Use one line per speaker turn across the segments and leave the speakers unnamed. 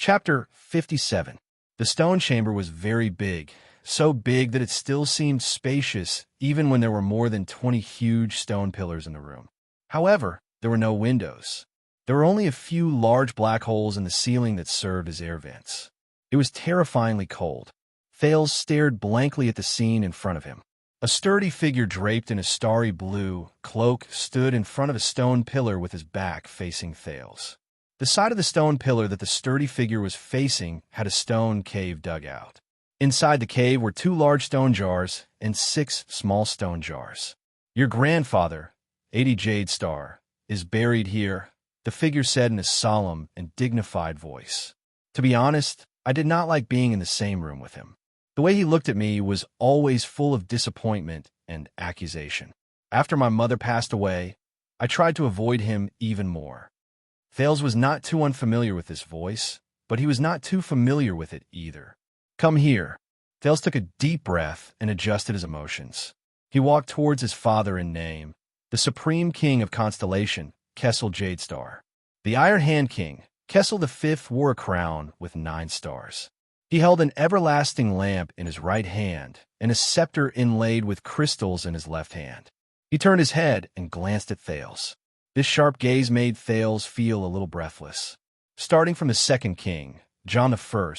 Chapter 57. The stone chamber was very big, so big that it still seemed spacious even when there were more than 20 huge stone pillars in the room. However, there were no windows. There were only a few large black holes in the ceiling that served as air vents. It was terrifyingly cold. Thales stared blankly at the scene in front of him. A sturdy figure draped in a starry blue cloak stood in front of a stone pillar with his back facing Thales. The side of the stone pillar that the sturdy figure was facing had a stone cave dug out. Inside the cave were 2 large stone jars and 6 small stone jars. "Your grandfather, 80 Jade Star, is buried here," the figure said in a solemn and dignified voice. To be honest, I did not like being in the same room with him. The way he looked at me was always full of disappointment and accusation. After my mother passed away, I tried to avoid him even more. Thales was not too unfamiliar with this voice, but he was not too familiar with it either. "Come here." Thales took a deep breath and adjusted his emotions. He walked towards his father in name, the Supreme King of Constellation, Kessel Jadestar. The Iron Hand King, Kessel V, wore a crown with 9 stars. He held an everlasting lamp in his right hand and a scepter inlaid with crystals in his left hand. He turned his head and glanced at Thales. This sharp gaze made Thales feel a little breathless. Starting from the second king, John I,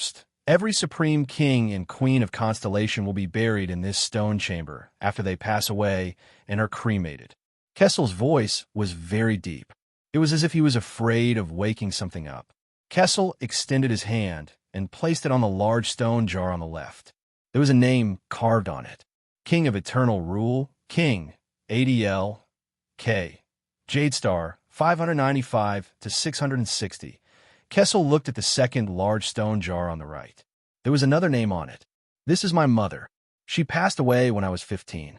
every supreme king and queen of Constellation will be buried in this stone chamber after they pass away and are cremated. Kessel's voice was very deep. It was as if he was afraid of waking something up. Kessel extended his hand and placed it on the large stone jar on the left. There was a name carved on it: King of Eternal Rule, King, ADL, K. Jadestar, 595 to 660. Kessel looked at the second large stone jar on the right. There was another name on it. "This is my mother. She passed away when I was 15.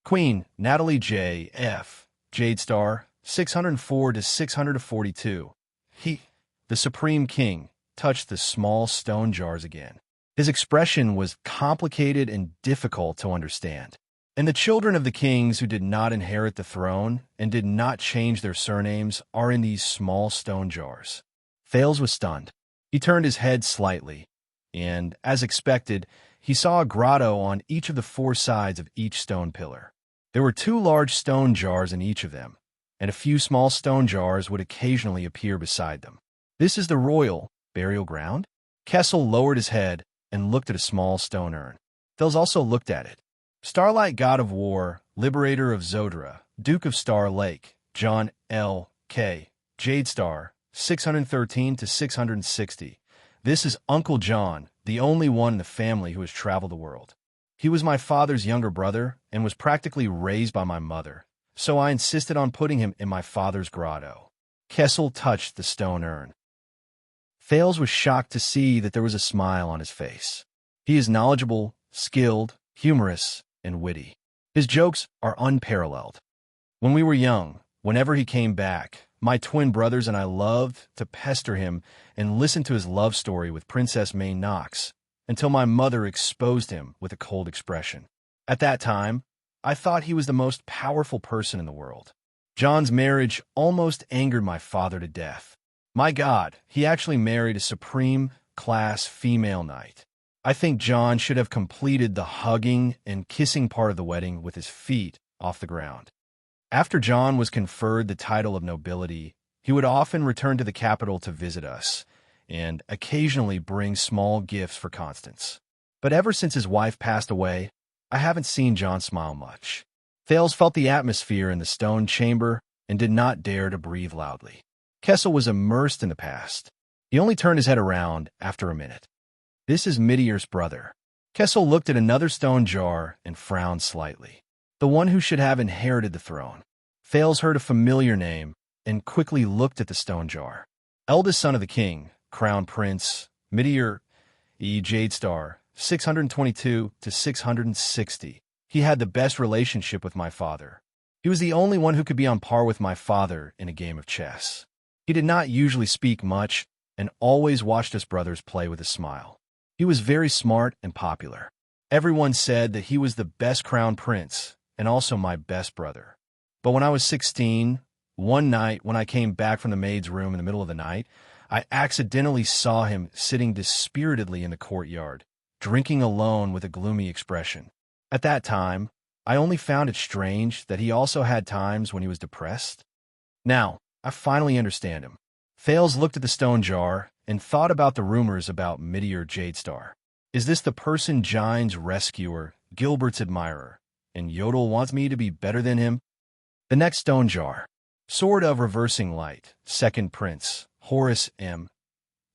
Queen Natalie J. F. Jadestar, 604 to 642. The Supreme King, touched the small stone jars again. His expression was complicated and difficult to understand. "And the children of the kings who did not inherit the throne and did not change their surnames are in these small stone jars." Thales was stunned. He turned his head slightly, and, as expected, he saw a grotto on each of the 4 sides of each stone pillar. There were 2 large stone jars in each of them, and a few small stone jars would occasionally appear beside them. "This is the royal burial ground?" Kessel lowered his head and looked at a small stone urn. Thales also looked at it. "Starlight God of War, Liberator of Zodra, Duke of Star Lake, John L. K. Jadestar, 613 to 660. This is Uncle John, the only one in the family who has traveled the world. He was my father's younger brother and was practically raised by my mother, so I insisted on putting him in my father's grotto." Kessel touched the stone urn. Thales was shocked to see that there was a smile on his face. He is knowledgeable, skilled, humorous, and witty. His jokes are unparalleled. When we were young, whenever he came back, my twin brothers and I loved to pester him and listen to his love story with Princess May Knox until my mother exposed him with a cold expression. At that time, I thought he was the most powerful person in the world. John's marriage almost angered my father to death. My God, he actually married a supreme class female knight. I think John should have completed the hugging and kissing part of the wedding with his feet off the ground. After John was conferred the title of nobility, he would often return to the capital to visit us, and occasionally bring small gifts for Constance. But ever since his wife passed away, I haven't seen John smile much. Thales felt the atmosphere in the stone chamber and did not dare to breathe loudly. Kessel was immersed in the past. He only turned his head around after a minute. "This is Midir's brother." Kessel looked at another stone jar and frowned slightly. The one who should have inherited the throne. Thales heard a familiar name and quickly looked at the stone jar. "Eldest son of the king, Crown Prince, Midir E. Jadestar, 622 to 660. He had the best relationship with my father. He was the only one who could be on par with my father in a game of chess. He did not usually speak much and always watched us brothers play with a smile. He was very smart and popular. Everyone said that he was the best crown prince and also my best brother. But when I was 16, one night when I came back from the maid's room in the middle of the night, I accidentally saw him sitting dispiritedly in the courtyard, drinking alone with a gloomy expression. At that time, I only found it strange that he also had times when he was depressed. Now, I finally understand him. Thales looked at the stone jar and thought about the rumors about Midir Jadestar. Is this the person Gine's rescuer, Gilbert's admirer, and Yodel wants me to be better than him? The next stone jar. Sword of Reversing Light, Second Prince, Horus M.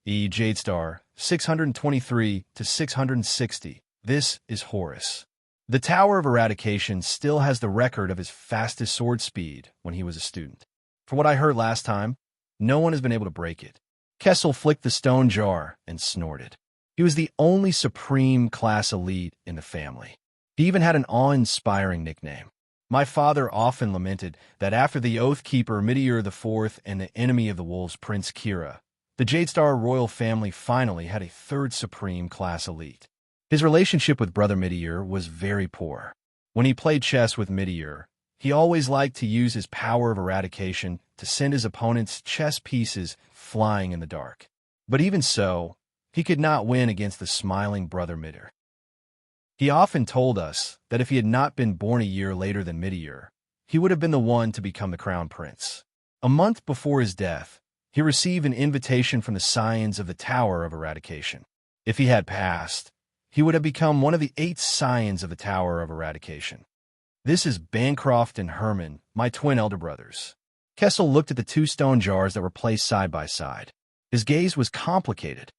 E. Jadestar, 623 to 660. This is Horus. The Tower of Eradication still has the record of his fastest sword speed when he was a student. For what I heard last time, no one has been able to break it. Kessel flicked the stone jar and snorted. He was the only supreme class elite in the family. He even had an awe-inspiring nickname. My father often lamented that after the Oathkeeper Midir IV and the enemy of the wolves Prince Kira, the Jadestar royal family finally had a third supreme class elite. His relationship with Brother Midir was very poor. When he played chess with Midir, he always liked to use his power of eradication to send his opponent's chess pieces flying in the dark. But even so, he could not win against the smiling Brother Midir. He often told us that if he had not been born a year later than Midir, he would have been the one to become the crown prince. A month before his death, he received an invitation from the Scions of the Tower of Eradication. If he had passed, he would have become one of the 8 Scions of the Tower of Eradication. This is Bancroft and Herman, my twin elder brothers. Kessel looked at the 2 stone jars that were placed side by side. His gaze was complicated.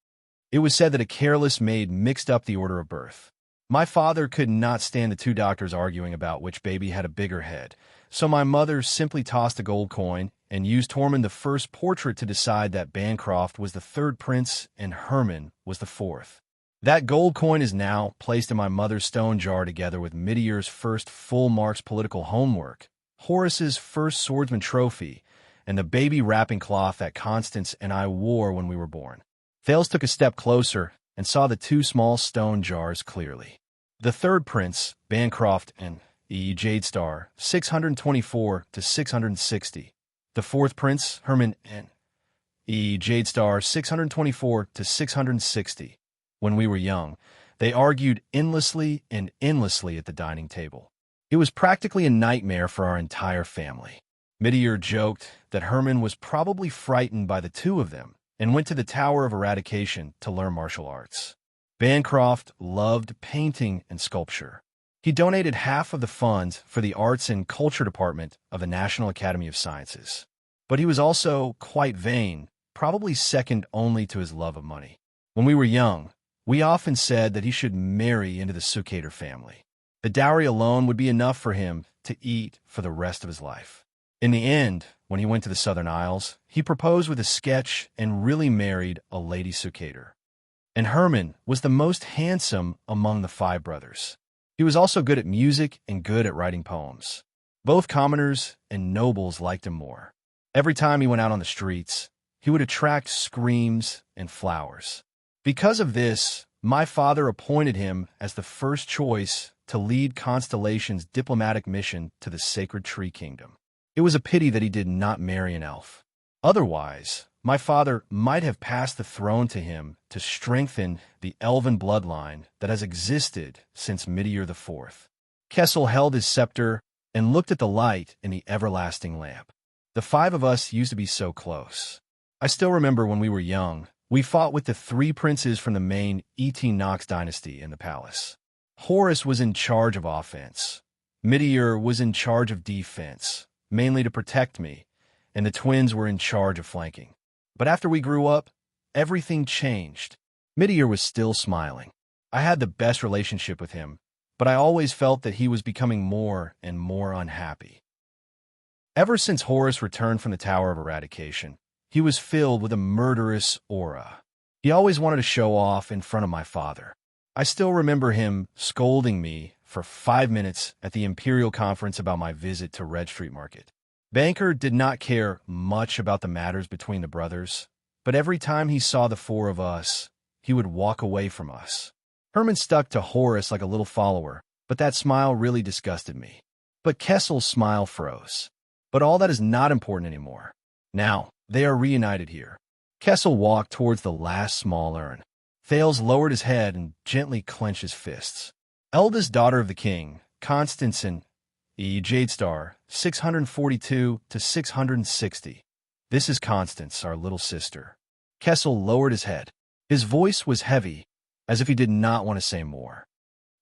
It was said that a careless maid mixed up the order of birth. My father could not stand the 2 doctors arguing about which baby had a bigger head, so my mother simply tossed a gold coin and used Tormund the first portrait to decide that Bancroft was the 3rd prince and Herman was the 4th. That gold coin is now placed in my mother's stone jar together with Midir's first full marks political homework, Horus's first swordsman trophy, and the baby wrapping cloth that Constance and I wore when we were born. Thales took a step closer and saw the 2 small stone jars clearly. The 3rd prince, Bancroft and E. Jadestar, 624 to 660. The 4th prince, Herman N. E. Jadestar, 624 to 660. When we were young, they argued endlessly and endlessly at the dining table. It was practically a nightmare for our entire family. Midir joked that Herman was probably frightened by the 2 of them and went to the Tower of Eradication to learn martial arts. Bancroft loved painting and sculpture. He donated half of the funds for the Arts and Culture Department of the National Academy of Sciences. But he was also quite vain, probably second only to his love of money. When we were young, we often said that he should marry into the Sukater family. The dowry alone would be enough for him to eat for the rest of his life. In the end, when he went to the Southern Isles, he proposed with a sketch and really married a lady Sukater. And Herman was the most handsome among the 5 brothers. He was also good at music and good at writing poems. Both commoners and nobles liked him more. Every time he went out on the streets, he would attract screams and flowers. Because of this, my father appointed him as the first choice to lead Constellation's diplomatic mission to the Sacred Tree Kingdom. It was a pity that he did not marry an elf. Otherwise, my father might have passed the throne to him to strengthen the elven bloodline that has existed since Midir IV. Kessel held his scepter and looked at the light in the everlasting lamp. The 5 of us used to be so close. I still remember when we were young, we fought with the 3 princes from the main E.T. Nox dynasty in the palace. Horus was in charge of offense. Midir was in charge of defense, mainly to protect me, and the twins were in charge of flanking. But after we grew up, everything changed. Midir was still smiling. I had the best relationship with him, but I always felt that he was becoming more and more unhappy. Ever since Horus returned from the Tower of Eradication, he was filled with a murderous aura. He always wanted to show off in front of my father. I still remember him scolding me for 5 minutes at the Imperial Conference about my visit to Red Street Market. Banker did not care much about the matters between the brothers, but every time he saw the 4 of us, he would walk away from us. Herman stuck to Horus like a little follower, but that smile really disgusted me. But Kessel's smile froze. But all that is not important anymore. Now, they are reunited here. Kessel walked towards the last small urn. Thales lowered his head and gently clenched his fists. Eldest daughter of the king, Constance E. Jade Star, 642 to 660. This is Constance, our little sister. Kessel lowered his head. His voice was heavy, as if he did not want to say more.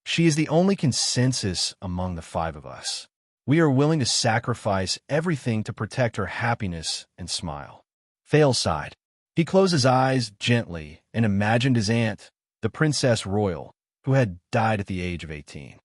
She is the only consensus among the five of us. We are willing to sacrifice everything to protect her happiness and smile. Thales sighed. He closed his eyes gently and imagined his aunt, the Princess Royal, who had died at the age of 18.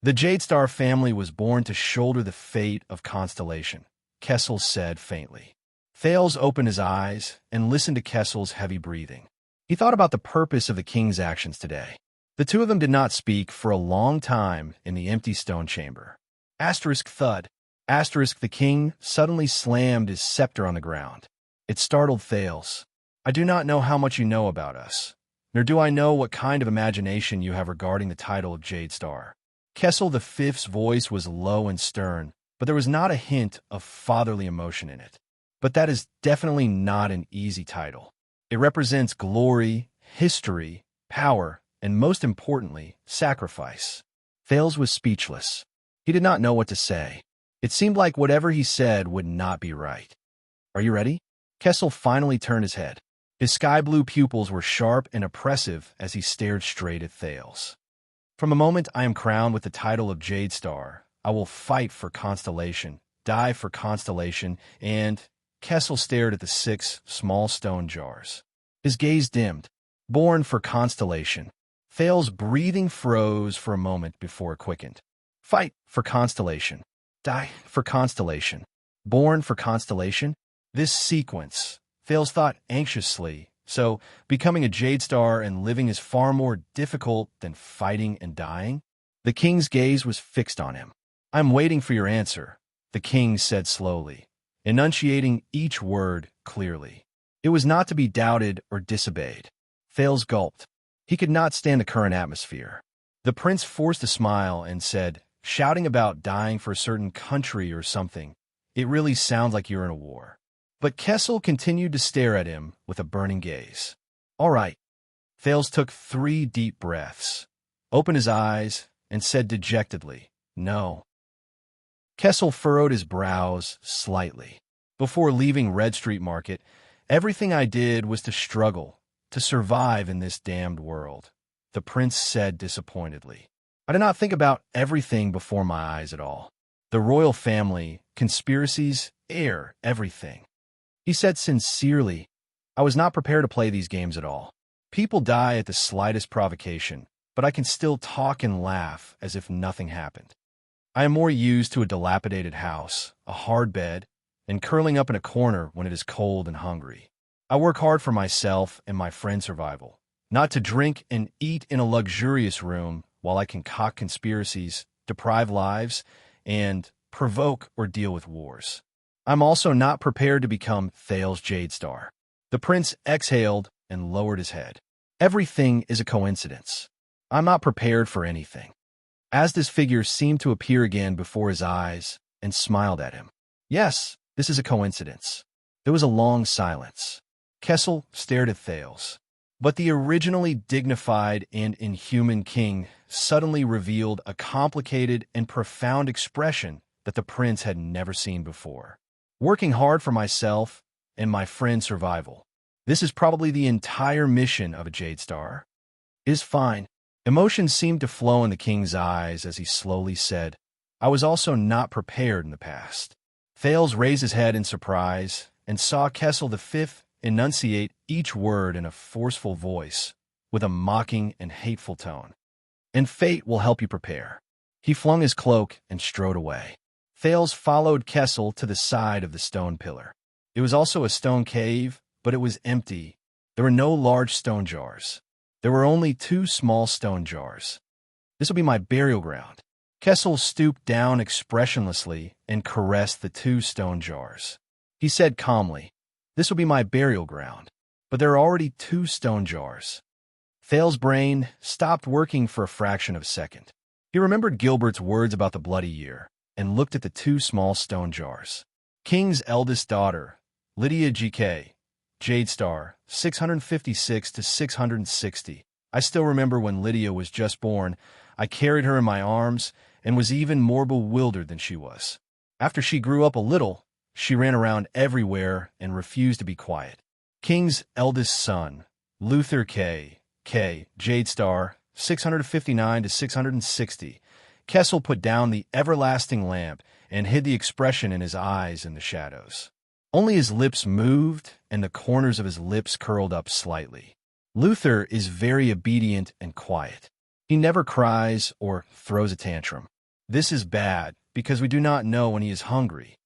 The Jade Star family was born to shoulder the fate of Constellation, Kessel said faintly. Thales opened his eyes and listened to Kessel's heavy breathing. He thought about the purpose of the king's actions today. The two of them did not speak for a long time in the empty stone chamber. Asterisk thud. Asterisk the king suddenly slammed his scepter on the ground. It startled Thales. I do not know how much you know about us, nor do I know what kind of imagination you have regarding the title of Jade Star. Kessel V's voice was low and stern, but there was not a hint of fatherly emotion in it. But that is definitely not an easy title. It represents glory, history, power, and most importantly, sacrifice. Thales was speechless. He did not know what to say. It seemed like whatever he said would not be right. Are you ready? Kessel finally turned his head. His sky-blue pupils were sharp and oppressive as he stared straight at Thales. From the moment I am crowned with the title of Jade Star, I will fight for Constellation, die for Constellation, and... Kessel stared at the 6 small stone jars. His gaze dimmed. Born for Constellation. Thales' breathing froze for a moment before it quickened. Fight for Constellation. Die for Constellation. Born for Constellation? This sequence, Thales thought anxiously, so becoming a Jade Star and living is far more difficult than fighting and dying? The king's gaze was fixed on him. I'm waiting for your answer, the king said slowly, enunciating each word clearly. It was not to be doubted or disobeyed. Thales gulped. He could not stand the current atmosphere. The prince forced a smile and said, shouting about dying for a certain country or something, it really sounds like you're in a war. But Kessel continued to stare at him with a burning gaze. All right. Thales took 3 deep breaths, opened his eyes, and said dejectedly, no. Kessel furrowed his brows slightly. Before leaving Red Street Market, everything I did was to struggle, to survive in this damned world, the prince said disappointedly. I did not think about everything before my eyes at all. The royal family, conspiracies, everything. He said sincerely, I was not prepared to play these games at all. People die at the slightest provocation, but I can still talk and laugh as if nothing happened. I am more used to a dilapidated house, a hard bed, and curling up in a corner when it is cold and hungry. I work hard for myself and my friend's survival, not to drink and eat in a luxurious room while I concoct conspiracies, deprive lives, and provoke or deal with wars. I'm also not prepared to become Thales Jade Star. The prince exhaled and lowered his head. Everything is a coincidence. I'm not prepared for anything. As this figure seemed to appear again before his eyes and smiled at him. Yes, this is a coincidence. There was a long silence. Kessel stared at Thales. But the originally dignified and inhuman king suddenly revealed a complicated and profound expression that the prince had never seen before. Working hard for myself and my friend's survival. This is probably the entire mission of a Jade Star. It is fine. Emotion seemed to flow in the king's eyes as he slowly said, I was also not prepared in the past. Thales raised his head in surprise and saw Kessel V enunciate each word in a forceful voice with a mocking and hateful tone. And fate will help you prepare. He flung his cloak and strode away. Thales followed Kessel to the side of the stone pillar. It was also a stone cave, but it was empty. There were no large stone jars. There were only 2 small stone jars. This will be my burial ground. Kessel stooped down expressionlessly and caressed the 2 stone jars. He said calmly, this will be my burial ground, but there are already 2 stone jars. Thales' brain stopped working for a fraction of a second. He remembered Gilbert's words about the bloody year and looked at the 2 small stone jars. King's eldest daughter, Lydia GK, Jade Star, 656 to 660. I still remember when Lydia was just born, I carried her in my arms and was even more bewildered than she was. After she grew up a little, she ran around everywhere and refused to be quiet. King's eldest son, Luther K. Jade Star, 659 to 660. Kessel put down the everlasting lamp and hid the expression in his eyes in the shadows. Only his lips moved and the corners of his lips curled up slightly. Luther is very obedient and quiet. He never cries or throws a tantrum. This is bad because we do not know when he is hungry.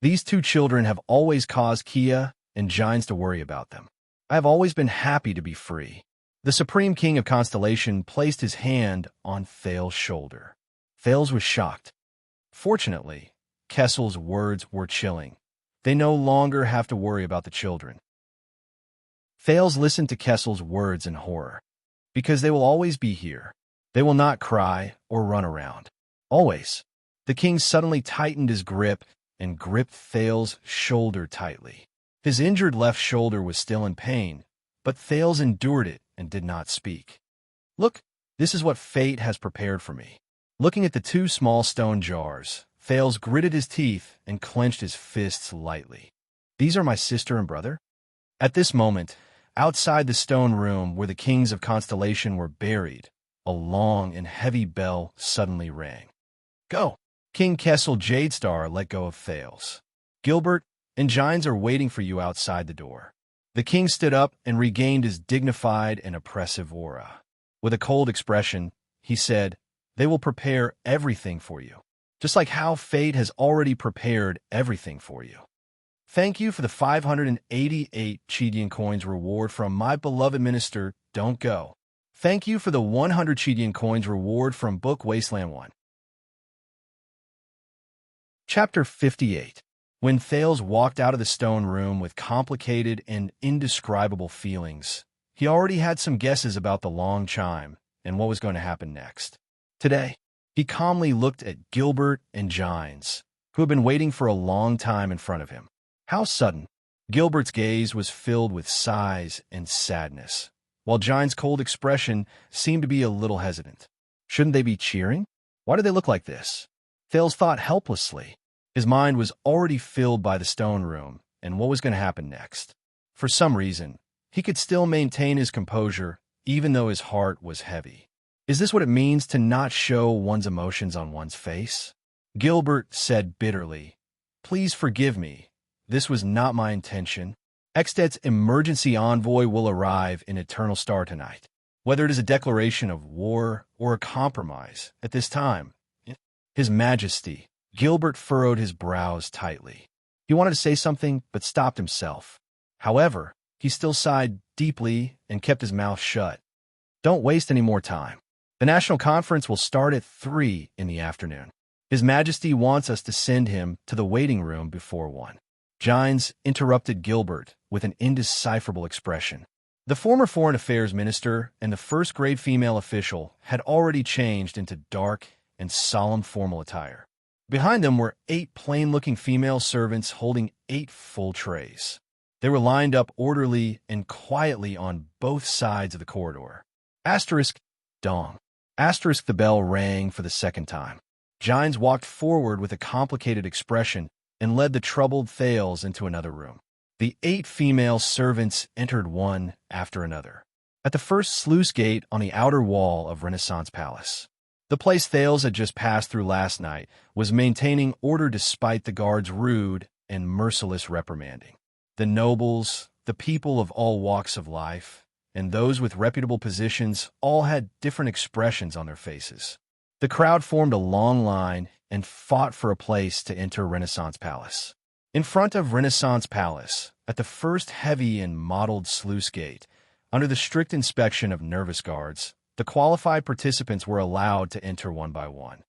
These two children have always caused Kia and Gines to worry about them. I have always been happy to be free. The Supreme King of Constellation placed his hand on Thales's shoulder. Thales was shocked. Fortunately, Kessel's words were chilling. They no longer have to worry about the children. Thales listened to Kessel's words in horror. Because they will always be here. They will not cry or run around. Always. The king suddenly tightened his grip and gripped Thales' shoulder tightly. His injured left shoulder was still in pain, but Thales endured it and did not speak. Look, this is what fate has prepared for me. Looking at the two small stone jars, Thales gritted his teeth and clenched his fists lightly. These are my sister and brother? At this moment, outside the stone room where the kings of Constellation were buried, a long and heavy bell suddenly rang. Go! King Kessel Jade Star let go of Thales. Gilbert and Gines are waiting for you outside the door. The king stood up and regained his dignified and oppressive aura. With a cold expression, he said, They will prepare everything for you, just like how fate has already prepared everything for you. Thank you for the 588 Chidian coins reward from my beloved minister, Don't Go. Thank you for the 100 Chidian coins reward from Book Wasteland 1. Chapter 58. When Thales walked out of the stone room with complicated and indescribable feelings, he already had some guesses about the long chime and what was going to happen next. Today, he calmly looked at Gilbert and Gines, who had been waiting for a long time in front of him. How sudden! Gilbert's gaze was filled with sighs and sadness, while Gines' cold expression seemed to be a little hesitant. Shouldn't they be cheering? Why do they look like this? Thales thought helplessly. His mind was already filled by the stone room and what was going to happen next. For some reason, he could still maintain his composure even though his heart was heavy. Is this what it means to not show one's emotions on one's face? Gilbert said bitterly, Please forgive me. This was not my intention. Exted's emergency envoy will arrive in Eternal Star tonight. Whether it is a declaration of war or a compromise at this time, His Majesty. Gilbert furrowed his brows tightly. He wanted to say something, but stopped himself. However, he still sighed deeply and kept his mouth shut. Don't waste any more time. The National Conference will start at 3 in the afternoon. His Majesty wants us to send him to the waiting room before 1. Gines interrupted Gilbert with an indecipherable expression. The former Foreign Affairs Minister and the first-grade female official had already changed into dark and solemn formal attire. Behind them were 8 plain-looking female servants holding 8 full trays. They were lined up orderly and quietly on both sides of the corridor. Asterisk, dong. Asterisk, the bell rang for the second time. Gines walked forward with a complicated expression and led the troubled Thales into another room. The 8 female servants entered one after another. At the first sluice gate on the outer wall of Renaissance Palace. The place Thales had just passed through last night was maintaining order despite the guards' rude and merciless reprimanding. The nobles, the people of all walks of life, and those with reputable positions all had different expressions on their faces. The crowd formed a long line and fought for a place to enter Renaissance Palace. In front of Renaissance Palace, at the first heavy and mottled sluice gate, under the strict inspection of nervous guards, the qualified participants were allowed to enter one by one.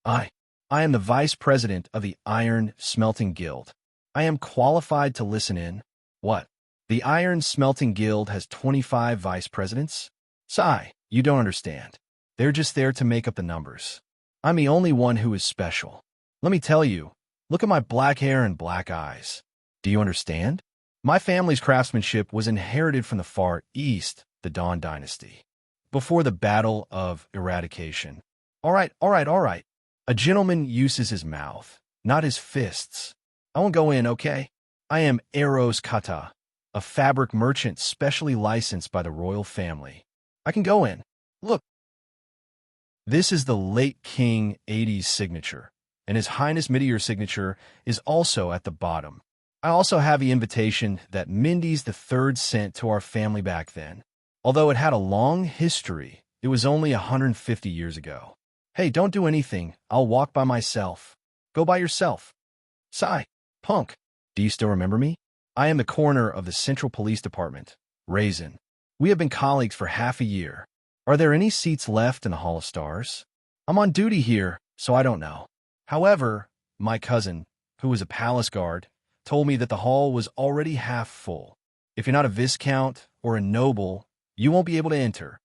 I am the Vice President of the Iron Smelting Guild. I am qualified to listen in. What? The Iron Smelting Guild has 25 vice presidents? Sigh, you don't understand. They're just there to make up the numbers. I'm the only one who is special. Let me tell you, look at my black hair and black eyes. Do you understand? My family's craftsmanship was inherited from the Far East, the Dawn Dynasty, before the Battle of Eradication. All right, all right, all right. A gentleman uses his mouth, not his fists. I won't go in, okay? I am Eros Kata, a fabric merchant specially licensed by the royal family. I can go in. Look. This is the late King 80's signature, and His Highness Midir's signature is also at the bottom. I also have the invitation that Mindy's the third sent to our family back then. Although it had a long history, it was only 150 years ago. Hey, don't do anything. I'll walk by myself. Go by yourself. Sigh. Punk. Do you still remember me? I am the coroner of the Central Police Department, Raisin. We have been colleagues for half a year. Are there any seats left in the Hall of Stars? I'm on duty here, so I don't know. However, my cousin, who was a palace guard, told me that the hall was already half full. If you're not a viscount or a noble, you won't be able to enter.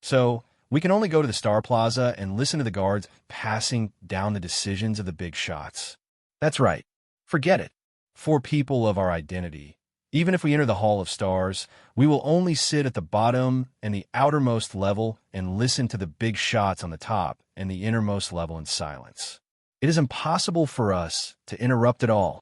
So, we can only go to the Star Plaza and listen to the guards passing down the decisions of the big shots. That's right. Forget it. For people of our identity, even if we enter the Hall of Stars, we will only sit at the bottom and the outermost level and listen to the big shots on the top and the innermost level in silence. It is impossible for us to interrupt at all.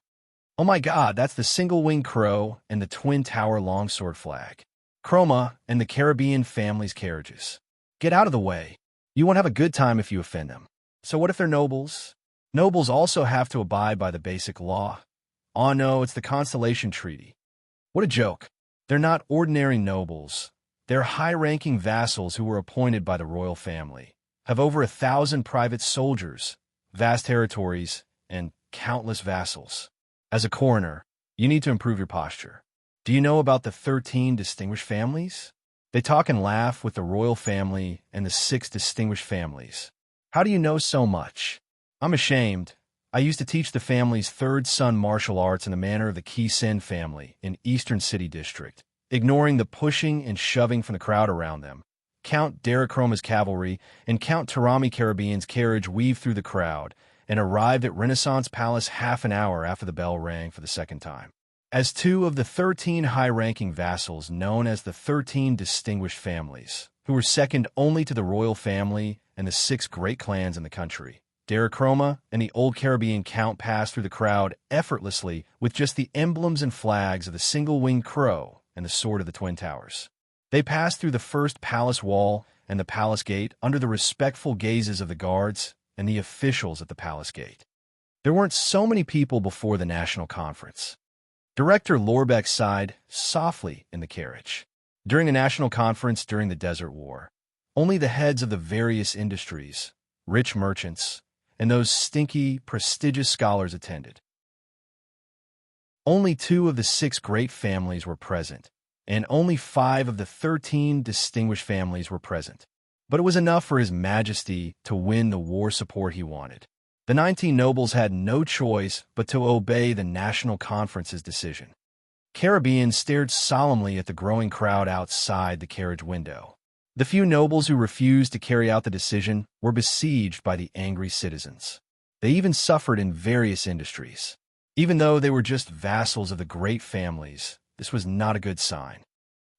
Oh my God, that's the single-winged crow and the twin-tower longsword flag. Chroma and the Caribbean family's carriages. Get out of the way. You won't have a good time if you offend them. So what if they're nobles? Nobles also have to abide by the basic law. Oh no, it's the Constellation Treaty. What a joke. They're not ordinary nobles. They're high-ranking vassals who were appointed by the royal family, have over 1,000 private soldiers, vast territories, and countless vassals. As a coroner, you need to improve your posture. Do you know about the 13 distinguished families? They talk and laugh with the royal family and the 6 distinguished families. How do you know so much? I'm ashamed. I used to teach the family's third son martial arts in the manner of the Ki-Sen family in Eastern City District, ignoring the pushing and shoving from the crowd around them. Count Darachroma's cavalry and Count Tarami Caribbean's carriage weaved through the crowd and arrived at Renaissance Palace half an hour after the bell rang for the second time. As 2 of the 13 high-ranking vassals known as the 13 distinguished families, who were second only to the royal family and the 6 great clans in the country, Darachroma and the old Caribbean count passed through the crowd effortlessly with just the emblems and flags of the single-winged crow and the sword of the Twin Towers. They passed through the first palace wall and the palace gate under the respectful gazes of the guards and the officials at the palace gate. There weren't so many people before the national conference. Director Lorbeck sighed softly in the carriage. During the national conference during the Desert War, only the heads of the various industries, rich merchants, and those stinky, prestigious scholars attended. Only 2 of the 6 great families were present, and only 5 of the 13 distinguished families were present. But it was enough for His Majesty to win the war support he wanted. The 19 nobles had no choice but to obey the National Conference's decision. Caribbeans stared solemnly at the growing crowd outside the carriage window. The few nobles who refused to carry out the decision were besieged by the angry citizens. They even suffered in various industries. Even though they were just vassals of the great families, this was not a good sign.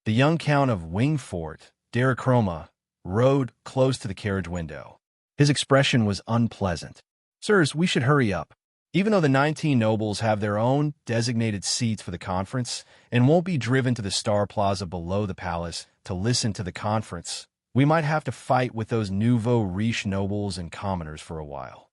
The young Count of Wingfort, Darachroma, rode close to the carriage window. His expression was unpleasant. Sirs, we should hurry up. Even though the 19 nobles have their own designated seats for the conference and won't be driven to the Star Plaza below the palace to listen to the conference, we might have to fight with those nouveau riche nobles and commoners for a while.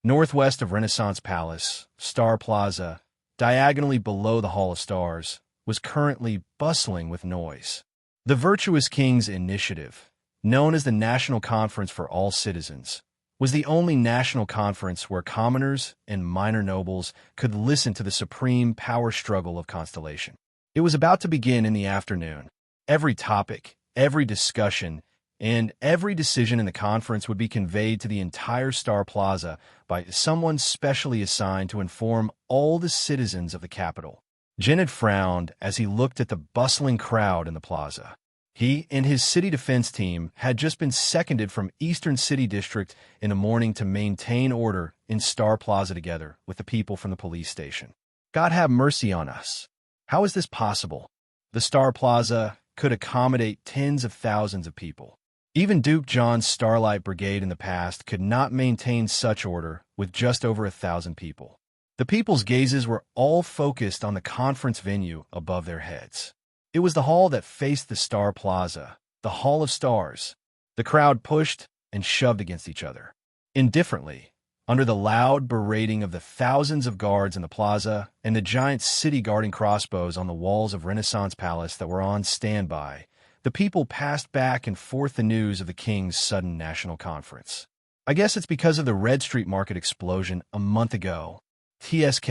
Northwest of Renaissance Palace, Star Plaza, diagonally below the Hall of Stars, was currently bustling with noise. The Virtuous King's initiative, known as the National Conference for All Citizens, was the only national conference where commoners and minor nobles could listen to the supreme power struggle of Constellation. It was about to begin in the afternoon. Every topic, every discussion, and every decision in the conference would be conveyed to the entire Star Plaza by someone specially assigned to inform all the citizens of the capital. Jennard frowned as he looked at the bustling crowd in the plaza. He and his city defense team had just been seconded from Eastern City District in the morning to maintain order in Star Plaza together with the people from the police station. God have mercy on us. How is this possible? The Star Plaza could accommodate tens of thousands of people. Even Duke John's Starlight Brigade in the past could not maintain such order with just over 1,000 people. The people's gazes were all focused on the conference venue above their heads. It was the hall that faced the Star Plaza, the Hall of Stars. The crowd pushed and shoved against each other. Indifferently, under the loud berating of the thousands of guards in the plaza and the giant city-guarding crossbows on the walls of Renaissance Palace that were on standby, the people passed back and forth the news of the king's sudden national conference. I guess it's because of the Red Street Market explosion a month ago. TSK.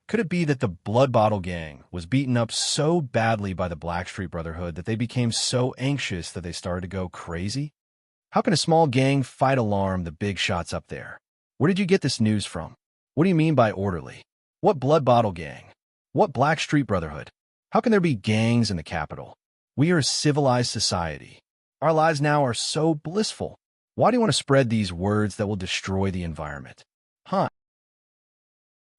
Could it be that the Blood Bottle Gang was beaten up so badly by the Blackstreet Brotherhood that they became so anxious that they started to go crazy? How can a small gang fight alarm the big shots up there? Where did you get this news from? What do you mean by orderly? What Blood Bottle Gang? What Blackstreet Brotherhood? How can there be gangs in the capital? We are a civilized society. Our lives now are so blissful. Why do you want to spread these words that will destroy the environment? Huh?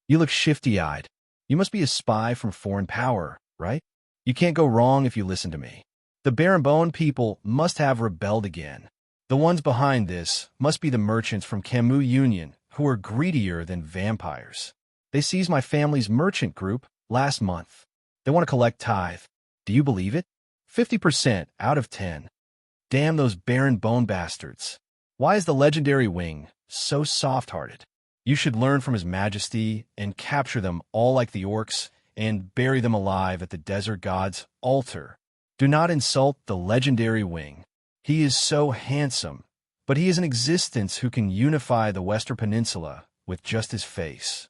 You look shifty-eyed. You must be a spy from foreign power, right? You can't go wrong if you listen to me. The Barenbone people must have rebelled again. The ones behind this must be the merchants from Camus Union, who are greedier than vampires. They seized my family's merchant group last month. They want to collect tithe. Do you believe it? 50% out of 10. Damn those Barenbone bastards. Why is the legendary Wing so soft-hearted? You should learn from His Majesty and capture them all like the orcs and bury them alive at the desert god's altar. Do not insult the legendary Wing. He is so handsome, but he is an existence who can unify the Western Peninsula with just his face.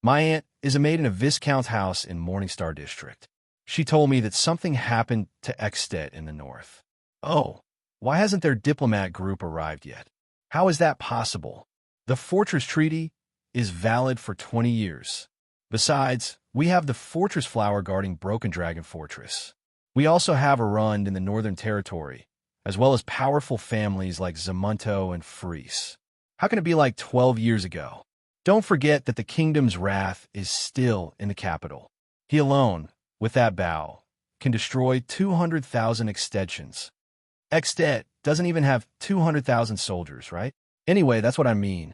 My aunt is a maid in a viscount's house in Morningstar District. She told me that something happened to Ekstedt in the north. Oh, why hasn't their diplomat group arrived yet? How is that possible? The Fortress Treaty is valid for 20 years. Besides, we have the Fortress Flower guarding Broken Dragon Fortress. We also have a run in the Northern Territory, as well as powerful families like Zamunto and Fries. How can it be like 12 years ago? Don't forget that the kingdom's wrath is still in the capital. He alone, with that bow, can destroy 200,000 extensions. Ekstedt doesn't even have 200,000 soldiers, right? Anyway, that's what I mean.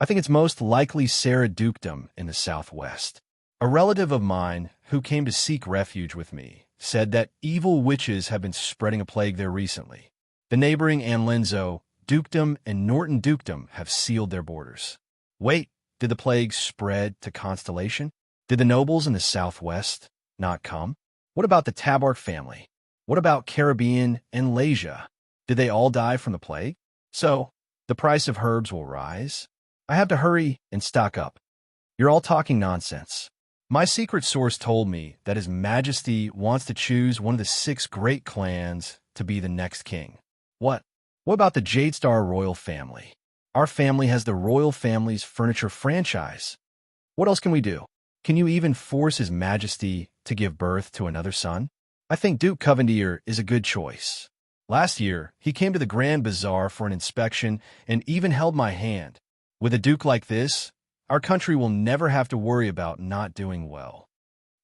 I think it's most likely Sarah Dukedom in the southwest. A relative of mine who came to seek refuge with me said that evil witches have been spreading a plague there recently. The neighboring Anlenzo, Dukedom, and Norton Dukedom have sealed their borders. Wait, did the plague spread to Constellation? Did the nobles in the southwest not come? What about the Tabark family? What about Caribbean and Lasia? Did they all die from the plague? So, the price of herbs will rise? I have to hurry and stock up. You're all talking nonsense. My secret source told me that His Majesty wants to choose one of the 6 great clans to be the next king. What? What about the Jadestar royal family? Our family has the royal family's furniture franchise. What else can we do? Can you even force His Majesty to give birth to another son? I think Duke Covendier is a good choice. Last year, he came to the Grand Bazaar for an inspection and even held my hand. With a duke like this, our country will never have to worry about not doing well.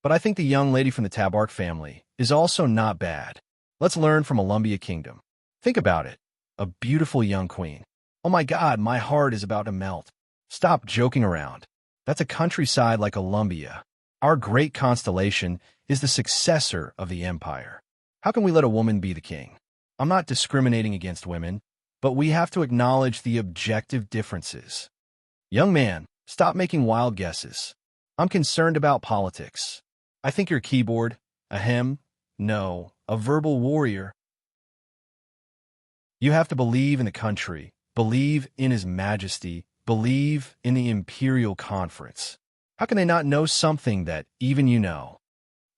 But I think the young lady from the Tabark family is also not bad. Let's learn from Olumbia Kingdom. Think about it. A beautiful young queen. Oh my God, my heart is about to melt. Stop joking around. That's a countryside like Olumbia. Our great constellation is the successor of the empire. How can we let a woman be the king? I'm not discriminating against women, but we have to acknowledge the objective differences. Young man, stop making wild guesses. I'm concerned about politics. I think your keyboard, no, a verbal warrior. You have to believe in the country, believe in His Majesty, believe in the Imperial Conference. How can they not know something that even you know?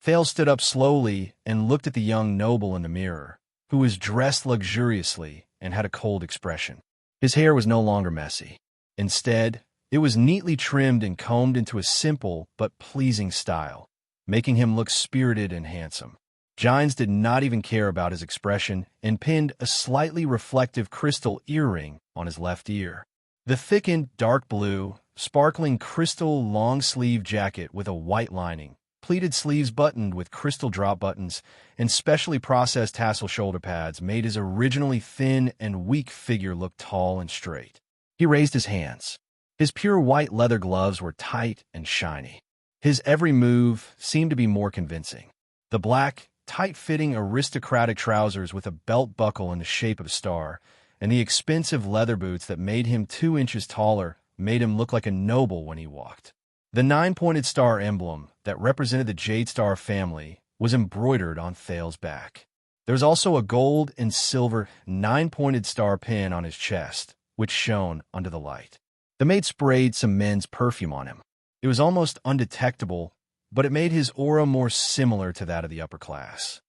Thale stood up slowly and looked at the young noble in the mirror, who was dressed luxuriously and had a cold expression. His hair was no longer messy. Instead, it was neatly trimmed and combed into a simple but pleasing style, making him look spirited and handsome. Gines did not even care about his expression and pinned a slightly reflective crystal earring on his left ear. The thickened, dark blue, sparkling crystal long-sleeve jacket with a white lining pleated sleeves buttoned with crystal drop buttons and specially processed tassel shoulder pads made his originally thin and weak figure look tall and straight. He raised his hands. His pure white leather gloves were tight and shiny. His every move seemed to be more convincing. The black, tight-fitting aristocratic trousers with a belt buckle in the shape of a star, and the expensive leather boots that made him 2 inches taller made him look like a noble when he walked. The 9-pointed star emblem that represented the Jade Star family was embroidered on Thales's back. There was also a gold and silver 9-pointed star pin on his chest, which shone under the light. The maid sprayed some men's perfume on him. It was almost undetectable, but it made his aura more similar to that of the upper class.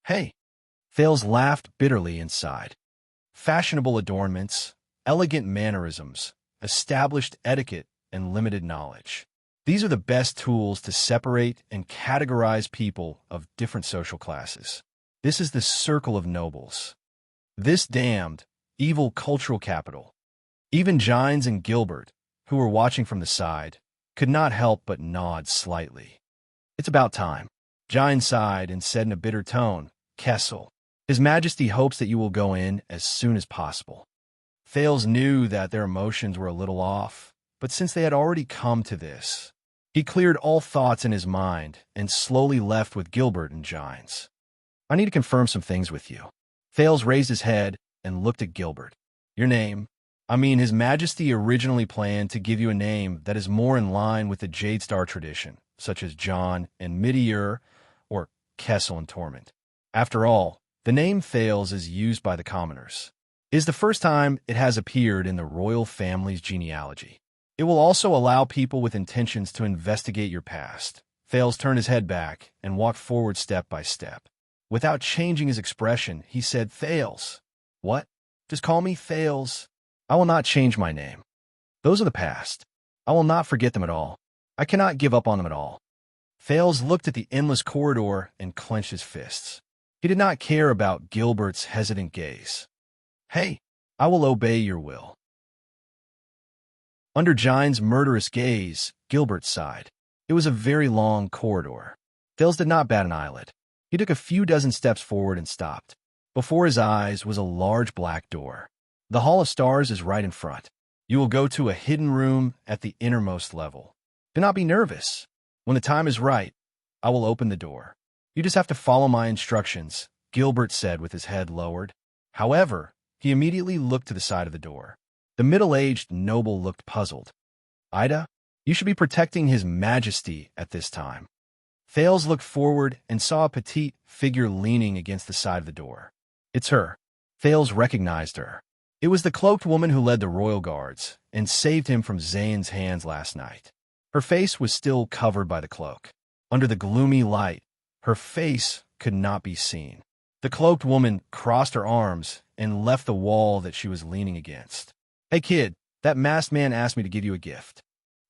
Hey! Thales laughed bitterly inside. Fashionable adornments, elegant mannerisms, established etiquette, and limited knowledge. These are the best tools to separate and categorize people of different social classes. This is the circle of nobles. This damned, evil cultural capital. Even Gines and Gilbert, who were watching from the side, could not help but nod slightly. It's about time. Gines sighed and said in a bitter tone, Kessel, His Majesty hopes that you will go in as soon as possible. Thales knew that their emotions were a little off, but since they had already come to this, he cleared all thoughts in his mind and slowly left with Gilbert and Gines. I need to confirm some things with you. Thales raised his head and looked at Gilbert. Your name? His Majesty originally planned to give you a name that is more in line with the Jade Star tradition, such as John and Midiur or Kessel and Torment. After all, the name Thales is used by the commoners. It is the first time it has appeared in the royal family's genealogy. It will also allow people with intentions to investigate your past. Thales turned his head back and walked forward step by step. Without changing his expression, he said, Thales. What? Just call me Thales. I will not change my name. Those are the past. I will not forget them at all. I cannot give up on them at all. Thales looked at the endless corridor and clenched his fists. He did not care about Gilbert's hesitant gaze. Hey, I will obey your will. Under Gines' murderous gaze, Gilbert sighed. It was a very long corridor. Thales did not bat an eyelid. He took a few dozen steps forward and stopped. Before his eyes was a large black door. The Hall of Stars is right in front. You will go to a hidden room at the innermost level. Do not be nervous. When the time is right, I will open the door. You just have to follow my instructions, Gilbert said with his head lowered. However, he immediately looked to the side of the door. The middle-aged noble looked puzzled. Ida, you should be protecting His Majesty at this time. Thales looked forward and saw a petite figure leaning against the side of the door. It's her. Thales recognized her. It was the cloaked woman who led the royal guards and saved him from Zane's hands last night. Her face was still covered by the cloak. Under the gloomy light, her face could not be seen. The cloaked woman crossed her arms and left the wall that she was leaning against. Hey kid, that masked man asked me to give you a gift.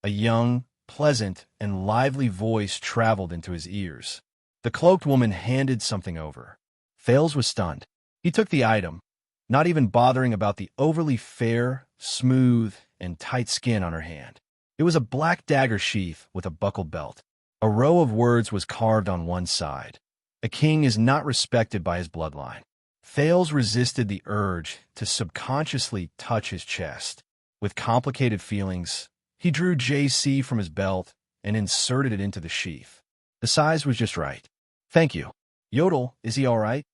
A young, pleasant, and lively voice traveled into his ears. The cloaked woman handed something over. Thales was stunned. He took the item, not even bothering about the overly fair, smooth, and tight skin on her hand. It was a black dagger sheath with a buckled belt. A row of words was carved on one side. A king is not respected by his bloodline. Thales resisted the urge to subconsciously touch his chest. With complicated feelings, he drew JC from his belt and inserted it into the sheath. The size was just right. Thank you. Yodel, is he all right?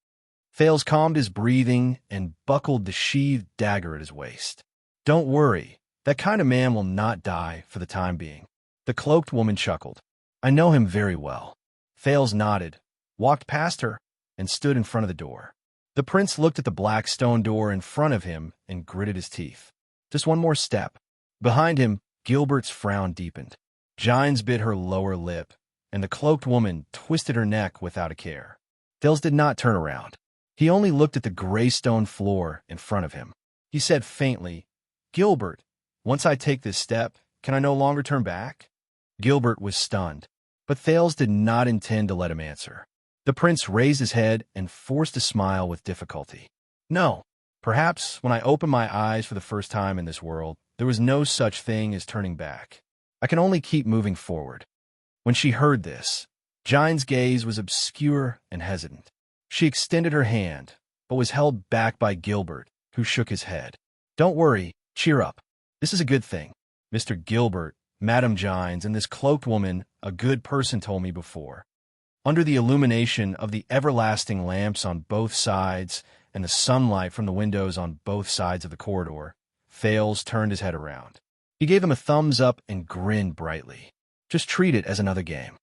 Thales calmed his breathing and buckled the sheathed dagger at his waist. Don't worry, that kind of man will not die for the time being. The cloaked woman chuckled. I know him very well. Thales nodded, walked past her, and stood in front of the door. The prince looked at the black stone door in front of him and gritted his teeth. Just one more step. Behind him, Gilbert's frown deepened. Gines bit her lower lip, and the cloaked woman twisted her neck without a care. Thales did not turn around. He only looked at the gray stone floor in front of him. He said faintly, Gilbert, once I take this step, can I no longer turn back? Gilbert was stunned, but Thales did not intend to let him answer. The prince raised his head and forced a smile with difficulty. No, perhaps when I opened my eyes for the first time in this world, there was no such thing as turning back. I can only keep moving forward. When she heard this, Jine's gaze was obscure and hesitant. She extended her hand, but was held back by Gilbert, who shook his head. Don't worry, cheer up. This is a good thing. Mr. Gilbert, Madame Gines, and this cloaked woman, a good person, told me before. Under the illumination of the everlasting lamps on both sides and the sunlight from the windows on both sides of the corridor, Fales turned his head around. He gave them a thumbs up and grinned brightly. Just treat it as another game.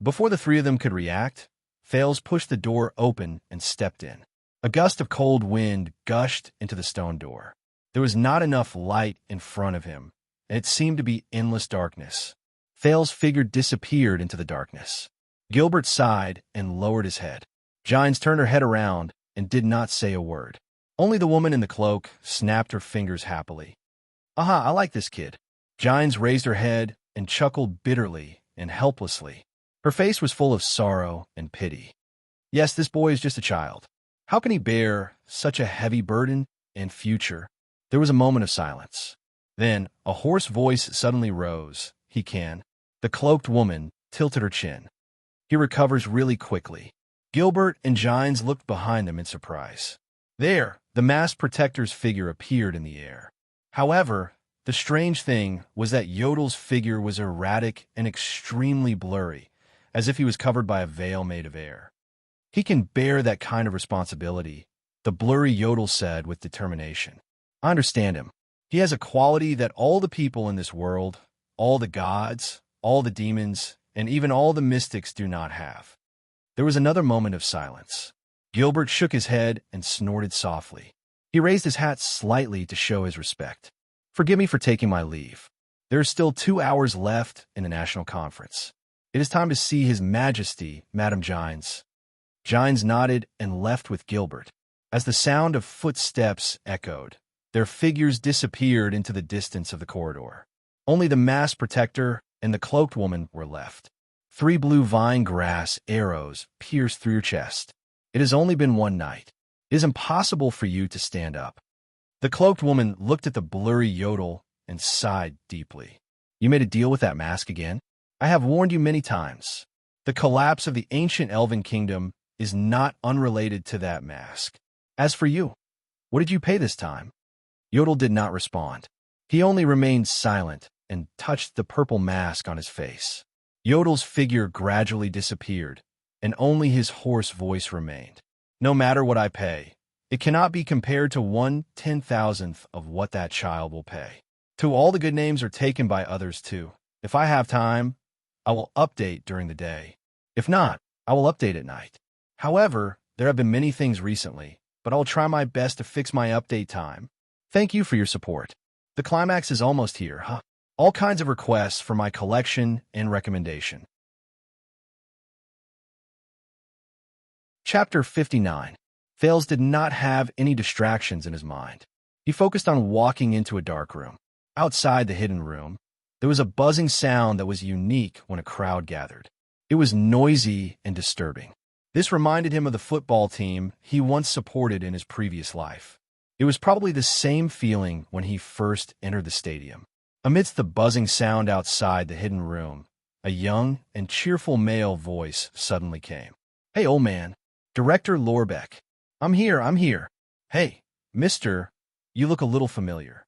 Before the three of them could react, Fales pushed the door open and stepped in. A gust of cold wind gushed into the stone door. There was not enough light in front of him, and it seemed to be endless darkness. Fales' figure disappeared into the darkness. Gilbert sighed and lowered his head. Gines turned her head around and did not say a word. Only the woman in the cloak snapped her fingers happily. Aha, I like this kid. Gines raised her head and chuckled bitterly and helplessly. Her face was full of sorrow and pity. Yes, this boy is just a child. How can he bear such a heavy burden and future? There was a moment of silence. Then a hoarse voice suddenly rose. He can. The cloaked woman tilted her chin. He recovers really quickly. Gilbert and Gines looked behind them in surprise. There, the masked protector's figure appeared in the air. However, the strange thing was that Yodel's figure was erratic and extremely blurry, as if he was covered by a veil made of air. He can bear that kind of responsibility, the blurry Yodel said with determination. I understand him. He has a quality that all the people in this world, all the gods, all the demons, and even all the mystics do not have. There was another moment of silence. Gilbert shook his head and snorted softly. He raised his hat slightly to show his respect. Forgive me for taking my leave. There are still 2 hours left in the national conference. It is time to see His Majesty, Madame Gines. Gines nodded and left with Gilbert. As the sound of footsteps echoed, their figures disappeared into the distance of the corridor. Only the masked protector and the cloaked woman were left. 3 blue vine grass arrows pierced through your chest. It has only been one night. It is impossible for you to stand up. The cloaked woman looked at the blurry Yodel and sighed deeply. You made a deal with that mask again? I have warned you many times. The collapse of the ancient elven kingdom is not unrelated to that mask. As for you, what did you pay this time? Yodel did not respond. He only remained silent and touched the purple mask on his face. Yodel's figure gradually disappeared, and only his hoarse voice remained. No matter what I pay, it cannot be compared to 1/10,000th of what that child will pay. To all the good names are taken by others too. If I have time, I will update during the day. If not, I will update at night. However, there have been many things recently, but I will try my best to fix my update time. Thank you for your support. The climax is almost here, huh? All kinds of requests for my collection and recommendation. Chapter 59. Fales did not have any distractions in his mind. He focused on walking into a dark room. Outside the hidden room, there was a buzzing sound that was unique when a crowd gathered. It was noisy and disturbing. This reminded him of the football team he once supported in his previous life. It was probably the same feeling when he first entered the stadium. Amidst the buzzing sound outside the hidden room, a young and cheerful male voice suddenly came. Hey, old man, Director Lorbeck. I'm here. Hey, mister, you look a little familiar.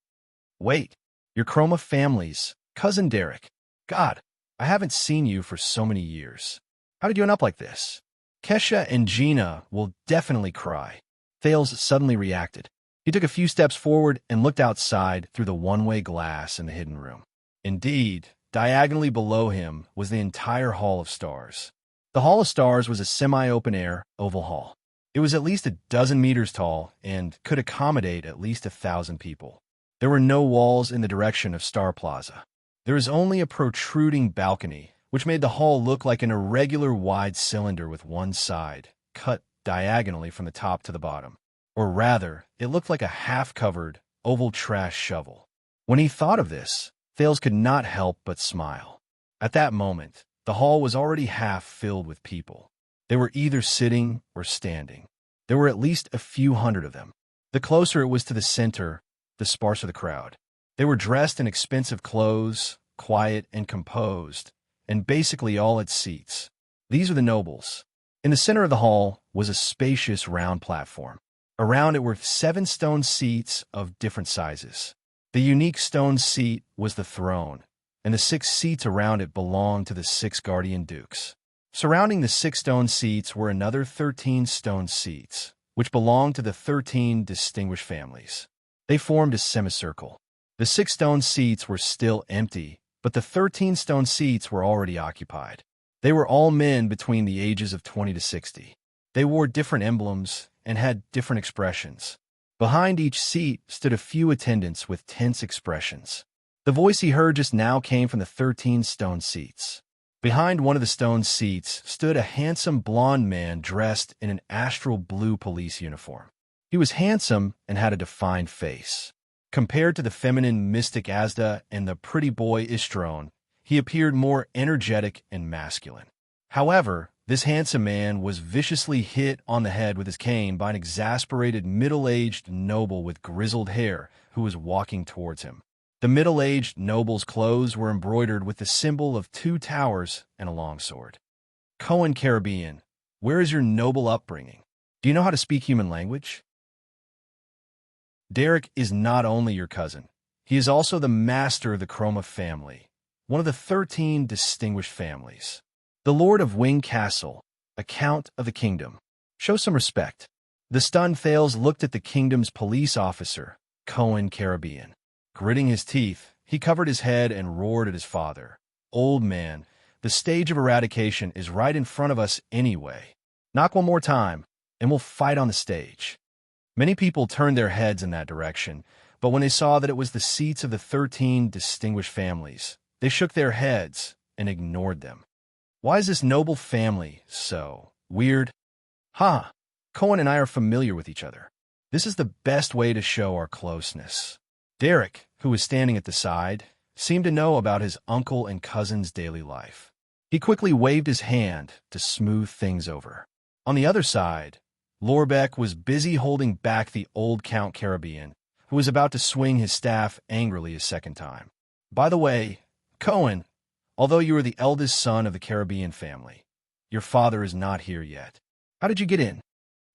Wait, you're Chroma family's cousin Derek. God, I haven't seen you for so many years. How did you end up like this? Kesha and Gina will definitely cry. Fales suddenly reacted. He took a few steps forward and looked outside through the one-way glass in the hidden room. Indeed, diagonally below him was the entire Hall of Stars. The Hall of Stars was a semi-open-air, oval hall. It was at least 12 meters tall and could accommodate at least 1,000 people. There were no walls in the direction of Star Plaza. There was only a protruding balcony, which made the hall look like an irregular wide cylinder with one side cut diagonally from the top to the bottom. Or rather, it looked like a half-covered, oval trash shovel. When he thought of this, Fales could not help but smile. At that moment, the hall was already half filled with people. They were either sitting or standing. There were at least a few hundred of them. The closer it was to the center, the sparser the crowd. They were dressed in expensive clothes, quiet and composed, and basically all its seats. These are the nobles. In the center of the hall was a spacious round platform. Around it were 7 stone seats of different sizes. The unique stone seat was the throne, and the 6 seats around it belonged to the 6 guardian dukes. Surrounding the 6 stone seats were another 13 stone seats, which belonged to the 13 distinguished families. They formed a semicircle. The 6 stone seats were still empty, but the 13 stone seats were already occupied. They were all men between the ages of 20 to 60. They wore different emblems and had different expressions. Behind each seat stood a few attendants with tense expressions. The voice he heard just now came from the 13 stone seats. Behind one of the stone seats stood a handsome blond man dressed in an astral blue police uniform. He was handsome and had a defined face. Compared to the feminine mystic Asda and the pretty boy Istron, he appeared more energetic and masculine. However, this handsome man was viciously hit on the head with his cane by an exasperated middle-aged noble with grizzled hair who was walking towards him. The middle-aged noble's clothes were embroidered with the symbol of 2 towers and a longsword. Cohen Caribbean, where is your noble upbringing? Do you know how to speak human language? Derek is not only your cousin, he is also the master of the Chroma family, one of the 13 distinguished families. The Lord of Wing Castle, a count of the kingdom. Show some respect. The stunned Thales looked at the kingdom's police officer, Cohen Caribbean. Gritting his teeth, he covered his head and roared at his father. Old man, the stage of eradication is right in front of us anyway. Knock one more time, and we'll fight on the stage. Many people turned their heads in that direction, but when they saw that it was the seats of the 13 distinguished families, they shook their heads and ignored them. Why is this noble family so weird? Ha! Cohen and I are familiar with each other. This is the best way to show our closeness. Derek, who was standing at the side, seemed to know about his uncle and cousin's daily life. He quickly waved his hand to smooth things over. On the other side, Lorbeck was busy holding back the old Count Caribbean, who was about to swing his staff angrily a second time. By the way, Cohen, although you are the eldest son of the Caribbean family, your father is not here yet. How did you get in?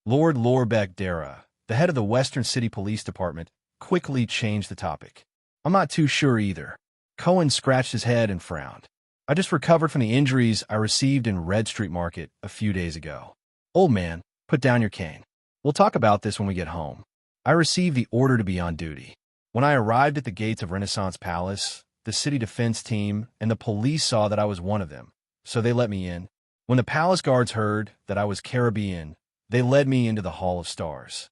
Lord Lorbeck Dara, the head of the Western City Police Department, quickly changed the topic. I'm not too sure either. Cohen scratched his head and frowned. I just recovered from the injuries I received in Red Street Market a few days ago. Old man, put down your cane. We'll talk about this when we get home. I received the order to be on duty. When I arrived at the gates of Renaissance Palace, the city defense team and the police saw that I was one of them, so they let me in. When the palace guards heard that I was Caribbean, they led me into the Hall of Stars.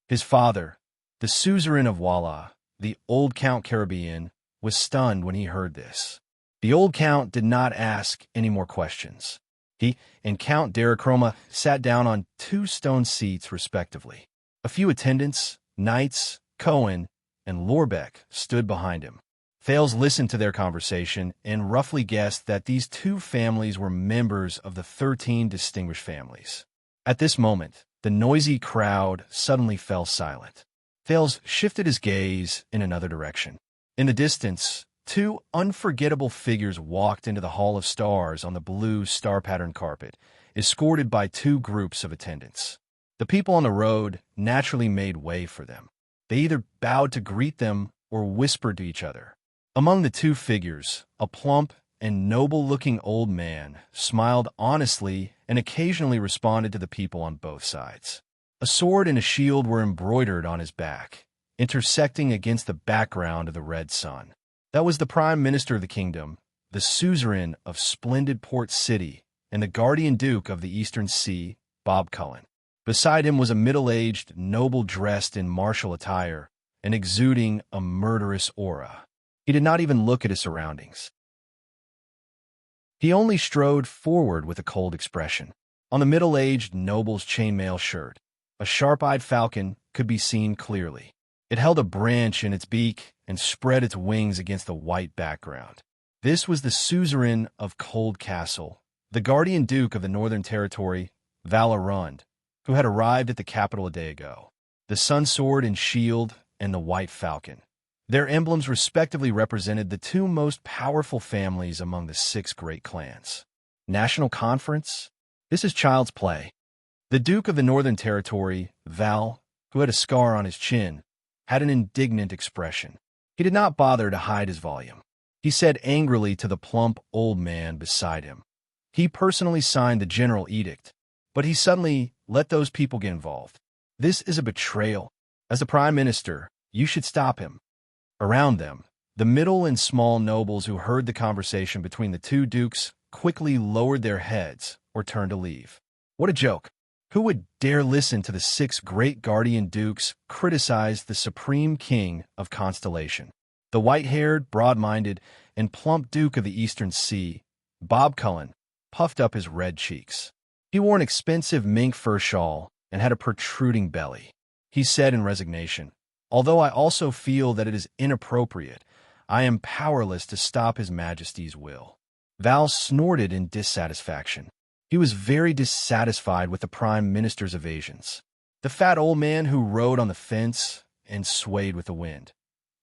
His father, the suzerain of Walla, the old Count Caribbean, was stunned when he heard this. The old Count did not ask any more questions. He and Count Darachroma sat down on 2 stone seats respectively. A few attendants, knights, Cohen, and Lorbeck stood behind him. Thales listened to their conversation and roughly guessed that these 2 families were members of the 13 distinguished families. At this moment, the noisy crowd suddenly fell silent. Thales shifted his gaze in another direction. In the distance, 2 unforgettable figures walked into the Hall of Stars on the blue star-patterned carpet, escorted by 2 groups of attendants. The people on the road naturally made way for them. They either bowed to greet them or whispered to each other. Among the 2 figures, a plump and noble-looking old man smiled honestly and occasionally responded to the people on both sides. A sword and a shield were embroidered on his back, intersecting against the background of the red sun. That was the Prime Minister of the kingdom, the suzerain of splendid Port City, and the Guardian Duke of the Eastern Sea, Bob Cullen. Beside him was a middle-aged noble dressed in martial attire and exuding a murderous aura. He did not even look at his surroundings. He only strode forward with a cold expression. On the middle-aged noble's chainmail shirt, a sharp-eyed falcon could be seen clearly. It held a branch in its beak and spread its wings against the white background. This was the suzerain of Cold Castle, the Guardian Duke of the Northern Territory, Valarund, who had arrived at the capital a day ago. The sun sword and shield and the white falcon. Their emblems respectively represented the two most powerful families among the 6 great clans. National Conference? This is child's play. The Duke of the Northern Territory, Val, who had a scar on his chin, had an indignant expression. He did not bother to hide his volume. He said angrily to the plump old man beside him. He personally signed the general edict, but he suddenly let those people get involved. This is a betrayal. As the prime minister, you should stop him. Around them, the middle and small nobles who heard the conversation between the two dukes quickly lowered their heads or turned to leave. What a joke! Who would dare listen to the 6 great guardian dukes criticize the supreme king of Constellation? The white-haired, broad-minded, and plump Duke of the Eastern Sea, Bob Cullen, puffed up his red cheeks. He wore an expensive mink fur shawl and had a protruding belly. He said in resignation, "Although I also feel that it is inappropriate, I am powerless to stop His Majesty's will." Val snorted in dissatisfaction. He was very dissatisfied with the Prime Minister's evasions. The fat old man who rode on the fence and swayed with the wind.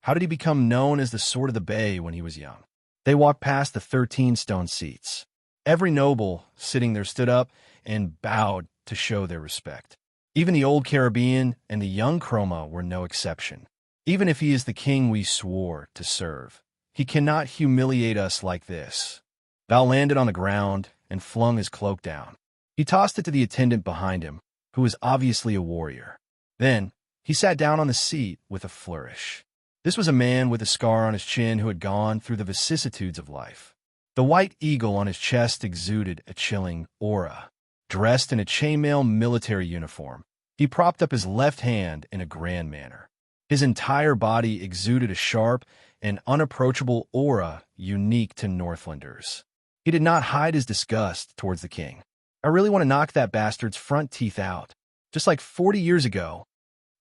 How did he become known as the Sword of the Bay when he was young? They walked past the 13 stone seats. Every noble sitting there stood up and bowed to show their respect. Even the old Caribbean and the young Chroma were no exception. Even if he is the king we swore to serve, he cannot humiliate us like this. Val landed on the ground and flung his cloak down. He tossed it to the attendant behind him, who was obviously a warrior. Then, he sat down on the seat with a flourish. This was a man with a scar on his chin who had gone through the vicissitudes of life. The white eagle on his chest exuded a chilling aura. Dressed in a chainmail military uniform, he propped up his left hand in a grand manner. His entire body exuded a sharp and unapproachable aura unique to Northlanders. He did not hide his disgust towards the king. "I really want to knock that bastard's front teeth out. Just like 40 years ago,"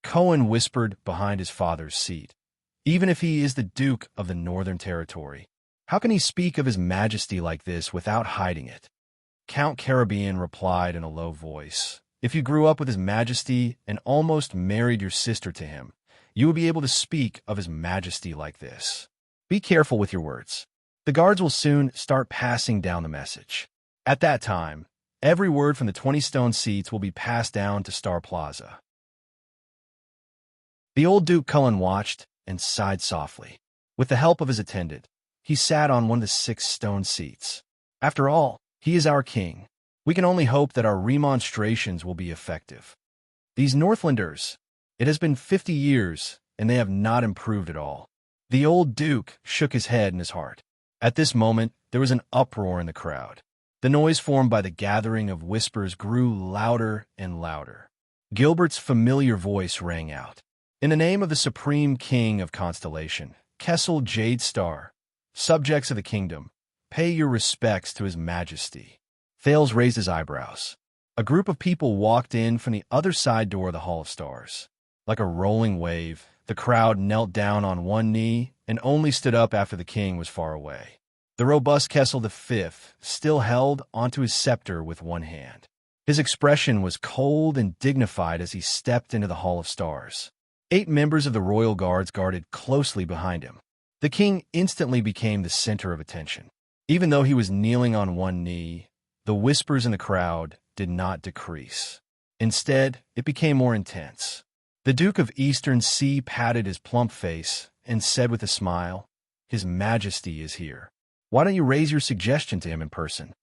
Cohen whispered behind his father's seat. "Even if he is the Duke of the Northern Territory, how can he speak of His Majesty like this without hiding it?" Count Caribbean replied in a low voice, "If you grew up with His Majesty and almost married your sister to him, you would be able to speak of His Majesty like this. Be careful with your words. The guards will soon start passing down the message. At that time, every word from the 20 stone seats will be passed down to Star Plaza." The old Duke Cullen watched and sighed softly. With the help of his attendant, he sat on one of the 6 stone seats. After all, he is our king. We can only hope that our remonstrations will be effective. These Northlanders, it has been 50 years, and they have not improved at all. The old Duke shook his head in his heart. At this moment, there was an uproar in the crowd. The noise formed by the gathering of whispers grew louder and louder. Gilbert's familiar voice rang out. "In the name of the Supreme King of Constellation, Kessel Jade Star, subjects of the kingdom, pay your respects to His Majesty." Thales raised his eyebrows. A group of people walked in from the other side door of the Hall of Stars. Like a rolling wave, the crowd knelt down on one knee and only stood up after the king was far away. The robust Kessel V still held onto his scepter with one hand. His expression was cold and dignified as he stepped into the Hall of Stars. 8 members of the royal guards guarded closely behind him. The king instantly became the center of attention. Even though he was kneeling on one knee, the whispers in the crowd did not decrease. Instead, it became more intense. The Duke of Eastern Sea patted his plump face and said with a smile, "His Majesty is here. Why don't you raise your suggestion to him in person?"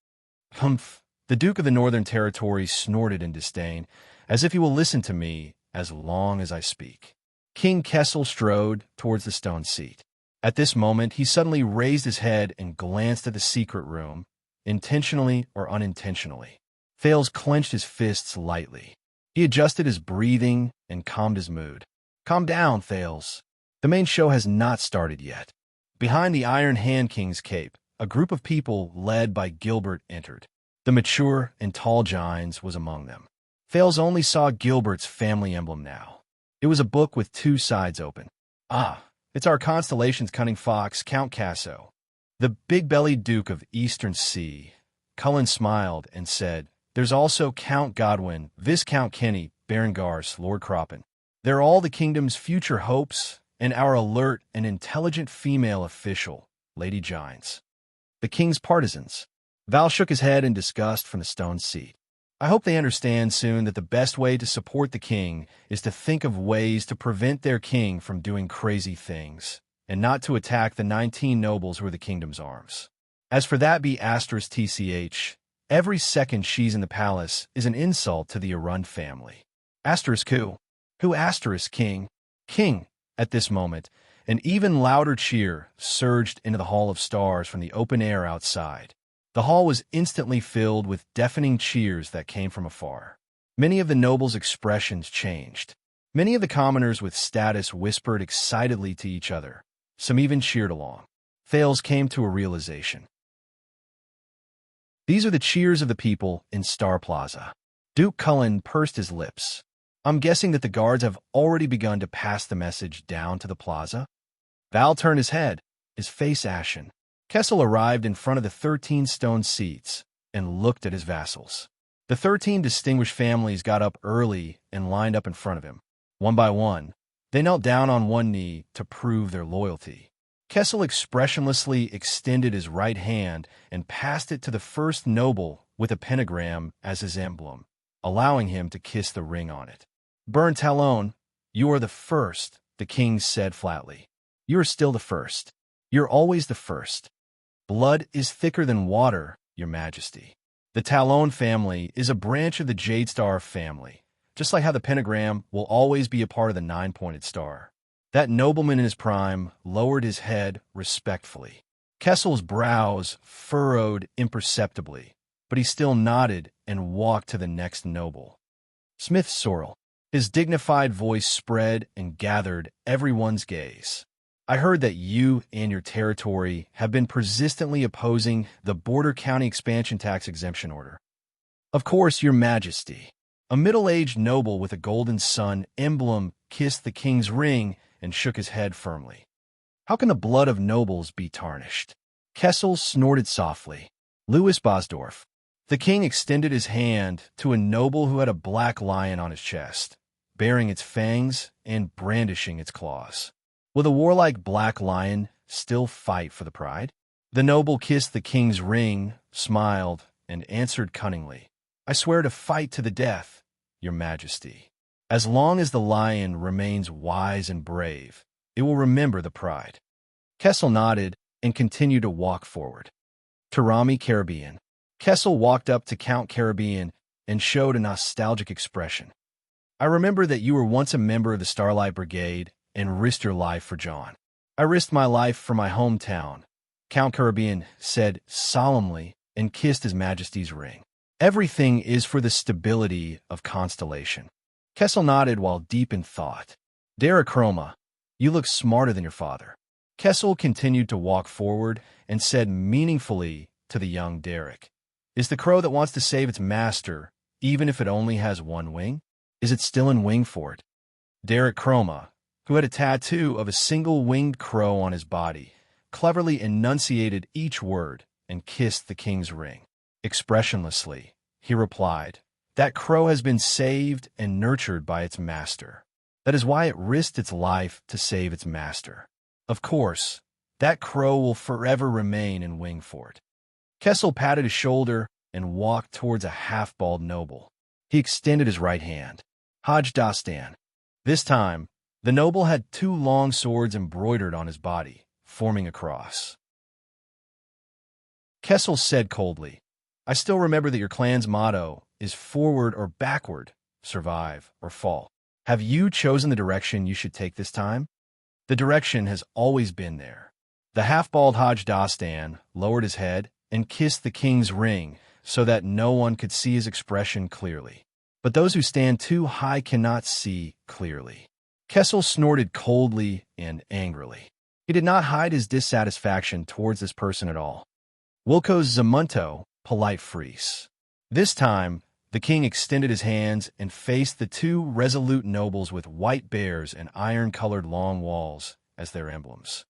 "Humph." The Duke of the Northern Territory snorted in disdain, "as if he will listen to me as long as I speak." King Kessel strode towards the stone seat. At this moment, he suddenly raised his head and glanced at the secret room, intentionally or unintentionally. Thales clenched his fists lightly. He adjusted his breathing and calmed his mood. "Calm down, Thales. The main show has not started yet." Behind the Iron Hand King's cape, a group of people led by Gilbert entered. The mature and tall Gines was among them. Thales only saw Gilbert's family emblem now. It was a book with 2 sides open. "Ah, it's our Constellation's cunning fox, Count Casso, the big-bellied Duke of Eastern Sea." Cullen smiled and said, "There's also Count Godwin, Viscount Kenny, Baron Garce, Lord Croppen. They're all the kingdom's future hopes and our alert and intelligent female official, Lady Gines. The king's partisans. Val shook his head in disgust from the stone seat. I hope they understand soon that the best way to support the king is to think of ways to prevent their king from doing crazy things, and not to attack the 19 nobles who are the kingdom's arms. As for that be asterisk TCH, every second she's in the palace is an insult to the Arun family. Asterisk who? Who asterisk king? King. At this moment, an even louder cheer surged into the Hall of Stars from the open air outside. The hall was instantly filled with deafening cheers that came from afar. Many of the nobles' expressions changed. Many of the commoners with status whispered excitedly to each other. Some even cheered along. Thales came to a realization. These are the cheers of the people in Star Plaza. Duke Cullen pursed his lips. I'm guessing that the guards have already begun to pass the message down to the plaza. Val turned his head, his face ashen. Kessel arrived in front of the 13 stone seats and looked at his vassals. The 13 distinguished families got up early and lined up in front of him. One by one, they knelt down on one knee to prove their loyalty. Kessel expressionlessly extended his right hand and passed it to the first noble with a pentagram as his emblem, allowing him to kiss the ring on it. Burn Talon, you are the first, the king said flatly. You are still the first. You're always the first. Blood is thicker than water, your majesty. The Talon family is a branch of the Jade Star family, just like how the pentagram will always be a part of the 9-pointed star. That nobleman in his prime lowered his head respectfully. Kessel's brows furrowed imperceptibly, but he still nodded and walked to the next noble. Smith Sorrel. His dignified voice spread and gathered everyone's gaze. I heard that you and your territory have been persistently opposing the Border County Expansion Tax Exemption Order. Of course, your majesty. A middle-aged noble with a golden sun emblem kissed the king's ring and shook his head firmly. How can the blood of nobles be tarnished? Kessel snorted softly. Louis Bosdorf. The king extended his hand to a noble who had a black lion on his chest, baring its fangs and brandishing its claws. Will the warlike black lion still fight for the pride? The noble kissed the king's ring, smiled, and answered cunningly, I swear to fight to the death, your majesty. As long as the lion remains wise and brave, it will remember the pride. Kessel nodded and continued to walk forward. Tarami Caribbean. Kessel walked up to Count Caribbean and showed a nostalgic expression. I remember that you were once a member of the Starlight Brigade and risked your life for John. I risked my life for my hometown, Count Caribbean said solemnly and kissed His Majesty's ring. Everything is for the stability of Constellation. Kessel nodded while deep in thought. Darachroma, you look smarter than your father. Kessel continued to walk forward and said meaningfully to the young Derek, is the crow that wants to save its master, even if it only has one wing? Is it still in Wingfort? Darachroma, who had a tattoo of a single-winged crow on his body, cleverly enunciated each word and kissed the king's ring. Expressionlessly, he replied, that crow has been saved and nurtured by its master. That is why it risked its life to save its master. Of course, that crow will forever remain in Wingfort. Kessel patted his shoulder and walked towards a half-bald noble. He extended his right hand. Haj Dastan. This time, the noble had 2 long swords embroidered on his body, forming a cross. Kessel said coldly, I still remember that your clan's motto is forward or backward, survive or fall. Have you chosen the direction you should take this time? The direction has always been there. The half-bald Haj Dastan lowered his head and kissed the king's ring so that no one could see his expression clearly. But those who stand too high cannot see clearly. Kessel snorted coldly and angrily. He did not hide his dissatisfaction towards this person at all. Wilco Zamunto, polite Fries. This time, the king extended his hands and faced the 2 resolute nobles with white bears and iron-colored long walls as their emblems.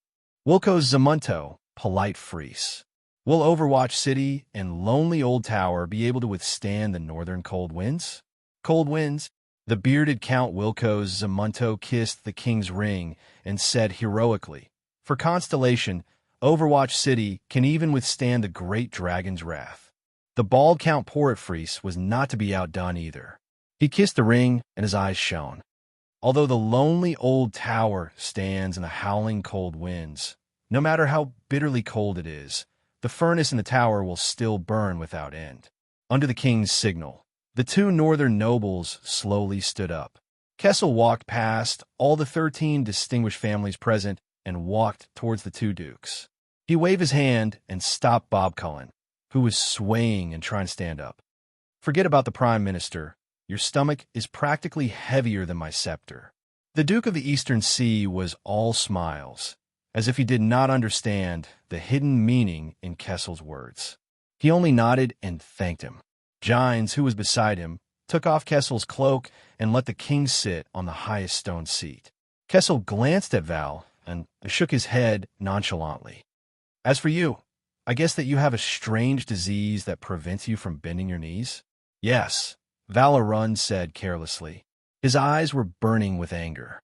Wilco Zamunto, polite Fries. Will Overwatch City and Lonely Old Tower be able to withstand the northern cold winds? Cold winds? The bearded Count Wilco's Zamunto kissed the king's ring and said heroically, "For Constellation, Overwatch City can even withstand the great dragon's wrath." The bald Count Portfreeze was not to be outdone either. He kissed the ring, and his eyes shone. Although the lonely old tower stands in the howling cold winds, no matter how bitterly cold it is, the furnace in the tower will still burn without end. Under the king's signal, the two northern nobles slowly stood up. Kessel walked past all the 13 distinguished families present and walked towards the two dukes. He waved his hand and stopped Bob Cullen, who was swaying and trying to stand up. "Forget about the Prime Minister. Your stomach is practically heavier than my scepter." The Duke of the Eastern Sea was all smiles, as if he did not understand the hidden meaning in Kessel's words. He only nodded and thanked him. Gines, who was beside him, took off Kessel's cloak and let the king sit on the highest stone seat. Kessel glanced at Val and shook his head nonchalantly. "As for you, I guess that you have a strange disease that prevents you from bending your knees?" "Yes," Valarun said carelessly. His eyes were burning with anger.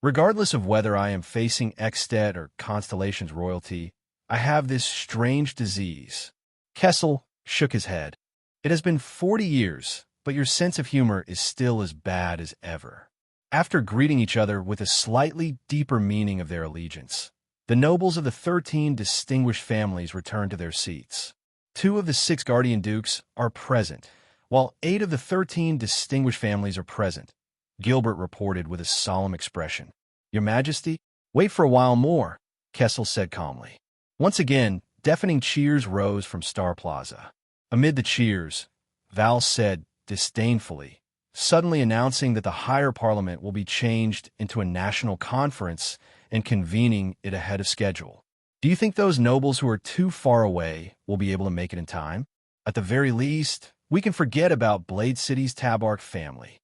"Regardless of whether I am facing Exted or Constellation's royalty, I have this strange disease." Kessel shook his head. "It has been 40 years, but your sense of humor is still as bad as ever." After greeting each other with a slightly deeper meaning of their allegiance, the nobles of the 13 distinguished families returned to their seats. 2 of the 6 guardian dukes are present, while 8 of the 13 distinguished families are present, Gilbert reported with a solemn expression. "Your Majesty, wait for a while more," Kessel said calmly. Once again, deafening cheers rose from Star Plaza. Amid the cheers, Val said disdainfully, suddenly announcing that the higher parliament will be changed into a national conference and convening it ahead of schedule. "Do you think those nobles who are too far away will be able to make it in time? At the very least, we can forget about Blade City's Tabark family."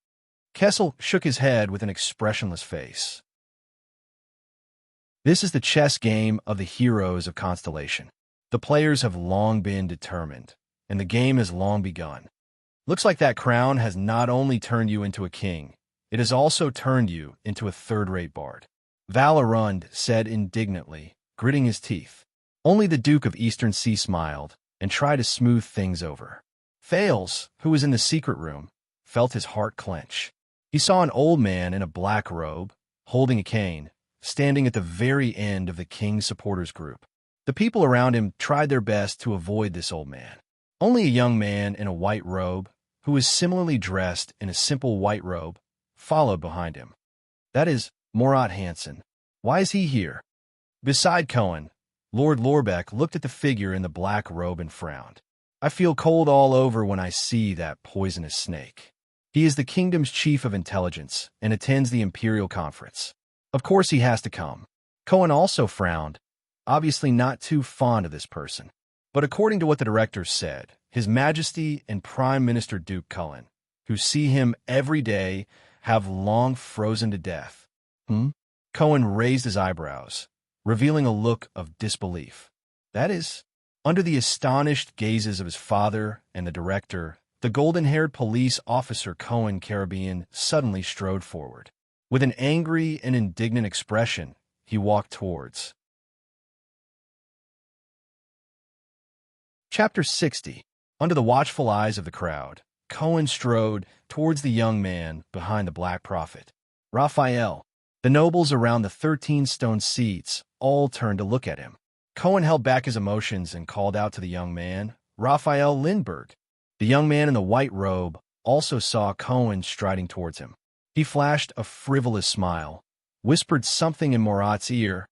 Kessel shook his head with an expressionless face. This is the chess game of the heroes of Constellation. The players have long been determined, and the game has long begun. Looks like that crown has not only turned you into a king, it has also turned you into a third-rate bard. Valarund said indignantly, gritting his teeth. Only the Duke of Eastern Sea smiled and tried to smooth things over. Thales, who was in the secret room, felt his heart clench. He saw an old man in a black robe, holding a cane, standing at the very end of the king's supporters group. The people around him tried their best to avoid this old man. Only a young man in a white robe, who was similarly dressed in a simple white robe, followed behind him. "That is Morat Hansen. Why is he here?" Beside Cohen, Lord Lorbeck looked at the figure in the black robe and frowned. "I feel cold all over when I see that poisonous snake. He is the kingdom's chief of intelligence and attends the Imperial Conference. Of course he has to come." Cohen also frowned, obviously not too fond of this person. But according to what the director said, His Majesty and Prime Minister Duke Cullen, who see him every day, have long frozen to death. Cohen raised his eyebrows, revealing a look of disbelief. That is, under the astonished gazes of his father and the director, the golden-haired police officer Cohen Caribbean suddenly strode forward. With an angry and indignant expression, he walked towards. Chapter 60. Under the watchful eyes of the crowd, Cohen strode towards the young man behind the Black Prophet. Raphael. The nobles around the 13 stone seats all turned to look at him. Cohen held back his emotions and called out to the young man, "Raphael Lindbergh." The young man in the white robe also saw Cohen striding towards him. He flashed a frivolous smile, whispered something in Morat's ear,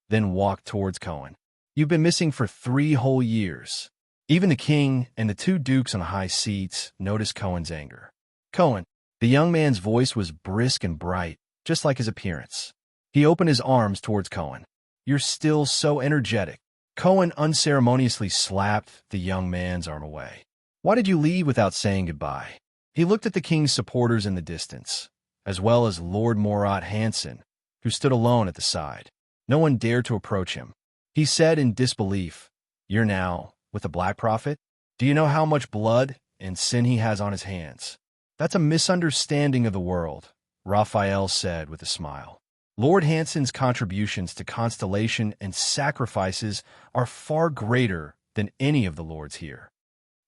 then walked towards Cohen. "You've been missing for 3 whole years." Even the king and the 2 dukes on the high seats noticed Cohen's anger. "Cohen." The young man's voice was brisk and bright, just like his appearance. He opened his arms towards Cohen. "You're still so energetic." Cohen unceremoniously slapped the young man's arm away. "Why did you leave without saying goodbye?" He looked at the king's supporters in the distance, as well as Lord Morat Hansen, who stood alone at the side. No one dared to approach him. He said in disbelief, "You're now with the Black Prophet? Do you know how much blood and sin he has on his hands?" That's a misunderstanding of the world, Raphael said with a smile. Lord Hanson's contributions to constellation and sacrifices are far greater than any of the lords here.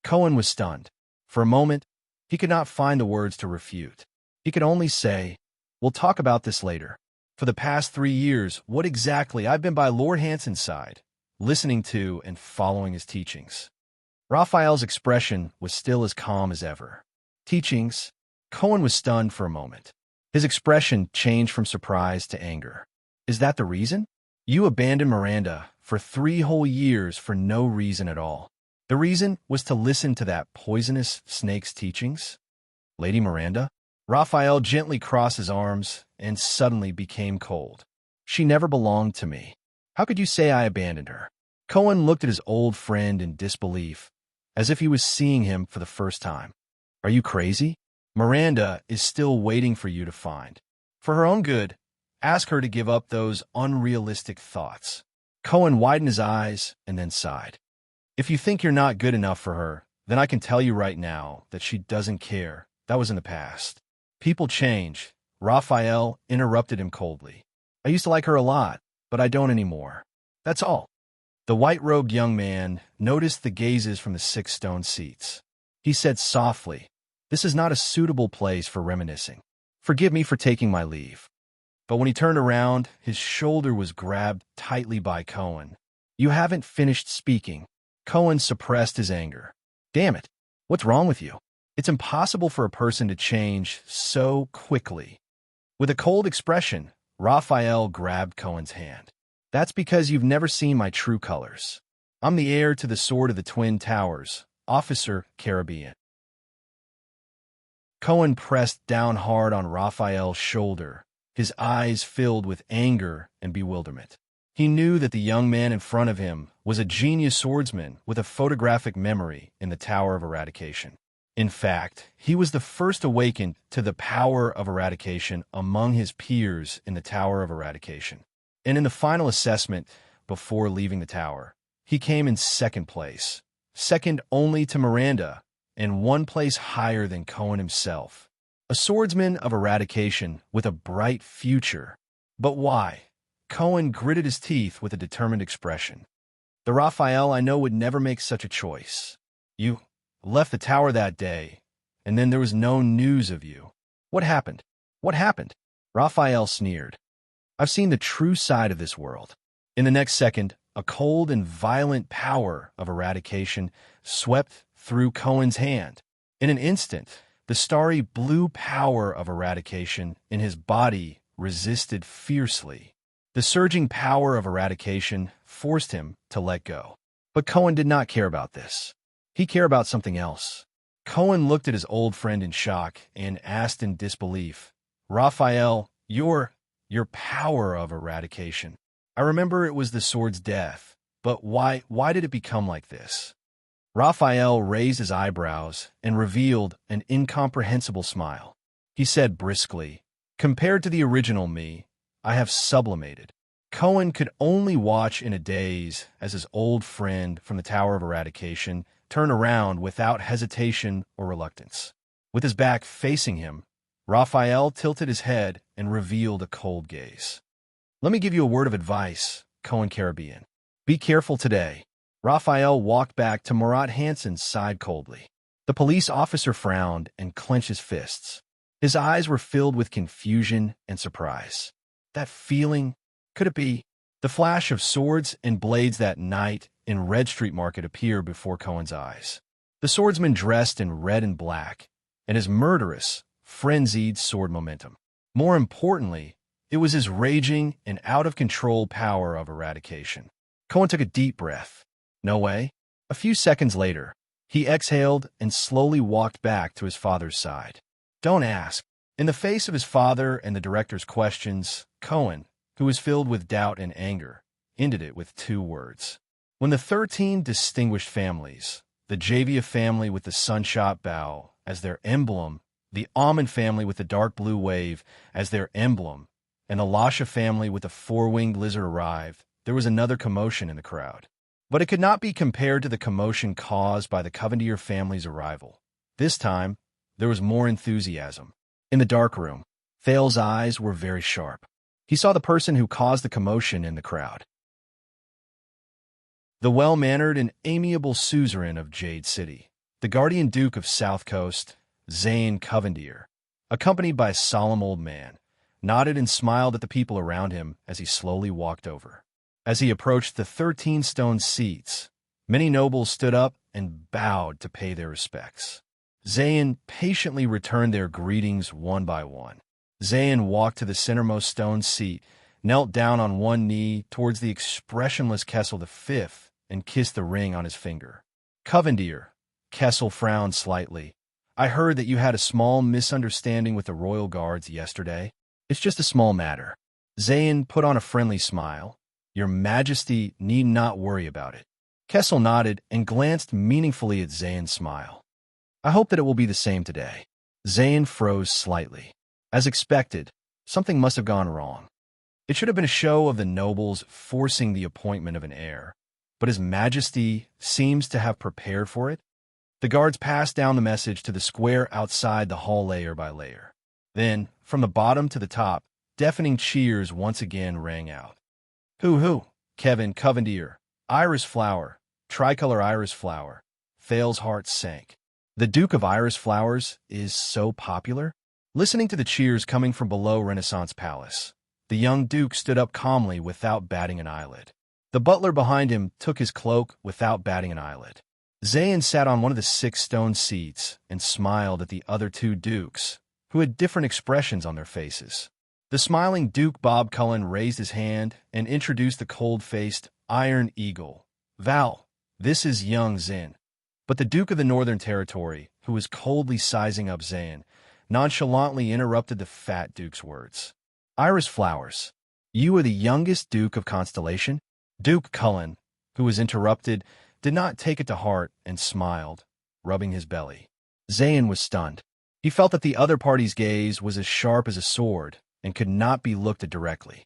Cohen was stunned. For a moment, he could not find the words to refute. He could only say, "We'll talk about this later. For the past 3 years, what exactly I've been by Lord Hanson's side, listening to and following his teachings." Raphael's expression was still as calm as ever. Teachings? Cohen was stunned for a moment. His expression changed from surprise to anger. "Is that the reason? You abandoned Miranda for 3 whole years for no reason at all. The reason was to listen to that poisonous snake's teachings?" Lady Miranda? Raphael gently crossed his arms and suddenly became cold. "She never belonged to me. How could you say I abandoned her?" Cohen looked at his old friend in disbelief, as if he was seeing him for the first time. "Are you crazy? Miranda is still waiting for you to find. For her own good, ask her to give up those unrealistic thoughts." Cohen widened his eyes and then sighed. "If you think you're not good enough for her, then I can tell you right now that she doesn't care. That was in the past. People change." Raphael interrupted him coldly. "I used to like her a lot, but I don't anymore. That's all." The white-robed young man noticed the gazes from the 6 stone seats. He said softly, "This is not a suitable place for reminiscing. Forgive me for taking my leave." But when he turned around, his shoulder was grabbed tightly by Cohen. "You haven't finished speaking." Cohen suppressed his anger. "Damn it, what's wrong with you? It's impossible for a person to change so quickly." With a cold expression, Raphael grabbed Cohen's hand. "That's because you've never seen my true colors. I'm the heir to the Sword of the Twin Towers, Officer Caribbean." Cohen pressed down hard on Raphael's shoulder, his eyes filled with anger and bewilderment. He knew that the young man in front of him was a genius swordsman with a photographic memory in the Tower of Eradication. In fact, he was the first awakened to the power of eradication among his peers in the Tower of Eradication. And in the final assessment, before leaving the tower, he came in 2nd place, second only to Miranda, and 1 place higher than Cohen himself. A swordsman of eradication with a bright future. But why? Cohen gritted his teeth with a determined expression. "The Raphael I know would never make such a choice. You left the tower that day, and then there was no news of you. What happened? What happened?" Raphael sneered. "I've seen the true side of this world." In the next second, a cold and violent power of eradication swept through Cohen's hand. In an instant, the starry blue power of eradication in his body resisted fiercely. The surging power of eradication forced him to let go. But Cohen did not care about this. He cared about something else. Cohen looked at his old friend in shock and asked in disbelief, "Raphael, your power of eradication. I remember it was the sword's death, but why did it become like this?" Raphael raised his eyebrows and revealed an incomprehensible smile. He said briskly, "Compared to the original me, I have sublimated." Cohen could only watch in a daze as his old friend from the Tower of Eradication turned around without hesitation or reluctance. With his back facing him, Raphael tilted his head and revealed a cold gaze. "Let me give you a word of advice, Cohen Caribbean. Be careful today." Raphael walked back to Murat Hanson's side coldly. The police officer frowned and clenched his fists. His eyes were filled with confusion and surprise. That feeling, could it be? The flash of swords and blades that night in Red Street Market appeared before Cohen's eyes. The swordsman dressed in red and black, and his murderous, frenzied sword momentum. More importantly, it was his raging and out-of-control power of eradication. Cohen took a deep breath. No way. A few seconds later, he exhaled and slowly walked back to his father's side. "Don't ask." In the face of his father and the director's questions, Cohen, who was filled with doubt and anger, ended it with 2 words. When the 13 distinguished families, the Javia family with the sunshot bow as their emblem, the almond family with the dark blue wave as their emblem, and the Lasha family with the 4-winged lizard arrived, there was another commotion in the crowd. But it could not be compared to the commotion caused by the Covendier family's arrival. This time, there was more enthusiasm. In the dark room, Thal's eyes were very sharp. He saw the person who caused the commotion in the crowd. The well-mannered and amiable suzerain of Jade City, the guardian duke of South Coast, Zane Covendier, accompanied by a solemn old man, nodded and smiled at the people around him as he slowly walked over. As he approached the 13 stone seats, many nobles stood up and bowed to pay their respects. Zayn patiently returned their greetings one by one. Zayn walked to the centermost stone seat, knelt down on one knee towards the expressionless Kessel V, and kissed the ring on his finger. Covendier, Kessel frowned slightly. I heard that you had a small misunderstanding with the royal guards yesterday. It's just a small matter. Zayn put on a friendly smile. Your Majesty need not worry about it. Kessel nodded and glanced meaningfully at Zayn's smile. I hope that it will be the same today. Zayn froze slightly. As expected, something must have gone wrong. It should have been a show of the nobles forcing the appointment of an heir, but His Majesty seems to have prepared for it. The guards passed down the message to the square outside the hall layer by layer. Then, from the bottom to the top, deafening cheers once again rang out. Hoo-hoo, Kevin Covendier, Iris Flower, Tricolor Iris Flower. Thal's heart sank. The Duke of Iris Flowers is so popular? Listening to the cheers coming from below Renaissance Palace, the young Duke stood up calmly without batting an eyelid. The butler behind him took his cloak without batting an eyelid. Zayn sat on one of the 6 stone seats and smiled at the other 2 dukes, who had different expressions on their faces. The smiling Duke Bob Cullen raised his hand and introduced the cold-faced Iron Eagle. Val, this is young Zin. But the Duke of the Northern Territory, who was coldly sizing up Zayn, nonchalantly interrupted the fat Duke's words. Iris Flowers, you are the youngest Duke of Constellation? Duke Cullen, who was interrupted, did not take it to heart and smiled, rubbing his belly. Zayn was stunned. He felt that the other party's gaze was as sharp as a sword and could not be looked at directly.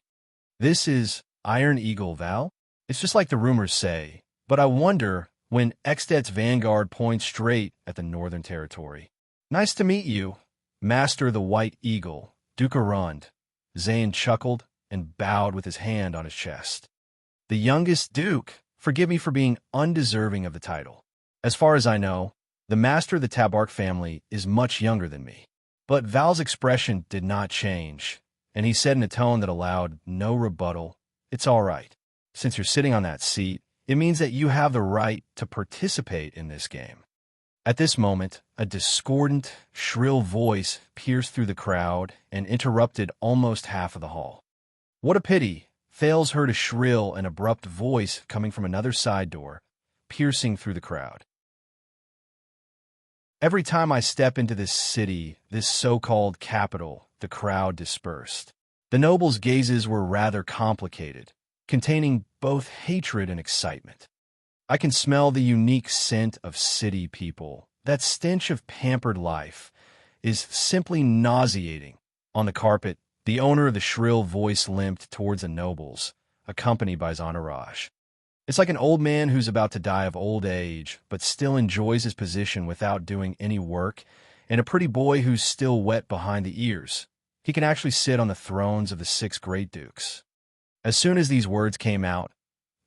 This is Iron Eagle, Val? It's just like the rumors say, but I wonder when Extet's vanguard points straight at the Northern Territory. Nice to meet you, Master the White Eagle, Duke Arund. Zayn chuckled and bowed with his hand on his chest. The youngest Duke, forgive me for being undeserving of the title. As far as I know, the Master of the Tabark family is much younger than me. But Val's expression did not change, and he said in a tone that allowed no rebuttal, It's all right. Since you're sitting on that seat, it means that you have the right to participate in this game. At this moment, a discordant, shrill voice pierced through the crowd and interrupted almost half of the hall. What a pity! Thales heard a shrill and abrupt voice coming from another side door, piercing through the crowd. Every time I step into this city, this so-called capital, the crowd dispersed. The nobles' gazes were rather complicated, containing both hatred and excitement. I can smell the unique scent of city people. That stench of pampered life is simply nauseating. On the carpet, the owner of the shrill voice limped towards the nobles, accompanied by his entourage. It's like an old man who's about to die of old age, but still enjoys his position without doing any work, and a pretty boy who's still wet behind the ears. He can actually sit on the thrones of the 6 great dukes. As soon as these words came out,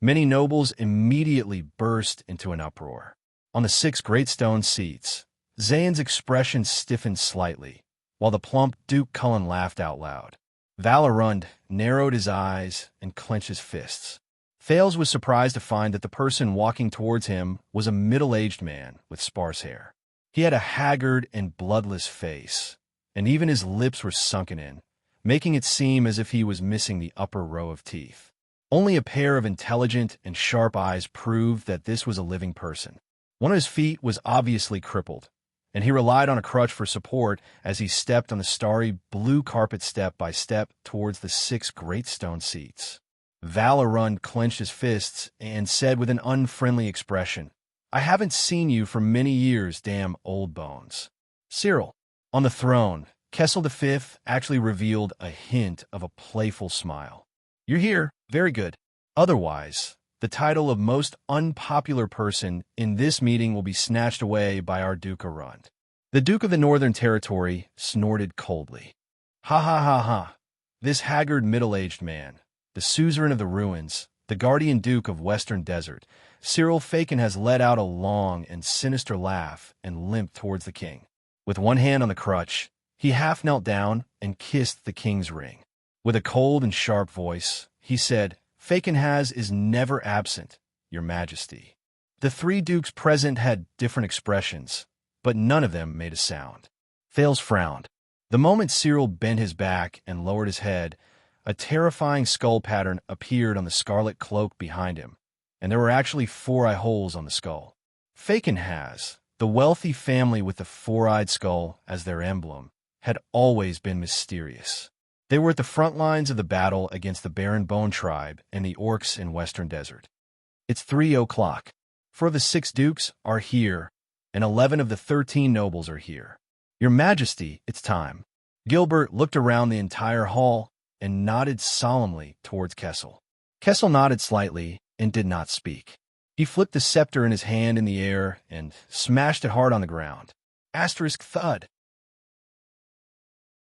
many nobles immediately burst into an uproar. On the 6 great stone seats, Zayn's expression stiffened slightly, while the plump Duke Cullen laughed out loud. Val Arund narrowed his eyes and clenched his fists. Thales was surprised to find that the person walking towards him was a middle-aged man with sparse hair. He had a haggard and bloodless face, and even his lips were sunken in, making it seem as if he was missing the upper row of teeth. Only a pair of intelligent and sharp eyes proved that this was a living person. One of his feet was obviously crippled, and he relied on a crutch for support as he stepped on the starry blue carpet step by step towards the 6 great stone seats. Val Arund clenched his fists and said with an unfriendly expression, I haven't seen you for many years, damn old bones. Cyril. On the throne, Kessel V actually revealed a hint of a playful smile. You're here. Very good. Otherwise, the title of most unpopular person in this meeting will be snatched away by our Duke Arund. The Duke of the Northern Territory snorted coldly. Ha ha ha ha. This haggard middle-aged man, the suzerain of the ruins, the guardian duke of Western Desert, Cyril Fakin has let out a long and sinister laugh and limped towards the king. With one hand on the crutch, he half knelt down and kissed the king's ring. With a cold and sharp voice, he said, Fakin is never absent, your majesty. The three dukes present had different expressions, but none of them made a sound. Thales frowned. The moment Cyril bent his back and lowered his head, a terrifying skull pattern appeared on the scarlet cloak behind him, and there were actually 4 eye holes on the skull. Fakin, the wealthy family with the 4-eyed skull as their emblem, had always been mysterious. They were at the front lines of the battle against the Baron Bone tribe and the orcs in Western Desert. It's 3 o'clock. 4 of the 6 dukes are here, and 11 of the 13 nobles are here. Your Majesty, it's time. Gilbert looked around the entire hall and nodded solemnly towards Kessel. Kessel nodded slightly and did not speak. He flipped the scepter in his hand in the air and smashed it hard on the ground. Asterisk thud.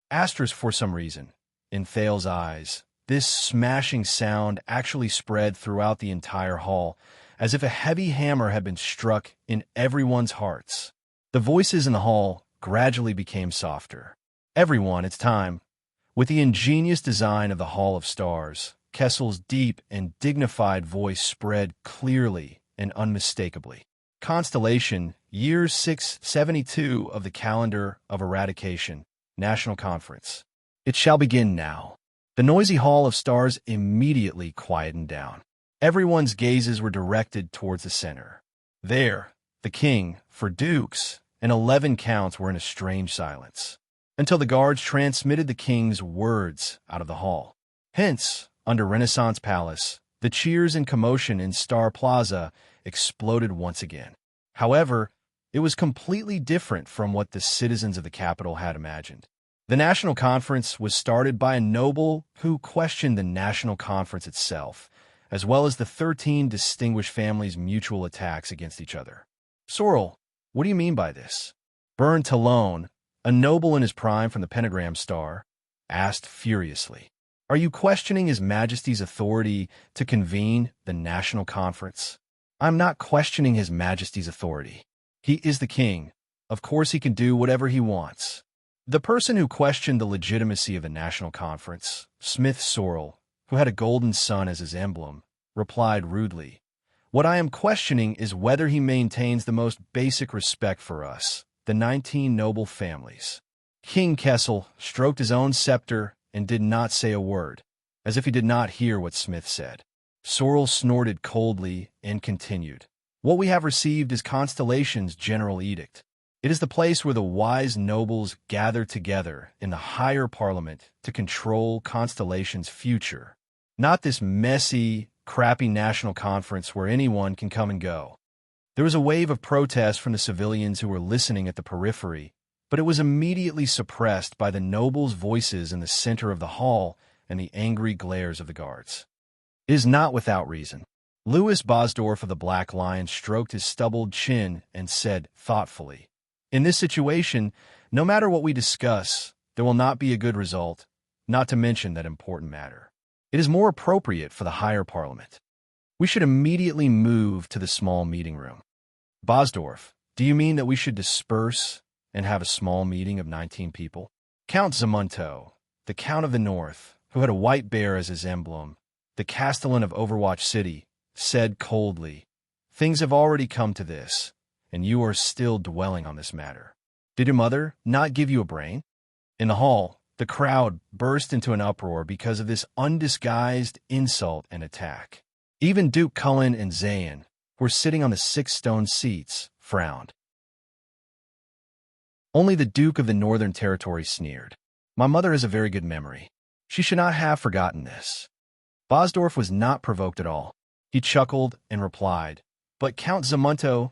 Asterisk for some reason. In Thale's eyes, this smashing sound actually spread throughout the entire hall, as if a heavy hammer had been struck in everyone's hearts. The voices in the hall gradually became softer. Everyone, it's time. With the ingenious design of the Hall of Stars, Kessel's deep and dignified voice spread clearly and unmistakably. Constellation, year 672 of the calendar of eradication, National Conference. It shall begin now. The noisy Hall of Stars immediately quietened down. Everyone's gazes were directed towards the center. There, the king, for dukes, and 11 counts were in a strange silence, until the guards transmitted the king's words out of the hall. Hence, under Renaissance Palace, the cheers and commotion in Star Plaza exploded once again. However, it was completely different from what the citizens of the capital had imagined. The National Conference was started by a noble who questioned the National Conference itself, as well as the 13 distinguished families' mutual attacks against each other. Sorrel, what do you mean by this? Bern Talone, a noble in his prime from the Pentagram Star, asked furiously. Are you questioning His Majesty's authority to convene the National Conference? I'm not questioning His Majesty's authority. He is the king. Of course he can do whatever he wants. The person who questioned the legitimacy of the National Conference, Smith Sorrel, who had a golden sun as his emblem, replied rudely, What I am questioning is whether he maintains the most basic respect for us, the 19 noble families. King Kessel stroked his own scepter and did not say a word, as if he did not hear what Smith said. Sorrel snorted coldly and continued, What we have received is Constellation's general edict. It is the place where the wise nobles gather together in the higher parliament to control Constellation's future, not this messy, crappy national conference where anyone can come and go. There was a wave of protest from the civilians who were listening at the periphery, but it was immediately suppressed by the nobles' voices in the center of the hall and the angry glares of the guards. It is not without reason. Louis Bosdorf of the Black Lion stroked his stubbled chin and said thoughtfully, In this situation, no matter what we discuss, there will not be a good result, not to mention that important matter. It is more appropriate for the higher parliament. We should immediately move to the small meeting room. Bosdorf, do you mean that we should disperse and have a small meeting of 19 people? Count Zamunto, the Count of the North, who had a white bear as his emblem, the Castellan of Overwatch City, said coldly, Things have already come to this, and you are still dwelling on this matter. Did your mother not give you a brain? In the hall, the crowd burst into an uproar because of this undisguised insult and attack. Even Duke Cullen and Zayn, who were sitting on the 6 stone seats, frowned. Only the Duke of the Northern Territory sneered. My mother has a very good memory. She should not have forgotten this. Bosdorf was not provoked at all. He chuckled and replied, But Count Zamunto,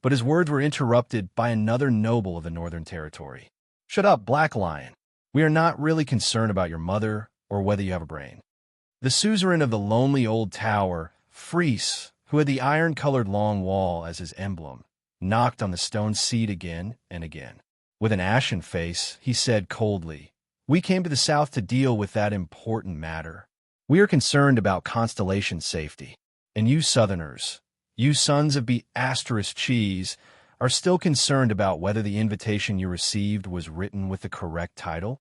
but his words were interrupted by another noble of the Northern Territory. Shut up, Black Lion. We are not really concerned about your mother or whether you have a brain. The suzerain of the lonely old tower, Fries, who had the iron-colored long wall as his emblem, knocked on the stone seat again and again. With an ashen face, he said coldly, "We came to the south to deal with that important matter. We are concerned about Constellation's safety. And you southerners, you sons of ** cheese, are still concerned about whether the invitation you received was written with the correct title?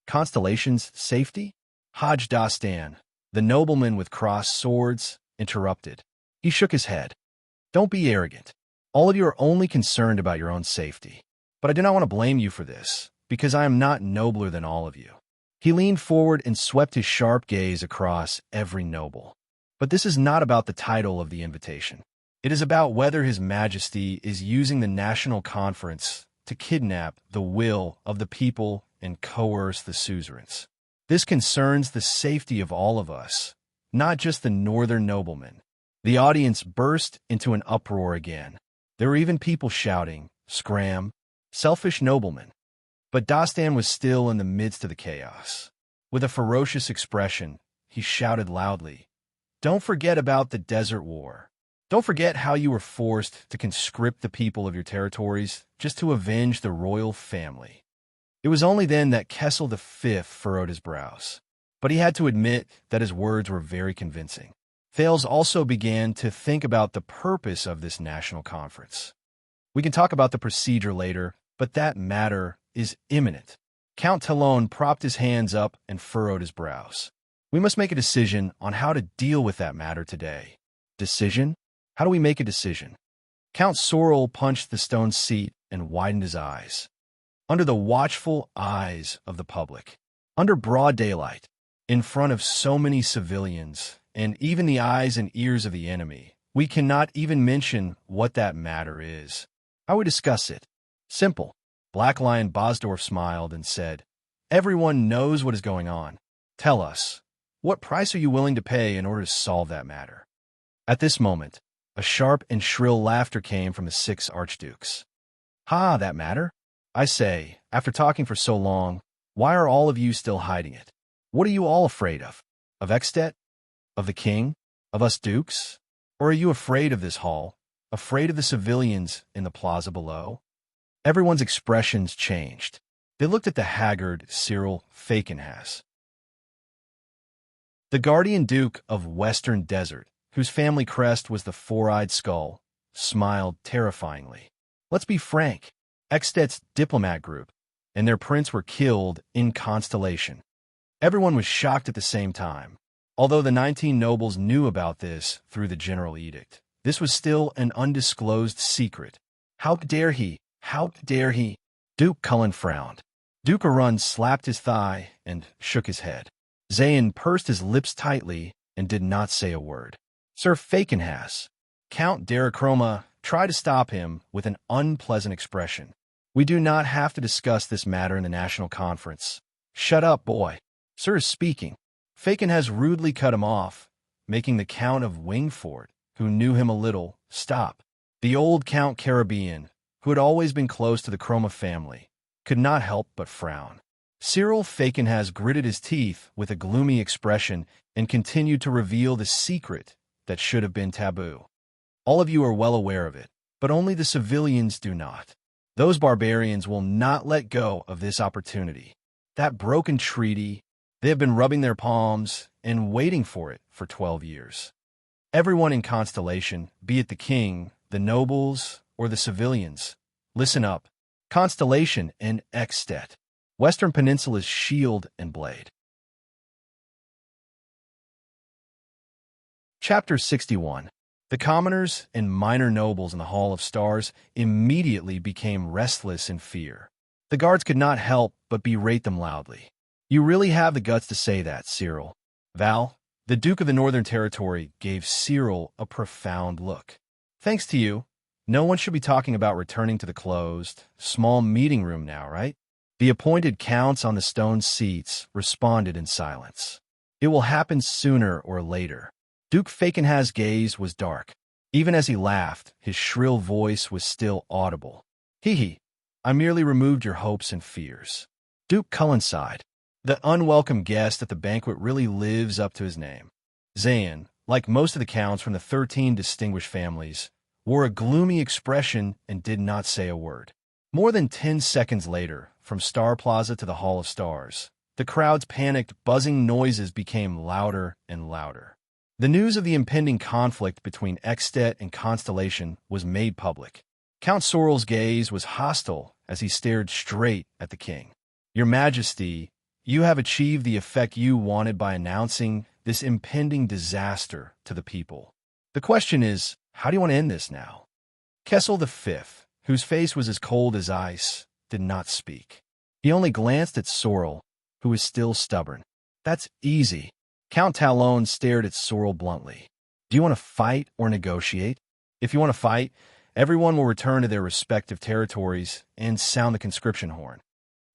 Constellation's safety?" Haj Dastan, the nobleman with crossed swords, interrupted. He shook his head. "Don't be arrogant. All of you are only concerned about your own safety. But I do not want to blame you for this, because I am not nobler than all of you." He leaned forward and swept his sharp gaze across every noble. "But this is not about the title of the invitation. It is about whether His Majesty is using the National Conference to kidnap the will of the people and coerce the suzerains. This concerns the safety of all of us, not just the northern noblemen." The audience burst into an uproar again. There were even people shouting, "Scram! Selfish noblemen!" But Dastan was still in the midst of the chaos. With a ferocious expression, he shouted loudly, "Don't forget about the Desert War. Don't forget how you were forced to conscript the people of your territories just to avenge the royal family." It was only then that Kessel V furrowed his brows. But he had to admit that his words were very convincing. Thales also began to think about the purpose of this national conference. "We can talk about the procedure later, but that matter is imminent." Count Talon propped his hands up and furrowed his brows. "We must make a decision on how to deal with that matter today." Decision? How do we make a decision? Count Sorrel punched the stone seat and widened his eyes. Under the watchful eyes of the public, under broad daylight, in front of so many civilians, and even the eyes and ears of the enemy, we cannot even mention what that matter is. How we discuss it? Simple. Black Lion Bosdorf smiled and said, "Everyone knows what is going on. Tell us, what price are you willing to pay in order to solve that matter?" At this moment, a sharp and shrill laughter came from the 6 archdukes. "Ha, that matter? I say, after talking for so long, why are all of you still hiding it? What are you all afraid of? Of Ekstedt? Of the king? Of us dukes? Or are you afraid of this hall? Afraid of the civilians in the plaza below?" Everyone's expressions changed. They looked at the haggard Cyril Falkenhass, the guardian duke of Western Desert, whose family crest was the four-eyed skull, smiled terrifyingly. "Let's be frank. Ekstedt's diplomat group and their prince were killed in Constellation." Everyone was shocked at the same time. Although the 19 nobles knew about this through the general edict, this was still an undisclosed secret. How dare he? How dare he? Duke Cullen frowned. Duke Arun slapped his thigh and shook his head. Zayn pursed his lips tightly and did not say a word. Sir Falkenhass, Count Darachroma, tried to stop him with an unpleasant expression. "We do not have to discuss this matter in the national conference." "Shut up, boy. Sir is speaking." Falkenhass rudely cut him off, making the Count of Wingfort, who knew him a little, stop. The old Count Caribbean, who had always been close to the Chroma family, could not help but frown. Cyril Falkenhass gritted his teeth with a gloomy expression and continued to reveal the secret that should have been taboo. "All of you are well aware of it, but only the civilians do not. Those barbarians will not let go of this opportunity. That broken treaty, they have been rubbing their palms and waiting for it for 12 years. Everyone in Constellation, be it the king, the nobles, or the civilians, listen up. Constellation and Ekstedt, Western Peninsula's shield and blade." Chapter 61. The commoners and minor nobles in the Hall of Stars immediately became restless in fear. The guards could not help but berate them loudly. "You really have the guts to say that, Cyril." Val, the Duke of the Northern Territory, gave Cyril a profound look. "Thanks to you, no one should be talking about returning to the closed, small meeting room now, right?" The appointed counts on the stone seats responded in silence. "It will happen sooner or later." Duke Falkenhass's gaze was dark. Even as he laughed, his shrill voice was still audible. "Hee, I merely removed your hopes and fears." Duke Cullen sighed. The unwelcome guest at the banquet really lives up to his name. Zayn, like most of the counts from the 13 distinguished families, wore a gloomy expression and did not say a word. More than 10 seconds later, from Star Plaza to the Hall of Stars, the crowd's panicked, buzzing noises became louder and louder. The news of the impending conflict between Extet and Constellation was made public. Count Sorrel's gaze was hostile as he stared straight at the king. "Your Majesty, you have achieved the effect you wanted by announcing this impending disaster to the people. The question is, how do you want to end this now?" Kessel V, whose face was as cold as ice, did not speak. He only glanced at Sorrel, who was still stubborn. "That's easy." Count Talon stared at Sorrel bluntly. "Do you want to fight or negotiate? If you want to fight, everyone will return to their respective territories and sound the conscription horn.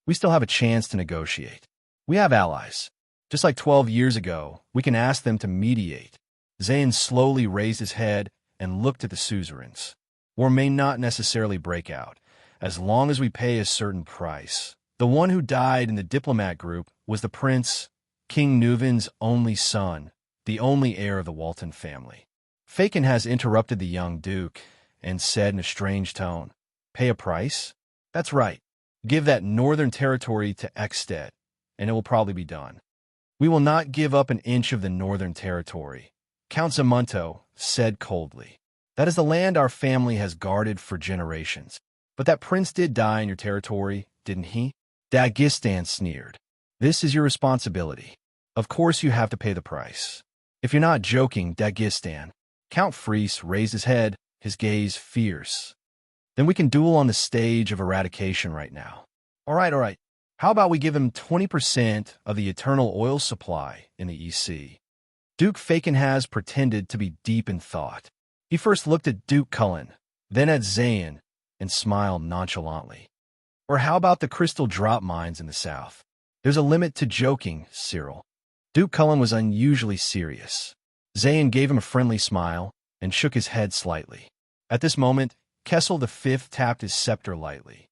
We still have a chance to negotiate. We have allies. Just like 12 years ago, we can ask them to mediate." Zayn slowly raised his head and looked at the suzerains. "War may not necessarily break out, as long as we pay a certain price. The one who died in the diplomat group was the prince, King Nuvin's only son, the only heir of the Walton family." Faken has interrupted the young duke and said in a strange tone, "Pay a price? That's right. Give that northern territory to Extet, and it will probably be done." "We will not give up an inch of the northern territory," Count Zamunto said coldly. "That is the land our family has guarded for generations. But that prince did die in your territory, didn't he?" Dagestan sneered. "This is your responsibility. Of course you have to pay the price. If you're not joking, Dagestan." Count Fries raised his head, his gaze fierce. "Then we can duel on the stage of eradication right now. All right. How about we give him 20% of the eternal oil supply in the EC?" Duke Fakenhaz pretended to be deep in thought. He first looked at Duke Cullen, then at Zayn, and smiled nonchalantly. "Or how about the crystal drop mines in the south? There's a limit to joking, Cyril." Duke Cullen was unusually serious. Zayn gave him a friendly smile and shook his head slightly. At this moment, Kessel V tapped his scepter lightly.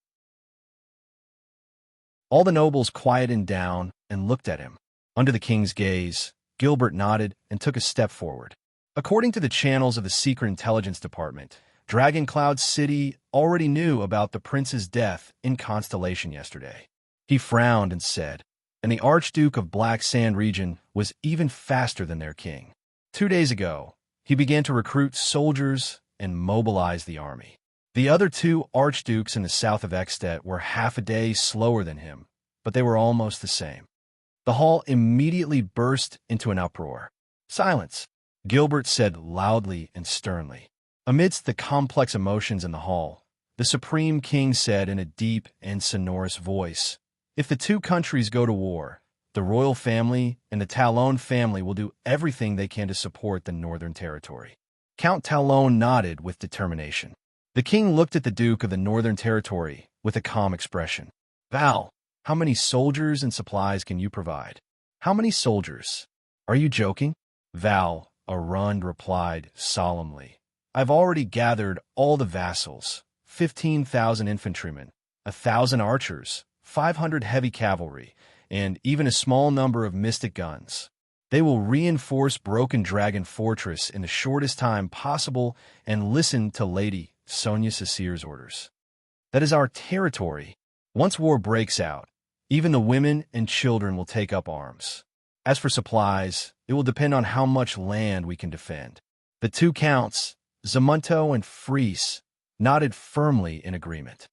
All the nobles quieted down and looked at him. Under the king's gaze, Gilbert nodded and took a step forward. According to the channels of the Secret Intelligence Department, Dragon Cloud City already knew about the prince's death in Constellation yesterday. He frowned and said, "And the Archduke of Black Sand region was even faster than their king. 2 days ago, he began to recruit soldiers and mobilize the army. The other 2 archdukes in the south of Extet were half a day slower than him, but they were almost the same." The hall immediately burst into an uproar. "Silence," Gilbert said loudly and sternly. Amidst the complex emotions in the hall, the Supreme King said in a deep and sonorous voice, "If the 2 countries go to war, the royal family and the Talon family will do everything they can to support the Northern Territory." Count Talon nodded with determination. The king looked at the Duke of the Northern Territory with a calm expression. "Val, how many soldiers and supplies can you provide?" "How many soldiers? Are you joking?" Val, Arund replied solemnly. "I've already gathered all the vassals, 15,000 infantrymen, 1,000 archers, 500 heavy cavalry, and even a small number of mystic guns. They will reinforce Broken Dragon Fortress in the shortest time possible and listen to Lady Sonia Sasir's orders. That is our territory. Once war breaks out, even the women and children will take up arms. As for supplies, it will depend on how much land we can defend." The 2 counts, Zamunto and Fries, nodded firmly in agreement.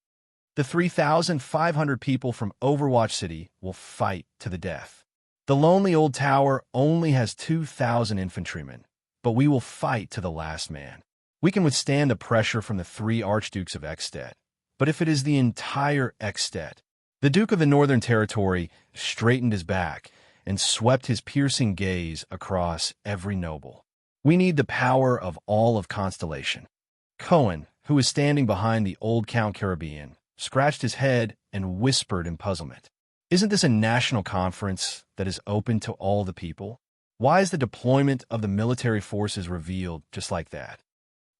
"The 3,500 people from Overwatch City will fight to the death. The lonely old tower only has 2,000 infantrymen, but we will fight to the last man. We can withstand the pressure from the 3 archdukes of Extet, but if it is the entire Extet..." The Duke of the Northern Territory straightened his back and swept his piercing gaze across every noble. "We need the power of all of Constellation." Cohen, who was standing behind the old Count Caribbean, scratched his head and whispered in puzzlement. "Isn't this a national conference that is open to all the people? Why is the deployment of the military forces revealed just like that?"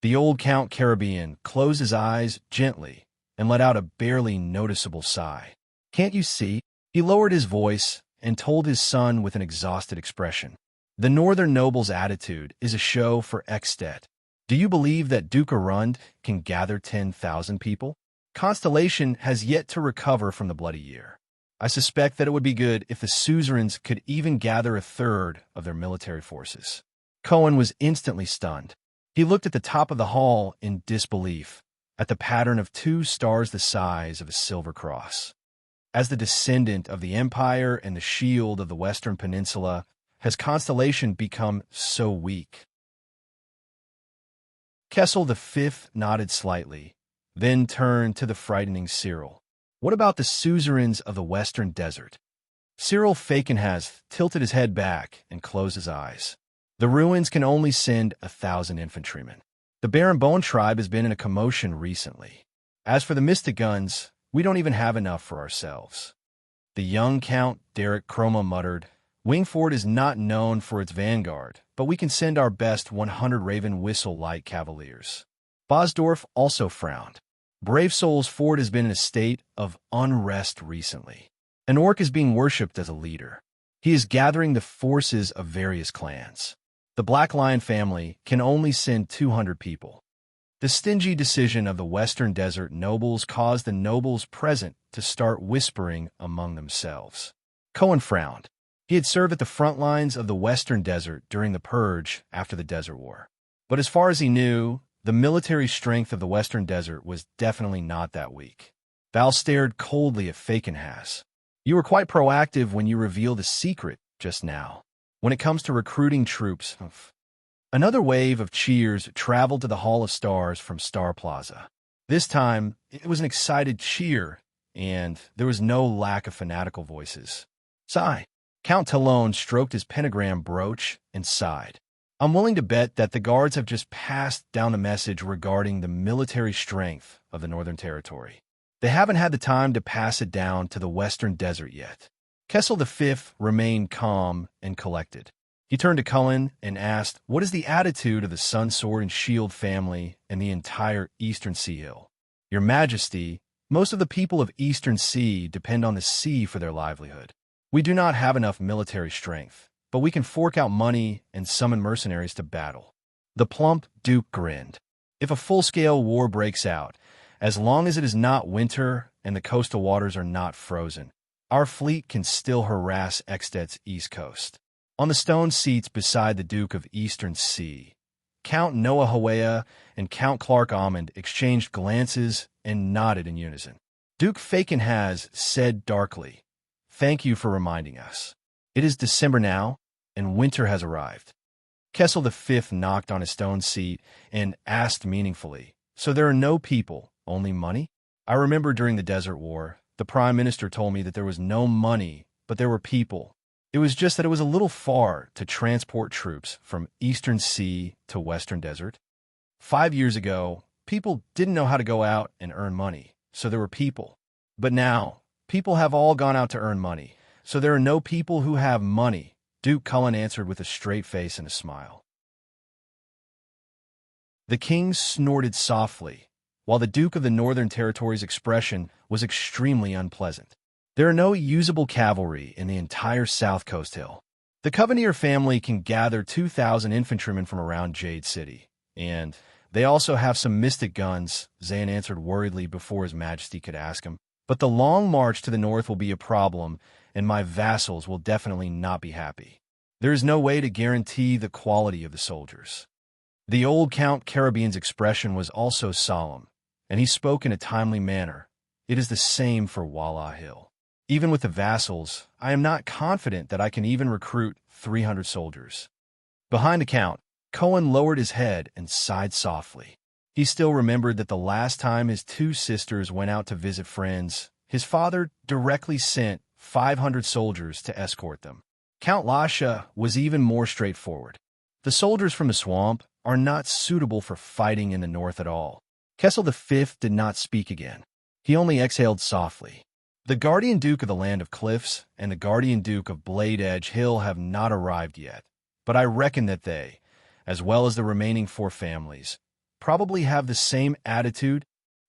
The old Count Caribbean closed his eyes gently and let out a barely noticeable sigh. "Can't you see?" He lowered his voice and told his son with an exhausted expression. "The northern noble's attitude is a show for Extet. Do you believe that Duke Arund can gather 10,000 people?" Constellation has yet to recover from the bloody year. I suspect that it would be good if the suzerains could even gather a third of their military forces. Cohen was instantly stunned. He looked at the top of the hall in disbelief, at the pattern of 2 stars the size of a silver cross. As the descendant of the empire and the shield of the Western Peninsula, has Constellation become so weak? Kessel V nodded slightly, then turned to the frightening Cyril. What about the suzerains of the Western Desert? Cyril Fakenhas tilted his head back and closed his eyes. The ruins can only send 1,000 infantrymen. The Baron Bone tribe has been in a commotion recently. As for the Mystic Guns, we don't even have enough for ourselves. The young Count Derek Chroma muttered, Wingford is not known for its vanguard, but we can send our best 100 Raven Whistle light cavaliers. Bosdorf also frowned. Brave Souls Ford has been in a state of unrest recently. An orc is being worshipped as a leader. He is gathering the forces of various clans. The Black Lion family can only send 200 people. The stingy decision of the Western Desert nobles caused the nobles present to start whispering among themselves. Cohen frowned. He had served at the front lines of the Western Desert during the Purge after the Desert War. But as far as he knew, the military strength of the Western Desert was definitely not that weak. Val stared coldly at Fakenhas. You were quite proactive when you revealed the secret just now. When it comes to recruiting troops, another wave of cheers traveled to the Hall of Stars from Star Plaza. This time, it was an excited cheer, and there was no lack of fanatical voices. Sigh. Count Talon stroked his pentagram brooch and sighed. I'm willing to bet that the guards have just passed down the message regarding the military strength of the Northern Territory. They haven't had the time to pass it down to the Western Desert yet. Kessel V remained calm and collected. He turned to Cullen and asked, what is the attitude of the Sun Sword and Shield family and the entire Eastern Sea Hill? Your Majesty, most of the people of Eastern Sea depend on the sea for their livelihood. We do not have enough military strength, but we can fork out money and summon mercenaries to battle. The plump Duke grinned. If a full-scale war breaks out, as long as it is not winter and the coastal waters are not frozen, our fleet can still harass Extet's east coast. On the stone seats beside the Duke of Eastern Sea, Count Noah Hawea and Count Clark Almond exchanged glances and nodded in unison. Duke Fakenhas said darkly, Thank you for reminding us. It is December now, and winter has arrived. Kessel V knocked on his stone seat and asked meaningfully, So there are no people, only money? I remember during the Desert War, the Prime Minister told me that there was no money, but there were people. It was just that it was a little far to transport troops from Eastern Sea to Western Desert. 5 years ago, people didn't know how to go out and earn money, so there were people. But now, people have all gone out to earn money, so there are no people who have money, Duke Cullen answered with a straight face and a smile. The king snorted softly, while the Duke of the Northern Territory's expression was extremely unpleasant. There are no usable cavalry in the entire South Coast Hill. The Covenanter family can gather 2,000 infantrymen from around Jade City, and they also have some mystic guns, Zan answered worriedly before His Majesty could ask him. But the long march to the north will be a problem, and my vassals will definitely not be happy. There is no way to guarantee the quality of the soldiers. The old Count Caribbean's expression was also solemn, and he spoke in a timely manner. It is the same for Walla Hill. Even with the vassals, I am not confident that I can even recruit 300 soldiers. Behind the Count, Cohen lowered his head and sighed softly. He still remembered that the last time his 2 sisters went out to visit friends, his father directly sent 500 soldiers to escort them. Count Lasha was even more straightforward. The soldiers from the swamp are not suitable for fighting in the north at all. Kessel V did not speak again. He only exhaled softly. The Guardian Duke of the Land of Cliffs and the Guardian Duke of Blade Edge Hill have not arrived yet, but I reckon that they, as well as the remaining 4 families, probably have the same attitude.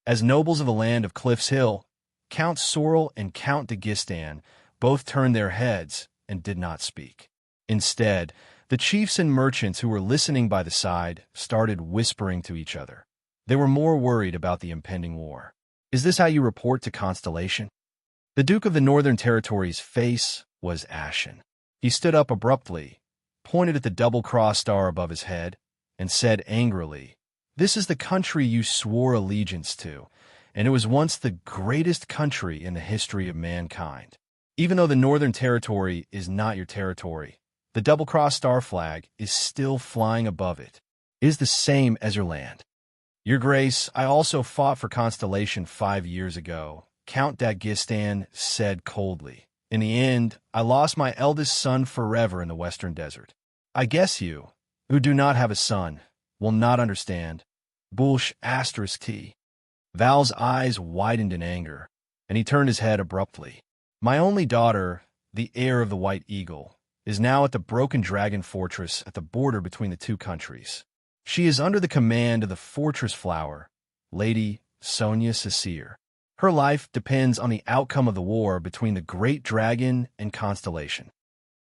As nobles of the Land of Cliffs Hill, Count Sorrel and Count de Gistan both turned their heads and did not speak. Instead, the chiefs and merchants who were listening by the side started whispering to each other. They were more worried about the impending war. Is this how you report to Constellation? The Duke of the Northern Territory's face was ashen. He stood up abruptly, pointed at the double-cross star above his head, and said angrily, "This is the country you swore allegiance to, and it was once the greatest country in the history of mankind. Even though the Northern Territory is not your territory, the double-cross star flag is still flying above it. It is the same as your land. Your Grace, I also fought for Constellation 5 years ago," Count Dagestan said coldly. "In the end, I lost my eldest son forever in the Western Desert. I guess you, who do not have a son, will not understand. Bullsh asterisk T." Val's eyes widened in anger, and he turned his head abruptly. "My only daughter, the heir of the White Eagle, is now at the Broken Dragon Fortress at the border between the two countries. She is under the command of the Fortress Flower, Lady Sonia Cecere. Her life depends on the outcome of the war between the Great Dragon and Constellation."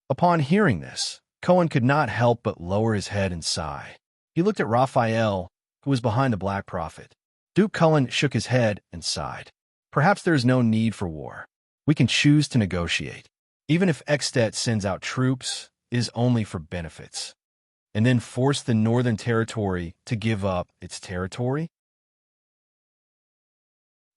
Upon hearing this, Cohen could not help but lower his head and sigh. He looked at Raphael, who was behind the Black Prophet. Duke Cullen shook his head and sighed. "Perhaps there is no need for war. We can choose to negotiate. Even if Extet sends out troops, it is only for benefits. And then force the Northern Territory to give up its territory?"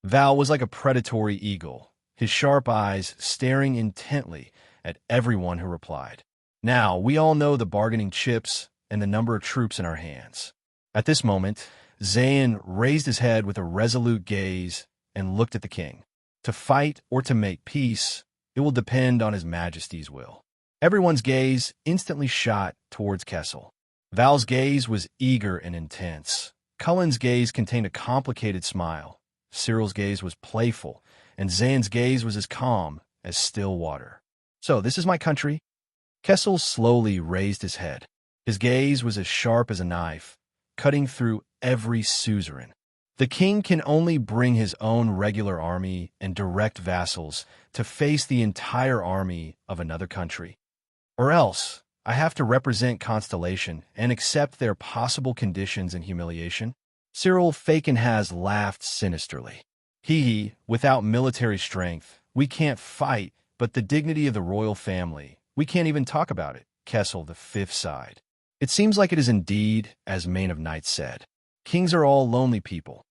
Val was like a predatory eagle, his sharp eyes staring intently at everyone who replied. "Now, we all know the bargaining chips and the number of troops in our hands." At this moment, Zayn raised his head with a resolute gaze and looked at the king. "To fight or to make peace, it will depend on His Majesty's will." Everyone's gaze instantly shot towards Kessel. Val's gaze was eager and intense. Cullen's gaze contained a complicated smile. Cyril's gaze was playful, and Zayn's gaze was as calm as still water. "So, this is my country?" Kessel slowly raised his head. His gaze was as sharp as a knife, cutting through every suzerain. "The king can only bring his own regular army and direct vassals to face the entire army of another country. Or else, I have to represent Constellation and accept their possible conditions and humiliation." Cyril Fakenhas laughed sinisterly. Without military strength, we can't fight, but the dignity of the royal family, we can't even talk about it," Kessel V sighed. "It seems like it is indeed, as Mane of Knights said. Kings are all lonely people."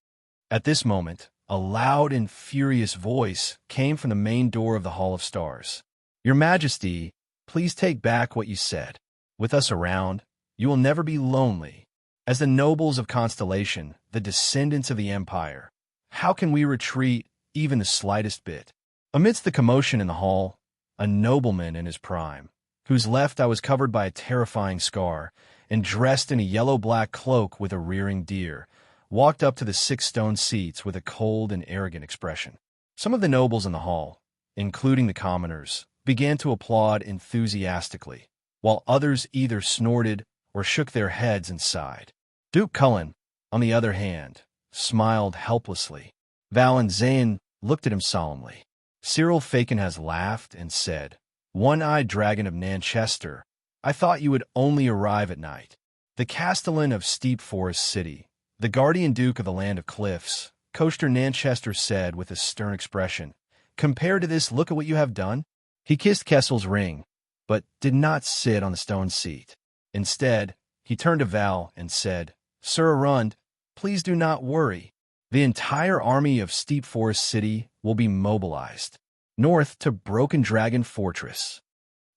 At this moment, a loud and furious voice came from the main door of the Hall of Stars. "Your Majesty, please take back what you said. With us around, you will never be lonely. As the nobles of Constellation, the descendants of the Empire, how can we retreat even the slightest bit?" Amidst the commotion in the hall, a nobleman in his prime, whose left eye was covered by a terrifying scar, and dressed in a yellow-black cloak with a rearing deer, walked up to the 6 stone seats with a cold and arrogant expression. Some of the nobles in the hall, including the commoners, began to applaud enthusiastically, while others either snorted or shook their heads and sighed. Duke Cullen, on the other hand, smiled helplessly. Val and Zayn looked at him solemnly. Cyril Fakenhas laughed and said, "One-eyed dragon of Nanchester, I thought you would only arrive at night. The Castellan of Steep Forest City, the guardian duke of the Land of Cliffs," Coaster Nanchester said with a stern expression. "Compared to this, look at what you have done." He kissed Kessel's ring, but did not sit on the stone seat. Instead, he turned to Val and said, "Sir Arund, please do not worry. The entire army of Steep Forest City will be mobilized north to Broken Dragon Fortress."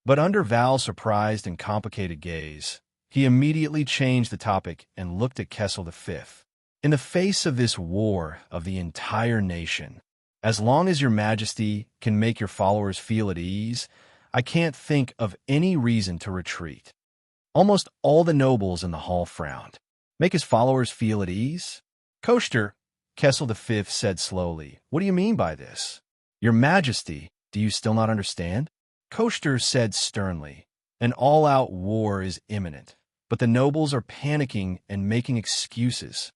But under Val's surprised and complicated gaze, he immediately changed the topic and looked at Kessel V. "In the face of this war of the entire nation, as long as your Majesty can make your followers feel at ease, I can't think of any reason to retreat." Almost all the nobles in the hall frowned. "Make his followers feel at ease?" "Coaster," Kessel V said slowly, "what do you mean by this? Your Majesty, do you still not understand?" Coaster said sternly, "An all-out war is imminent, but the nobles are panicking and making excuses.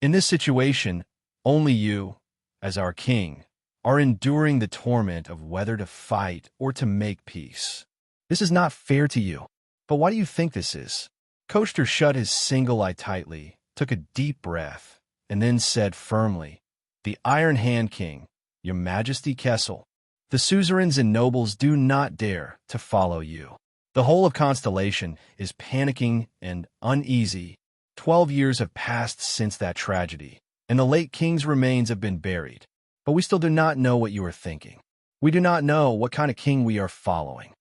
In this situation, only you, as our king, are enduring the torment of whether to fight or to make peace. This is not fair to you. But why do you think this is?" Coaster shut his single eye tightly, took a deep breath, and then said firmly, "The Iron Hand King, Your Majesty Kessel, the suzerains and nobles do not dare to follow you." The whole of Constellation is panicking and uneasy. 12 years have passed since that tragedy, and the late king's remains have been buried. But we still do not know what you are thinking. We do not know what kind of king we are following.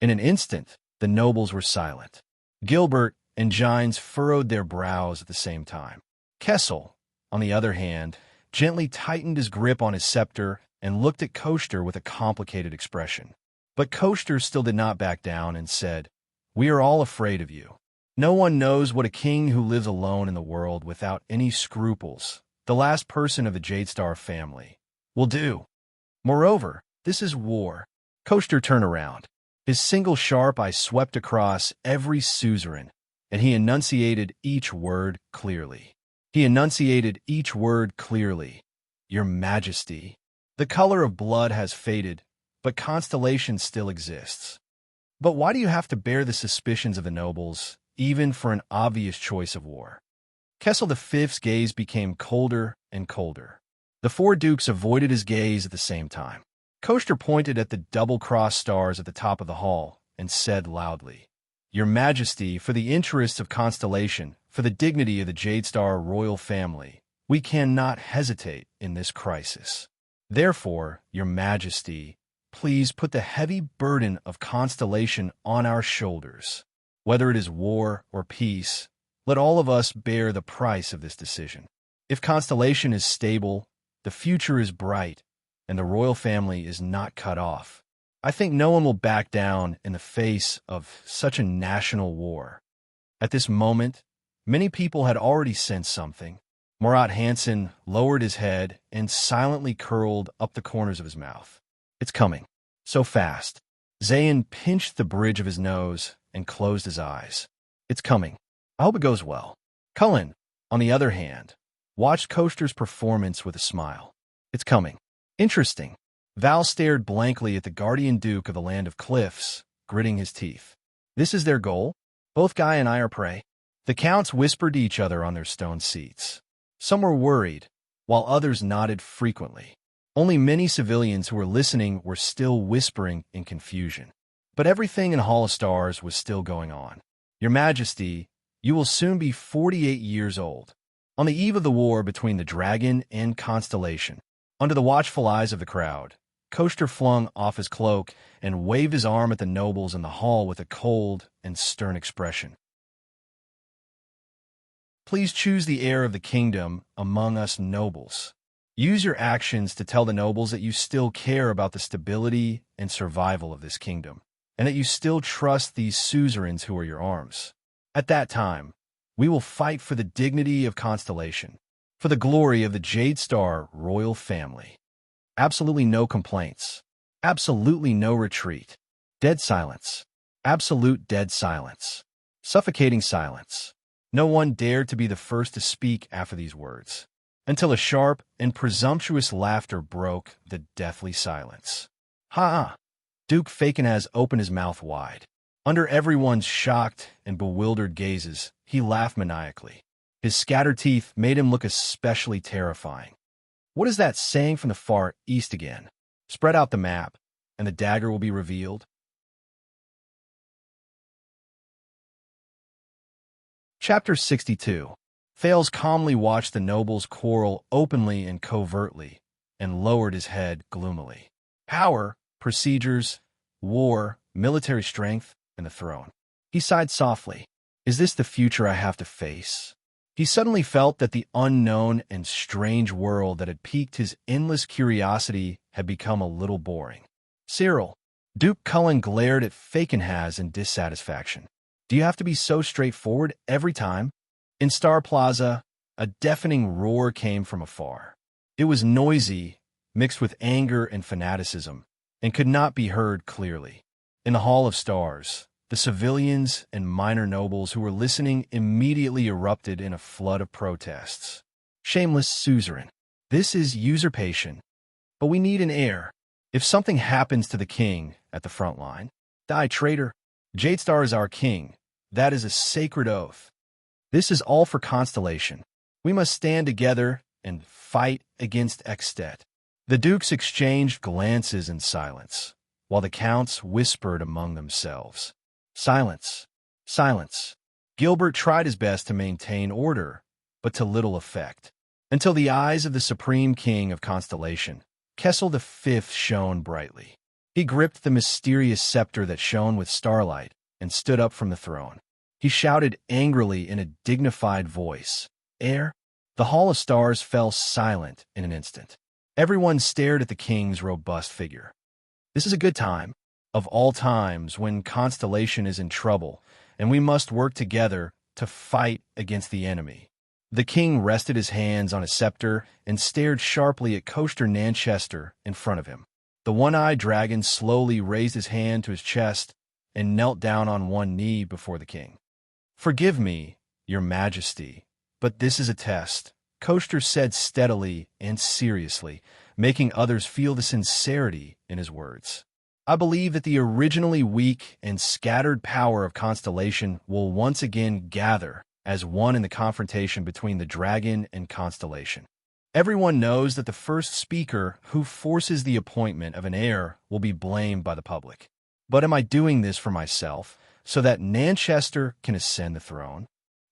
In an instant, the nobles were silent. Gilbert and Gines furrowed their brows at the same time. Kessel, on the other hand, gently tightened his grip on his scepter and looked at Koester with a complicated expression. But Koester still did not back down and said, "We are all afraid of you. No one knows what a king who lives alone in the world without any scruples, the last person of the Jadestar family, will do. Moreover, this is war." Koester turned around. His single sharp eye swept across every suzerain, and he enunciated each word clearly. "Your Majesty. The color of blood has faded, but Constellation still exists. But why do you have to bear the suspicions of the nobles, even for an obvious choice of war?" Kessel V's gaze became colder and colder. The four dukes avoided his gaze at the same time. Koester pointed at the double-crossed stars at the top of the hall and said loudly, "Your Majesty, for the interests of Constellation, for the dignity of the Jadestar royal family, we cannot hesitate in this crisis. Therefore, Your Majesty, please put the heavy burden of Constellation on our shoulders. Whether it is war or peace, let all of us bear the price of this decision. If Constellation is stable, the future is bright, and the royal family is not cut off. I think no one will back down in the face of such a national war." At this moment, many people had already sensed something. Murat Hansen lowered his head and silently curled up the corners of his mouth. "It's coming. So fast." Zayn pinched the bridge of his nose and closed his eyes. "It's coming. I hope it goes well." Cullen, on the other hand, watched Koester's performance with a smile. "It's coming. Interesting." Val stared blankly at the guardian duke of the Land of Cliffs, gritting his teeth. "This is their goal? Both Guy and I are prey?" The counts whispered to each other on their stone seats. Some were worried, while others nodded frequently. Only many civilians who were listening were still whispering in confusion. But everything in Hall of Stars was still going on. "Your Majesty, you will soon be 48 years old. On the eve of the war between the Dragon and Constellation, under the watchful eyes of the crowd, Koester flung off his cloak and waved his arm at the nobles in the hall with a cold and stern expression. Please choose the heir of the kingdom among us nobles. Use your actions to tell the nobles that you still care about the stability and survival of this kingdom, and that you still trust these suzerains who are your arms. At that time, we will fight for the dignity of Constellation, for the glory of the Jadestar royal family. Absolutely no complaints. Absolutely no retreat. Dead silence. Absolute dead silence. Suffocating silence. No one dared to be the first to speak after these words, until a sharp and presumptuous laughter broke the deathly silence. Ha! Duke Fakenhaz opened his mouth wide. Under everyone's shocked and bewildered gazes, he laughed maniacally. His scattered teeth made him look especially terrifying. What is that saying from the far east again? Spread out the map, and the dagger will be revealed. Chapter 62. Thales calmly watched the nobles quarrel openly and covertly, and lowered his head gloomily. Power, procedures, war, military strength, and the throne. He sighed softly. Is this the future I have to face? He suddenly felt that the unknown and strange world that had piqued his endless curiosity had become a little boring. Cyril, Duke Cullen glared at Fakenhaz in dissatisfaction. Do you have to be so straightforward every time? In Star Plaza, a deafening roar came from afar. It was noisy, mixed with anger and fanaticism, and could not be heard clearly. In the Hall of Stars, the civilians and minor nobles who were listening immediately erupted in a flood of protests. Shameless suzerain. This is usurpation. But we need an heir. If something happens to the king at the front line, die, traitor. Jadestar is our king. That is a sacred oath. This is all for Constellation. We must stand together and fight against Extet. The dukes exchanged glances in silence, while the counts whispered among themselves. Silence. Silence. Gilbert tried his best to maintain order, but to little effect. Until the eyes of the supreme king of Constellation, Kessel V, shone brightly. He gripped the mysterious scepter that shone with starlight and stood up from the throne. He shouted angrily in a dignified voice, "Heir!" The Hall of Stars fell silent in an instant. Everyone stared at the king's robust figure. This is a good time, of all times, when Constellation is in trouble, and we must work together to fight against the enemy. The king rested his hands on his scepter and stared sharply at Coaster Nanchester in front of him. The one-eyed dragon slowly raised his hand to his chest and knelt down on one knee before the king. "Forgive me, your majesty, but this is a test," Coaster said steadily and seriously, making others feel the sincerity in his words. "I believe that the originally weak and scattered power of Constellation will once again gather as one in the confrontation between the dragon and Constellation. Everyone knows that the first speaker who forces the appointment of an heir will be blamed by the public. But am I doing this for myself, so that Nanchester can ascend the throne?"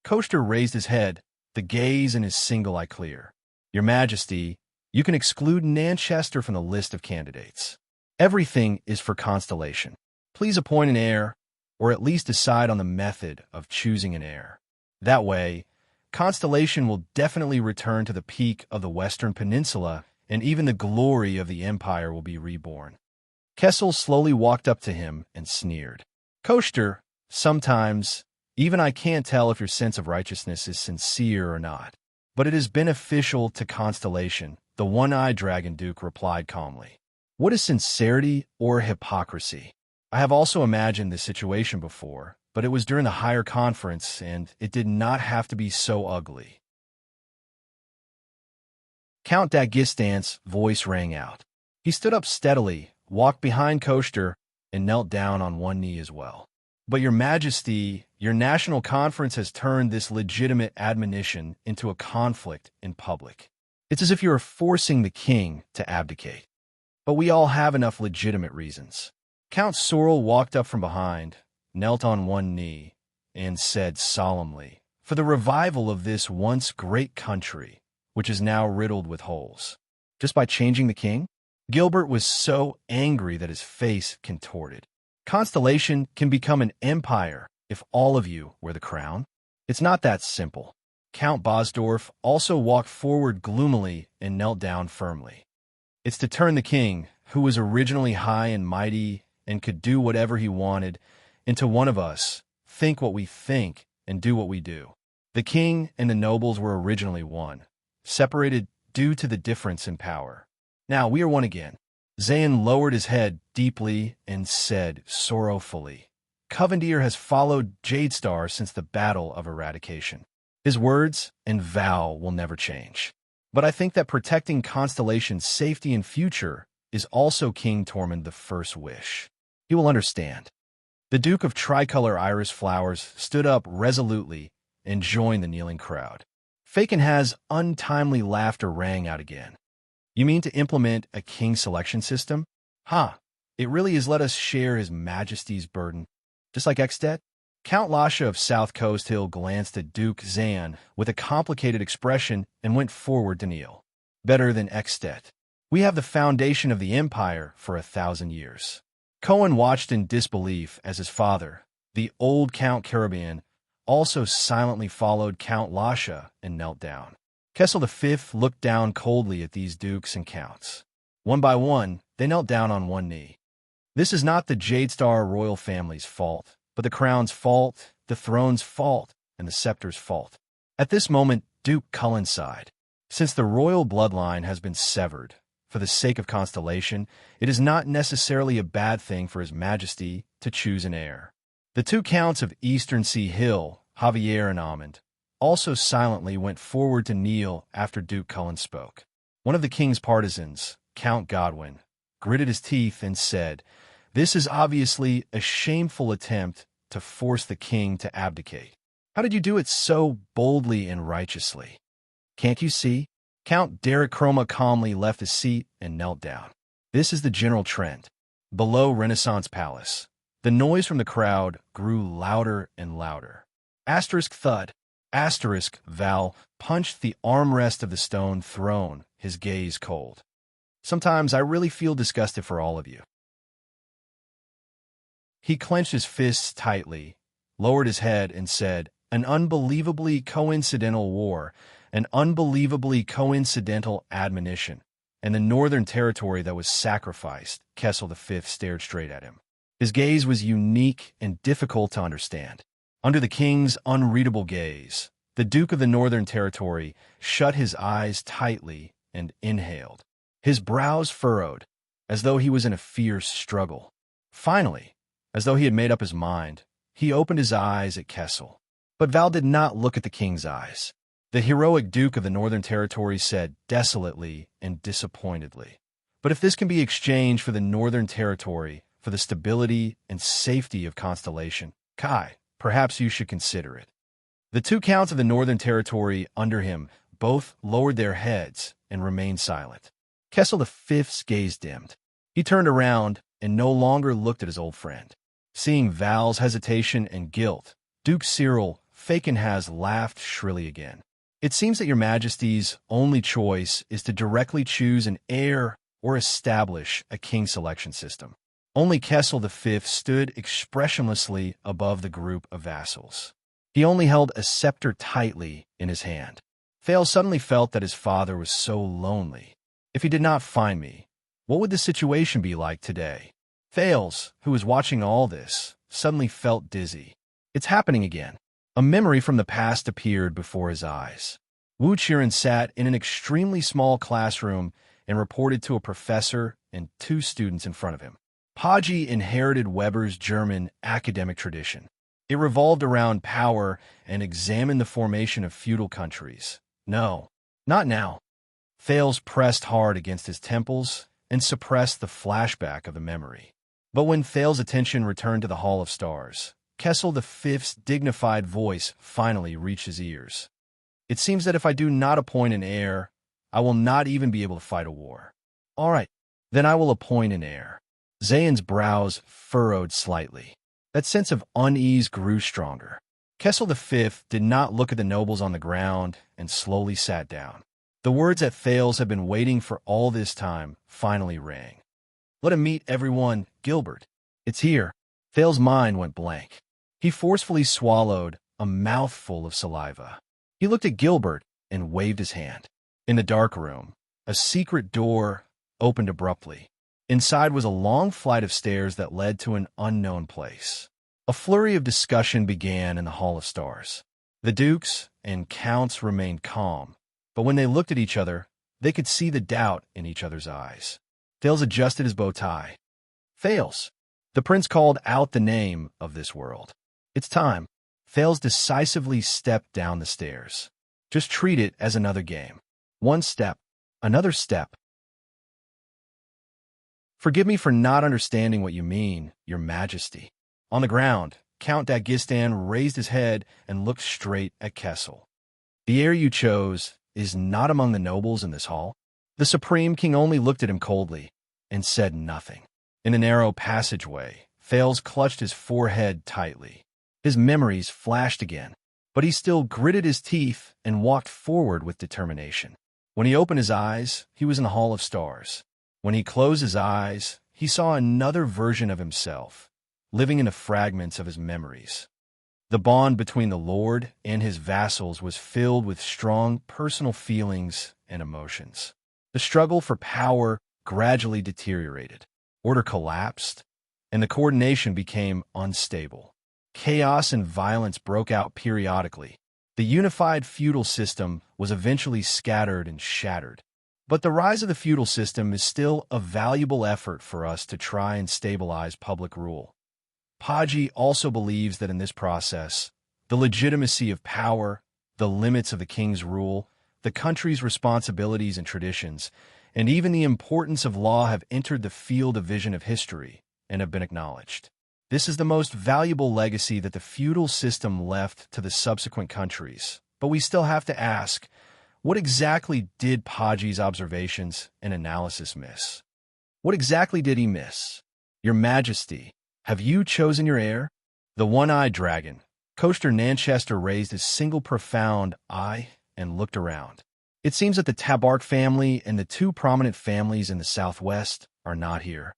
Coaster raised his head, the gaze in his single eye clear. "Your Majesty, you can exclude Nanchester from the list of candidates. Everything is for Constellation. Please appoint an heir, or at least decide on the method of choosing an heir. That way, Constellation will definitely return to the peak of the Western Peninsula, and even the glory of the Empire will be reborn." Kessel slowly walked up to him and sneered. "Coaster, sometimes, even I can't tell if your sense of righteousness is sincere or not. But it is beneficial to Constellation," the one-eyed dragon duke replied calmly. "What is sincerity or hypocrisy? I have also imagined this situation before, but it was during the higher conference, and it did not have to be so ugly." Count Dagistan's voice rang out. He stood up steadily, walked behind Coaster, and knelt down on one knee as well. "But your Majesty, your national conference has turned this legitimate admonition into a conflict in public. It's as if you are forcing the king to abdicate. But we all have enough legitimate reasons." Count Sorrel walked up from behind, knelt on one knee, and said solemnly, "For the revival of this once great country, which is now riddled with holes." Just by changing the king? Gilbert was so angry that his face contorted. "Constellation can become an empire if all of you wear the crown? It's not that simple." Count Bosdorf also walked forward gloomily and knelt down firmly. "It's to turn the king, who was originally high and mighty and could do whatever he wanted, into one of us, think what we think, and do what we do. The king and the nobles were originally one, separated due to the difference in power. Now we are one again." Zayn lowered his head deeply and said sorrowfully, "Covendier has followed Jadestar since the Battle of Eradication. His words and vow will never change. But I think that protecting Constellation's safety and future is also King Tormund I's wish. He will understand." The Duke of Tricolor Iris Flowers stood up resolutely and joined the kneeling crowd. Fakenhaz's untimely laughter rang out again. "You mean to implement a king selection system? Ha! It really is let us share His Majesty's burden. Just like Extet?" Count Lasha of South Coast Hill glanced at Duke Zan with a complicated expression and went forward to kneel. "Better than Extet. We have the foundation of the empire for 1,000 years." Cohen watched in disbelief as his father, the old Count Carabian, also silently followed Count Lasha and knelt down. Kessel V looked down coldly at these dukes and counts. One by one, they knelt down on one knee. "This is not the Jadestar royal family's fault, but the crown's fault, the throne's fault, and the scepter's fault." At this moment, Duke Cullen sighed. "Since the royal bloodline has been severed, for the sake of Constellation, it is not necessarily a bad thing for His Majesty to choose an heir." The two counts of Eastern Sea Hill, Javier and Amund, also silently went forward to kneel after Duke Cullen spoke. One of the king's partisans, Count Godwin, gritted his teeth and said, "This is obviously a shameful attempt to force the king to abdicate. How did you do it so boldly and righteously?" Can't you see? Count Darachroma calmly left his seat and knelt down. This is the general trend. Below Renaissance Palace, the noise from the crowd grew louder and louder. Asterisk thud. Asterisk Val punched the armrest of the stone throne, his gaze cold. Sometimes I really feel disgusted for all of you. He clenched his fists tightly, lowered his head, and said, "An unbelievably coincidental war, an unbelievably coincidental admonition, and the northern territory that was sacrificed." Kessel V stared straight at him. His gaze was unique and difficult to understand. Under the king's unreadable gaze, the Duke of the Northern Territory shut his eyes tightly and inhaled. His brows furrowed, as though he was in a fierce struggle. Finally, as though he had made up his mind, he opened his eyes at Kessel. But Val did not look at the king's eyes. The heroic Duke of the Northern Territory said desolately and disappointedly, "But if this can be exchanged for the Northern Territory, for the stability and safety of Constellation, Kai, perhaps you should consider it." The two counts of the Northern Territory under him both lowered their heads and remained silent. Kessel V's gaze dimmed. He turned around and no longer looked at his old friend. Seeing Val's hesitation and guilt, Duke Cyril Fakenhas laughed shrilly again. "It seems that your Majesty's only choice is to directly choose an heir or establish a king selection system." Only Kessel V stood expressionlessly above the group of vassals. He only held a scepter tightly in his hand. Thales suddenly felt that his father was so lonely. If he did not find me, what would the situation be like today? Thales, who was watching all this, suddenly felt dizzy. It's happening again. A memory from the past appeared before his eyes. Wuxia sat in an extremely small classroom and reported to a professor and two students in front of him. Paji inherited Weber's German academic tradition. It revolved around power and examined the formation of feudal countries. No, not now. Thales pressed hard against his temples and suppressed the flashback of the memory. But when Thales' attention returned to the Hall of Stars, Kessel V's dignified voice finally reached his ears. "It seems that if I do not appoint an heir, I will not even be able to fight a war. All right, then I will appoint an heir." Zayn's brows furrowed slightly. That sense of unease grew stronger. Kessel V did not look at the nobles on the ground and slowly sat down. The words that Thales had been waiting for all this time finally rang. "Let him meet everyone, Gilbert. It's here." Thales' mind went blank. He forcefully swallowed a mouthful of saliva. He looked at Gilbert and waved his hand. In the dark room, a secret door opened abruptly. Inside was a long flight of stairs that led to an unknown place. A flurry of discussion began in the Hall of Stars. The dukes and counts remained calm, but when they looked at each other, they could see the doubt in each other's eyes. Thales adjusted his bow tie. "Thales." The prince called out the name of this world. "It's time." Thales decisively stepped down the stairs. "Just treat it as another game. One step, another step." "Forgive me for not understanding what you mean, Your Majesty." On the ground, Count Dagistan raised his head and looked straight at Kessel. "The heir you chose is not among the nobles in this hall." The Supreme King only looked at him coldly and said nothing. In a narrow passageway, Thales clutched his forehead tightly. His memories flashed again, but he still gritted his teeth and walked forward with determination. When he opened his eyes, he was in the Hall of Stars. When he closed his eyes, he saw another version of himself, living in the fragments of his memories. The bond between the Lord and his vassals was filled with strong personal feelings and emotions. The struggle for power gradually deteriorated. Order collapsed, and the coordination became unstable. Chaos and violence broke out periodically. The unified feudal system was eventually scattered and shattered. But the rise of the feudal system is still a valuable effort for us to try and stabilize public rule. Paji also believes that in this process, the legitimacy of power, the limits of the king's rule, the country's responsibilities and traditions, and even the importance of law have entered the field of vision of history and have been acknowledged. This is the most valuable legacy that the feudal system left to the subsequent countries. But we still have to ask, What exactly did Paji's observations and analysis miss? What exactly did he miss? Your Majesty, have you chosen your heir? The one-eyed dragon. Coaster Nanchester raised his single profound eye and looked around. It seems that the Tabark family and the two prominent families in the southwest are not here.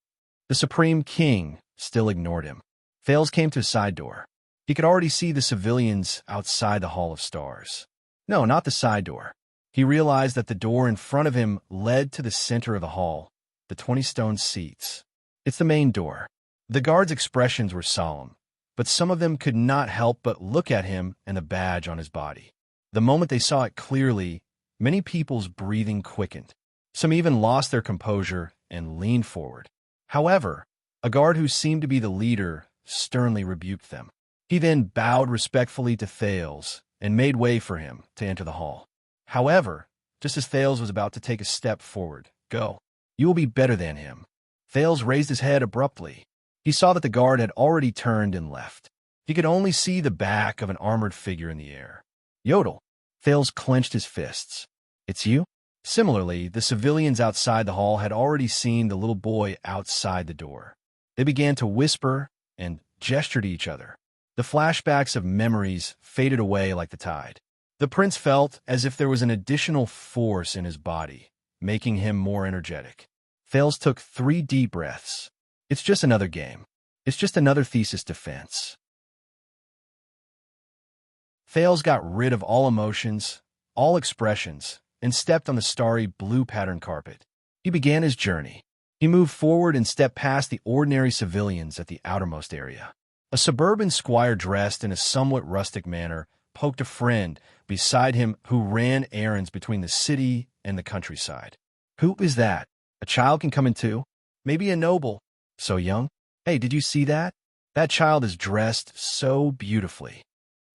The Supreme King still ignored him. Thales came to his side door. He could already see the civilians outside the Hall of Stars. No, not the side door. He realized that the door in front of him led to the center of the hall, the 20 stone seats. It's the main door. The guards' expressions were solemn, but some of them could not help but look at him and the badge on his body. The moment they saw it clearly, many people's breathing quickened. Some even lost their composure and leaned forward. However, a guard who seemed to be the leader sternly rebuked them. He then bowed respectfully to Thales and made way for him to enter the hall. However, just as Thales was about to take a step forward, "Go. You will be better than him." Thales raised his head abruptly. He saw that the guard had already turned and left. He could only see the back of an armored figure in the air. "Yodel." Thales clenched his fists. "It's you?" Similarly, the civilians outside the hall had already seen the little boy outside the door. They began to whisper and gesture to each other. The flashbacks of memories faded away like the tide. The prince felt as if there was an additional force in his body, making him more energetic. Thales took 3 deep breaths. It's just another game. It's just another thesis defense. Thales got rid of all emotions, all expressions, and stepped on the starry blue pattern carpet. He began his journey. He moved forward and stepped past the ordinary civilians at the outermost area. A suburban squire dressed in a somewhat rustic manner poked a friend beside him who ran errands between the city and the countryside. "Who is that? A child can come in too? Maybe a noble. So young? Hey, did you see that? That child is dressed so beautifully.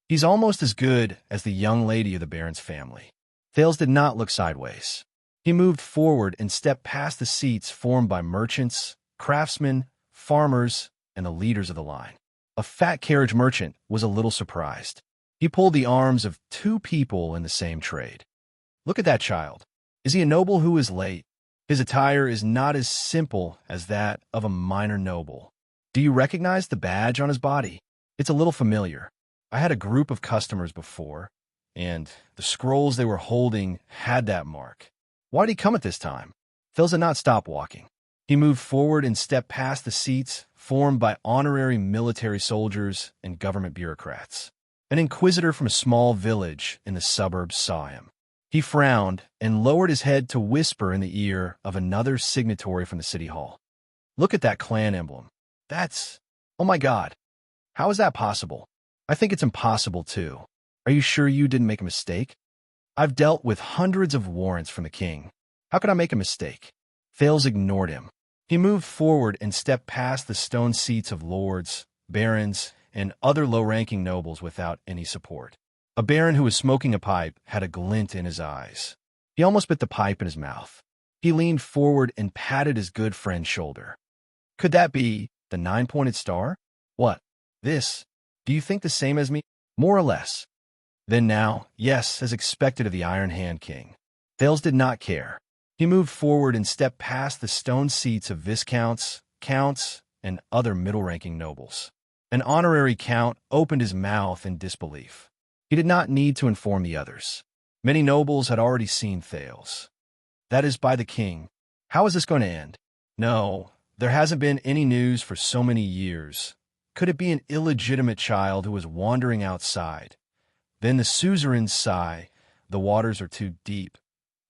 He's almost as good as the young lady of the baron's family." Thales did not look sideways. He moved forward and stepped past the seats formed by merchants, craftsmen, farmers, and the leaders of the line. A fat carriage merchant was a little surprised. He pulled the arms of 2 people in the same trade. "Look at that child. Is he a noble who is late? His attire is not as simple as that of a minor noble. Do you recognize the badge on his body? It's a little familiar. I had a group of customers before, and the scrolls they were holding had that mark. Why did he come at this time?" Thales did not stop walking. He moved forward and stepped past the seats formed by honorary military soldiers and government bureaucrats. An inquisitor from a small village in the suburbs saw him. He frowned and lowered his head to whisper in the ear of another signatory from the city hall. "Look at that clan emblem. Oh my God. How is that possible? I think it's impossible too. Are you sure you didn't make a mistake? I've dealt with hundreds of warrants from the king. How could I make a mistake?" Thales ignored him. He moved forward and stepped past the stone seats of lords, barons, and other low-ranking nobles without any support. A baron who was smoking a pipe had a glint in his eyes. He almost bit the pipe in his mouth. He leaned forward and patted his good friend's shoulder. "Could that be the 9-pointed star? What? This? Do you think the same as me? More or less?" Then now, yes, as expected of the Iron Hand King. Thales did not care. He moved forward and stepped past the stone seats of viscounts, counts, and other middle-ranking nobles. An honorary count opened his mouth in disbelief. He did not need to inform the others. Many nobles had already seen Thales. "That is by the king. How is this going to end?" "No, there hasn't been any news for so many years. Could it be an illegitimate child who was wandering outside?" Then the suzerains sigh, "The waters are too deep.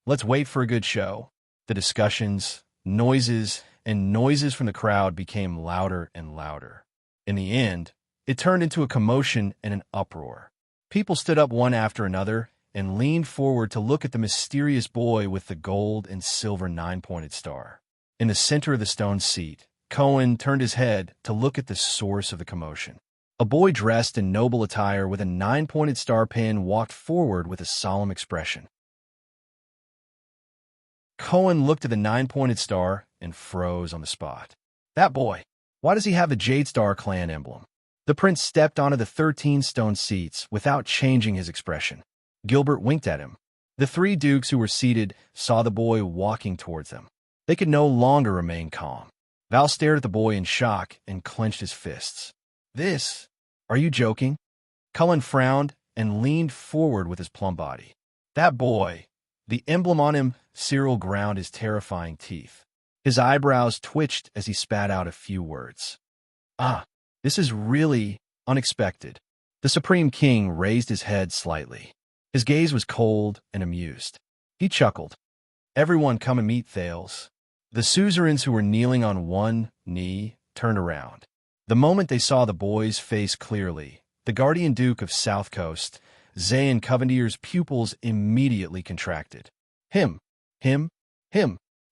Let's wait for a good show." The discussions, noises, and noises from the crowd became louder and louder. In the end, it turned into a commotion and an uproar. People stood up one after another and leaned forward to look at the mysterious boy with the gold and silver 9-pointed star. In the center of the stone seat, Cohen turned his head to look at the source of the commotion. A boy dressed in noble attire with a 9-pointed star pin walked forward with a solemn expression. Cohen looked at the 9-pointed star and froze on the spot. "That boy, why does he have the Jade Star clan emblem?" The prince stepped onto the 13 stone seats without changing his expression. Gilbert winked at him. The three dukes who were seated saw the boy walking towards them. They could no longer remain calm. Val stared at the boy in shock and clenched his fists. This? Are you joking? Cullen frowned and leaned forward with his plump body. That boy. The emblem on him, Cyril ground his terrifying teeth. His eyebrows twitched as he spat out a few words. Ah, this is really unexpected. The Supreme King raised his head slightly. His gaze was cold and amused. He chuckled. Everyone come and meet Thales. The suzerains who were kneeling on one knee turned around. The moment they saw the boy's face clearly, the guardian duke of South Coast, Xian Covendier's pupils immediately contracted. Him.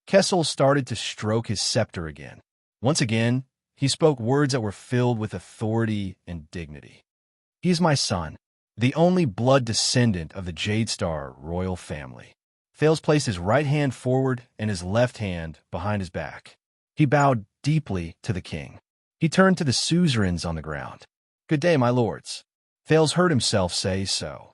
Kessel started to stroke his scepter again. Once again, he spoke words that were filled with authority and dignity. He is my son, the only blood descendant of the Jade Star royal family. Thales placed his right hand forward and his left hand behind his back. He bowed deeply to the king. He turned to the suzerains on the ground. Good day, my lords. Thales heard himself say so.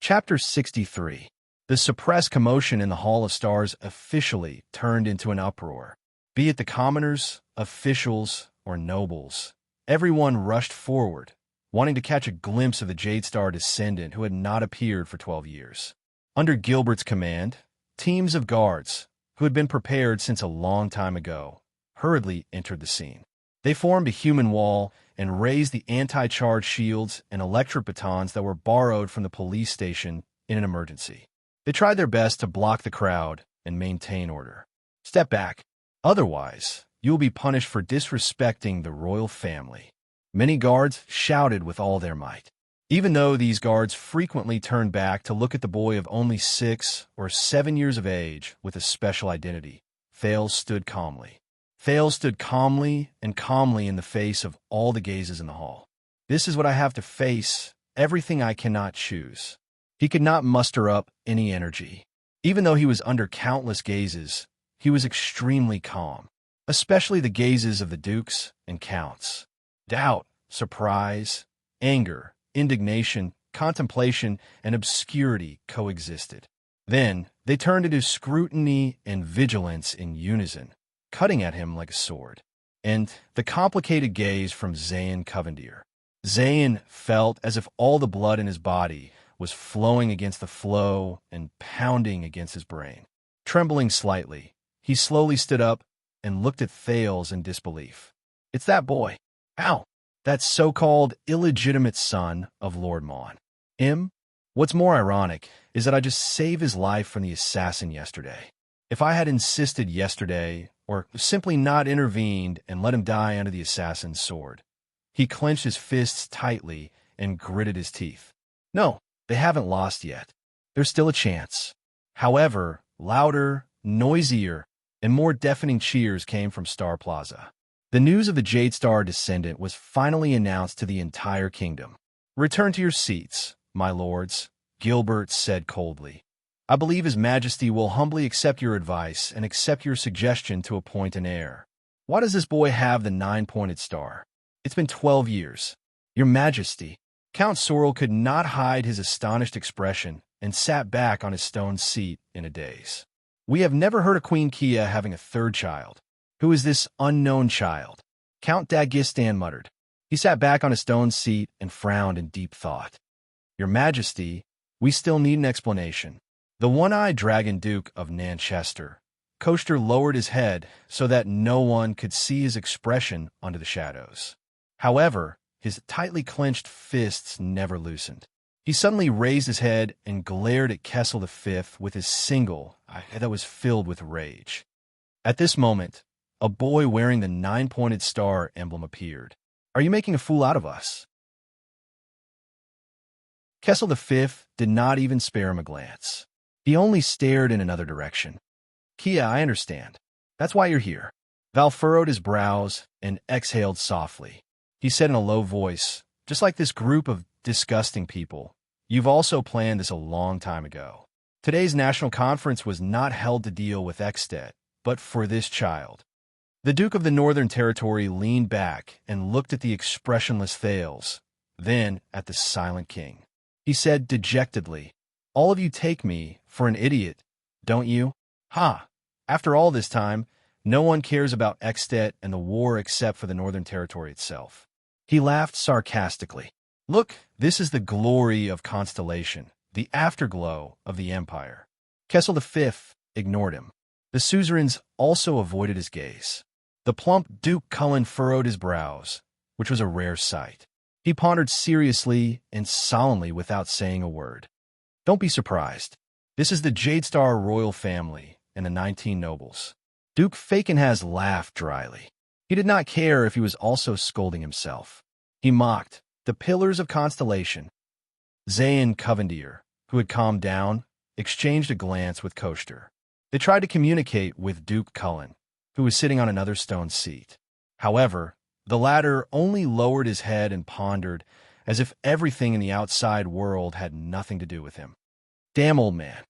Chapter 63. The suppressed commotion in the Hall of Stars officially turned into an uproar. Be it the commoners, officials, or nobles, everyone rushed forward, wanting to catch a glimpse of the Jade Star descendant who had not appeared for 12 years. Under Gilbert's command, teams of guards, who had been prepared since a long time ago, hurriedly entered the scene. They formed a human wall and raised the anti-charge shields and electric batons that were borrowed from the police station in an emergency. They tried their best to block the crowd and maintain order. Step back. Otherwise, you will be punished for disrespecting the royal family. Many guards shouted with all their might. Even though these guards frequently turned back to look at the boy of only 6 or 7 years of age with a special identity, Thales stood calmly. Thales stood calmly in the face of all the gazes in the hall. This is what I have to face, everything I cannot choose. He could not muster up any energy. Even though he was under countless gazes, he was extremely calm, especially the gazes of the dukes and counts. Doubt, surprise, anger, indignation, contemplation, and obscurity coexisted. Then they turned into scrutiny and vigilance in unison, cutting at him like a sword. And the complicated gaze from Xian Covendier. Xian felt as if all the blood in his body was flowing against the flow and pounding against his brain. Trembling slightly, he slowly stood up and looked at Thales in disbelief. It's that boy. Ow! That so-called illegitimate son of Lord Mon. Him? What's more ironic is that I just saved his life from the assassin yesterday. If I had insisted yesterday, or simply not intervened and let him die under the assassin's sword. He clenched his fists tightly and gritted his teeth. No, they haven't lost yet. There's still a chance. However, louder, noisier, and more deafening cheers came from Star Plaza. The news of the Jade Star descendant was finally announced to the entire kingdom. Return to your seats, my lords, Gilbert said coldly. I believe His Majesty will humbly accept your advice and accept your suggestion to appoint an heir. Why does this boy have the 9-pointed star? It's been 12 years. Your Majesty. Count Sorrel could not hide his astonished expression and sat back on his stone seat in a daze. We have never heard of Queen Kia having a third child. Who is this unknown child? Count Dagistan muttered. He sat back on his stone seat and frowned in deep thought. Your Majesty, we still need an explanation. The one-eyed dragon duke of Nanchester. Coaster lowered his head so that no one could see his expression under the shadows. However, his tightly clenched fists never loosened. He suddenly raised his head and glared at Kessel V with his single eye that was filled with rage. At this moment, a boy wearing the 9-pointed star emblem appeared. Are you making a fool out of us? Kessel V did not even spare him a glance. He only stared in another direction. Kia, I understand. That's why you're here. Val furrowed his brows and exhaled softly. He said in a low voice, just like this group of disgusting people, you've also planned this a long time ago. Today's national conference was not held to deal with Extet, but for this child. The Duke of the Northern Territory leaned back and looked at the expressionless Thales, then at the silent king. He said dejectedly, "All of you take me for an idiot, don't you? Ha! After all this time, no one cares about Extet and the war except for the Northern Territory itself." He laughed sarcastically. "Look, this is the glory of Constellation, the afterglow of the Empire." Kessel V ignored him. The suzerains also avoided his gaze. The plump Duke Cullen furrowed his brows, which was a rare sight. He pondered seriously and solemnly without saying a word. "Don't be surprised. This is the Jadestar royal family and the 19 nobles." Duke Fakenhas laughed dryly. He did not care if he was also scolding himself. He mocked, "The pillars of Constellation." Zayn Covendier, who had calmed down, exchanged a glance with Koster. They tried to communicate with Duke Cullen, who was sitting on another stone seat. However, the latter only lowered his head and pondered, as if everything in the outside world had nothing to do with him. Damn old man.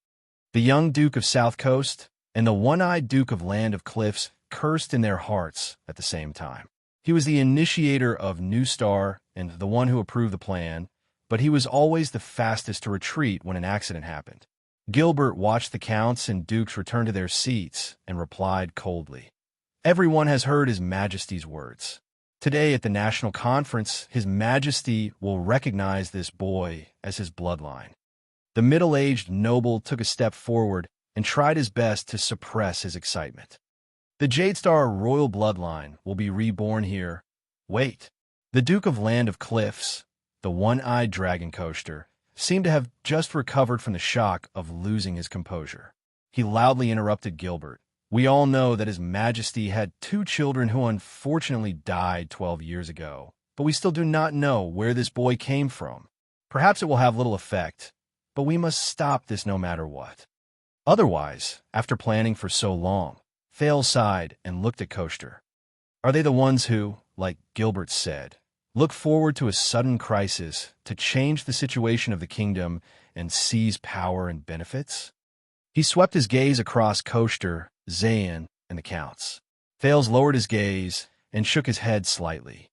The young Duke of South Coast and the one-eyed Duke of Land of Cliffs cursed in their hearts at the same time. He was the initiator of New Star and the one who approved the plan, but he was always the fastest to retreat when an accident happened. Gilbert watched the counts and dukes return to their seats and replied coldly, "Everyone has heard His Majesty's words. Today at the National Conference, His Majesty will recognize this boy as his bloodline." The middle-aged noble took a step forward and tried his best to suppress his excitement. "The Jadestar royal bloodline will be reborn here. Wait." The Duke of Land of Cliffs, the one-eyed dragon coaster, seemed to have just recovered from the shock of losing his composure. He loudly interrupted Gilbert. "We all know that His Majesty had 2 children who unfortunately died 12 years ago, but we still do not know where this boy came from. Perhaps it will have little effect, but we must stop this no matter what." Otherwise, after planning for so long, Thale sighed and looked at Koster. "Are they the ones who, like Gilbert said, look forward to a sudden crisis to change the situation of the kingdom and seize power and benefits?" He swept his gaze across Koster, Zayn, and the counts. Thales lowered his gaze and shook his head slightly.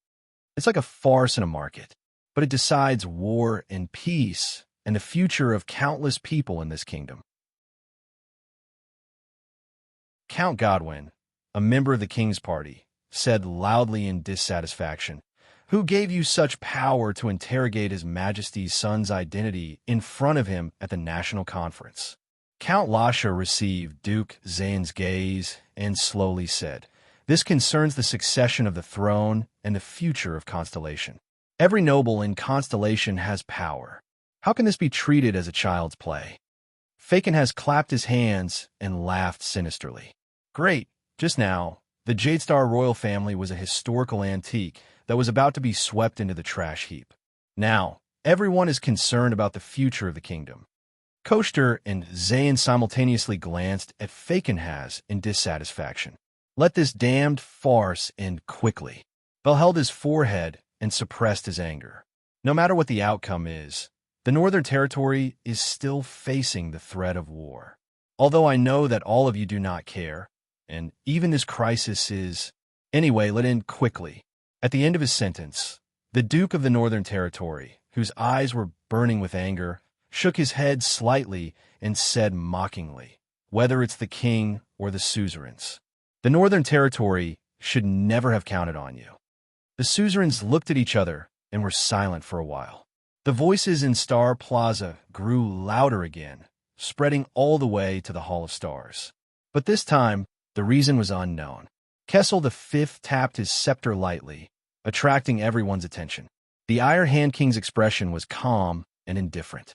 "It's like a farce in a market, but it decides war and peace and the future of countless people in this kingdom." Count Godwin, a member of the King's Party, said loudly in dissatisfaction, "Who gave you such power to interrogate His Majesty's son's identity in front of him at the National Conference?" Count Lasha received Duke Zayn's gaze and slowly said, "This concerns the succession of the throne and the future of Constellation. Every noble in Constellation has power. How can this be treated as a child's play?" Fakenhas clapped his hands and laughed sinisterly. "Great! Just now, the Jadestar royal family was a historical antique that was about to be swept into the trash heap. Now, everyone is concerned about the future of the kingdom." Koster and Zayn simultaneously glanced at Fakenhas in dissatisfaction. "Let this damned farce end quickly." Bell held his forehead and suppressed his anger. No matter what the outcome is, the Northern Territory is still facing the threat of war. Although I know that all of you do not care, and even this crisis is... Anyway, let end quickly. At the end of his sentence, the Duke of the Northern Territory, whose eyes were burning with anger, shook his head slightly and said mockingly, "Whether it's the king or the suzerains, the Northern Territory should never have counted on you." The suzerains looked at each other and were silent for a while. The voices in Star Plaza grew louder again, spreading all the way to the Hall of Stars. But this time, the reason was unknown. Kessel V tapped his scepter lightly, attracting everyone's attention. The Iron Hand King's expression was calm and indifferent.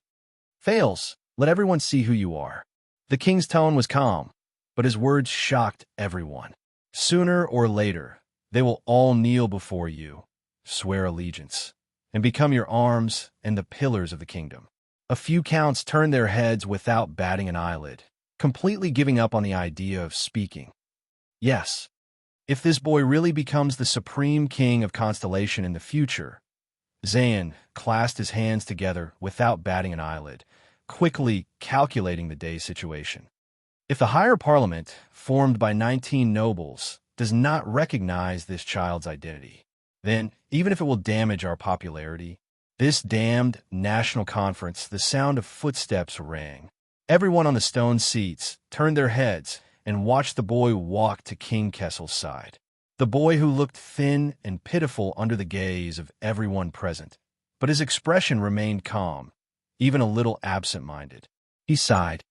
"Thales, let everyone see who you are." The king's tone was calm, but his words shocked everyone. "Sooner or later, they will all kneel before you, swear allegiance, and become your arms and the pillars of the kingdom." A few counts turned their heads without batting an eyelid, completely giving up on the idea of speaking. Yes, if this boy really becomes the supreme king of Constellation in the future. Zayn clasped his hands together without batting an eyelid, quickly calculating the day's situation. If the higher parliament, formed by 19 nobles, does not recognize this child's identity, then, even if it will damage our popularity, This damned national conference, the sound of footsteps rang. Everyone on the stone seats turned their heads and watched the boy walk to King Kessel's side. The boy who looked thin and pitiful under the gaze of everyone present. But his expression remained calm, even a little absent-minded. He sighed.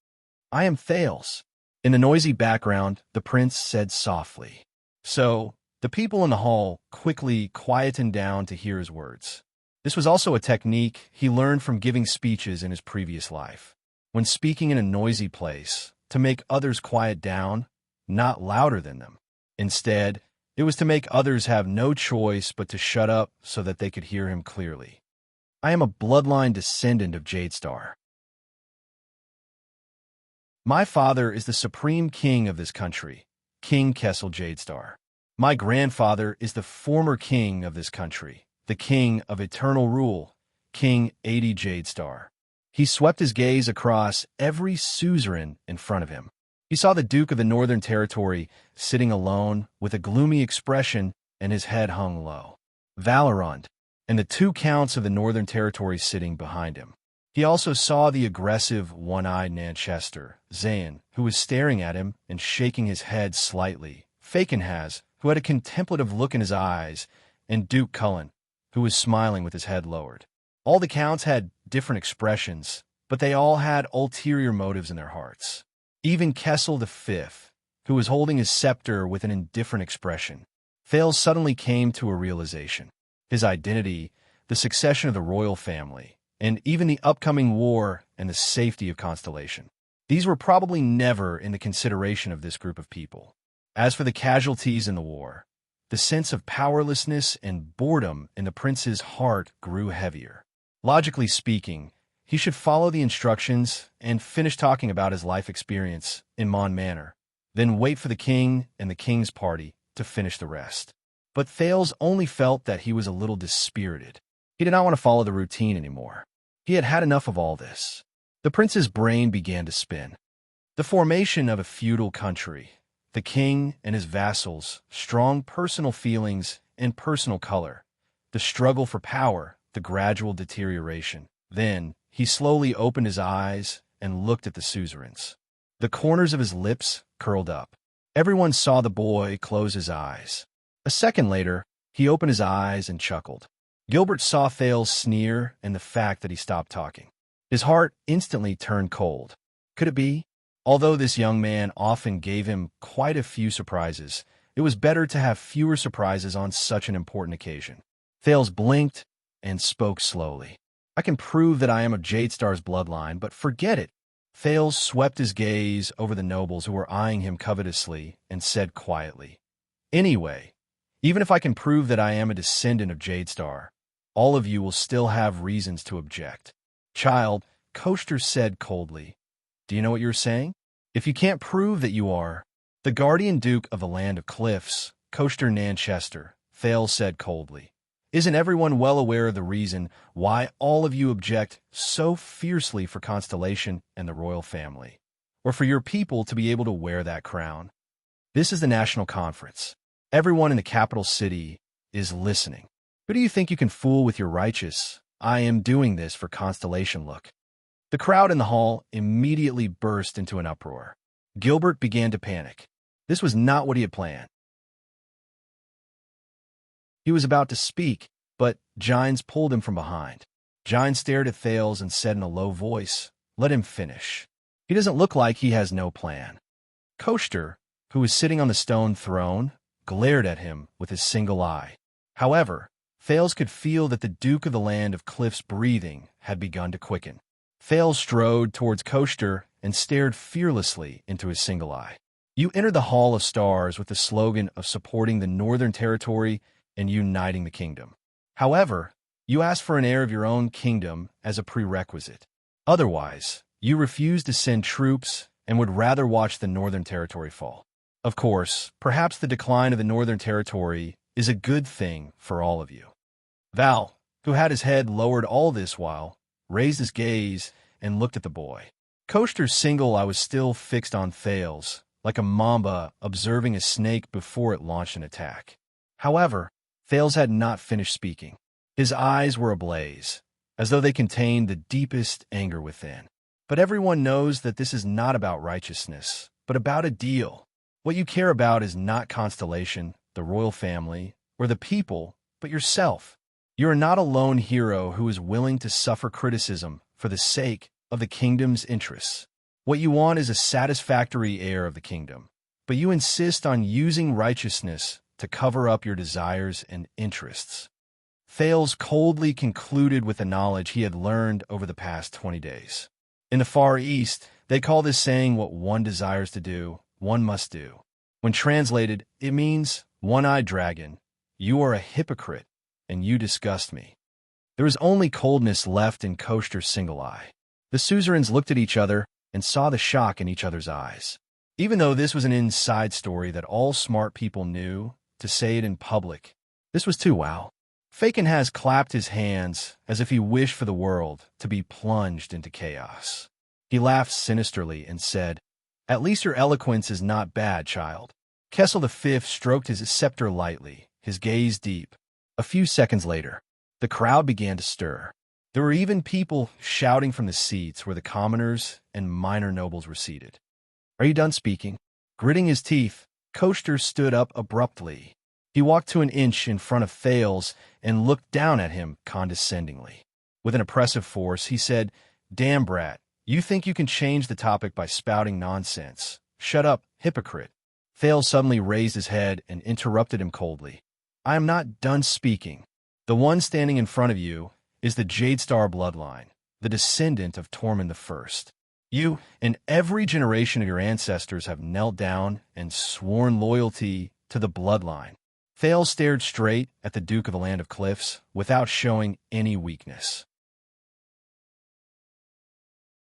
"I am Thales." In the noisy background, the prince said softly. So, the people in the hall quickly quietened down to hear his words. This was also a technique he learned from giving speeches in his previous life. When speaking in a noisy place, to make others quiet down, not louder than them. Instead, it was to make others have no choice but to shut up so that they could hear him clearly. "I am a bloodline descendant of Jadestar. My father is the supreme king of this country, King Kessel Jadestar. My grandfather is the former king of this country, the king of eternal rule, King 80 Jadestar." He swept his gaze across every suzerain in front of him. He saw the Duke of the Northern Territory sitting alone with a gloomy expression and his head hung low. Valorant, and the 2 counts of the Northern Territory sitting behind him. He also saw the aggressive, one-eyed Nanchester, Zayn, who was staring at him and shaking his head slightly, Fakenhaz, who had a contemplative look in his eyes, and Duke Cullen, who was smiling with his head lowered. All the counts had different expressions, but they all had ulterior motives in their hearts. Even Kessel V, who was holding his scepter with an indifferent expression. Thales suddenly came to a realization. His identity, the succession of the royal family, and even the upcoming war and the safety of Constellation. These were probably never in the consideration of this group of people. As for the casualties in the war, the sense of powerlessness and boredom in the prince's heart grew heavier. Logically speaking, he should follow the instructions and finish talking about his life experience in Mon Manor, then wait for the king and the king's party to finish the rest. But Thales only felt that he was a little dispirited. He did not want to follow the routine anymore. He had had enough of all this. The prince's brain began to spin. The formation of a feudal country, the king and his vassals, strong personal feelings and personal color, the struggle for power, the gradual deterioration. Then, he slowly opened his eyes and looked at the suzerains. The corners of his lips curled up. Everyone saw the boy close his eyes. A second later, he opened his eyes and chuckled. Gilbert saw Thales sneer and the fact that he stopped talking. His heart instantly turned cold. Could it be? Although this young man often gave him quite a few surprises, it was better to have fewer surprises on such an important occasion. Thales blinked and spoke slowly. "I can prove that I am of Jadestar's bloodline, but forget it." Thales swept his gaze over the nobles who were eyeing him covetously and said quietly, "Anyway, even if I can prove that I am a descendant of Jadestar, all of you will still have reasons to object." "Child," Koster said coldly, "do you know what you're saying? If you can't prove that you are the guardian duke of the land of cliffs, Koster Nanchester," Thales said coldly, "isn't everyone well aware of the reason why all of you object so fiercely for Constellation and the royal family, or for your people to be able to wear that crown? This is the national conference. Everyone in the capital city is listening. Who do you think you can fool with your righteous, 'I am doing this for Constellation' look?" The crowd in the hall immediately burst into an uproar. Gilbert began to panic. This was not what he had planned. He was about to speak, but Gines pulled him from behind. Gines stared at Thales and said in a low voice, "Let him finish. He doesn't look like he has no plan." Koster, who was sitting on the stone throne, glared at him with his single eye. However, Thales could feel that the Duke of the Land of Cliff's breathing had begun to quicken. Thales strode towards Koster and stared fearlessly into his single eye. "You entered the Hall of Stars with the slogan of supporting the Northern Territory and uniting the kingdom. However, you asked for an heir of your own kingdom as a prerequisite. Otherwise, you refused to send troops and would rather watch the Northern Territory fall. Of course, perhaps the decline of the Northern Territory is a good thing for all of you." Val, who had his head lowered all this while, raised his gaze and looked at the boy. Koster's single eye was still fixed on Thales, like a mamba observing a snake before it launched an attack. However, Thales had not finished speaking. His eyes were ablaze. as though they contain the deepest anger within. But everyone knows that this is not about righteousness, but about a deal. What you care about is not constellation, the royal family, or the people, but yourself. You are not a lone hero who is willing to suffer criticism for the sake of the kingdom's interests. What you want is a satisfactory heir of the kingdom, but you insist on using righteousness to cover up your desires and interests. Thales coldly concluded with the knowledge he had learned over the past 20 days. In the Far East, they call this saying what one desires to do, one must do. When translated, it means, one-eyed dragon, you are a hypocrite, and you disgust me. There was only coldness left in Koshter's single eye. The suzerains looked at each other and saw the shock in each other's eyes. Even though this was an inside story that all smart people knew, to say it in public, this was too wow. Fakenhaz clapped his hands as if he wished for the world to be plunged into chaos. He laughed sinisterly and said, "At least your eloquence is not bad, child." Kessel V stroked his scepter lightly, his gaze deep. A few seconds later, the crowd began to stir. There were even people shouting from the seats where the commoners and minor nobles were seated. "Are you done speaking?" Gritting his teeth, Koshter stood up abruptly. He walked to an inch in front of Thales and looked down at him condescendingly. With an oppressive force, he said, "Damn brat, you think you can change the topic by spouting nonsense. Shut up, hypocrite." Thales suddenly raised his head and interrupted him coldly. "I am not done speaking. The one standing in front of you is the Jade Star bloodline, the descendant of Tormund I. You and every generation of your ancestors have knelt down and sworn loyalty to the bloodline." Thales stared straight at the Duke of the Land of Cliffs without showing any weakness.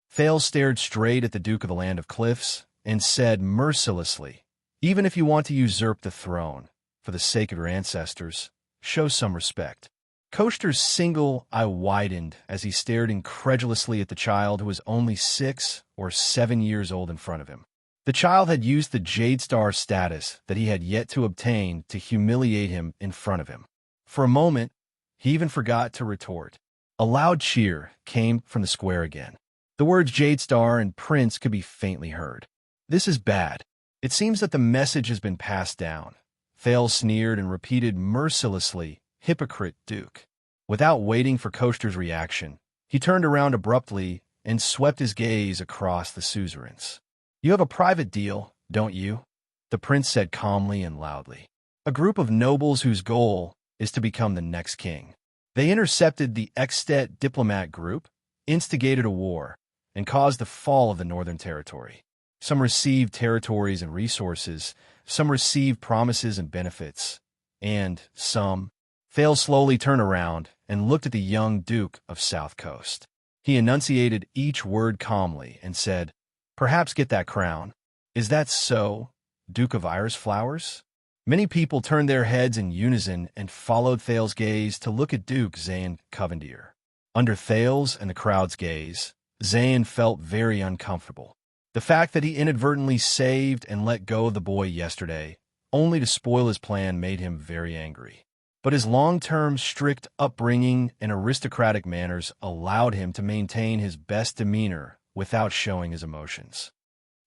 Thales stared straight at the Duke of the Land of Cliffs and said mercilessly, "Even if you want to usurp the throne, for the sake of your ancestors, show some respect." Koshter's single eye widened as he stared incredulously at the child who was only 6 or 7 years old in front of him. The child had used the Jade Star status that he had yet to obtain to humiliate him in front of him. For a moment, he even forgot to retort. A loud cheer came from the square again. The words Jade Star and Prince could be faintly heard. "This is bad. It seems that the message has been passed down." Thales sneered and repeated mercilessly, "Hypocrite Duke." Without waiting for Koshter's reaction, he turned around abruptly and swept his gaze across the suzerains. "You have a private deal, don't you?" the prince said calmly and loudly. "A group of nobles whose goal is to become the next king. They intercepted the Extet diplomat group, instigated a war, and caused the fall of the Northern Territory. Some received territories and resources, some received promises and benefits, and some..." Thales slowly turned around and looked at the young Duke of South Coast. He enunciated each word calmly and said, "Perhaps get that crown. Is that so, Duke of Iris Flowers?" Many people turned their heads in unison and followed Thales' gaze to look at Duke Zain Covendier. Under Thales and the crowd's gaze, Zain felt very uncomfortable. The fact that he inadvertently saved and let go of the boy yesterday, only to spoil his plan, made him very angry. But his long-term strict upbringing and aristocratic manners allowed him to maintain his best demeanor without showing his emotions.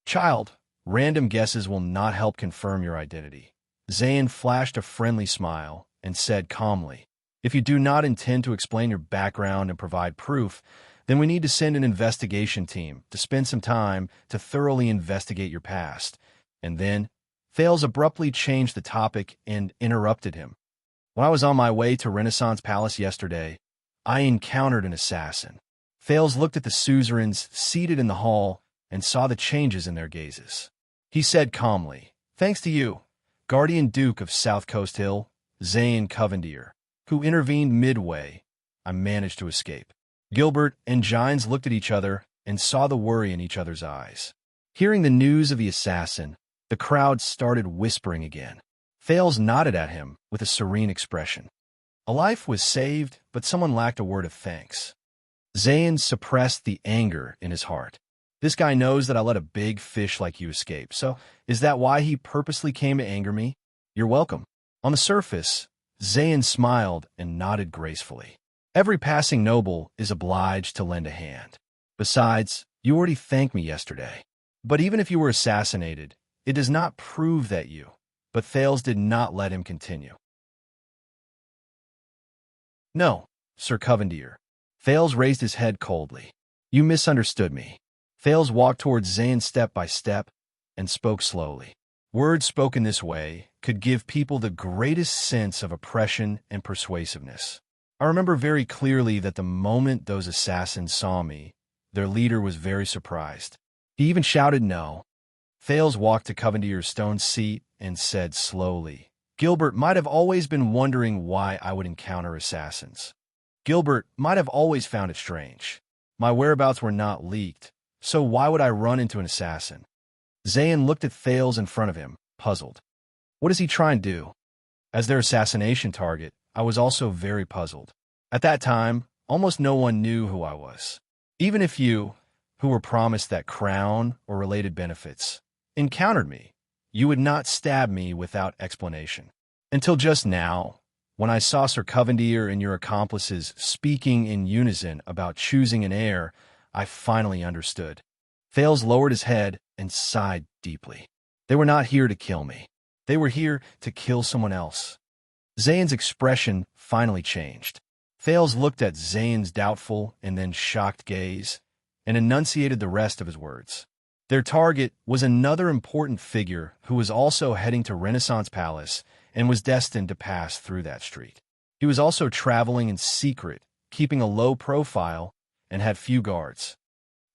"Child, random guesses will not help confirm your identity." Zain flashed a friendly smile and said calmly, "If you do not intend to explain your background and provide proof, then we need to send an investigation team to spend some time to thoroughly investigate your past." And then, Thales abruptly changed the topic and interrupted him. "When I was on my way to Renaissance Palace yesterday, I encountered an assassin." Thales looked at the suzerains seated in the hall and saw the changes in their gazes. He said calmly, "Thanks to you, Guardian Duke of South Coast Hill, Zain Covendier, who intervened midway, I managed to escape." Gilbert and Gines looked at each other and saw the worry in each other's eyes. Hearing the news of the assassin, the crowd started whispering again. Thales nodded at him with a serene expression. A life was saved, but someone lacked a word of thanks. Zain suppressed the anger in his heart. "This guy knows that I let a big fish like you escape, so is that why he purposely came to anger me? You're welcome." On the surface, Zain smiled and nodded gracefully. Every passing noble is obliged to lend a hand. Besides, you already thanked me yesterday. But even if you were assassinated, it does not prove that you. But Thales did not let him continue. No, Sir Covendier. Thales raised his head coldly. You misunderstood me. Thales walked towards Zayn step by step and spoke slowly. Words spoken this way could give people the greatest sense of oppression and persuasiveness. I remember very clearly that the moment those assassins saw me, their leader was very surprised. He even shouted no. Thales walked to Covendier's stone seat and said slowly, Gilbert might have always been wondering why I would encounter assassins. Gilbert might have always found it strange. My whereabouts were not leaked, so why would I run into an assassin? Zayn looked at Thales in front of him, puzzled. What does he try and do? As their assassination target, I was also very puzzled. At that time, almost no one knew who I was. Even if you, who were promised that crown or related benefits, encountered me, you would not stab me without explanation. Until just now, when I saw Sir Covendier and your accomplices speaking in unison about choosing an heir, I finally understood. Thales lowered his head and sighed deeply. They were not here to kill me. They were here to kill someone else. Zayn's expression finally changed. Thales looked at Zayn's doubtful and then shocked gaze and enunciated the rest of his words. Their target was another important figure who was also heading to Renaissance Palace and was destined to pass through that street. He was also traveling in secret, keeping a low profile, and had few guards.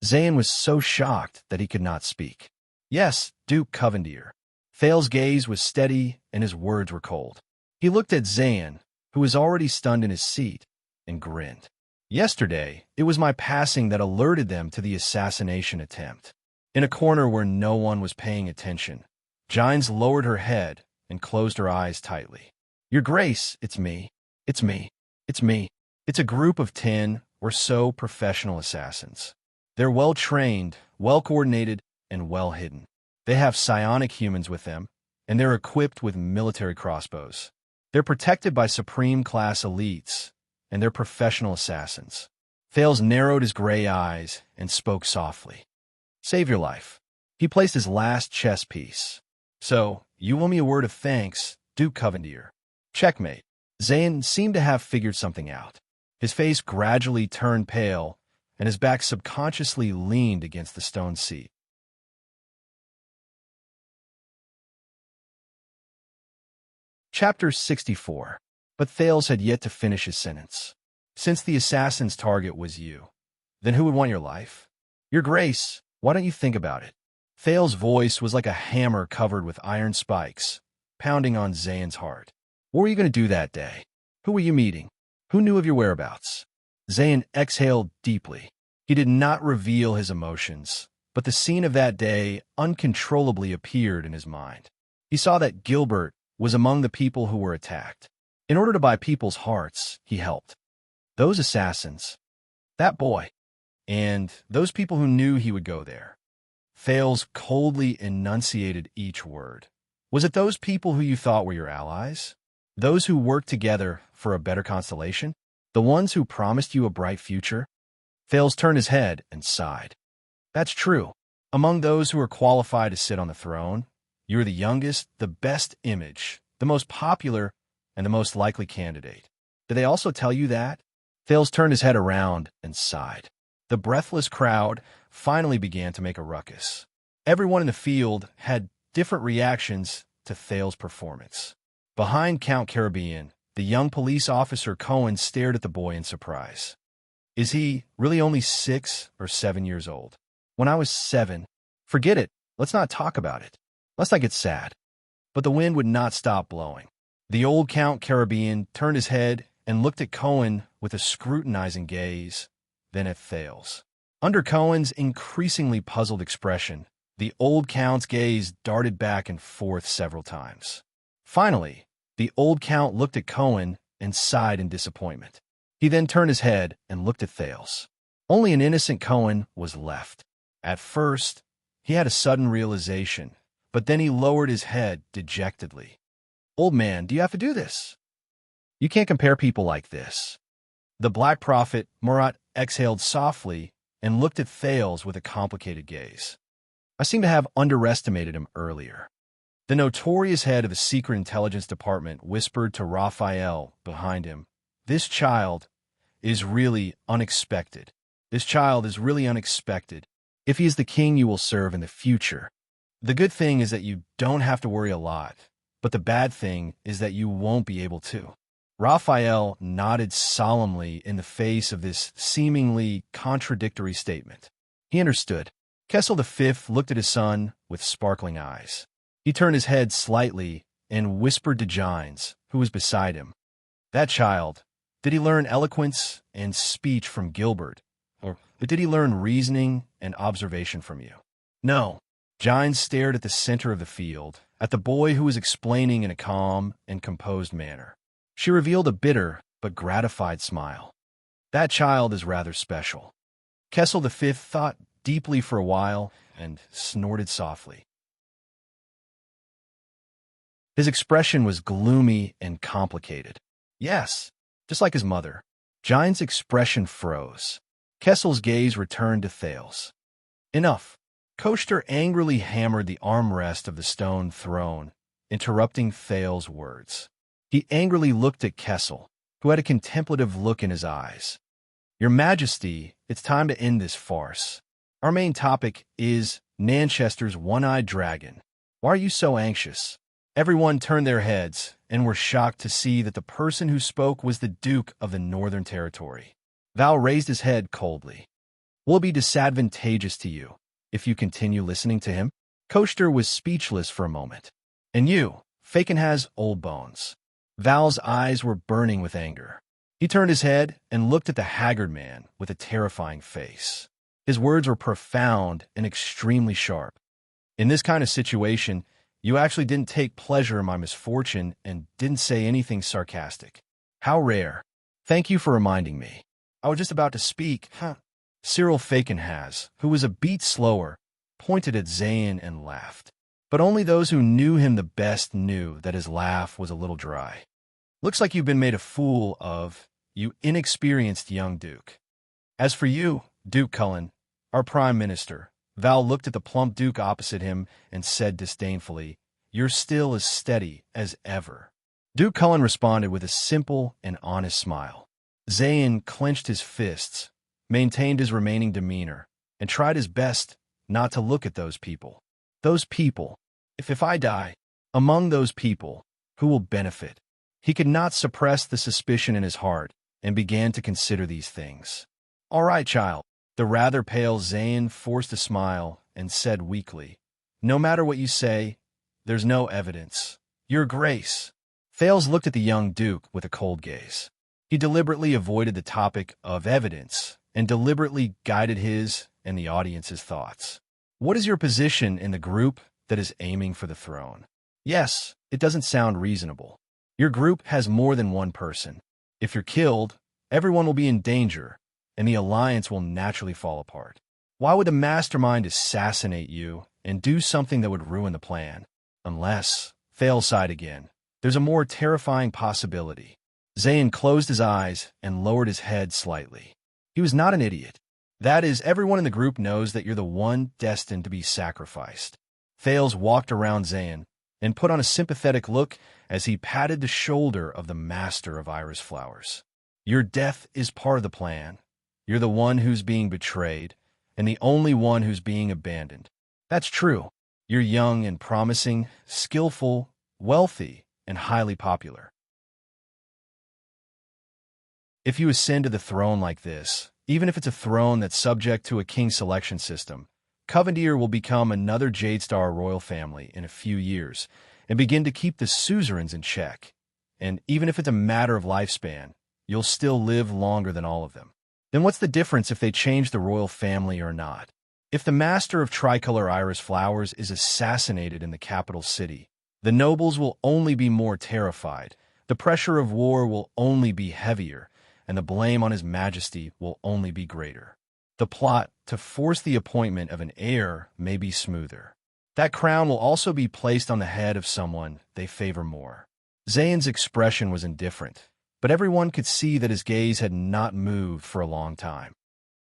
Zayn was so shocked that he could not speak. Yes, Duke Covendier. Thales' gaze was steady and his words were cold. He looked at Zayn, who was already stunned in his seat, and grinned. Yesterday, it was my passing that alerted them to the assassination attempt. In a corner where no one was paying attention, Gines lowered her head and closed her eyes tightly. Your Grace, it's me. It's me. It's me. It's a group of 10 or so professional assassins. They're well-trained, well-coordinated, and well-hidden. They have psionic humans with them, and they're equipped with military crossbows. They're protected by supreme-class elites, and they're professional assassins. Thales narrowed his gray eyes and spoke softly. Save your life. He placed his last chess piece. So, you owe me a word of thanks, Duke Covendier. Checkmate. Zayn seemed to have figured something out. His face gradually turned pale, and his back subconsciously leaned against the stone seat. Chapter 64. But Thales had yet to finish his sentence. Since the assassin's target was you, then who would want your life? Your Grace, why don't you think about it? Thales' voice was like a hammer covered with iron spikes, pounding on Zayn's heart. What were you going to do that day? Who were you meeting? Who knew of your whereabouts? Zayn exhaled deeply. He did not reveal his emotions, but the scene of that day uncontrollably appeared in his mind. He saw that Gilbert was among the people who were attacked. In order to buy people's hearts, he helped. Those assassins, that boy, and those people who knew he would go there. Thales coldly enunciated each word. Was it those people who you thought were your allies? Those who worked together for a better constellation? The ones who promised you a bright future? Thales turned his head and sighed. That's true. Among those who are qualified to sit on the throne, you are the youngest, the best image, the most popular, and the most likely candidate. Did they also tell you that? Thales turned his head around and sighed. The breathless crowd finally began to make a ruckus. Everyone in the field had different reactions to Thales' performance. Behind Count Caribbean, the young police officer Cohen stared at the boy in surprise. Is he really only 6 or 7 years old? When I was 7, forget it. Let's not talk about it. Let's not get sad. But the wind would not stop blowing. The old Count Caribbean turned his head and looked at Cohen with a scrutinizing gaze, then at Thales. Under Cohen's increasingly puzzled expression, the old Count's gaze darted back and forth several times. Finally, the old Count looked at Cohen and sighed in disappointment. He then turned his head and looked at Thales. Only an innocent Cohen was left. At first, he had a sudden realization, but then he lowered his head dejectedly. Old man, do you have to do this? You can't compare people like this. The Black Prophet, Murat, exhaled softly and looked at Thales with a complicated gaze. I seem to have underestimated him earlier. The notorious head of a secret intelligence department whispered to Raphael behind him, "This child is really unexpected. This child is really unexpected. If he is the king you will serve in the future. The good thing is that you don't have to worry a lot, but the bad thing is that you won't be able to." Raphael nodded solemnly in the face of this seemingly contradictory statement. He understood. Kessel V looked at his son with sparkling eyes. He turned his head slightly and whispered to Gines, who was beside him, "That child, did he learn eloquence and speech from Gilbert, or did he learn reasoning and observation from you?" "No." Gines stared at the center of the field, at the boy who was explaining in a calm and composed manner. She revealed a bitter but gratified smile. "That child is rather special." Kessel V thought deeply for a while and snorted softly. His expression was gloomy and complicated. "Yes, just like his mother." Gines' expression froze. Kessel's gaze returned to Thales. "Enough." Koster angrily hammered the armrest of the stone throne, interrupting Thales' words. He angrily looked at Kessel, who had a contemplative look in his eyes. "Your Majesty, it's time to end this farce. Our main topic is Nanchester's one-eyed dragon. Why are you so anxious?" Everyone turned their heads and were shocked to see that the person who spoke was the Duke of the Northern Territory. Val raised his head coldly. "Will it be disadvantageous to you if you continue listening to him?" Koster was speechless for a moment. "And you, Faken has old bones." Val's eyes were burning with anger. He turned his head and looked at the haggard man with a terrifying face. His words were profound and extremely sharp. "In this kind of situation, you actually didn't take pleasure in my misfortune and didn't say anything sarcastic. How rare. Thank you for reminding me. I was just about to speak." Cyril Fakenhas, who was a beat slower, pointed at Zayn and laughed. But only those who knew him the best knew that his laugh was a little dry. "Looks like you've been made a fool of, you inexperienced young Duke. As for you, Duke Cullen, our Prime Minister," Val looked at the plump Duke opposite him and said disdainfully, "You're still as steady as ever." Duke Cullen responded with a simple and honest smile. Zayn clenched his fists, maintained his remaining demeanor, and tried his best not to look at those people. Those people. If I die, among those people, who will benefit? He could not suppress the suspicion in his heart and began to consider these things. "All right, child." The rather pale Zayn forced a smile and said weakly, "No matter what you say, there's no evidence. Your Grace." Thales looked at the young Duke with a cold gaze. He deliberately avoided the topic of evidence and deliberately guided his and the audience's thoughts. "What is your position in the group that is aiming for the throne?" "Yes, it doesn't sound reasonable. Your group has more than one person. If you're killed, everyone will be in danger, and the alliance will naturally fall apart. Why would the mastermind assassinate you and do something that would ruin the plan? Unless," Thales sighed again, "there's a more terrifying possibility." Zayn closed his eyes and lowered his head slightly. He was not an idiot. "That is, everyone in the group knows that you're the one destined to be sacrificed." Thales walked around Zayn and put on a sympathetic look as he patted the shoulder of the master of iris flowers. "Your death is part of the plan. You're the one who's being betrayed, and the only one who's being abandoned. That's true. You're young and promising, skillful, wealthy, and highly popular. If you ascend to the throne like this, even if it's a throne that's subject to a king selection system, Covendier will become another Jadestar royal family in a few years and begin to keep the suzerains in check. And even if it's a matter of lifespan, you'll still live longer than all of them. Then what's the difference if they change the royal family or not? If the master of tricolor iris flowers is assassinated in the capital city, the nobles will only be more terrified, the pressure of war will only be heavier, and the blame on His Majesty will only be greater. The plot to force the appointment of an heir may be smoother. That crown will also be placed on the head of someone they favor more. Zayn's expression was indifferent, but everyone could see that his gaze had not moved for a long time.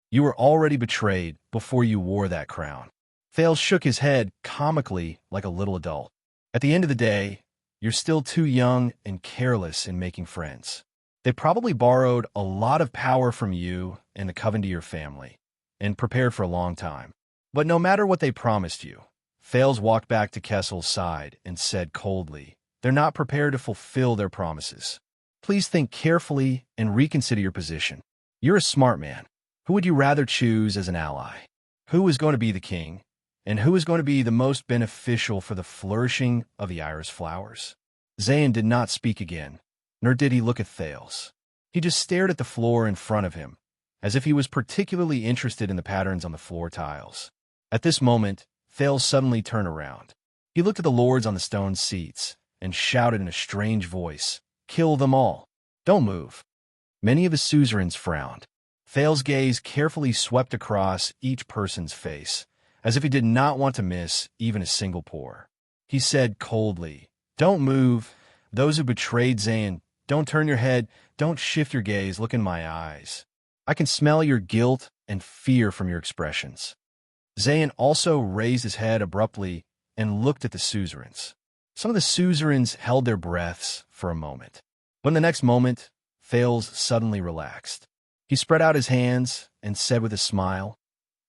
You were already betrayed before you wore that crown. Thales shook his head comically like a little adult. At the end of the day, you're still too young and careless in making friends. They probably borrowed a lot of power from you and the coven to your family, and prepared for a long time. But no matter what they promised you, Thales walked back to Kessel's side and said coldly, they're not prepared to fulfill their promises. Please think carefully and reconsider your position. You're a smart man. Who would you rather choose as an ally? Who is going to be the king? And who is going to be the most beneficial for the flourishing of the iris flowers? Xian did not speak again, nor did he look at Thales. He just stared at the floor in front of him, as if he was particularly interested in the patterns on the floor tiles. At this moment, Thales suddenly turned around. He looked at the lords on the stone seats and shouted in a strange voice, "Kill them all. Don't move." Many of his suzerains frowned. Thales' gaze carefully swept across each person's face, as if he did not want to miss even a single pore. He said coldly, "Don't move. Those who betrayed Xian, don't turn your head, don't shift your gaze, look in my eyes. I can smell your guilt and fear from your expressions." Xian also raised his head abruptly and looked at the suzerains. Some of the suzerains held their breaths for a moment. But in the next moment, Thales suddenly relaxed. He spread out his hands and said with a smile,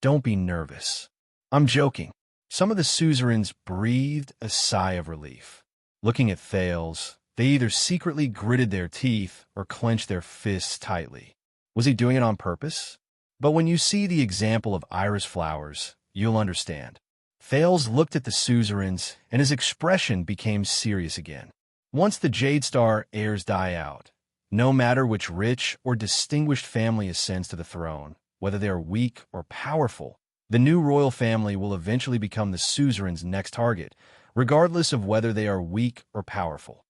"Don't be nervous. I'm joking." Some of the suzerains breathed a sigh of relief. Looking at Thales, they either secretly gritted their teeth or clenched their fists tightly. Was he doing it on purpose? But when you see the example of iris flowers, you'll understand. Thales looked at the suzerains, and his expression became serious again. Once the Jade Star heirs die out, no matter which rich or distinguished family ascends to the throne, whether they are weak or powerful, the new royal family will eventually become the suzerain's next target, regardless of whether they are weak or powerful.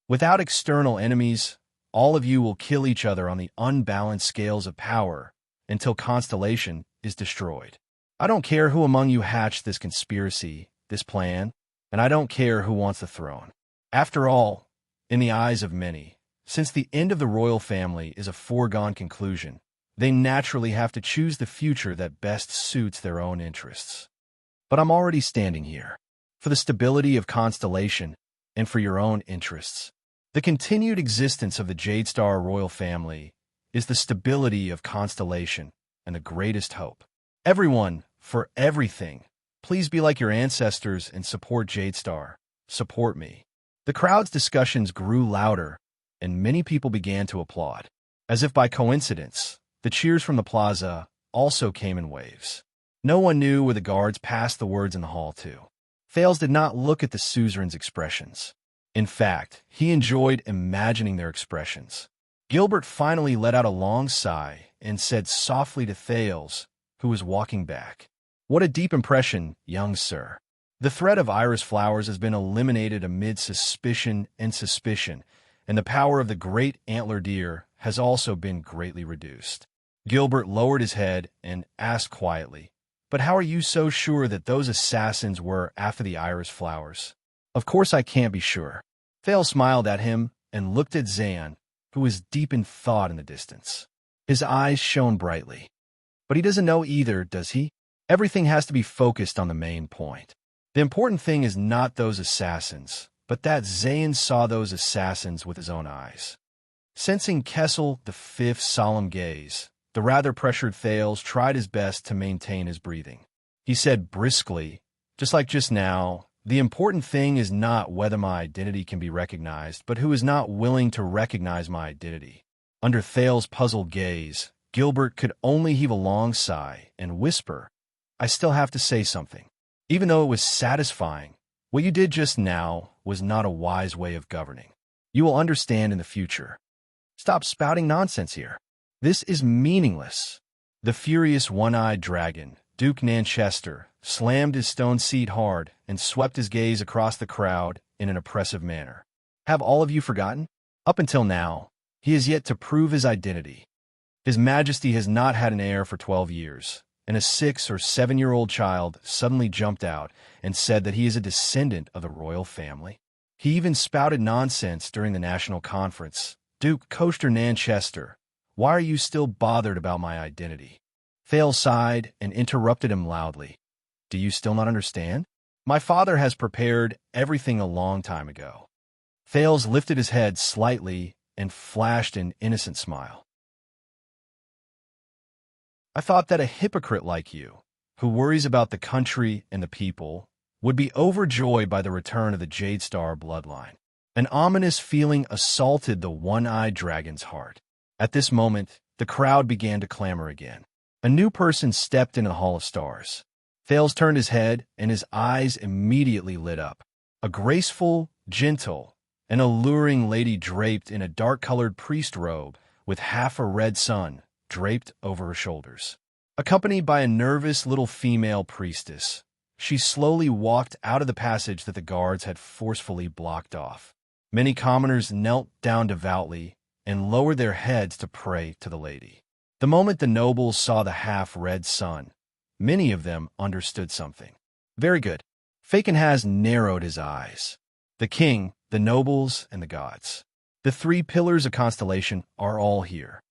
Without external enemies, all of you will kill each other on the unbalanced scales of power until Constellation is destroyed. I don't care who among you hatched this conspiracy, this plan, and I don't care who wants the throne. After all, in the eyes of many, since the end of the royal family is a foregone conclusion, they naturally have to choose the future that best suits their own interests. But I'm already standing here, for the stability of Constellation and for your own interests. The continued existence of the Jade Star royal family is the stability of Constellation and the greatest hope. Everyone, for everything, please be like your ancestors and support Jade Star. Support me. The crowd's discussions grew louder, and many people began to applaud. As if by coincidence, the cheers from the plaza also came in waves. No one knew where the guards passed the words in the hall to. Thales did not look at the suzerain's expressions. In fact, he enjoyed imagining their expressions. Gilbert finally let out a long sigh and said softly to Thales, who was walking back, "What a deep impression, young sir. The threat of iris flowers has been eliminated amid suspicion, and the power of the great antler deer has also been greatly reduced." Gilbert lowered his head and asked quietly, "But how are you so sure that those assassins were after the iris flowers?" "Of course I can't be sure." Thales smiled at him and looked at Xian, who was deep in thought in the distance. His eyes shone brightly. But he doesn't know either, does he? Everything has to be focused on the main point. The important thing is not those assassins, but that Xian saw those assassins with his own eyes. Sensing Kessel the Fifth's solemn gaze, the rather pressured Thales tried his best to maintain his breathing. He said briskly, just like just now, "The important thing is not whether my identity can be recognized, but who is not willing to recognize my identity." Under Thales' puzzled gaze, Gilbert could only heave a long sigh and whisper, "I still have to say something." Even though it was satisfying, what you did just now was not a wise way of governing. You will understand in the future. Stop spouting nonsense here. This is meaningless. The furious one-eyed dragon, Duke Nanchester, slammed his stone seat hard and swept his gaze across the crowd in an oppressive manner. Have all of you forgotten? Up until now, he has yet to prove his identity. His Majesty has not had an heir for 12 years, and a 6- or 7-year-old child suddenly jumped out and said that he is a descendant of the royal family. He even spouted nonsense during the national conference. Duke Coaster Nanchester, why are you still bothered about my identity? Thales sighed and interrupted him loudly. Do you still not understand? My father has prepared everything a long time ago. Thales lifted his head slightly and flashed an innocent smile. I thought that a hypocrite like you, who worries about the country and the people, would be overjoyed by the return of the Jade Star bloodline. An ominous feeling assaulted the one-eyed dragon's heart. At this moment, the crowd began to clamor again. A new person stepped into the Hall of Stars. Thales turned his head, and his eyes immediately lit up. A graceful, gentle, and alluring lady draped in a dark-colored priest robe with half a red sun draped over her shoulders. Accompanied by a nervous little female priestess, she slowly walked out of the passage that the guards had forcefully blocked off. Many commoners knelt down devoutly and lowered their heads to pray to the lady. The moment the nobles saw the half-red sun, many of them understood something. Very good. Faken has narrowed his eyes. The king, the nobles, and the gods. The three pillars of constellation are all here.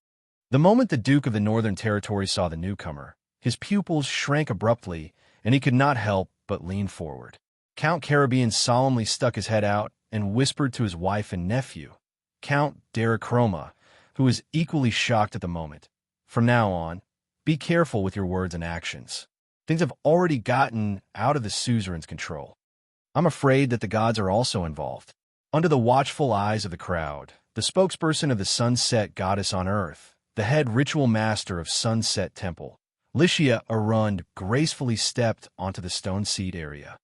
The moment the Duke of the Northern Territory saw the newcomer, his pupils shrank abruptly, and he could not help but lean forward. Count Caribbean solemnly stuck his head out and whispered to his wife and nephew, Count Darachroma, who was equally shocked at the moment. From now on, be careful with your words and actions. Things have already gotten out of the suzerain's control. I'm afraid that the gods are also involved. Under the watchful eyes of the crowd, the spokesperson of the sunset goddess on earth, the head ritual master of Sunset Temple, Xianxia Arund gracefully stepped onto the stone seat area.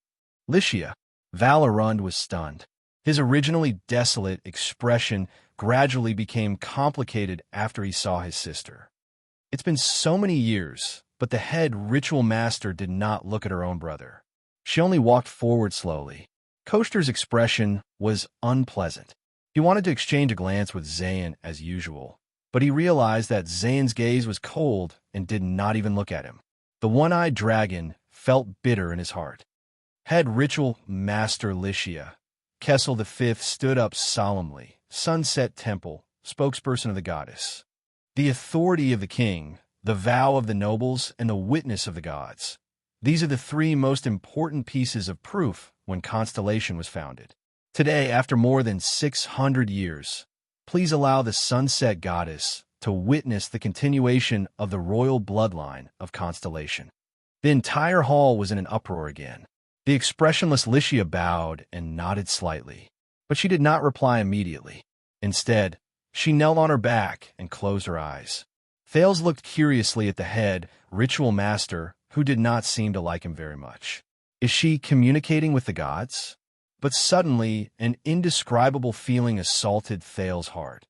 Xianxia, Val Arund was stunned. His originally desolate expression gradually became complicated after he saw his sister. It's been so many years, but the head ritual master did not look at her own brother. She only walked forward slowly. Coaster's expression was unpleasant. He wanted to exchange a glance with Zayn as usual, but he realized that Zayn's gaze was cold and did not even look at him. The one-eyed dragon felt bitter in his heart. Head ritual master Xianxia, Kessel V stood up solemnly, Sunset Temple, spokesperson of the goddess. The authority of the king, the vow of the nobles, and the witness of the gods. These are the three most important pieces of proof when Constellation was founded. Today, after more than 600 years, please allow the Sunset Goddess to witness the continuation of the royal bloodline of Constellation. The entire hall was in an uproar again. The expressionless Xianxia bowed and nodded slightly, but she did not reply immediately. Instead, she knelt on her back and closed her eyes. Thales looked curiously at the head ritual master, who did not seem to like him very much. Is she communicating with the gods? But suddenly, an indescribable feeling assaulted Thales' heart,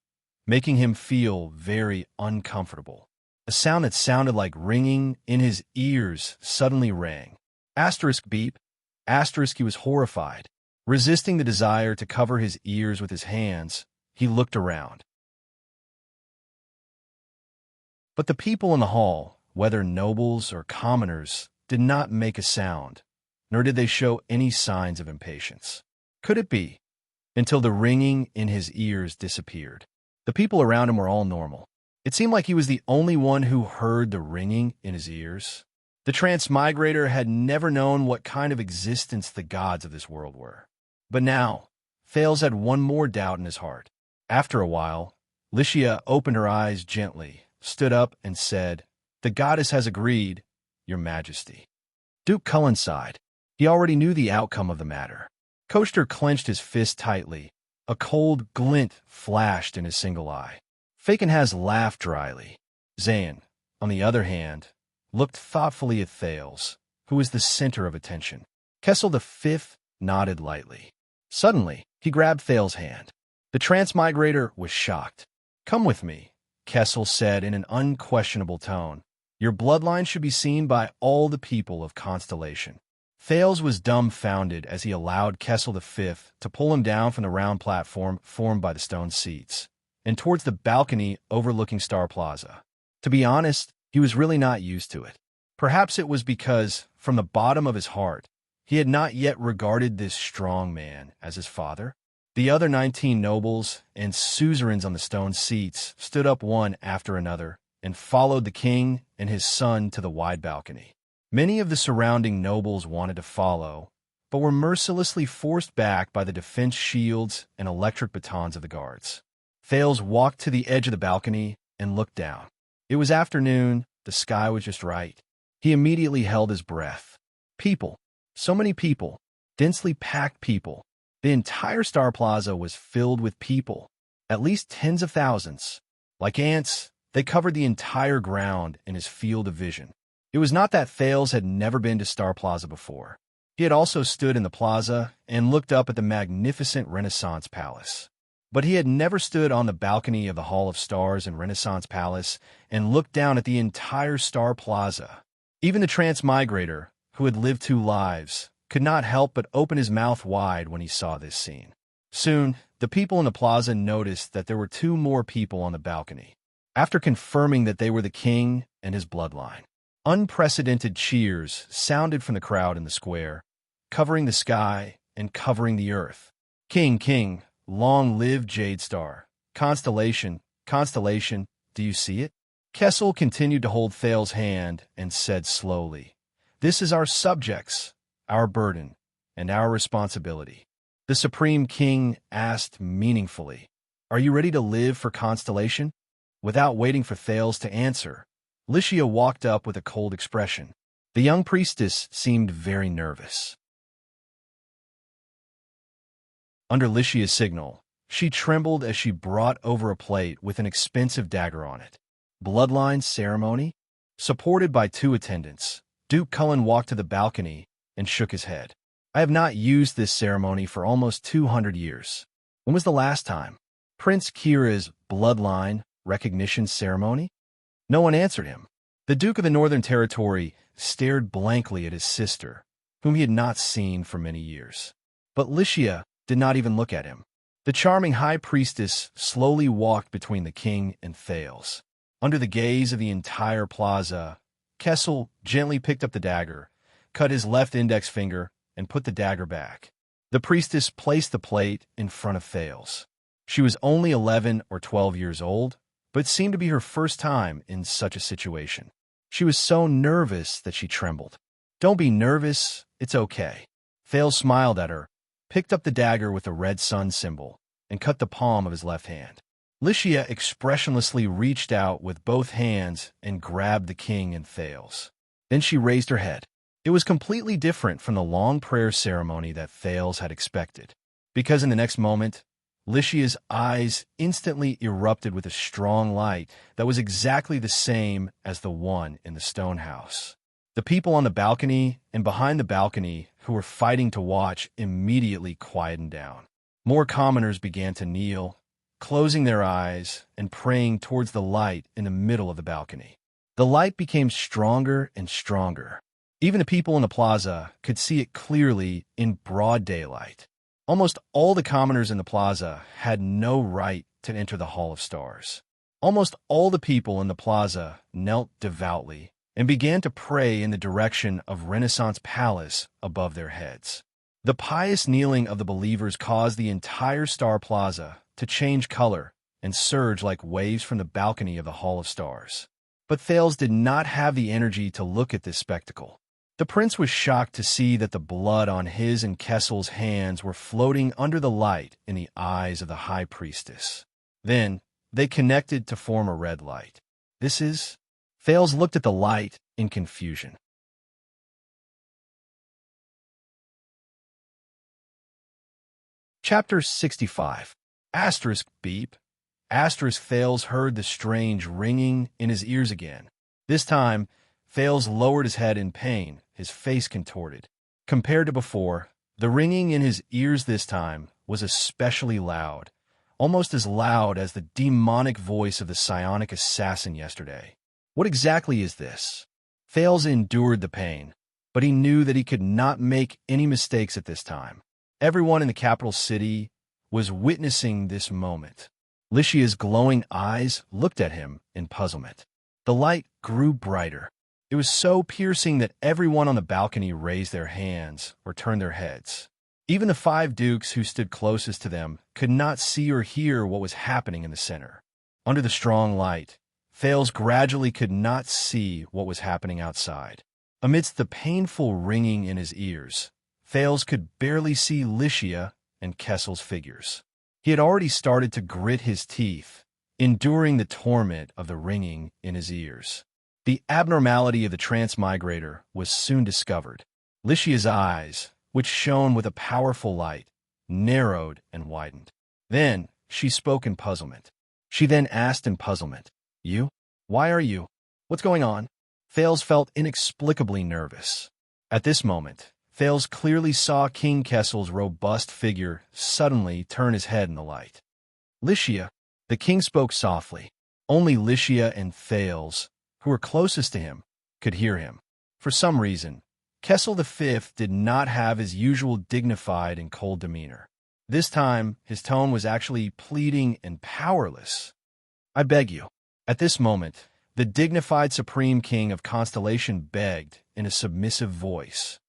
making him feel very uncomfortable. A sound that sounded like ringing in his ears suddenly rang. Asterisk beep. Asterisk, he was horrified. Resisting the desire to cover his ears with his hands, he looked around. But the people in the hall, whether nobles or commoners, did not make a sound, nor did they show any signs of impatience. Could it be? Until the ringing in his ears disappeared. The people around him were all normal. It seemed like he was the only one who heard the ringing in his ears. The transmigrator had never known what kind of existence the gods of this world were. But now, Thales had one more doubt in his heart. After a while, Xianxia opened her eyes gently, stood up, and said, "The goddess has agreed, Your Majesty." Duke Cullen sighed. He already knew the outcome of the matter. Coaster clenched his fist tightly. A cold glint flashed in his single eye. Fakenhaz laughed dryly. Zayn, on the other hand, looked thoughtfully at Thales, who was the center of attention. Kessel V nodded lightly. Suddenly, he grabbed Thales' hand. The transmigrator was shocked. "Come with me," Kessel said in an unquestionable tone. "Your bloodline should be seen by all the people of Constellation." Thales was dumbfounded as he allowed Kessel V to pull him down from the round platform formed by the stone seats, and towards the balcony overlooking Star Plaza. To be honest, he was really not used to it. Perhaps it was because, from the bottom of his heart, he had not yet regarded this strong man as his father. The other 19 nobles and suzerains on the stone seats stood up one after another and followed the king and his son to the wide balcony. Many of the surrounding nobles wanted to follow, but were mercilessly forced back by the defense shields and electric batons of the guards. Thales walked to the edge of the balcony and looked down. It was afternoon, the sky was just right. He immediately held his breath. People, so many people, densely packed people. The entire Star Plaza was filled with people, at least tens of thousands. Like ants, they covered the entire ground in his field of vision. It was not that Thales had never been to Star Plaza before. He had also stood in the plaza and looked up at the magnificent Renaissance Palace. But he had never stood on the balcony of the Hall of Stars in Renaissance Palace and looked down at the entire Star Plaza. Even the transmigrator, who had lived 2 lives, could not help but open his mouth wide when he saw this scene. Soon, the people in the plaza noticed that there were 2 more people on the balcony. After confirming that they were the king and his bloodline, unprecedented cheers sounded from the crowd in the square, covering the sky and covering the earth. King, king, long live Jade Star. Constellation, constellation, do you see it? Kessel continued to hold Thales' hand and said slowly, "This is our subjects, our burden, and our responsibility." The Supreme King asked meaningfully, "Are you ready to live for Constellation?" Without waiting for Thales to answer, Xianxia walked up with a cold expression. The young priestess seemed very nervous. Under Xianxia's signal, she trembled as she brought over a plate with an expensive dagger on it. Bloodline ceremony? Supported by 2 attendants, Duke Cullen walked to the balcony and shook his head. "I have not used this ceremony for almost 200 years. When was the last time? Prince Kira's bloodline recognition ceremony?" No one answered him. The Duke of the Northern Territory stared blankly at his sister, whom he had not seen for many years. But Xianxia did not even look at him. The charming high priestess slowly walked between the king and Thales. Under the gaze of the entire plaza, Kessel gently picked up the dagger, cut his left index finger, and put the dagger back. The priestess placed the plate in front of Thales. She was only 11 or 12 years old, but it seemed to be her first time in such a situation. She was so nervous that she trembled. "Don't be nervous, it's okay." Thales smiled at her, picked up the dagger with the red sun symbol, and cut the palm of his left hand. Xianxia expressionlessly reached out with both hands and grabbed the king and Thales. Then she raised her head. It was completely different from the long prayer ceremony that Thales had expected, because in the next moment, Xianxia's eyes instantly erupted with a strong light that was exactly the same as the one in the stone house. The people on the balcony and behind the balcony who were fighting to watch immediately quietened down. More commoners began to kneel, closing their eyes and praying towards the light in the middle of the balcony. The light became stronger and stronger. Even the people in the plaza could see it clearly in broad daylight. Almost all the commoners in the plaza had no right to enter the Hall of Stars. Almost all the people in the plaza knelt devoutly and began to pray in the direction of Renaissance Palace above their heads. The pious kneeling of the believers caused the entire Star Plaza to change color and surge like waves from the balcony of the Hall of Stars. But Thales did not have the energy to look at this spectacle. The prince was shocked to see that the blood on his and Kessel's hands were floating under the light in the eyes of the high priestess. Then, they connected to form a red light. This is... Thales looked at the light in confusion. Chapter 65. Asterisk beep. Asterisk Thales heard the strange ringing in his ears again. This time, Thales lowered his head in pain, his face contorted. Compared to before, the ringing in his ears this time was especially loud, almost as loud as the demonic voice of the psionic assassin yesterday. What exactly is this? Thales endured the pain, but he knew that he could not make any mistakes at this time. Everyone in the capital city was witnessing this moment. Xianxia's glowing eyes looked at him in puzzlement. The light grew brighter. It was so piercing that everyone on the balcony raised their hands or turned their heads. Even the 5 dukes who stood closest to them could not see or hear what was happening in the center. Under the strong light, Thales gradually could not see what was happening outside. Amidst the painful ringing in his ears, Thales could barely see Xianxia and Kessel's figures. He had already started to grit his teeth, enduring the torment of the ringing in his ears. The abnormality of the transmigrator was soon discovered. Xianxia's eyes, which shone with a powerful light, narrowed and widened. Then she spoke in puzzlement. She then asked in puzzlement, "You? Why are you? What's going on?" Thales felt inexplicably nervous. At this moment, Thales clearly saw King Kessel's robust figure suddenly turn his head in the light. "Xianxia," the king spoke softly. Only Xianxia and Thales, who were closest to him, could hear him. For some reason, Kessel V did not have his usual dignified and cold demeanor. This time, his tone was actually pleading and powerless. "I beg you." At this moment, the dignified Supreme King of Constellation begged in a submissive voice.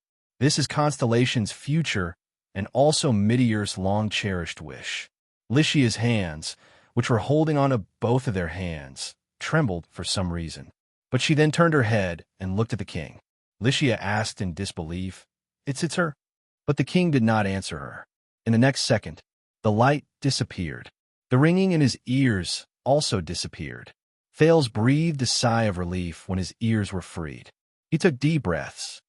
This is Constellation's future and also Midiur's long-cherished wish. Xianxia's hands, which were holding onto both of their hands, trembled for some reason. But she then turned her head and looked at the king. Xianxia asked in disbelief, It's her?" But the king did not answer her. In the next second, the light disappeared. The ringing in his ears also disappeared. Thales breathed a sigh of relief when his ears were freed. He took deep breaths.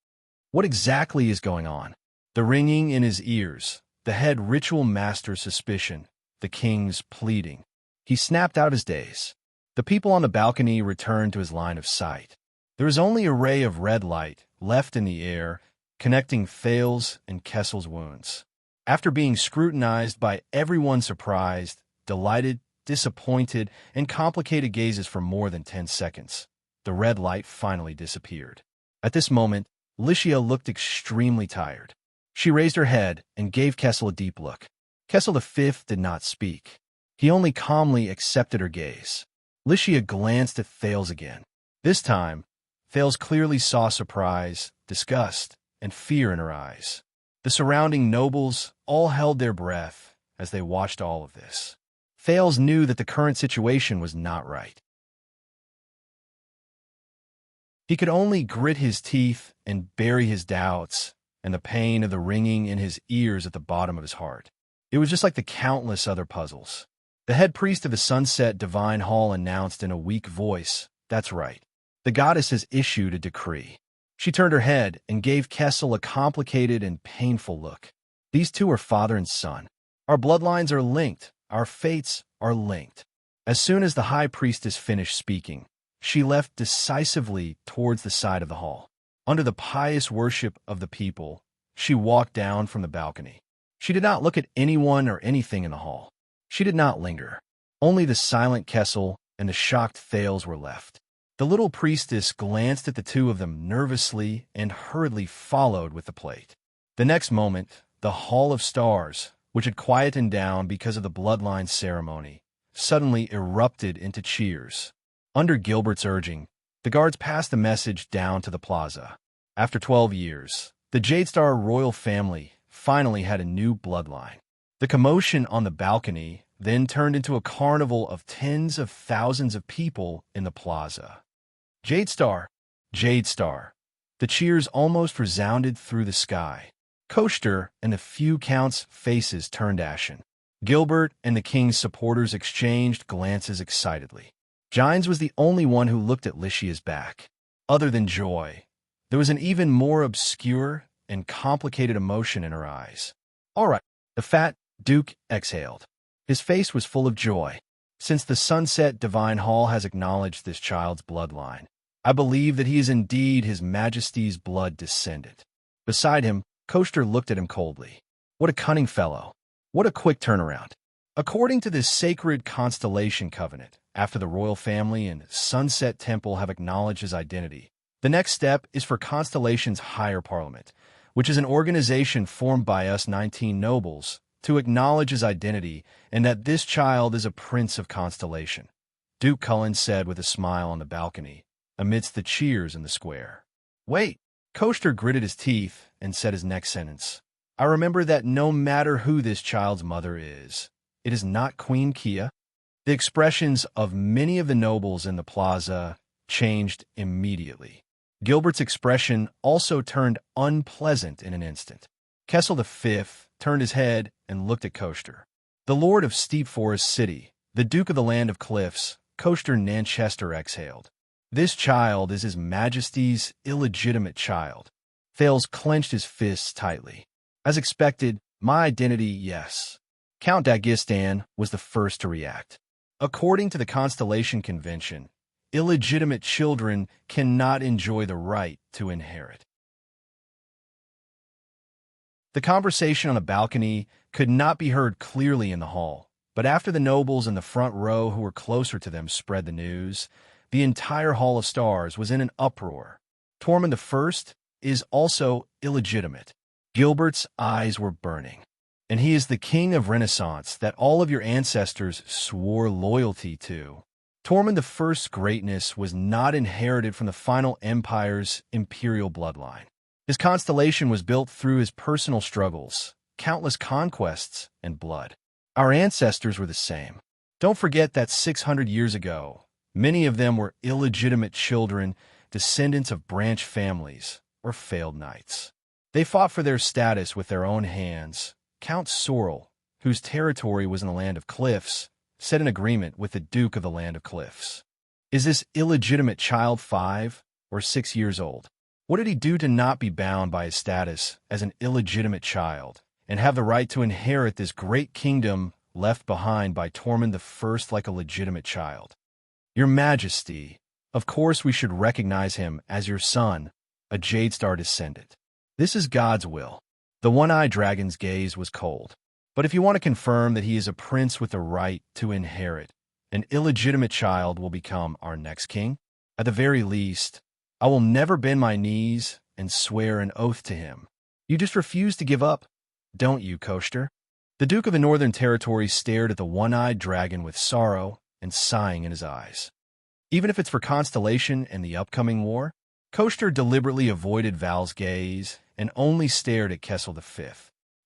What exactly is going on? The ringing in his ears, the head ritual master's suspicion, the king's pleading. He snapped out his daze. The people on the balcony returned to his line of sight. There was only a ray of red light left in the air, connecting Thales and Kessel's wounds. After being scrutinized by everyone surprised, delighted, disappointed, and complicated gazes for more than 10 seconds, the red light finally disappeared. At this moment, Xianxia looked extremely tired. She raised her head and gave Kessel a deep look. Kessel V did not speak. He only calmly accepted her gaze. Xianxia glanced at Thales again. This time, Thales clearly saw surprise, disgust, and fear in her eyes. The surrounding nobles all held their breath as they watched all of this. Thales knew that the current situation was not right. He could only grit his teeth and bury his doubts and the pain of the ringing in his ears at the bottom of his heart. It was just like the countless other puzzles. The head priest of the Sunset Divine Hall announced in a weak voice, "That's right. The goddess has issued a decree." She turned her head and gave Kessel a complicated and painful look. "These two are father and son. Our bloodlines are linked. Our fates are linked." As soon as the high priestess finished speaking, she left decisively towards the side of the hall. Under the pious worship of the people, she walked down from the balcony. She did not look at anyone or anything in the hall. She did not linger. Only the silent Kessel and the shocked Thales were left. The little priestess glanced at the two of them nervously and hurriedly followed with the plate. The next moment, the Hall of Stars, which had quieted down because of the bloodline ceremony, suddenly erupted into cheers. Under Gilbert's urging, the guards passed the message down to the plaza. After 12 years, the Jadestar royal family finally had a new bloodline. The commotion on the balcony then turned into a carnival of tens of thousands of people in the plaza. Jadestar! Jadestar! The cheers almost resounded through the sky. Koester and the few counts' faces turned ashen. Gilbert and the king's supporters exchanged glances excitedly. Gines was the only one who looked at Xianxia's back. Other than joy, there was an even more obscure and complicated emotion in her eyes. "All right," the fat Duke exhaled. His face was full of joy. "Since the Sunset Divine Hall has acknowledged this child's bloodline, I believe that he is indeed His Majesty's blood descendant." Beside him, Koester looked at him coldly. What a cunning fellow. What a quick turnaround. According to this sacred constellation covenant, after the royal family and Sunset Temple have acknowledged his identity, the next step is for Constellation's higher parliament, which is an organization formed by us 19 nobles, to acknowledge his identity and that this child is a prince of Constellation, Duke Cullen said with a smile on the balcony, amidst the cheers in the square. "Wait!" Koester gritted his teeth and said his next sentence. I remember that no matter who this child's mother is, it is not Queen Kia. The expressions of many of the nobles in the plaza changed immediately. Gilbert's expression also turned unpleasant in an instant. Kessel V turned his head and looked at Koster. The Lord of Steep Forest City, the Duke of the Land of Cliffs, Koster Nanchester exhaled. This child is His Majesty's illegitimate child. Thales clenched his fists tightly. As expected, my identity, yes. Count Dagestan was the first to react. According to the Constellation Convention, illegitimate children cannot enjoy the right to inherit. The conversation on the balcony could not be heard clearly in the hall, but after the nobles in the front row who were closer to them spread the news, the entire Hall of Stars was in an uproar. Tormund I is also illegitimate. Gilbert's eyes were burning. And he is the king of Renaissance that all of your ancestors swore loyalty to. Tormund I's greatness was not inherited from the final empire's imperial bloodline. His constellation was built through his personal struggles, countless conquests, and blood. Our ancestors were the same. Don't forget that 600 years ago, many of them were illegitimate children, descendants of branch families, or failed knights. They fought for their status with their own hands. Count Sorrel, whose territory was in the Land of Cliffs, set an agreement with the Duke of the Land of Cliffs. Is this illegitimate child 5 or 6 years old? What did he do to not be bound by his status as an illegitimate child and have the right to inherit this great kingdom left behind by Tormund I like a legitimate child? Your Majesty, of course we should recognize him as your son, a Jadestar descendant. This is God's will. The one-eyed dragon's gaze was cold. But if you want to confirm that he is a prince with the right to inherit, an illegitimate child will become our next king. At the very least, I will never bend my knees and swear an oath to him. You just refuse to give up, don't you, Koster? The Duke of the Northern Territory stared at the one-eyed dragon with sorrow and sighing in his eyes. Even if it's for Constellation and the upcoming war, Koster deliberately avoided Val's gaze and only stared at Kessel V.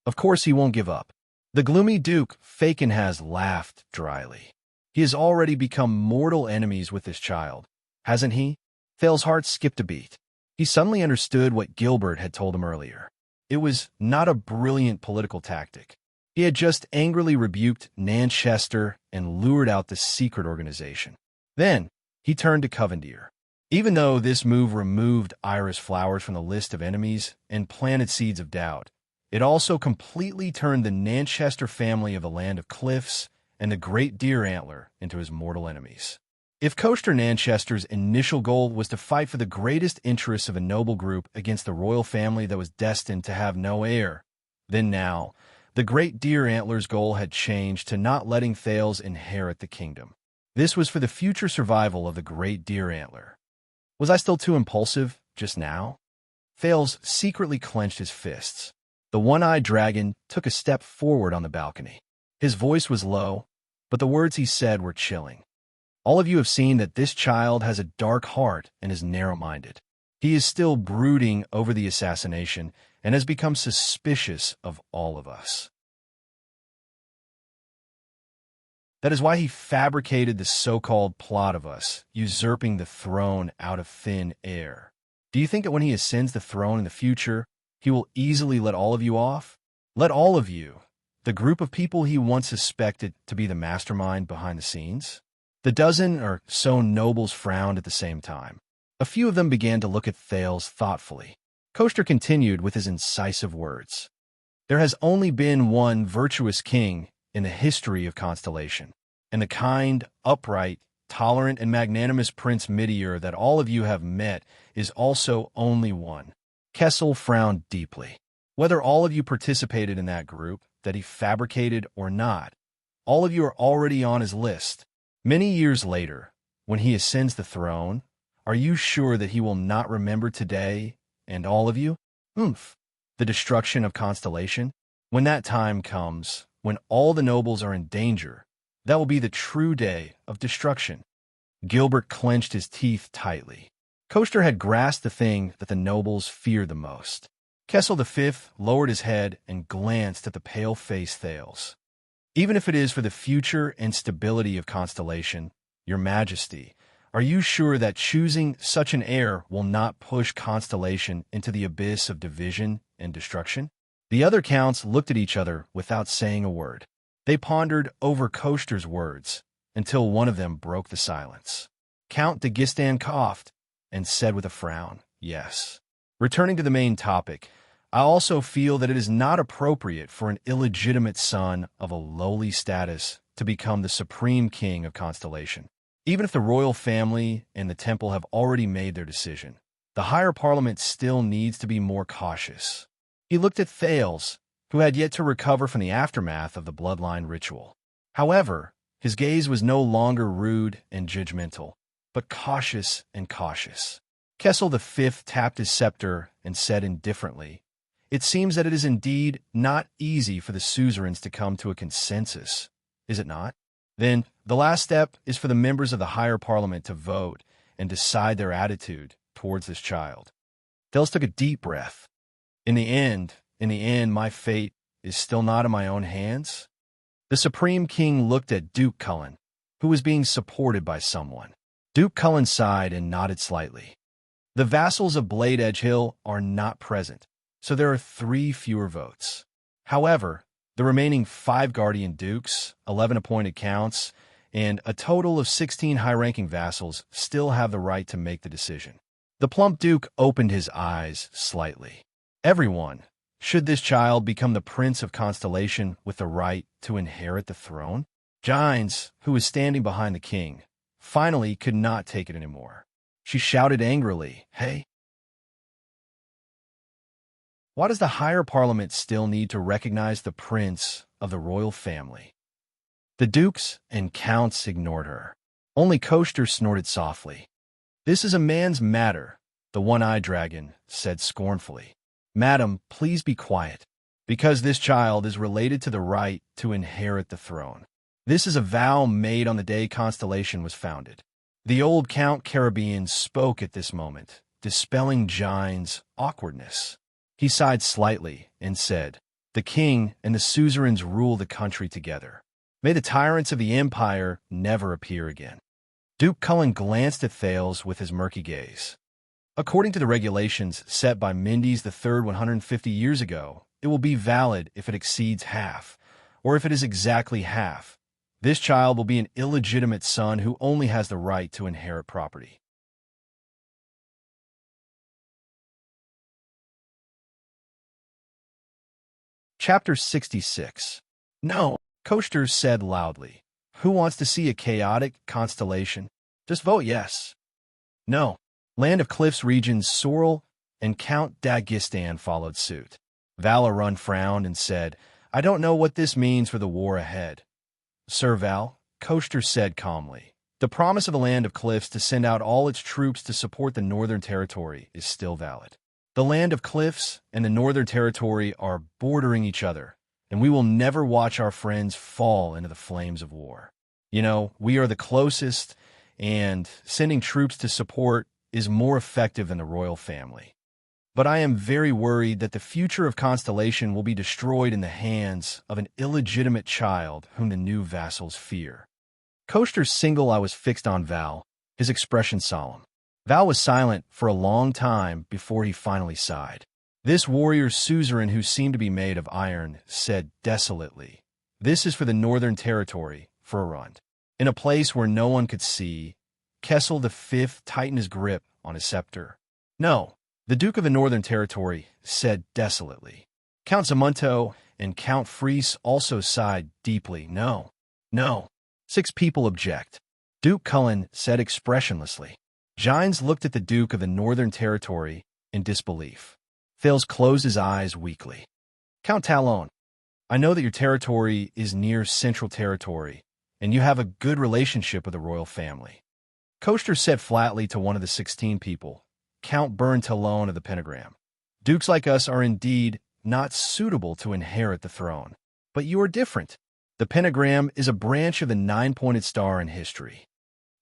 Of course he won't give up. The gloomy Duke Faken has laughed dryly. He has already become mortal enemies with this child, hasn't he? Thal's heart skipped a beat. He suddenly understood what Gilbert had told him earlier. It was not a brilliant political tactic. He had just angrily rebuked Nanchester and lured out the secret organization. Then, he turned to Covendier. Even though this move removed Iris Flowers from the list of enemies and planted seeds of doubt, it also completely turned the Nanchester family of the Land of Cliffs and the Great Deer Antler into his mortal enemies. If Koster Nanchester's initial goal was to fight for the greatest interests of a noble group against the royal family that was destined to have no heir, then now, the Great Deer Antler's goal had changed to not letting Thales inherit the kingdom. This was for the future survival of the Great Deer Antler. Was I still too impulsive just now? Thales secretly clenched his fists. The one-eyed dragon took a step forward on the balcony. His voice was low, but the words he said were chilling. All of you have seen that this child has a dark heart and is narrow-minded. He is still brooding over the assassination and has become suspicious of all of us. That is why he fabricated the so-called plot of us, usurping the throne out of thin air. Do you think that when he ascends the throne in the future, he will easily let all of you off? Let all of you, the group of people he once suspected to be the mastermind behind the scenes? The dozen or so nobles frowned at the same time. A few of them began to look at Thales thoughtfully. Koster continued with his incisive words. There has only been one virtuous king in the history of Constellation, and the kind, upright, tolerant, and magnanimous Prince Midier that all of you have met is also only one. Kessel frowned deeply. Whether all of you participated in that group, that he fabricated or not, all of you are already on his list. Many years later, when he ascends the throne, are you sure that he will not remember today, and all of you? The destruction of Constellation? When that time comes, when all the nobles are in danger, that will be the true day of destruction. Gilbert clenched his teeth tightly. Koster had grasped the thing that the nobles feared the most. Kessel V lowered his head and glanced at the pale-faced Thales. Even if it is for the future and stability of Constellation, Your Majesty, are you sure that choosing such an heir will not push Constellation into the abyss of division and destruction? The other counts looked at each other without saying a word. They pondered over Koster's words until one of them broke the silence. Count de Gistan coughed and said with a frown, "Yes." Returning to the main topic, I also feel that it is not appropriate for an illegitimate son of a lowly status to become the supreme king of Constellation. Even if the royal family and the temple have already made their decision, the higher parliament still needs to be more cautious. He looked at Thales, who had yet to recover from the aftermath of the bloodline ritual. However, his gaze was no longer rude and judgmental, but cautious and cautious. Kessel V tapped his scepter and said indifferently, "It seems that it is indeed not easy for the suzerains to come to a consensus, is it not? Then, the last step is for the members of the higher parliament to vote and decide their attitude towards this child." Thales took a deep breath. In the end, my fate is still not in my own hands." The Supreme King looked at Duke Cullen, who was being supported by someone. Duke Cullen sighed and nodded slightly. "The vassals of Blade Edge Hill are not present, so there are 3 fewer votes. However, the remaining 5 guardian dukes, 11 appointed counts, and a total of 16 high-ranking vassals still have the right to make the decision." The plump duke opened his eyes slightly. "Everyone, should this child become the Prince of Constellation with the right to inherit the throne?" Gines, who was standing behind the king, finally could not take it anymore. She shouted angrily, "Hey! Why does the higher parliament still need to recognize the prince of the royal family?" The dukes and counts ignored her. Only Koster snorted softly. "This is a man's matter," the one-eyed dragon said scornfully. "Madam, please be quiet, because this child is related to the right to inherit the throne. This is a vow made on the day Constellation was founded." The old Count Caribbean spoke at this moment, dispelling Gines' awkwardness. He sighed slightly and said, "The king and the suzerains rule the country together. May the tyrants of the empire never appear again." Duke Cullen glanced at Thales with his murky gaze. "According to the regulations set by Mendes III 150 years ago, it will be valid if it exceeds half, or if it is exactly half. This child will be an illegitimate son who only has the right to inherit property." Chapter 66. "No," Koster said loudly. "Who wants to see a chaotic constellation? Just vote yes." "No." Land of Cliffs regions Sorrel and Count Dagistan followed suit. Valarun frowned and said, "I don't know what this means for the war ahead." "Sir Val," Koster said calmly, "the promise of the Land of Cliffs to send out all its troops to support the Northern Territory is still valid. The Land of Cliffs and the Northern Territory are bordering each other, and we will never watch our friends fall into the flames of war. You know, we are the closest, and sending troops to support is more effective than the royal family. But I am very worried that the future of Constellation will be destroyed in the hands of an illegitimate child whom the new vassals fear." Koster's single eye was fixed on Val, his expression solemn. Val was silent for a long time before he finally sighed. This warrior suzerain, who seemed to be made of iron, said desolately, "This is for the Northern Territory, for a run." In a place where no one could see, Kessel V tightened his grip on his scepter. "No," the Duke of the Northern Territory said desolately. Count Zamunto and Count Fries also sighed deeply. "No, no." 6 people object. Duke Cullen said expressionlessly. Gines looked at the Duke of the Northern Territory in disbelief. Thales closed his eyes weakly. "Count Talon, I know that your territory is near Central Territory, and you have a good relationship with the royal family." Koster said flatly to one of the 16 people, "Count Burn Talon of the Pentagram. Dukes like us are indeed not suitable to inherit the throne. But you are different. The Pentagram is a branch of the 9-pointed star in history."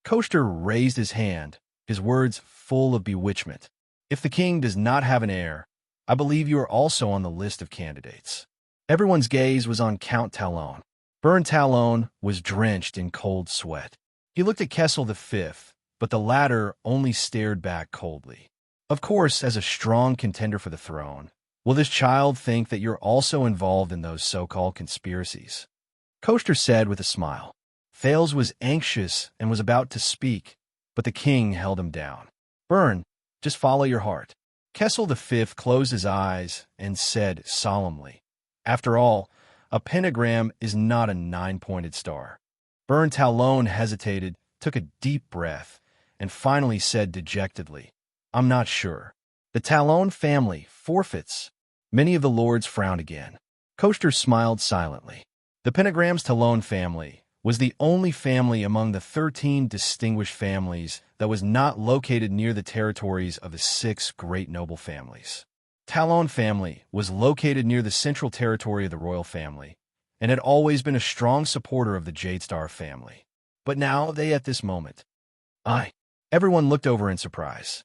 Koster raised his hand, his words full of bewitchment. "If the king does not have an heir, I believe you are also on the list of candidates." Everyone's gaze was on Count Talon. Baron Talon was drenched in cold sweat. He looked at Kessel V, but the latter only stared back coldly. "Of course, as a strong contender for the throne, will this child think that you're also involved in those so-called conspiracies?" Koester said with a smile. Thales was anxious and was about to speak, but the king held him down. "Bern, just follow your heart." Kessel V closed his eyes and said solemnly, "After all, a pentagram is not a 9-pointed star." Baron Talon hesitated, took a deep breath, and finally said dejectedly, "I'm not sure." "The Talon family forfeits." Many of the lords frowned again. Koester smiled silently. The Pentagram's Talon family was the only family among the 13 distinguished families that was not located near the territories of the 6 great noble families. Talon family was located near the central territory of the royal family and had always been a strong supporter of the Jade Star family. But now they at this moment. Everyone looked over in surprise.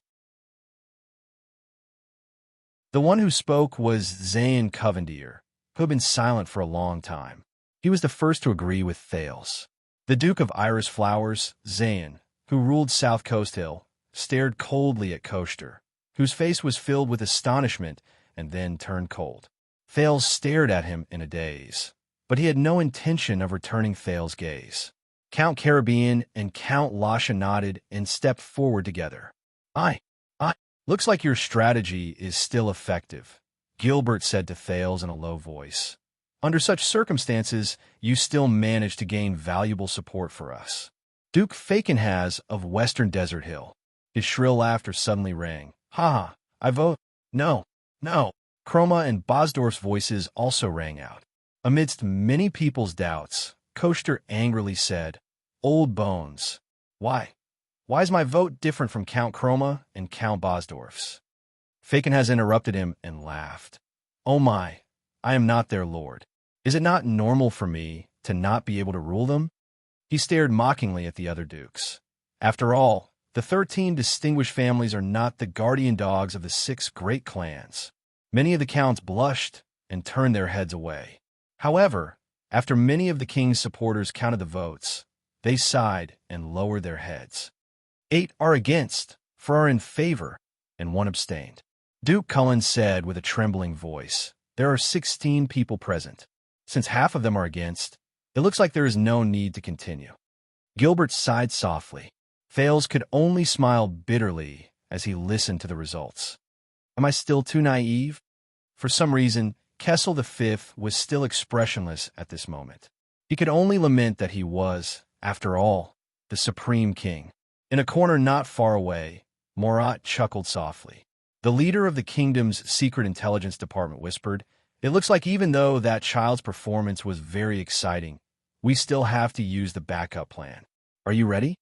The one who spoke was Zayn Covendier, who had been silent for a long time. He was the first to agree with Thales. The Duke of Iris Flowers, Zayn, who ruled South Coast Hill, stared coldly at Koester, whose face was filled with astonishment and then turned cold. Thales stared at him in a daze, but he had no intention of returning Thales' gaze. Count Caribbean and Count Lasha nodded and stepped forward together. Looks like your strategy is still effective," Gilbert said to Thales in a low voice. "Under such circumstances, you still manage to gain valuable support for us." Duke Fakenhaz of Western Desert Hill. His shrill laughter suddenly rang. "Ha! I vote no, no." Chroma and Bosdorf's voices also rang out. Amidst many people's doubts, Koester angrily said, "Old bones. Why is my vote different from Count Chroma and Count Bosdorf's?" Fakenhaz interrupted him and laughed. "Oh my, I am not their lord. Is it not normal for me to not be able to rule them?" He stared mockingly at the other dukes. After all, the 13 distinguished families are not the guardian dogs of the 6 great clans. Many of the counts blushed and turned their heads away. However, after many of the king's supporters counted the votes, they sighed and lowered their heads. 8 are against, 4 are in favor, and 1 abstained. Duke Cullen said with a trembling voice, "There are 16 people present. Since half of them are against, it looks like there is no need to continue." Gilbert sighed softly. Thales could only smile bitterly as he listened to the results. Am I still too naive? For some reason, Kessel V was still expressionless at this moment. He could only lament that he was, after all, the supreme king. In a corner not far away, Morat chuckled softly. The leader of the kingdom's secret intelligence department whispered, "It looks like even though that child's performance was very exciting, we still have to use the backup plan. Are you ready?"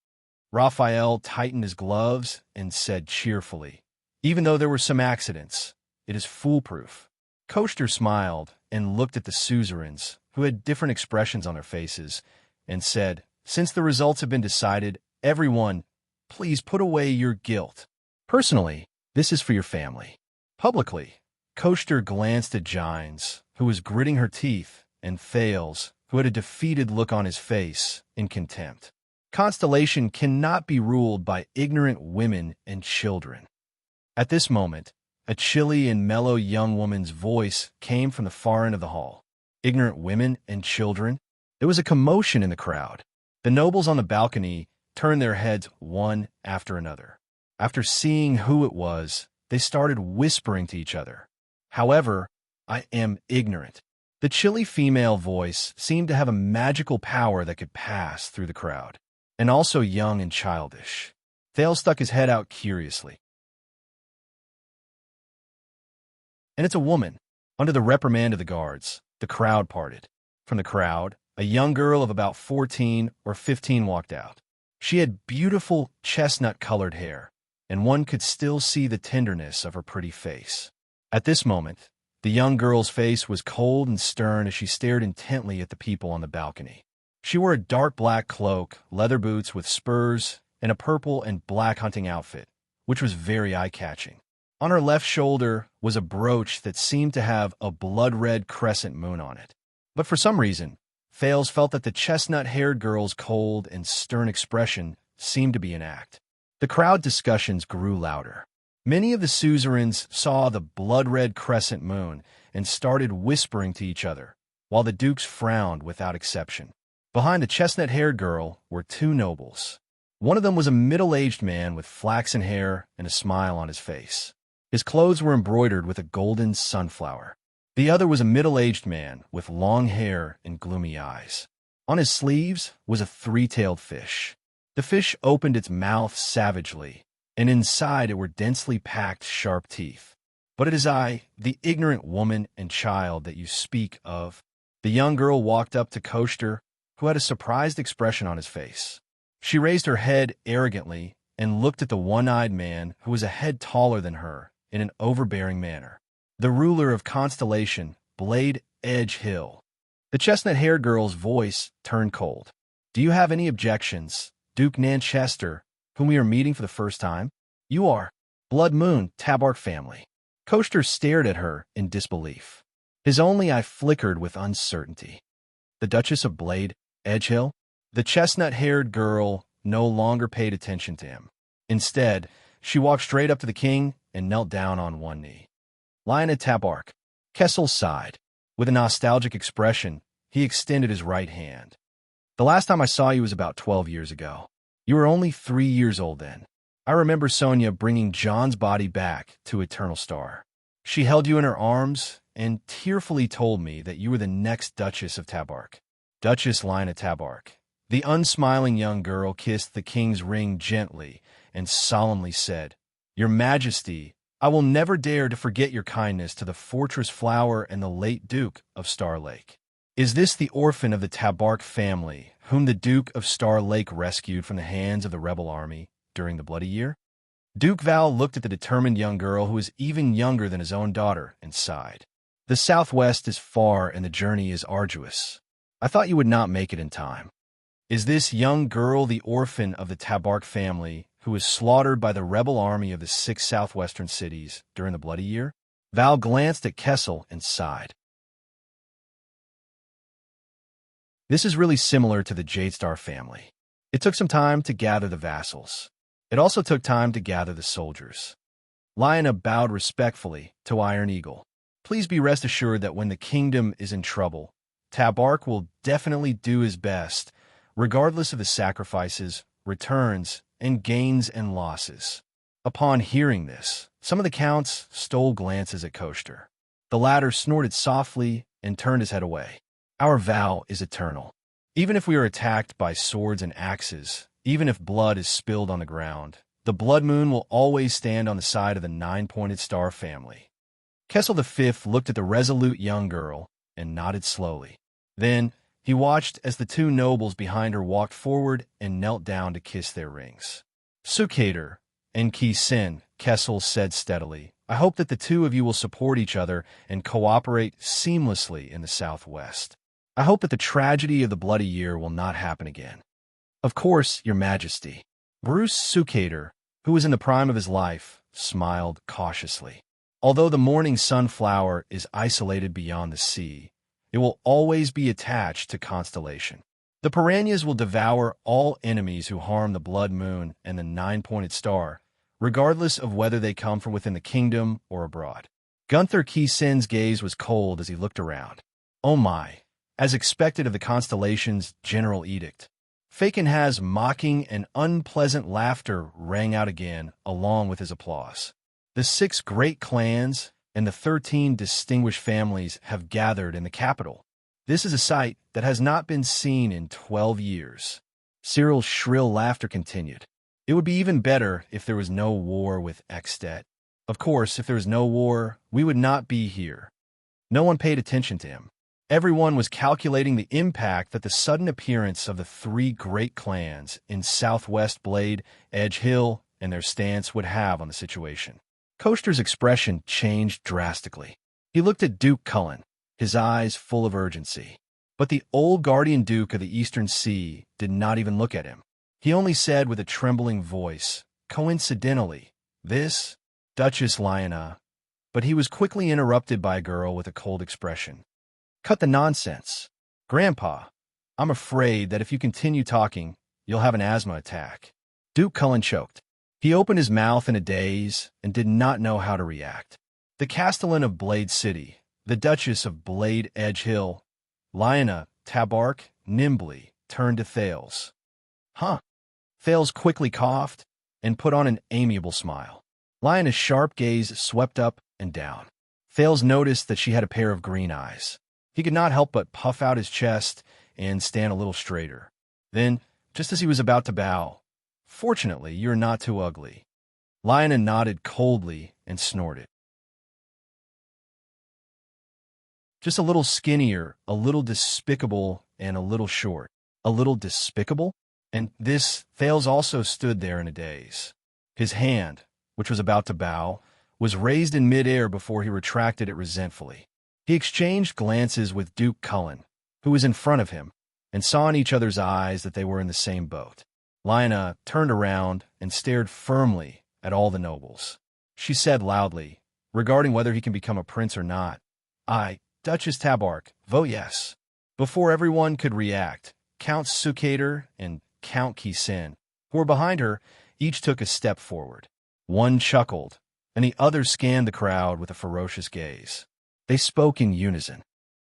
Raphael tightened his gloves and said cheerfully, "Even though there were some accidents, it is foolproof." Koester smiled and looked at the suzerains, who had different expressions on their faces, and said, "Since the results have been decided, everyone, please put away your guilt. Personally, this is for your family." Publicly, Koester glanced at Gines, who was gritting her teeth, and Thales, who had a defeated look on his face, in contempt. Constellation cannot be ruled by ignorant women and children. At this moment, a chilly and mellow young woman's voice came from the far end of the hall. Ignorant women and children? There was a commotion in the crowd. The nobles on the balcony turned their heads one after another. After seeing who it was, they started whispering to each other. "However, I am ignorant." The chilly female voice seemed to have a magical power that could pass through the crowd, and also young and childish. Thales stuck his head out curiously. "And it's a woman." Under the reprimand of the guards, the crowd parted. From the crowd, a young girl of about 14 or 15 walked out. She had beautiful chestnut-colored hair, and one could still see the tenderness of her pretty face. At this moment, the young girl's face was cold and stern as she stared intently at the people on the balcony. She wore a dark black cloak, leather boots with spurs, and a purple and black hunting outfit, which was very eye-catching. On her left shoulder was a brooch that seemed to have a blood-red crescent moon on it. But for some reason, Fales felt that the chestnut-haired girl's cold and stern expression seemed to be an act. The crowd discussions grew louder. Many of the suzerains saw the blood-red crescent moon and started whispering to each other, while the dukes frowned without exception. Behind the chestnut-haired girl were two nobles. One of them was a middle-aged man with flaxen hair and a smile on his face. His clothes were embroidered with a golden sunflower. The other was a middle-aged man with long hair and gloomy eyes. On his sleeves was a three-tailed fish. The fish opened its mouth savagely, and inside it were densely packed sharp teeth. "But it is I, the ignorant woman and child that you speak of." The young girl walked up to Koshter, who had a surprised expression on his face. She raised her head arrogantly and looked at the one-eyed man who was a head taller than her in an overbearing manner. The ruler of Constellation, Blade Edge Hill. The chestnut-haired girl's voice turned cold. "Do you have any objections, Duke Nanchester, whom we are meeting for the first time? You are Blood Moon, Tabark family." Koshter stared at her in disbelief. His only eye flickered with uncertainty. The Duchess of Blade Edgehill? The chestnut-haired girl no longer paid attention to him. Instead, she walked straight up to the king and knelt down on one knee. "Lionel Tabark." Kessel sighed. With a nostalgic expression, he extended his right hand. "The last time I saw you was about 12 years ago. You were only 3 years old then. I remember Sonia bringing John's body back to Eternal Star. She held you in her arms and tearfully told me that you were the next Duchess of Tabark." Duchess Lina Tabark. The unsmiling young girl kissed the king's ring gently and solemnly said, "Your Majesty, I will never dare to forget your kindness to the Fortress Flower and the late Duke of Star Lake. Is this the orphan of the Tabark family, whom the Duke of Star Lake rescued from the hands of the rebel army during the Bloody Year?" Duke Val looked at the determined young girl who was even younger than his own daughter and sighed. "The southwest is far and the journey is arduous. I thought you would not make it in time. Is this young girl the orphan of the Tabark family who was slaughtered by the rebel army of the 6 southwestern cities during the Bloody Year?" Val glanced at Kessel and sighed. This is really similar to the Jadestar family. It took some time to gather the vassals. It also took time to gather the soldiers. Lyanna bowed respectfully to Iron Eagle. "Please be rest assured that when the kingdom is in trouble, Tabark will definitely do his best, regardless of the sacrifices, returns, and gains and losses." Upon hearing this, some of the counts stole glances at Koshter. The latter snorted softly and turned his head away. "Our vow is eternal. Even if we are attacked by swords and axes, even if blood is spilled on the ground, the Blood Moon will always stand on the side of the 9-pointed star family." Kessel V looked at the resolute young girl and nodded slowly. Then he watched as the two nobles behind her walked forward and knelt down to kiss their rings. "Sukater and Ki-Sin," Kessel said steadily, "I hope that the two of you will support each other and cooperate seamlessly in the southwest. I hope that the tragedy of the Bloody Year will not happen again." "Of course, Your Majesty." Bruce Sukater, who was in the prime of his life, smiled cautiously. "Although the morning sunflower is isolated beyond the sea, it will always be attached to Constellation. The piranhas will devour all enemies who harm the Blood Moon and the 9-pointed star, regardless of whether they come from within the kingdom or abroad." Gunther Ki-Sin's gaze was cold as he looked around. "Oh my," as expected of the Constellation's general edict. Fakenhaz's mocking and unpleasant laughter rang out again, along with his applause. "The 6 great clans and the 13 distinguished families have gathered in the capital. This is a sight that has not been seen in 12 years. Cyril's shrill laughter continued. "It would be even better if there was no war with Extet. Of course, if there was no war, we would not be here." No one paid attention to him. Everyone was calculating the impact that the sudden appearance of the 3 great clans in Southwest Blade, Edge Hill, and their stance would have on the situation. Koshter's expression changed drastically. He looked at Duke Cullen, his eyes full of urgency. But the old guardian duke of the Eastern Sea did not even look at him. He only said with a trembling voice, "Coincidentally, this Duchess Lyanna, but he was quickly interrupted by a girl with a cold expression. Cut the nonsense. Grandpa, I'm afraid that if you continue talking, you'll have an asthma attack. Duke Cullen choked. He opened his mouth in a daze and did not know how to react. The Castellan of Blade City, the Duchess of Blade Edge Hill, Lyanna Tabark, nimbly turned to Thales. Huh? Thales quickly coughed and put on an amiable smile. Lyanna's sharp gaze swept up and down. Thales noticed that she had a pair of green eyes. He could not help but puff out his chest and stand a little straighter. Then, just as he was about to bow, "Fortunately, you're not too ugly." Lyanna nodded coldly and snorted. Just a little skinnier, a little despicable, and a little short. A little despicable? And this, Thales also stood there in a daze. His hand, which was about to bow, was raised in midair before he retracted it resentfully. He exchanged glances with Duke Cullen, who was in front of him, and saw in each other's eyes that they were in the same boat. Lyanna turned around and stared firmly at all the nobles. She said loudly, regarding whether he can become a prince or not, "I, Duchess Tabark, vote yes." Before everyone could react, Count Sukater and Count Kisin, who were behind her, each took a step forward. One chuckled, and the other scanned the crowd with a ferocious gaze. They spoke in unison.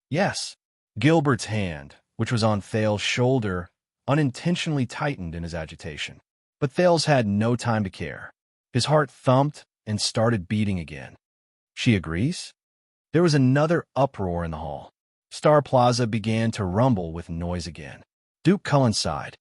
Yes. Gilbert's hand, which was on Thales' shoulder, unintentionally tightened in his agitation. But Thales had no time to care. His heart thumped and started beating again. She agrees? There was another uproar in the hall. Star Plaza began to rumble with noise again. Duke Cullen sighed.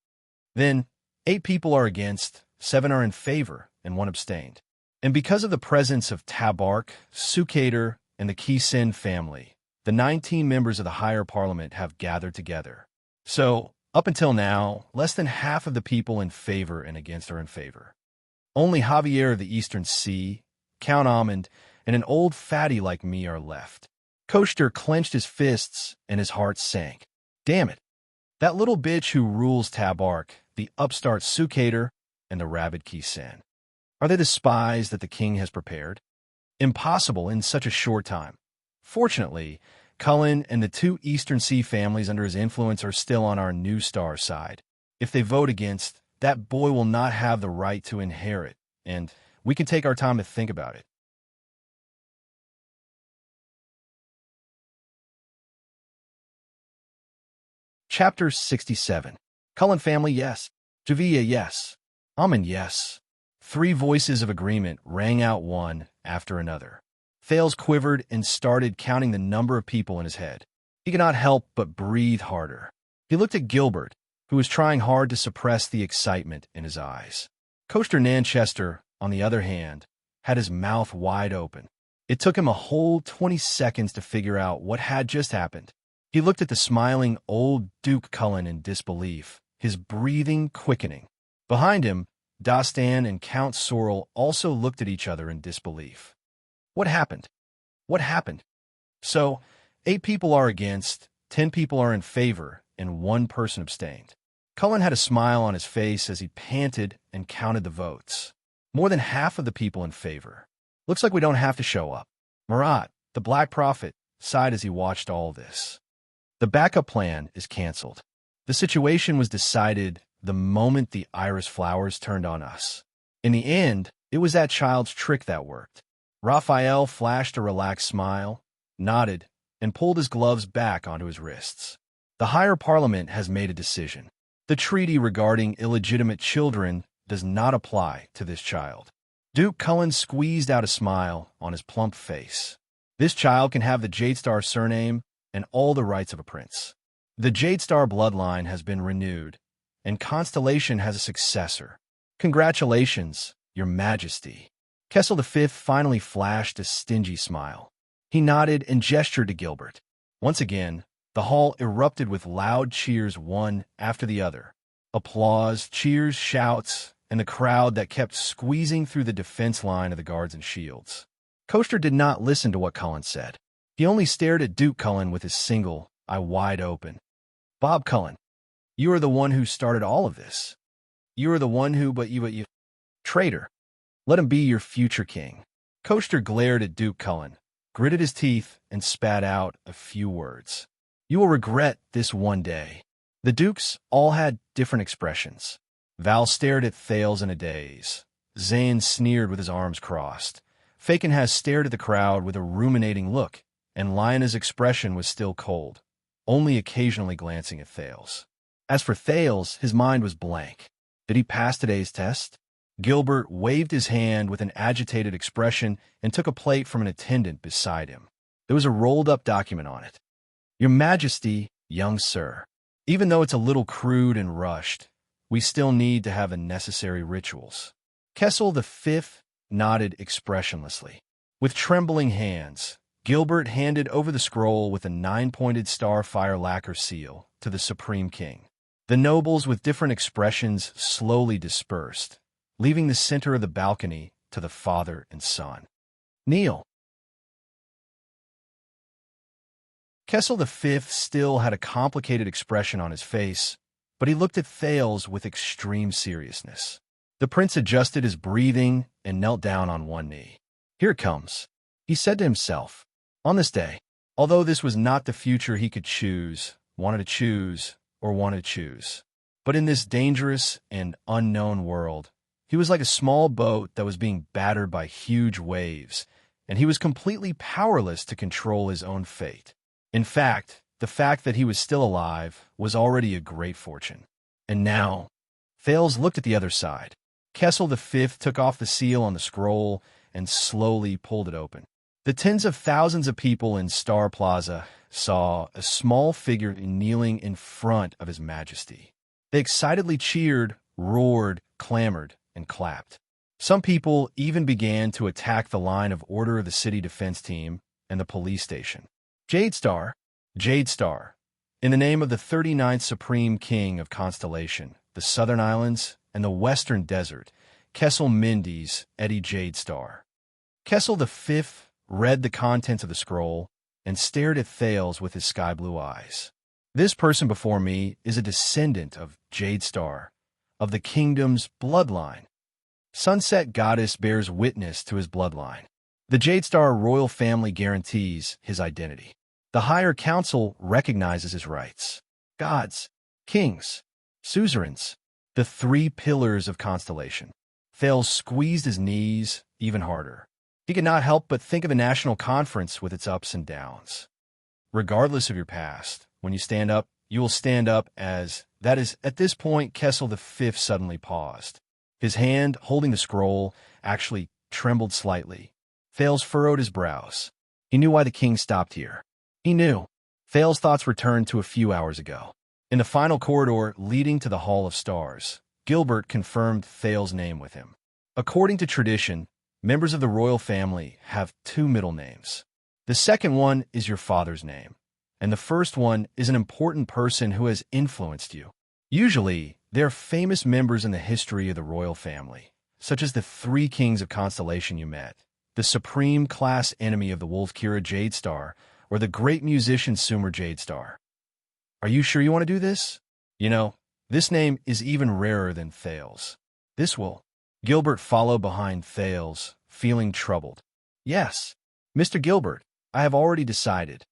Then, 8 people are against, 7 are in favor, and 1 abstained. And because of the presence of Tabark, Sukater, and the Kisin family, the 19 members of the higher parliament have gathered together. So, up until now, less than half of the people in favor and against are in favor. Only Javier of the Eastern Sea, Count Almond, and an old fatty like me are left. Koster clenched his fists and his heart sank. Damn it. That little bitch who rules Tabark, the upstart Sukater, and the rabid Kisin. Are they the spies that the king has prepared? Impossible in such a short time. Fortunately, Cullen and the 2 Eastern Sea families under his influence are still on our new star side. If they vote against, that boy will not have the right to inherit, and we can take our time to think about it. Chapter 67. Cullen family, yes. Javia, yes. Amen, yes. 3 voices of agreement rang out one after another. Thales quivered and started counting the number of people in his head. He could not help but breathe harder. He looked at Gilbert, who was trying hard to suppress the excitement in his eyes. Coaster Nanchester, on the other hand, had his mouth wide open. It took him a whole 20 seconds to figure out what had just happened. He looked at the smiling old Duke Cullen in disbelief, his breathing quickening. Behind him, Dastan and Count Sorrel also looked at each other in disbelief. What happened? What happened? So, 8 people are against, 10 people are in favor, and 1 person abstained. Cullen had a smile on his face as he panted and counted the votes. More than half of the people in favor. Looks like we don't have to show up. Marat, the Black Prophet, sighed as he watched all this. The backup plan is canceled. The situation was decided the moment the iris flowers turned on us. In the end, it was that child's trick that worked. Raphael flashed a relaxed smile, nodded, and pulled his gloves back onto his wrists. The higher parliament has made a decision. The treaty regarding illegitimate children does not apply to this child. Duke Cullen squeezed out a smile on his plump face. This child can have the Jadestar surname and all the rights of a prince. The Jadestar bloodline has been renewed, and Constellation has a successor. Congratulations, Your Majesty. Kessel V finally flashed a stingy smile. He nodded and gestured to Gilbert. Once again, the hall erupted with loud cheers one after the other. Applause, cheers, shouts, and the crowd that kept squeezing through the defense line of the guards and shields. Coaster did not listen to what Cullen said. He only stared at Duke Cullen with his single eye wide open. Bob Cullen, you are the one who started all of this. You are the one who, but you, traitor. Let him be your future king. Koester glared at Duke Cullen, gritted his teeth, and spat out a few words. You will regret this one day. The Dukes all had different expressions. Val stared at Thales in a daze. Zane sneered with his arms crossed. Fakenhas stared at the crowd with a ruminating look, and Lyona's expression was still cold, only occasionally glancing at Thales. As for Thales, his mind was blank. Did he pass today's test? Gilbert waved his hand with an agitated expression and took a plate from an attendant beside him. There was a rolled-up document on it. Your Majesty, young sir, even though it's a little crude and rushed, we still need to have the necessary rituals. Kessel V nodded expressionlessly. With trembling hands, Gilbert handed over the scroll with a 9-pointed starfire lacquer seal to the Supreme King. The nobles with different expressions slowly dispersed, leaving the center of the balcony to the father and son. Kneel. Kessel V still had a complicated expression on his face, but he looked at Thales with extreme seriousness. The prince adjusted his breathing and knelt down on one knee. Here it comes, he said to himself. On this day, although this was not the future he could choose, wanted to choose, but in this dangerous and unknown world, he was like a small boat that was being battered by huge waves, and he was completely powerless to control his own fate. In fact, the fact that he was still alive was already a great fortune. And now, Thales looked at the other side. Kessel V took off the seal on the scroll and slowly pulled it open. The tens of thousands of people in Star Plaza saw a small figure kneeling in front of His Majesty. They excitedly cheered, roared, clamored, and clapped. Some people even began to attack the line of order of the city defense team and the police station. Jade Star, in the name of the 39th Supreme King of Constellation, the Southern Islands, and the Western Desert, Kessel Mindes, Eddie Jade Star. Kessel V read the contents of the scroll and stared at Thales with his sky-blue eyes. This person before me is a descendant of Jade Star, of the kingdom's bloodline. Sunset Goddess bears witness to his bloodline. The Jade Star royal family guarantees his identity. The higher council recognizes his rights. Gods, kings, suzerains, the three pillars of Constellation. Thales squeezed his knees even harder. He could not help but think of the national conference with its ups and downs. Regardless of your past, when you stand up, you will stand up as, that is, at this point, Kessel V suddenly paused. His hand, holding the scroll, actually trembled slightly. Thales furrowed his brows. He knew why the king stopped here. He knew. Thales' thoughts returned to a few hours ago. In the final corridor leading to the Hall of Stars, Gilbert confirmed Thales' name with him. According to tradition, members of the royal family have two middle names. The second one is your father's name, and the first one is an important person who has influenced you. Usually, they're famous members in the history of the royal family, such as the three kings of Constellation you met, the supreme class enemy of the Wolfkira Jade Star, or the great musician Sumer Jade Star. Are you sure you want to do this? You know, this name is even rarer than Thales. This will. Gilbert followed behind Thales, feeling troubled. Yes, Mr. Gilbert, I have already decided.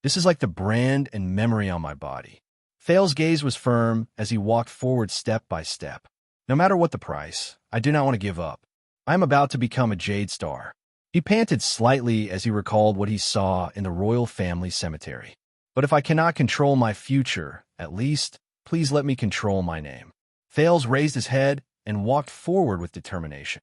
This is like the brand and memory on my body. Thales' gaze was firm as he walked forward step by step. No matter what the price, I do not want to give up. I am about to become a Jade Star. He panted slightly as he recalled what he saw in the royal family cemetery. But if I cannot control my future, at least, please let me control my name. Thales raised his head and walked forward with determination.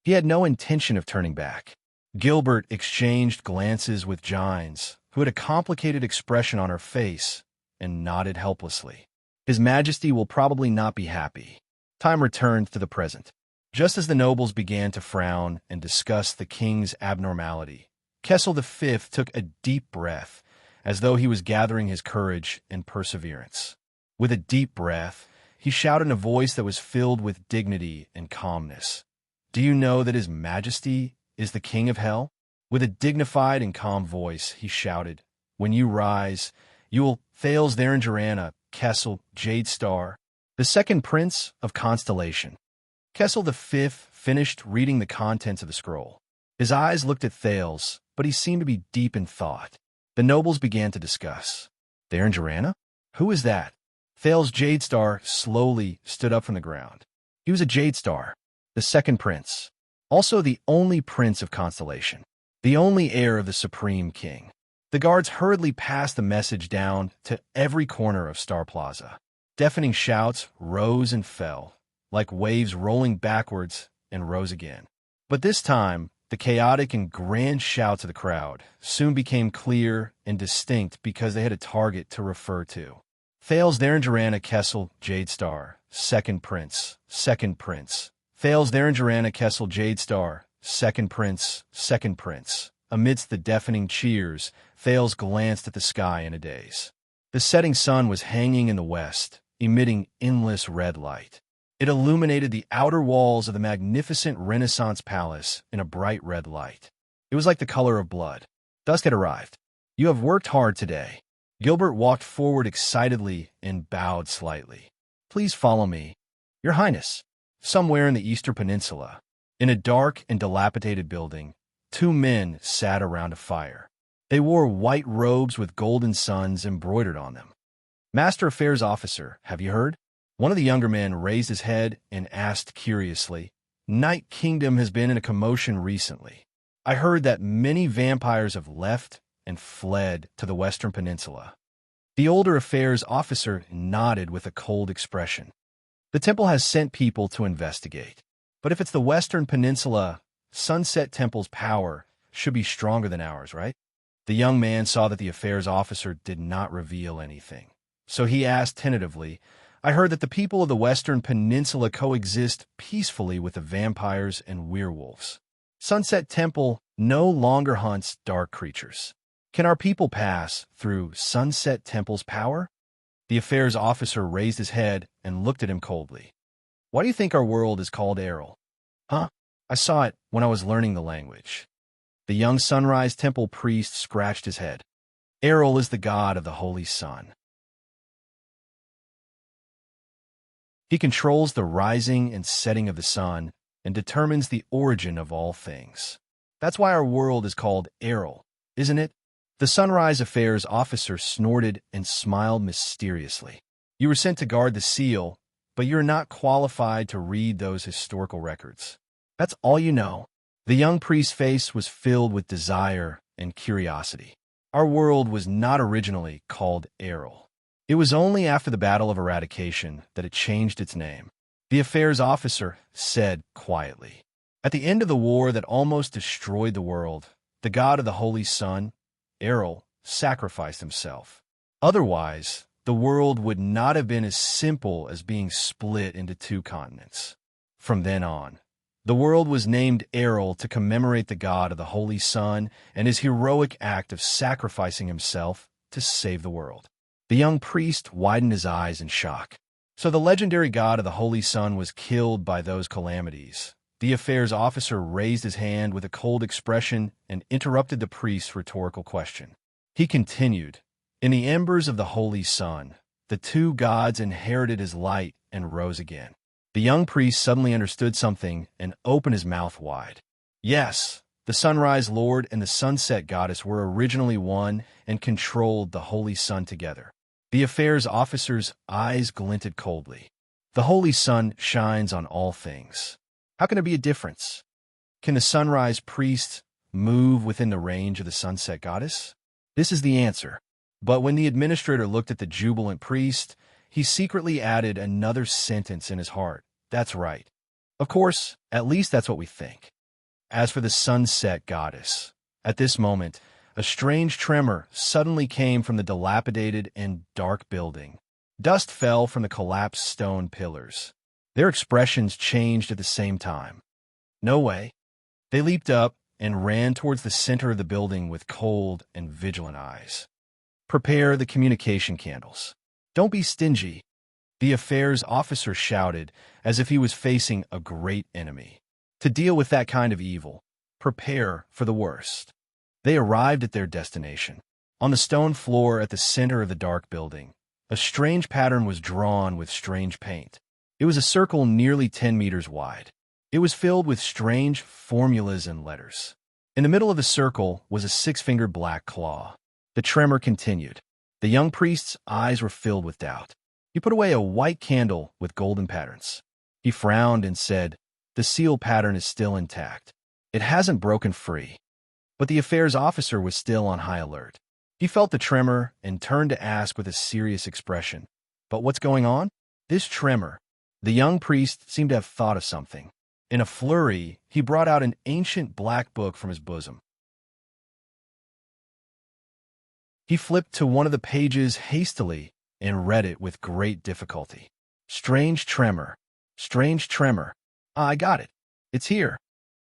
He had no intention of turning back. Gilbert exchanged glances with Gines, who had a complicated expression on her face, and nodded helplessly. His Majesty will probably not be happy. Time returned to the present. Just as the nobles began to frown and discuss the king's abnormality, Kessel V took a deep breath, as though he was gathering his courage and perseverance. With a deep breath, he shouted in a voice that was filled with dignity and calmness. Do you know that His Majesty is the King of Hell? With a dignified and calm voice, he shouted, when you rise, you will Thales Therangerana, Kessel, Jade Star, the second prince of Constellation. Kessel V finished reading the contents of the scroll. His eyes looked at Thales, but he seemed to be deep in thought. The nobles began to discuss. There in Jarana? Who is that? Thales Jadestar slowly stood up from the ground. He was a Jadestar, the second prince, also the only prince of Constellation, the only heir of the Supreme King. The guards hurriedly passed the message down to every corner of Star Plaza. Deafening shouts rose and fell, like waves rolling backwards and rose again. But this time, the chaotic and grand shouts of the crowd soon became clear and distinct because they had a target to refer to. Thales Theranjarana Kessel Jadestar, second prince, second prince. Thales Theranjarana Kessel Jadestar, second prince, second prince. Amidst the deafening cheers, Thales glanced at the sky in a daze. The setting sun was hanging in the west, emitting endless red light. It illuminated the outer walls of the magnificent Renaissance palace in a bright red light. It was like the color of blood. Dusk had arrived. You have worked hard today. Gilbert walked forward excitedly and bowed slightly. Please follow me. Your Highness. Somewhere in the Eastern Peninsula, in a dark and dilapidated building, two men sat around a fire. They wore white robes with golden suns embroidered on them. Master Affairs Officer, have you heard? One of the younger men raised his head and asked curiously, Night Kingdom has been in a commotion recently. I heard that many vampires have left and fled to the Western Peninsula. The older affairs officer nodded with a cold expression. The temple has sent people to investigate. But if it's the Western Peninsula, Sunset Temple's power should be stronger than ours, right? The young man saw that the affairs officer did not reveal anything. So he asked tentatively, I heard that the people of the Western Peninsula coexist peacefully with the vampires and werewolves. Sunset Temple no longer hunts dark creatures. Can our people pass through Sunset Temple's power? The affairs officer raised his head and looked at him coldly. Why do you think our world is called Errol? Huh? I saw it when I was learning the language. The young Sunrise Temple priest scratched his head. Errol is the god of the holy sun. He controls the rising and setting of the sun and determines the origin of all things. That's why our world is called Errol, isn't it? The Sunrise Affairs officer snorted and smiled mysteriously. You were sent to guard the seal, but you're not qualified to read those historical records. That's all you know. The young priest's face was filled with desire and curiosity. Our world was not originally called Errol. It was only after the Battle of Eradication that it changed its name. The affairs officer said quietly. At the end of the war that almost destroyed the world, the god of the holy sun, Errol, sacrificed himself. Otherwise, the world would not have been as simple as being split into two continents. From then on, the world was named Errol to commemorate the god of the holy sun and his heroic act of sacrificing himself to save the world. The young priest widened his eyes in shock. So the legendary god of the holy sun was killed by those calamities. The affairs officer raised his hand with a cold expression and interrupted the priest's rhetorical question. He continued, In the embers of the holy sun, the two gods inherited his light and rose again. The young priest suddenly understood something and opened his mouth wide. Yes, the sunrise lord and the sunset goddess were originally one and controlled the holy sun together. The affairs officer's eyes glinted coldly. The holy sun shines on all things. How can there be a difference? Can the sunrise priest move within the range of the sunset goddess? This is the answer. But when the administrator looked at the jubilant priest, he secretly added another sentence in his heart. That's right. Of course, at least that's what we think. As for the sunset goddess, at this moment, a strange tremor suddenly came from the dilapidated and dark building. Dust fell from the collapsed stone pillars. Their expressions changed at the same time. No way. They leaped up and ran towards the center of the building with cold and vigilant eyes. Prepare the communication candles. Don't be stingy. The affairs officer shouted as if he was facing a great enemy. To deal with that kind of evil, prepare for the worst. They arrived at their destination. On the stone floor at the center of the dark building, a strange pattern was drawn with strange paint. It was a circle nearly 10 meters wide. It was filled with strange formulas and letters. In the middle of the circle was a six-fingered black claw. The tremor continued. The young priest's eyes were filled with doubt. He put away a white candle with golden patterns. He frowned and said, "The seal pattern is still intact. It hasn't broken free." But the affairs officer was still on high alert. He felt the tremor and turned to ask with a serious expression, "But what's going on?" This tremor. The young priest seemed to have thought of something. In a flurry, he brought out an ancient black book from his bosom. He flipped to one of the pages hastily and read it with great difficulty. Strange tremor. Strange tremor. I got it. It's here.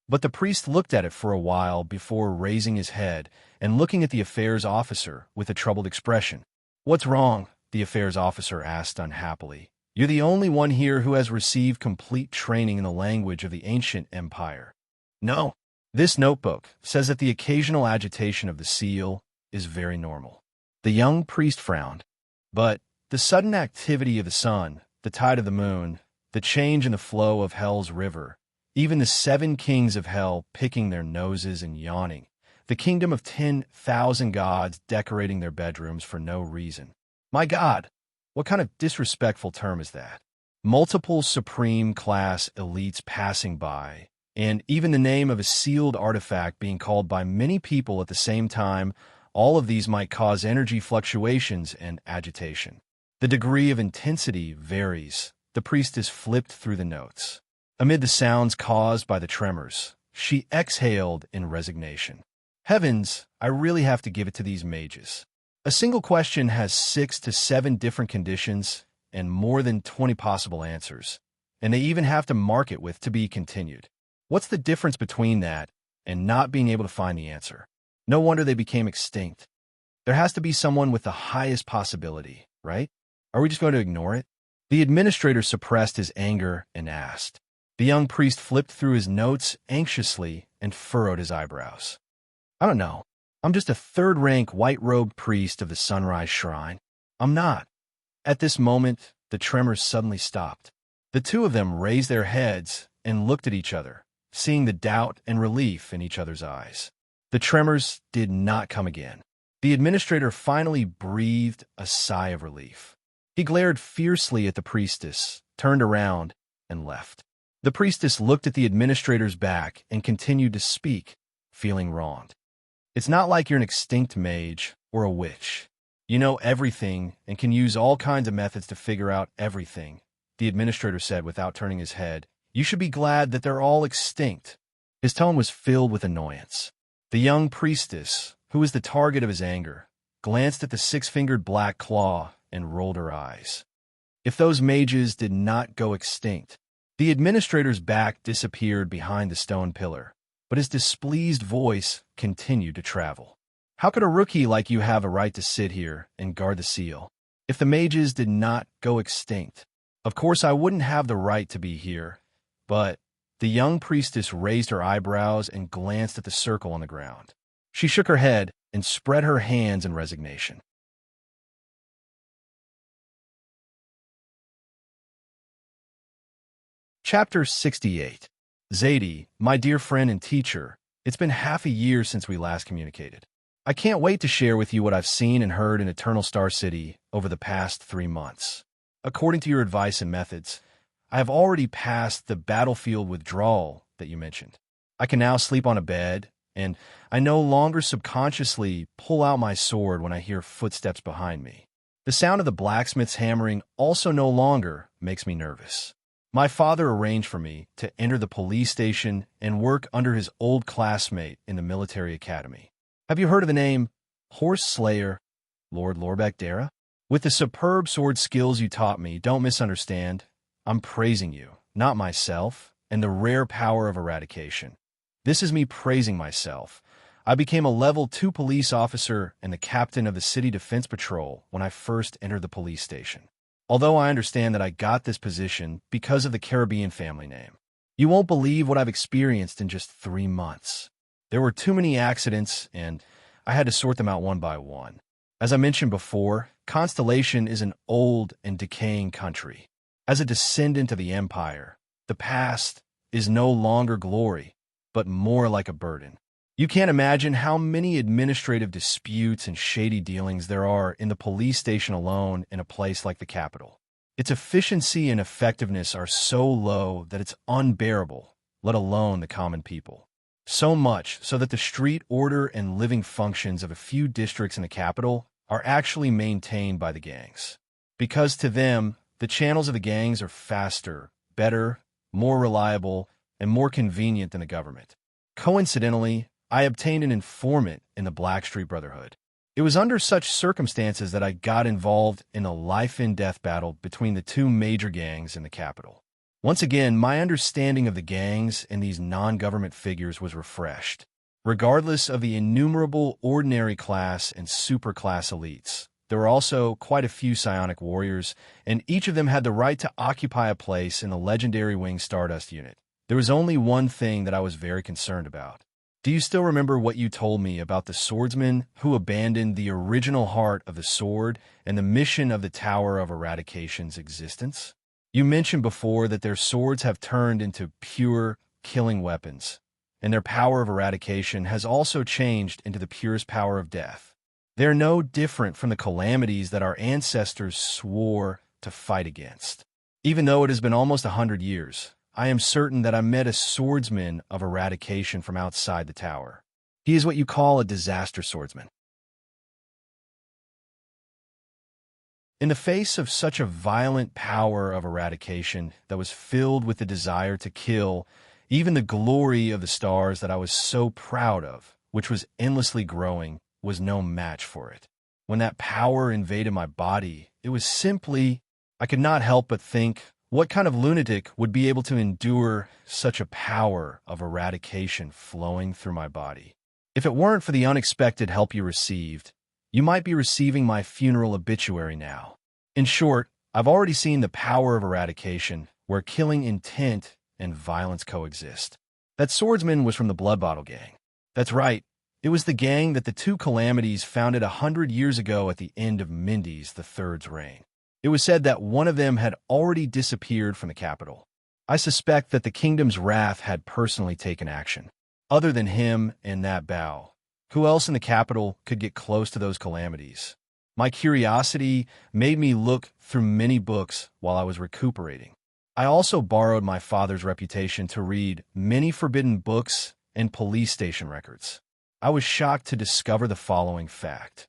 But the priest looked at it for a while before raising his head and looking at the affairs officer with a troubled expression. "What's wrong?" the affairs officer asked unhappily. "You're the only one here who has received complete training in the language of the ancient empire." "No. This notebook says that the occasional agitation of the seal is very normal." The young priest frowned. "But the sudden activity of the sun, the tide of the moon, the change in the flow of hell's river, even the 7 kings of hell picking their noses and yawning, the kingdom of 10,000 gods decorating their bedrooms for no reason. My God, what kind of disrespectful term is that? Multiple supreme class elites passing by, and even the name of a sealed artifact being called by many people at the same time, all of these might cause energy fluctuations and agitation. The degree of intensity varies." The priestess flipped through the notes. Amid the sounds caused by the tremors, she exhaled in resignation. "Heavens, I really have to give it to these mages. A single question has 6 to 7 different conditions and more than 20 possible answers, and they even have to mark it with "to be continued." What's the difference between that and not being able to find the answer? No wonder they became extinct. There has to be someone with the highest possibility, right? Are we just going to ignore it? The administrator suppressed his anger and asked. The young priest flipped through his notes anxiously and furrowed his eyebrows. "I don't know. I'm just a third-rank white-robed priest of the Sunrise Shrine. I'm not." At this moment, the tremors suddenly stopped. The two of them raised their heads and looked at each other, seeing the doubt and relief in each other's eyes. The tremors did not come again. The administrator finally breathed a sigh of relief. He glared fiercely at the priestess, turned around, and left. The priestess looked at the administrator's back and continued to speak, feeling wronged. "It's not like you're an extinct mage or a witch. You know everything and can use all kinds of methods to figure out everything," the administrator said without turning his head. "You should be glad that they're all extinct." His tone was filled with annoyance. The young priestess, who was the target of his anger, glanced at the 6-fingered black claw and rolled her eyes. If those mages did not go extinct, the administrator's back disappeared behind the stone pillar, but his displeased voice continued to travel. "How could a rookie like you have a right to sit here and guard the seal? If the mages did not go extinct, of course I wouldn't have the right to be here, but..." The young priestess raised her eyebrows and glanced at the circle on the ground. She shook her head and spread her hands in resignation. Chapter 68. Zadie, my dear friend and teacher, it's been half a year since we last communicated. I can't wait to share with you what I've seen and heard in Eternal Star City over the past 3 months. According to your advice and methods, I have already passed the battlefield withdrawal that you mentioned. I can now sleep on a bed, and I no longer subconsciously pull out my sword when I hear footsteps behind me. The sound of the blacksmith's hammering also no longer makes me nervous. My father arranged for me to enter the police station and work under his old classmate in the military academy. Have you heard of the name Horse Slayer, Lord Lorbeck Dara? With the superb sword skills you taught me, don't misunderstand, I'm praising you, not myself, and the rare power of eradication. This is me praising myself. I became a level 2 police officer and the captain of the City Defense Patrol when I first entered the police station. Although I understand that I got this position because of the Caribbean family name. You won't believe what I've experienced in just 3 months. There were too many accidents, and I had to sort them out one by one. As I mentioned before, Constellation is an old and decaying country. As a descendant of the Empire, the past is no longer glory, but more like a burden. You can't imagine how many administrative disputes and shady dealings there are in the police station alone in a place like the capital. Its efficiency and effectiveness are so low that it's unbearable, let alone the common people. So much so that the street order and living functions of a few districts in the capital are actually maintained by the gangs. Because to them, the channels of the gangs are faster, better, more reliable, and more convenient than the government. Coincidentally, I obtained an informant in the Blackstreet Brotherhood. It was under such circumstances that I got involved in a life-and-death battle between the two major gangs in the capital. Once again, my understanding of the gangs and these non-government figures was refreshed. Regardless of the innumerable ordinary class and superclass elites, there were also quite a few psionic warriors, and each of them had the right to occupy a place in the legendary Winged Stardust unit. There was only one thing that I was very concerned about. Do you still remember what you told me about the swordsman who abandoned the original heart of the sword and the mission of the Tower of Eradication's existence? You mentioned before that their swords have turned into pure, killing weapons, and their power of eradication has also changed into the purest power of death. They are no different from the calamities that our ancestors swore to fight against. Even though it has been almost 100 years, I am certain that I met a swordsman of eradication from outside the tower. He is what you call a disaster swordsman. In the face of such a violent power of eradication that was filled with the desire to kill, even the glory of the stars that I was so proud of, which was endlessly growing, was no match for it. When that power invaded my body, it was simply, I could not help but think, what kind of lunatic would be able to endure such a power of eradication flowing through my body? If it weren't for the unexpected help you received, you might be receiving my funeral obituary now. In short, I've already seen the power of eradication, where killing intent and violence coexist. That swordsman was from the Blood Bottle Gang. That's right, it was the gang that the two calamities founded 100 years ago at the end of Mindy's the Third's reign. It was said that one of them had already disappeared from the capital. I suspect that the kingdom's wrath had personally taken action. Other than him and that bow, who else in the capital could get close to those calamities? My curiosity made me look through many books while I was recuperating. I also borrowed my father's reputation to read many forbidden books and police station records. I was shocked to discover the following fact.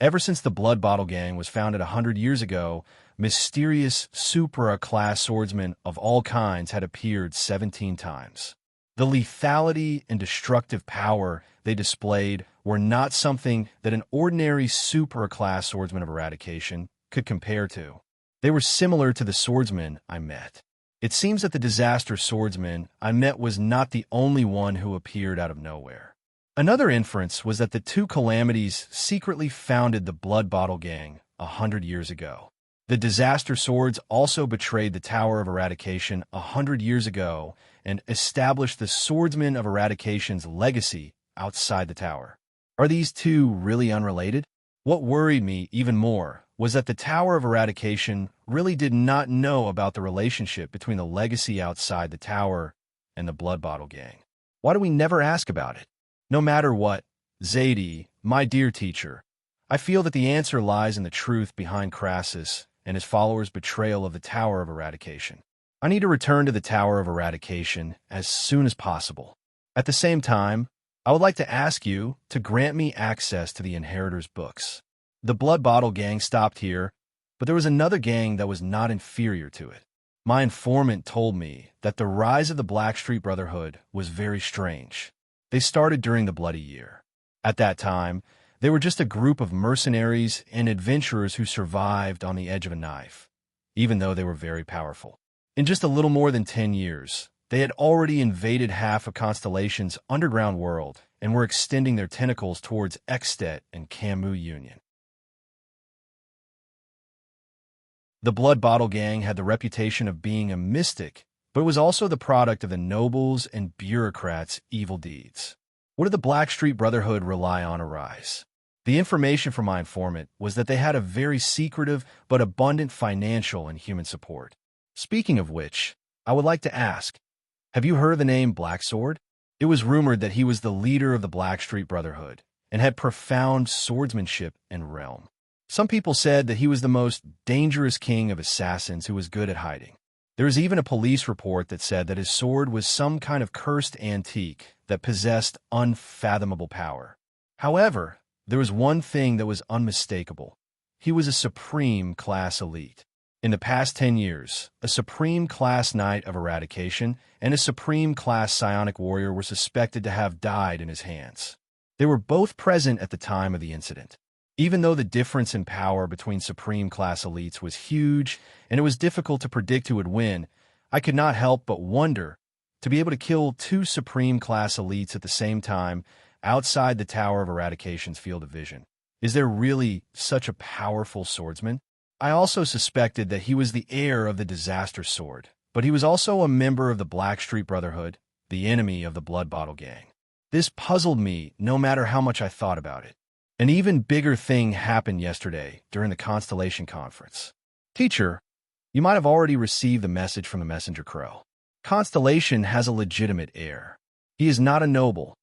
Ever since the Blood Bottle Gang was founded 100 years ago, mysterious supra-class swordsmen of all kinds had appeared 17 times. The lethality and destructive power they displayed were not something that an ordinary supra-class swordsman of eradication could compare to. They were similar to the swordsmen I met. It seems that the disaster swordsman I met was not the only one who appeared out of nowhere. Another inference was that the two calamities secretly founded the Blood Bottle Gang 100 years ago. The disaster swords also betrayed the Tower of Eradication 100 years ago and established the Swordsmen of Eradication's legacy outside the tower. Are these two really unrelated? What worried me even more was that the Tower of Eradication really did not know about the relationship between the legacy outside the tower and the Blood Bottle Gang. Why do we never ask about it? No matter what, Zadie, my dear teacher, I feel that the answer lies in the truth behind Crassus and his followers' betrayal of the Tower of Eradication. I need to return to the Tower of Eradication as soon as possible. At the same time, I would like to ask you to grant me access to the Inheritors' books. The Blood Bottle Gang stopped here, but there was another gang that was not inferior to it. My informant told me that the rise of the Blackstreet Brotherhood was very strange. They started during the Bloody Year. At that time, they were just a group of mercenaries and adventurers who survived on the edge of a knife, even though they were very powerful. In just a little more than 10 years, they had already invaded half of Constellation's underground world and were extending their tentacles towards Extet and Camus Union. The Blood Bottle Gang had the reputation of being a mystic, but it was also the product of the nobles and bureaucrats' evil deeds. What did the Blackstreet Brotherhood rely on to rise? The information from my informant was that they had a very secretive but abundant financial and human support. Speaking of which, I would like to ask, have you heard of the name Black Sword? It was rumored that he was the leader of the Blackstreet Brotherhood and had profound swordsmanship and realm. Some people said that he was the most dangerous king of assassins who was good at hiding. There was even a police report that said that his sword was some kind of cursed antique that possessed unfathomable power. However, there was one thing that was unmistakable. He was a supreme class elite. In the past 10 years, a supreme class knight of eradication and a supreme class psionic warrior were suspected to have died in his hands. They were both present at the time of the incident. Even though the difference in power between supreme class elites was huge and it was difficult to predict who would win, I could not help but wonder, to be able to kill two supreme class elites at the same time outside the Tower of Eradication's field of vision. Is there really such a powerful swordsman? I also suspected that he was the heir of the Disaster Sword, but he was also a member of the Blackstreet Brotherhood, the enemy of the Blood Bottle Gang. This puzzled me no matter how much I thought about it. An even bigger thing happened yesterday during the Constellation Conference. Teacher, you might have already received the message from the Messenger Crow. Constellation has a legitimate heir. He is not a noble,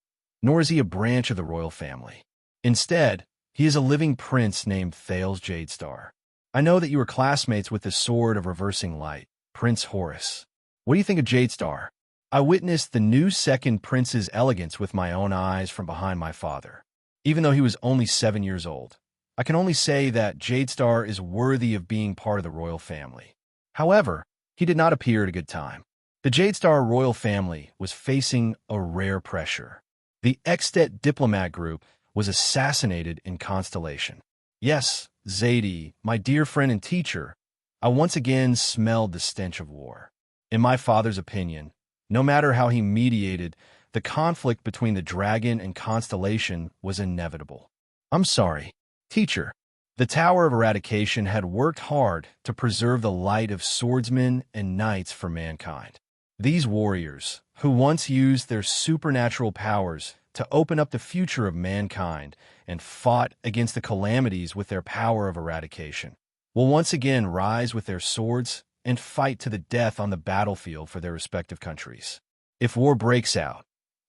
nor is he a branch of the royal family. Instead, he is a living prince named Thales Jadestar. I know that you were classmates with the Sword of Reversing Light, Prince Horus. What do you think of Jadestar? I witnessed the new second prince's elegance with my own eyes from behind my father. Even though he was only 7 years old, I can only say that Jadestar is worthy of being part of the royal family. However, he did not appear at a good time. The Jadestar royal family was facing a rare pressure. The Extet diplomat group was assassinated in Constellation. Yes, Zadie, my dear friend and teacher, I once again smelled the stench of war. In my father's opinion, no matter how he mediated, the conflict between the dragon and Constellation was inevitable. I'm sorry, teacher. The Tower of Eradication had worked hard to preserve the light of swordsmen and knights for mankind. These warriors, who once used their supernatural powers to open up the future of mankind and fought against the calamities with their power of eradication, will once again rise with their swords and fight to the death on the battlefield for their respective countries. If war breaks out,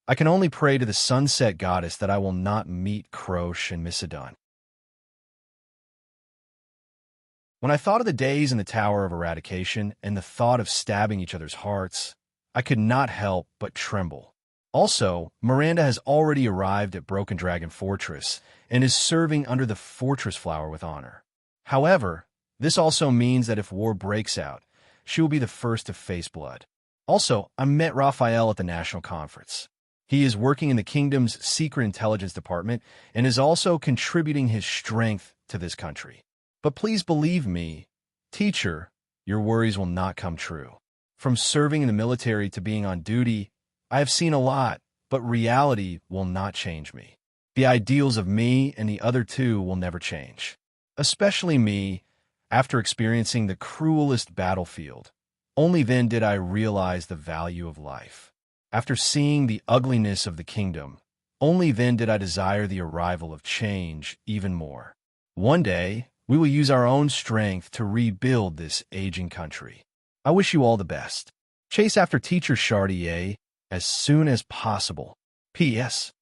I can only pray to the sunset goddess that I will not meet Krosh and Missadon. When I thought of the days in the Tower of Eradication and the thought of stabbing each other's hearts, I could not help but tremble. Also, Miranda has already arrived at Broken Dragon Fortress and is serving under the Fortress Flower with honor. However, this also means that if war breaks out, she will be the first to face blood. Also, I met Raphael at the National Conference. He is working in the kingdom's secret intelligence department and is also contributing his strength to this country. But please believe me, teacher, your worries will not come true. From serving in the military to being on duty, I have seen a lot, but reality will not change me. The ideals of me and the other two will never change. Especially me, after experiencing the cruelest battlefield. Only then did I realize the value of life. After seeing the ugliness of the kingdom, only then did I desire the arrival of change even more. One day, we will use our own strength to rebuild this aging country. I wish you all the best. Chase after Teacher Chartier as soon as possible. P.S.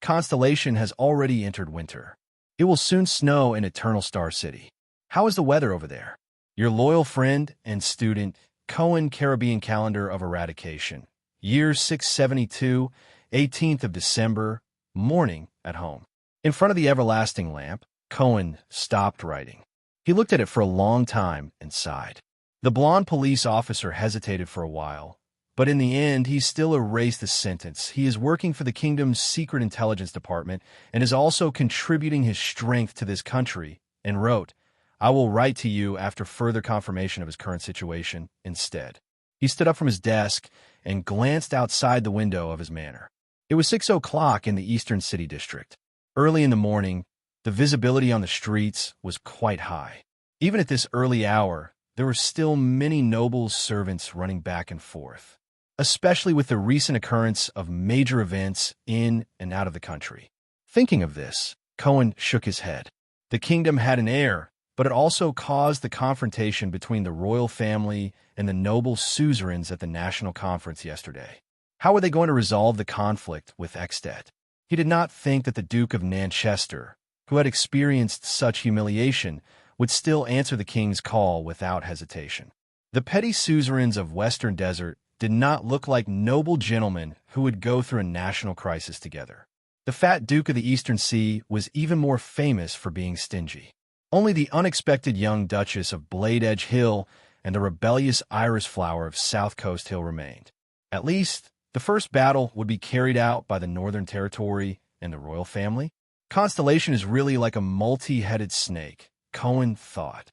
Constellation has already entered winter. It will soon snow in Eternal Star City. How is the weather over there? Your loyal friend and student, Cohen Caribbean Calendar of Eradication. Year 672, 18th of December, morning at home. In front of the everlasting lamp, Cohen stopped writing. He looked at it for a long time and sighed. The blonde police officer hesitated for a while, but in the end he still erased the sentence. He is working for the kingdom's secret intelligence department and is also contributing his strength to this country, and wrote, I will write to you after further confirmation of his current situation instead. He stood up from his desk and glanced outside the window of his manor. It was 6 o'clock in the Eastern City District. Early in the morning, the visibility on the streets was quite high. Even at this early hour, there were still many nobles' servants running back and forth, especially with the recent occurrence of major events in and out of the country. Thinking of this, Cohen shook his head. The kingdom had an heir, but it also caused the confrontation between the royal family and the noble suzerains at the national conference yesterday. How were they going to resolve the conflict with Extet? He did not think that the Duke of Nanchester, who had experienced such humiliation, would still answer the king's call without hesitation. The petty suzerains of Western Desert did not look like noble gentlemen who would go through a national crisis together. The fat Duke of the Eastern Sea was even more famous for being stingy. Only the unexpected young Duchess of Blade Edge Hill and the rebellious Iris Flower of South Coast Hill remained. At least, the first battle would be carried out by the Northern Territory and the royal family. Constellation is really like a multi-headed snake, Cohen thought.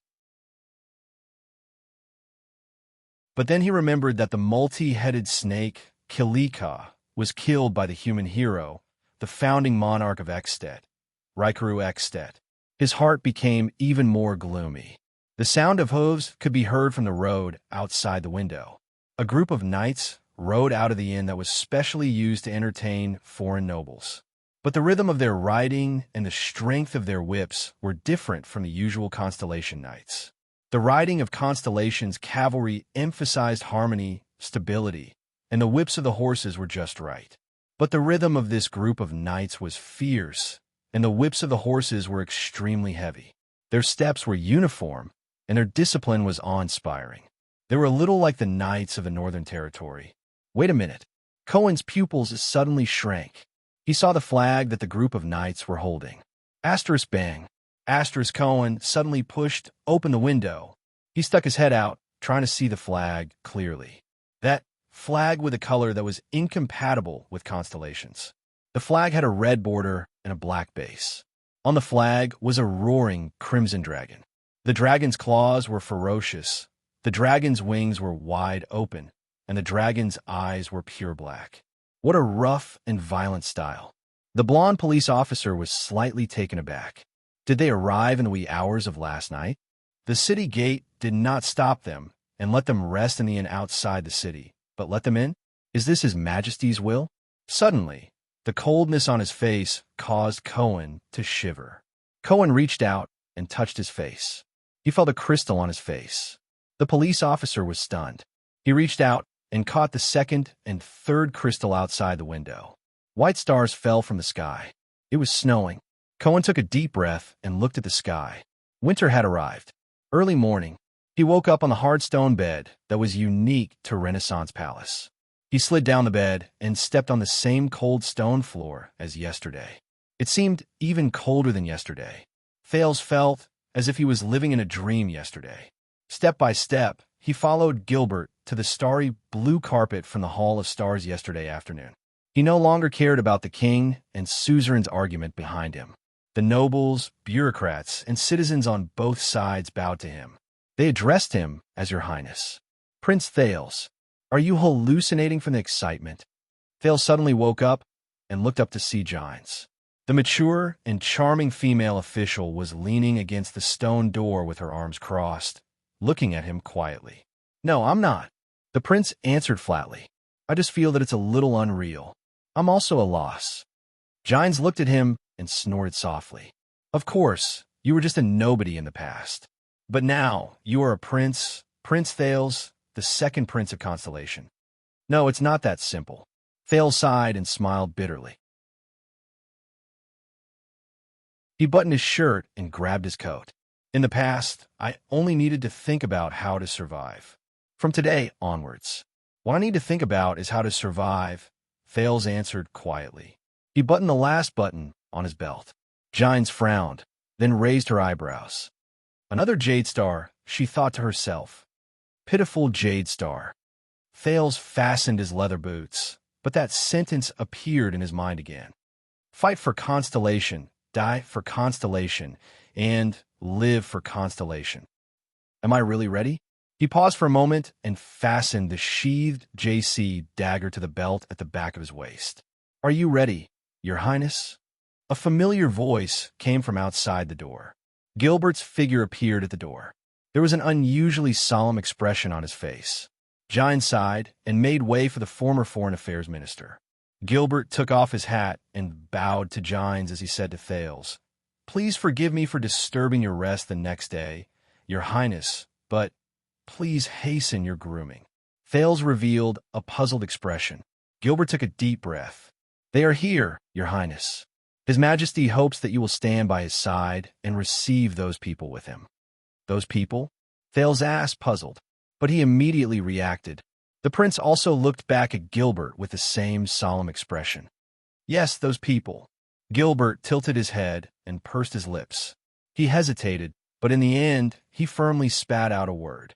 But then he remembered that the multi-headed snake, Kilika, was killed by the human hero, the founding monarch of Extet, Rikaru Extet. His heart became even more gloomy. The sound of hooves could be heard from the road outside the window. A group of knights rode out of the inn that was specially used to entertain foreign nobles. But the rhythm of their riding and the strength of their whips were different from the usual Constellation knights. The riding of Constellation's cavalry emphasized harmony, stability, and the whips of the horses were just right. But the rhythm of this group of knights was fierce, and the whips of the horses were extremely heavy. Their steps were uniform, and their discipline was awe-inspiring. They were a little like the knights of the Northern Territory. Wait a minute. Cohen's pupils suddenly shrank. He saw the flag that the group of knights were holding. Asterisk bang. Asterisk Cohen suddenly pushed open the window. He stuck his head out, trying to see the flag clearly. That flag with a color that was incompatible with Constellations. The flag had a red border and a black base. On the flag was a roaring crimson dragon. The dragon's claws were ferocious, the dragon's wings were wide open, and the dragon's eyes were pure black. What a rough and violent style. The blonde police officer was slightly taken aback. Did they arrive in the wee hours of last night? The city gate did not stop them and let them rest in the inn outside the city, but let them in? Is this His Majesty's will? Suddenly, the coldness on his face caused Cohen to shiver. Cohen reached out and touched his face. He felt a crystal on his face. The police officer was stunned. He reached out and caught the second and third crystal outside the window. White stars fell from the sky. It was snowing. Cohen took a deep breath and looked at the sky. Winter had arrived. Early morning, he woke up on the hard stone bed that was unique to Renaissance Palace. He slid down the bed and stepped on the same cold stone floor as yesterday. It seemed even colder than yesterday. Thales felt as if he was living in a dream yesterday. Step by step, he followed Gilbert to the starry blue carpet from the Hall of Stars yesterday afternoon. He no longer cared about the king and suzerain's argument behind him. The nobles, bureaucrats, and citizens on both sides bowed to him. They addressed him as Your Highness. Prince Thales, are you hallucinating from the excitement? Thales suddenly woke up and looked up to see Gines. The mature and charming female official was leaning against the stone door with her arms crossed, looking at him quietly. No, I'm not. The prince answered flatly. I just feel that it's a little unreal. I'm also a loss. Gines looked at him and snorted softly. Of course, you were just a nobody in the past. But now, you are a prince, Prince Thales, the second prince of Constellation. No, it's not that simple. Thales sighed and smiled bitterly. He buttoned his shirt and grabbed his coat. In the past, I only needed to think about how to survive. From today onwards, what I need to think about is how to survive, Thales answered quietly. He buttoned the last button on his belt. Gines frowned, then raised her eyebrows. Another jade star, she thought to herself. Pitiful jade star. Thales fastened his leather boots, but that sentence appeared in his mind again. Fight for Constellation, die for Constellation, and live for Constellation. Am I really ready? He paused for a moment and fastened the sheathed JC dagger to the belt at the back of his waist. Are you ready, Your Highness? A familiar voice came from outside the door. Gilbert's figure appeared at the door. There was an unusually solemn expression on his face. Gines sighed and made way for the former Foreign Affairs Minister. Gilbert took off his hat and bowed to Gines as he said to Thales, Please forgive me for disturbing your rest the next day, Your Highness, but please hasten your grooming." Thales revealed a puzzled expression. Gilbert took a deep breath. "They are here, Your Highness. His Majesty hopes that you will stand by his side and receive those people with him." "Those people?" Thales asked, puzzled. But he immediately reacted. The prince also looked back at Gilbert with the same solemn expression. "Yes, those people." Gilbert tilted his head and pursed his lips. He hesitated, but in the end, he firmly spat out a word.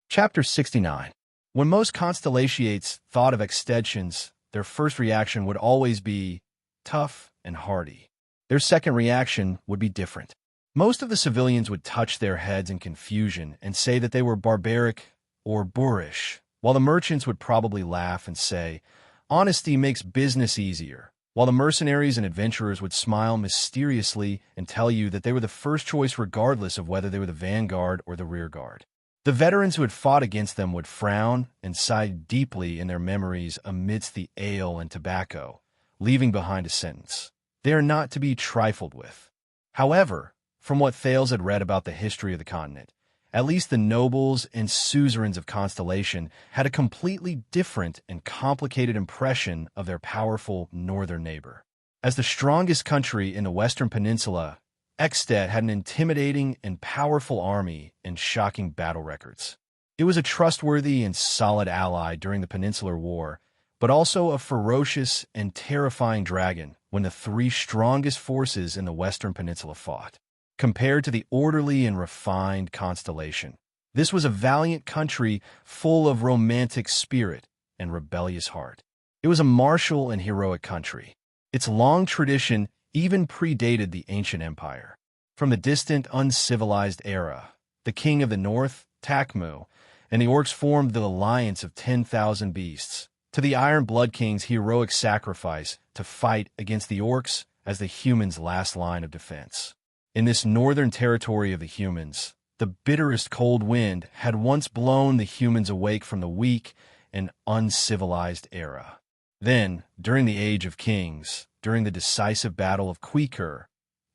Chapter 69. When most constellations thought of extensions, their first reaction would always be tough and hardy. Their second reaction would be different. Most of the civilians would touch their heads in confusion and say that they were barbaric or boorish, while the merchants would probably laugh and say, "Honesty makes business easier," while the mercenaries and adventurers would smile mysteriously and tell you that they were the first choice regardless of whether they were the vanguard or the rearguard. The veterans who had fought against them would frown and sigh deeply in their memories amidst the ale and tobacco, leaving behind a sentence: "They are not to be trifled with." However, from what Thales had read about the history of the continent, at least the nobles and suzerains of Constellation had a completely different and complicated impression of their powerful northern neighbor. As the strongest country in the Western Peninsula, Extet had an intimidating and powerful army and shocking battle records. It was a trustworthy and solid ally during the Peninsular War, but also a ferocious and terrifying dragon when the three strongest forces in the Western Peninsula fought. Compared to the orderly and refined Constellation, this was a valiant country full of romantic spirit and rebellious heart. It was a martial and heroic country. Its long tradition even predated the ancient empire. From the distant, uncivilized era, the king of the north, Takmu, and the orcs formed the alliance of 10,000 beasts, to the Iron Blood King's heroic sacrifice to fight against the orcs as the humans' last line of defense. In this northern territory of the humans, the bitterest cold wind had once blown the humans awake from the weak and uncivilized era. Then, during the Age of Kings, during the decisive Battle of Queekur,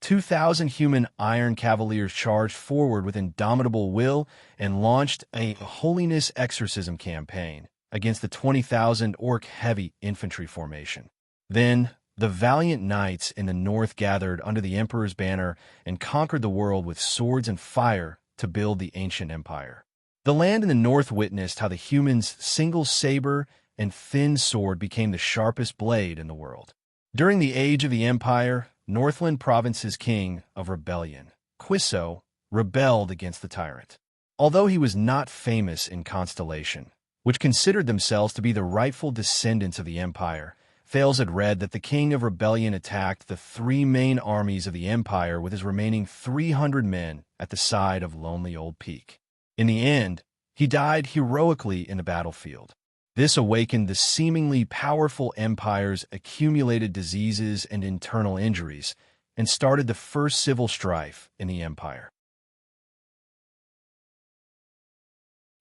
2,000 human Iron Cavaliers charged forward with indomitable will and launched a holiness exorcism campaign against the 20,000 orc heavy infantry formation. Then, the valiant knights in the north gathered under the Emperor's banner and conquered the world with swords and fire to build the ancient empire. The land in the north witnessed how the humans' single saber and thin sword became the sharpest blade in the world. During the age of the Empire, Northland Province's king of rebellion, Quiso, rebelled against the tyrant. Although he was not famous in Constellation, which considered themselves to be the rightful descendants of the Empire, Thales had read that the king of rebellion attacked the three main armies of the Empire with his remaining 300 men at the side of Lonely Old Peak. In the end, he died heroically in the battlefield. This awakened the seemingly powerful empire's accumulated diseases and internal injuries, and started the first civil strife in the empire.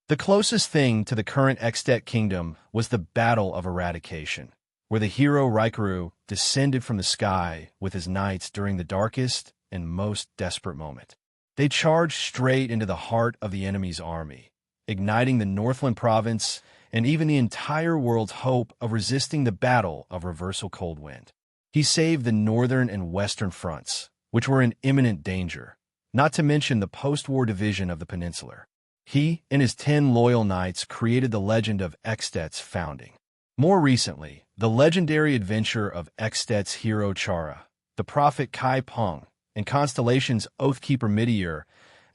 The closest thing to the current Extet kingdom was the Battle of Eradication, where the hero Raikuru descended from the sky with his knights during the darkest and most desperate moment. They charged straight into the heart of the enemy's army, igniting the Northland province and even the entire world's hope of resisting the Battle of Reversal Cold Wind. He saved the northern and western fronts, which were in imminent danger, not to mention the post-war division of the Peninsular. He and his 10 loyal knights created the legend of Extet's founding. More recently, the legendary adventure of Extet's hero Chara, the prophet Kai Peng, and Constellation's Oathkeeper Midiur,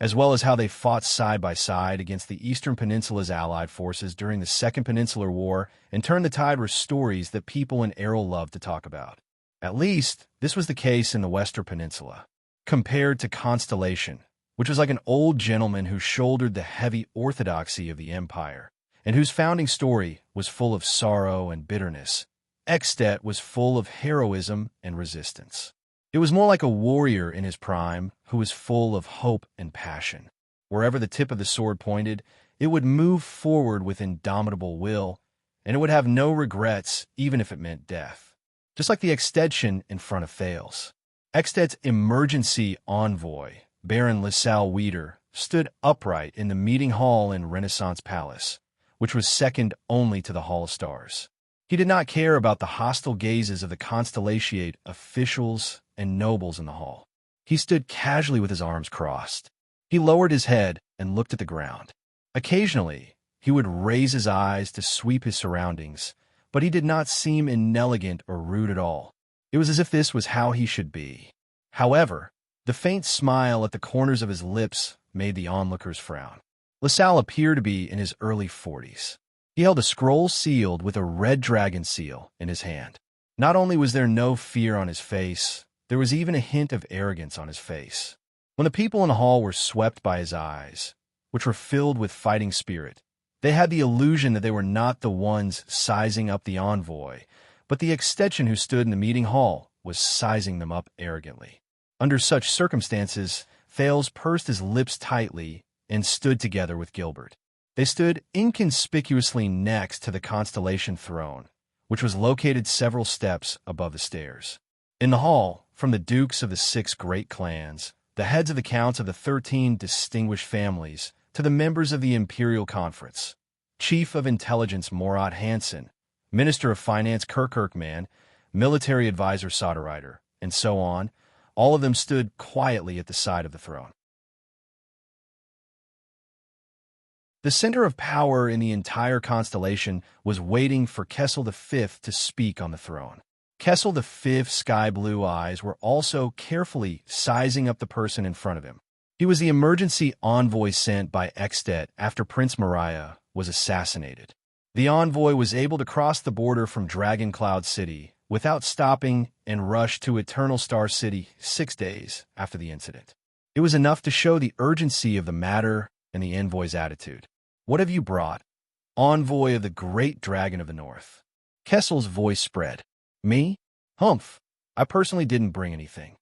as well as how they fought side by side against the Eastern Peninsula's allied forces during the Second Peninsular War and turned the tide were stories that people in Errol loved to talk about. At least, this was the case in the Western Peninsula. Compared to Constellation, which was like an old gentleman who shouldered the heavy orthodoxy of the empire, and whose founding story was full of sorrow and bitterness, Extet was full of heroism and resistance. It was more like a warrior in his prime who was full of hope and passion. Wherever the tip of the sword pointed, it would move forward with indomitable will, and it would have no regrets even if it meant death. Just like the extension in front of Thales. Extet's emergency envoy, Baron Lissau Wieder, stood upright in the meeting hall in Renaissance Palace, which was second only to the Hall of Stars. He did not care about the hostile gazes of the Constellatiate officials and nobles in the hall. He stood casually with his arms crossed. He lowered his head and looked at the ground. Occasionally, he would raise his eyes to sweep his surroundings, but he did not seem inelegant or rude at all. It was as if this was how he should be. However, the faint smile at the corners of his lips made the onlookers frown. LaSalle appeared to be in his early 40s. He held a scroll sealed with a red dragon seal in his hand. Not only was there no fear on his face, there was even a hint of arrogance on his face. When the people in the hall were swept by his eyes, which were filled with fighting spirit, they had the illusion that they were not the ones sizing up the envoy, but the extension who stood in the meeting hall was sizing them up arrogantly. Under such circumstances, Thales pursed his lips tightly and stood together with Gilbert. They stood inconspicuously next to the Constellation throne, which was located several steps above the stairs. In the hall, from the dukes of the 6 great clans, the heads of the counts of the 13 distinguished families, to the members of the Imperial Conference, Chief of Intelligence Morat Hansen, Minister of Finance Kirkman, Military Advisor Soderreiter, and so on, all of them stood quietly at the side of the throne. The center of power in the entire constellation was waiting for Kessel V to speak on the throne. Kessel V's sky-blue eyes were also carefully sizing up the person in front of him. He was the emergency envoy sent by Extet after Prince Mariah was assassinated. The envoy was able to cross the border from Dragon Cloud City without stopping and rush to Eternal Star City 6 days after the incident. It was enough to show the urgency of the matter and the envoy's attitude. "What have you brought, envoy of the great dragon of the north?" Kessel's voice spread. "Me? Humph. I personally didn't bring anything."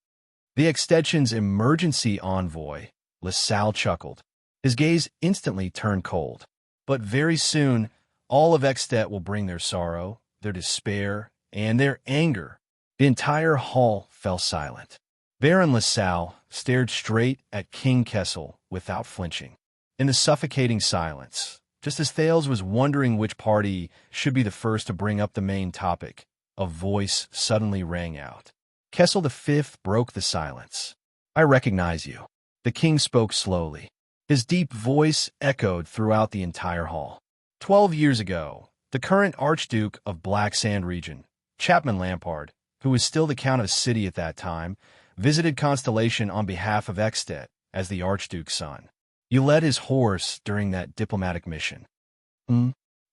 The extension's emergency envoy, LaSalle, chuckled. His gaze instantly turned cold. "But very soon, all of Extet will bring their sorrow, their despair, and their anger." The entire hall fell silent. Baron LaSalle stared straight at King Kessel without flinching. In the suffocating silence, just as Thales was wondering which party should be the first to bring up the main topic, a voice suddenly rang out. Kessel V broke the silence. "I recognize you." The king spoke slowly. His deep voice echoed throughout the entire hall. 12 years ago, the current Archduke of Black Sand region, Chapman Lampard, who was still the Count of City at that time, visited Constellation on behalf of Extet as the Archduke's son. "You led his horse during that diplomatic mission."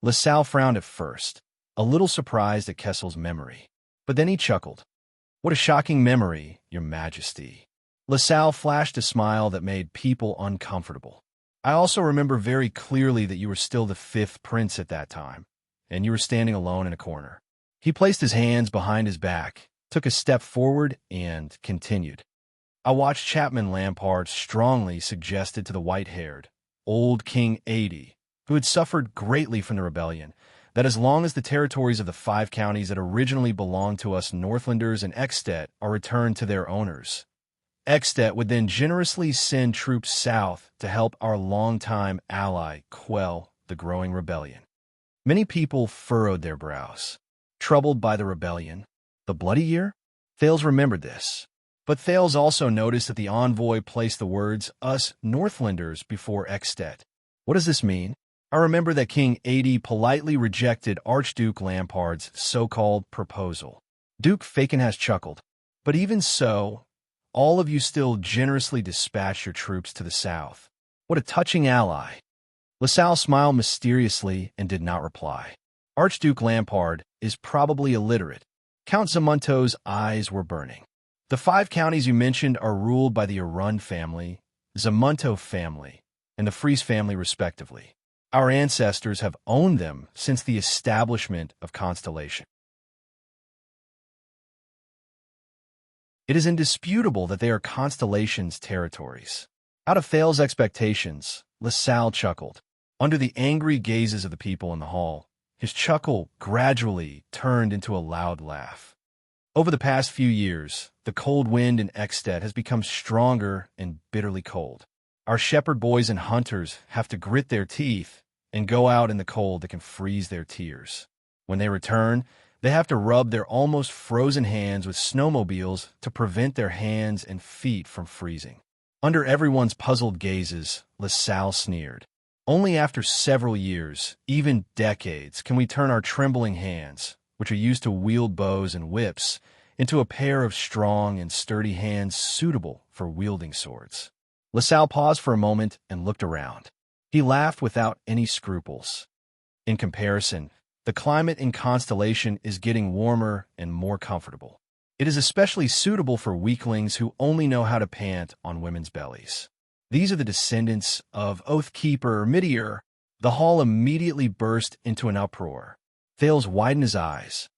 LaSalle frowned at first, a little surprised at Kessel's memory. But then he chuckled. "What a shocking memory, Your Majesty." LaSalle flashed a smile that made people uncomfortable. "I also remember very clearly that you were still the 5th prince at that time, and you were standing alone in a corner." He placed his hands behind his back, took a step forward, and continued. "I watched Chapman Lampard strongly suggested to the white-haired, old King 80, who had suffered greatly from the rebellion, that as long as the territories of the 5 counties that originally belonged to us Northlanders and Extet are returned to their owners, Extet would then generously send troops south to help our longtime ally quell the growing rebellion." Many people furrowed their brows. Troubled by the rebellion? The Bloody Year? Thales remembered this. But Thales also noticed that the envoy placed the words, "us Northlanders," before Extet. What does this mean? I remember that King 80 politely rejected Archduke Lampard's so-called proposal. Duke Fakenhas chuckled. "But even so, all of you still generously dispatched your troops to the south. What a touching ally." LaSalle smiled mysteriously and did not reply. "Archduke Lampard is probably illiterate." Count Zamunto's eyes were burning. "The 5 counties you mentioned are ruled by the Arun family, Zamunto family, and the Fries family respectively. Our ancestors have owned them since the establishment of Constellation. It is indisputable that they are Constellation's territories." Out of Thales' expectations, LaSalle chuckled. Under the angry gazes of the people in the hall, His chuckle gradually turned into a loud laugh. Over the past few years, the cold wind in Ekstedt has become stronger and bitterly cold. Our shepherd boys and hunters have to grit their teeth and go out in the cold that can freeze their tears. When they return, they have to rub their almost frozen hands with snowmobiles to prevent their hands and feet from freezing. Under everyone's puzzled gazes, LaSalle sneered. Only after several years, even decades, can we turn our trembling hands, which are used to wield bows and whips, into a pair of strong and sturdy hands suitable for wielding swords. LaSalle paused for a moment and looked around. He laughed without any scruples. In comparison, the climate in Constellation is getting warmer and more comfortable. It is especially suitable for weaklings who only know how to pant on women's bellies. These are the descendants of Oathkeeper Midier. The hall immediately burst into an uproar. Thales widened his eyes.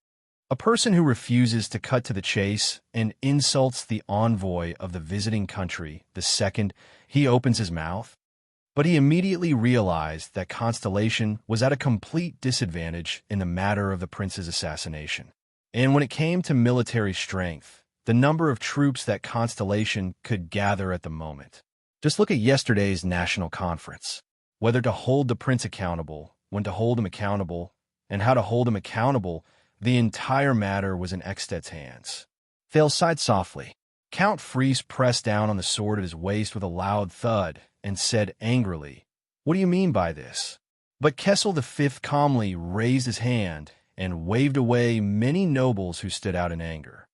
A person who refuses to cut to the chase and insults the envoy of the visiting country the second he opens his mouth. But he immediately realized that Constellation was at a complete disadvantage in the matter of the prince's assassination. And when it came to military strength, the number of troops that Constellation could gather at the moment. Just look at yesterday's national conference. Whether to hold the prince accountable, when to hold him accountable, and how to hold him accountable, the entire matter was in Ekstedt's hands. Thales sighed softly. Count Fries pressed down on the sword at his waist with a loud thud and said angrily, "What do you mean by this?" But Kessel V calmly raised his hand and waved away many nobles who stood out in anger.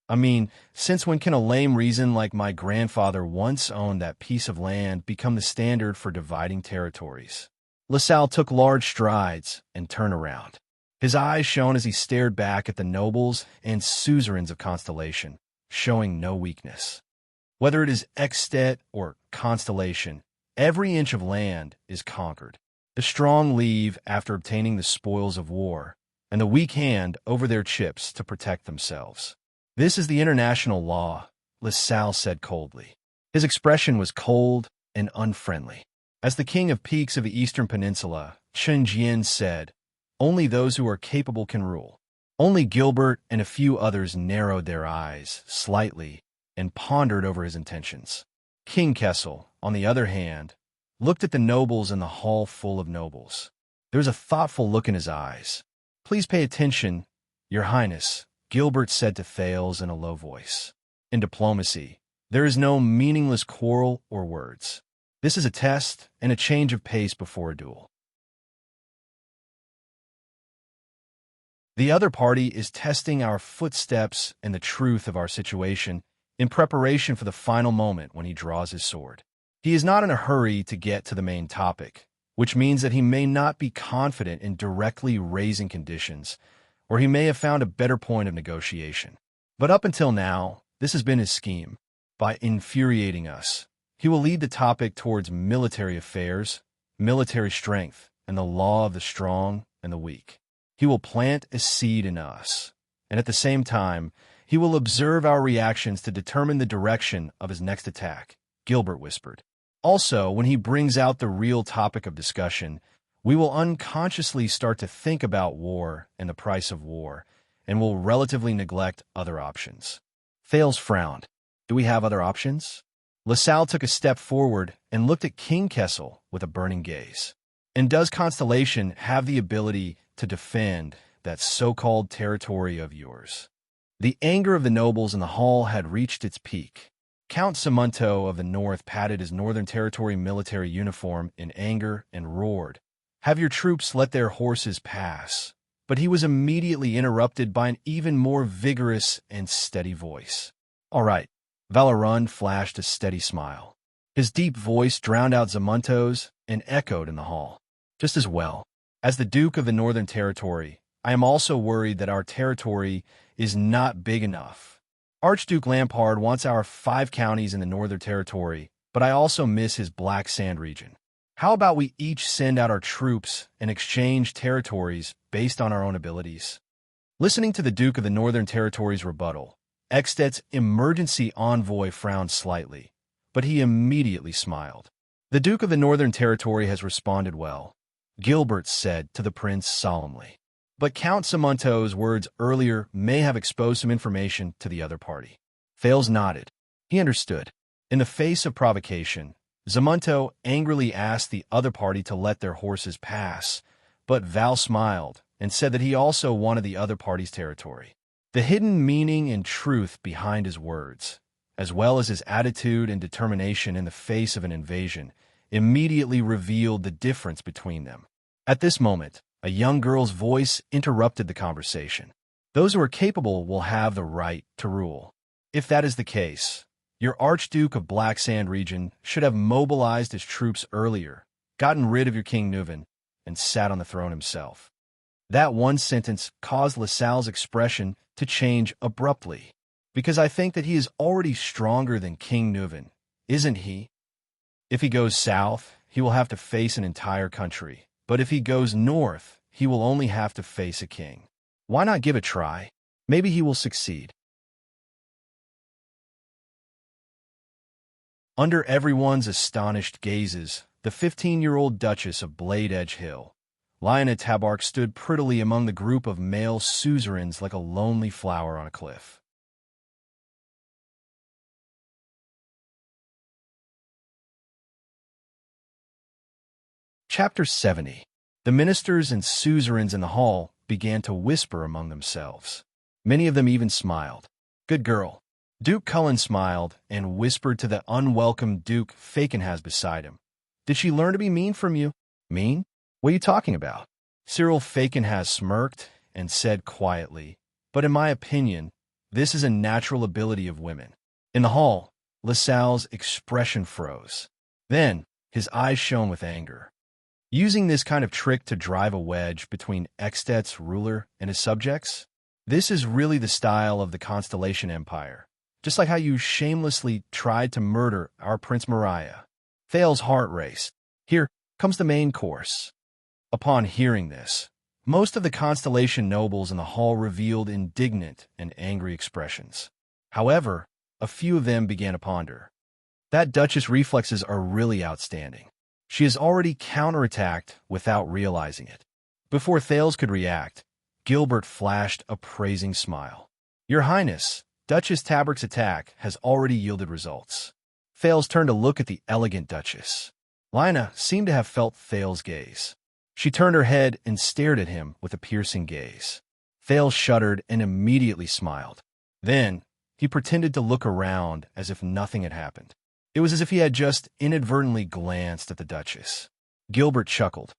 I mean, since when can a lame reason like my grandfather once owned that piece of land become the standard for dividing territories? LaSalle took large strides and turned around. His eyes shone as he stared back at the nobles and suzerains of Constellation, showing no weakness. Whether it is Ekstedt or Constellation, every inch of land is conquered. The strong leave after obtaining the spoils of war, and the weak hand over their chips to protect themselves. This is the international law, LaSalle said coldly. His expression was cold and unfriendly. As the king of peaks of the eastern peninsula, Xianxia said, "Only those who are capable can rule." Only Gilbert and a few others narrowed their eyes slightly and pondered over his intentions. King Kessel, on the other hand, looked at the nobles in the hall full of nobles. There was a thoughtful look in his eyes. "Please pay attention, Your Highness," Gilbert said to Thales in a low voice. "In diplomacy, there is no meaningless quarrel or words. This is a test and a change of pace before a duel. The other party is testing our footsteps and the truth of our situation in preparation for the final moment when he draws his sword. He is not in a hurry to get to the main topic, which means that he may not be confident in directly raising conditions, or he may have found a better point of negotiation. But up until now, this has been his scheme. By infuriating us, he will lead the topic towards military affairs, military strength, and the law of the strong and the weak. He will plant a seed in us, and at the same time, he will observe our reactions to determine the direction of his next attack," Gilbert whispered. "Also, when he brings out the real topic of discussion, we will unconsciously start to think about war and the price of war, and will relatively neglect other options." Thales frowned. "Do we have other options?" LaSalle took a step forward and looked at King Kessel with a burning gaze. "And does Constellation have the ability to defend that so-called territory of yours?" The anger of the nobles in the hall had reached its peak. Count Simonto of the north patted his Northern Territory military uniform in anger and roared, "Have your troops let their horses pass." But he was immediately interrupted by an even more vigorous and steady voice. "All right." Valerun flashed a steady smile. His deep voice drowned out Simonto's and echoed in the hall. "Just as well. As the Duke of the Northern Territory, I am also worried that our territory is not big enough. Archduke Lampard wants our 5 counties in the Northern Territory, but I also miss his Black Sand region. How about we each send out our troops and exchange territories based on our own abilities?" Listening to the Duke of the Northern Territory's rebuttal, Ekstedt's emergency envoy frowned slightly, but he immediately smiled. "The Duke of the Northern Territory has responded well. Gilbert said to the prince solemnly. But Count Simonto's words earlier may have exposed some information to the other party. Thales nodded. He understood. In the face of provocation, Simonto angrily asked the other party to let their horses pass, but Val smiled and said that he also wanted the other party's territory. The hidden meaning and truth behind his words, as well as his attitude and determination in the face of an invasion, immediately revealed the difference between them. At this moment, a young girl's voice interrupted the conversation. Those who are capable will have the right to rule. If that is the case, your Archduke of Black Sand region should have mobilized his troops earlier, gotten rid of your King Nuven, and sat on the throne himself. That one sentence caused LaSalle's expression to change abruptly, because I think that he is already stronger than King Nuven, isn't he? If he goes south, he will have to face an entire country, but if he goes north, he will only have to face a king. Why not give it a try? Maybe he will succeed. Under everyone's astonished gazes, the 15-year-old Duchess of Blade Edge Hill, Lyanna Tabark, stood prettily among the group of male suzerains like a lonely flower on a cliff. Chapter 70. The ministers and suzerains in the hall began to whisper among themselves. Many of them even smiled. Good girl. Duke Cullen smiled and whispered to the unwelcome Duke Falkenhas beside him. Did she learn to be mean from you? Mean? What are you talking about? Cyril Falkenhas smirked and said quietly, but in my opinion, this is a natural ability of women. In the hall, LaSalle's expression froze. Then, his eyes shone with anger. Using this kind of trick to drive a wedge between Extet's ruler and his subjects? This is really the style of the Constellation Empire. Just like how you shamelessly tried to murder our Prince Moriah. Thale's heart raced. Here comes the main course. Upon hearing this, most of the Constellation nobles in the hall revealed indignant and angry expressions. However, a few of them began to ponder. That Duchess' reflexes are really outstanding. She has already counterattacked without realizing it. Before Thales could react, Gilbert flashed a praising smile. Your Highness, Duchess Tabark's attack has already yielded results. Thales turned to look at the elegant Duchess. Lyanna seemed to have felt Thales' gaze. She turned her head and stared at him with a piercing gaze. Thales shuddered and immediately smiled. Then, he pretended to look around as if nothing had happened. It was as if he had just inadvertently glanced at the Duchess. Gilbert chuckled.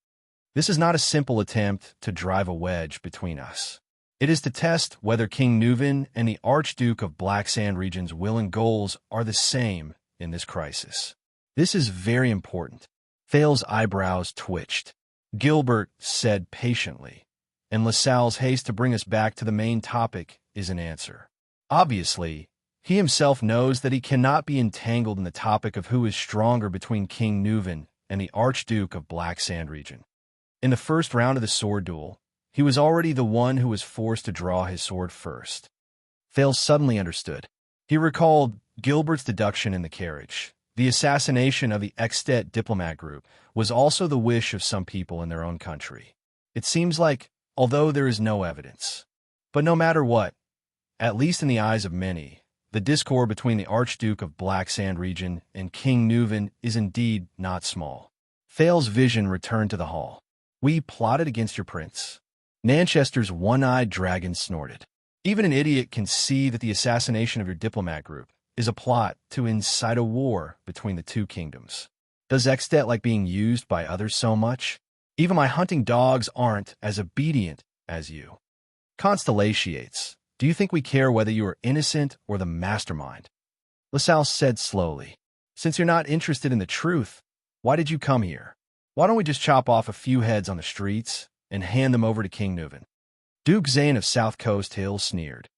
This is not a simple attempt to drive a wedge between us. It is to test whether King Nuven and the Archduke of Black Sand region's will and goals are the same in this crisis. This is very important. Thales' eyebrows twitched. Gilbert said patiently, and LaSalle's haste to bring us back to the main topic is an answer. Obviously, he himself knows that he cannot be entangled in the topic of who is stronger between King Nuven and the Archduke of Black Sand region. In the first round of the sword duel, he was already the one who was forced to draw his sword first. Thales suddenly understood. He recalled Gilbert's deduction in the carriage. The assassination of the Extet diplomat group was also the wish of some people in their own country. It seems like, although there is no evidence. But no matter what, at least in the eyes of many, the discord between the Archduke of Black Sand region and King Nuven is indeed not small. Thales' vision returned to the hall. We plotted against your prince. Nanchester's one-eyed dragon snorted. Even an idiot can see that the assassination of your diplomat group is a plot to incite a war between the two kingdoms. Does Extet like being used by others so much? Even my hunting dogs aren't as obedient as you. Constellations, do you think we care whether you are innocent or the mastermind? LaSalle said slowly. Since you're not interested in the truth, why did you come here? Why don't we just chop off a few heads on the streets and hand them over to King Nuven? Duke Zane of South Coast Hill sneered.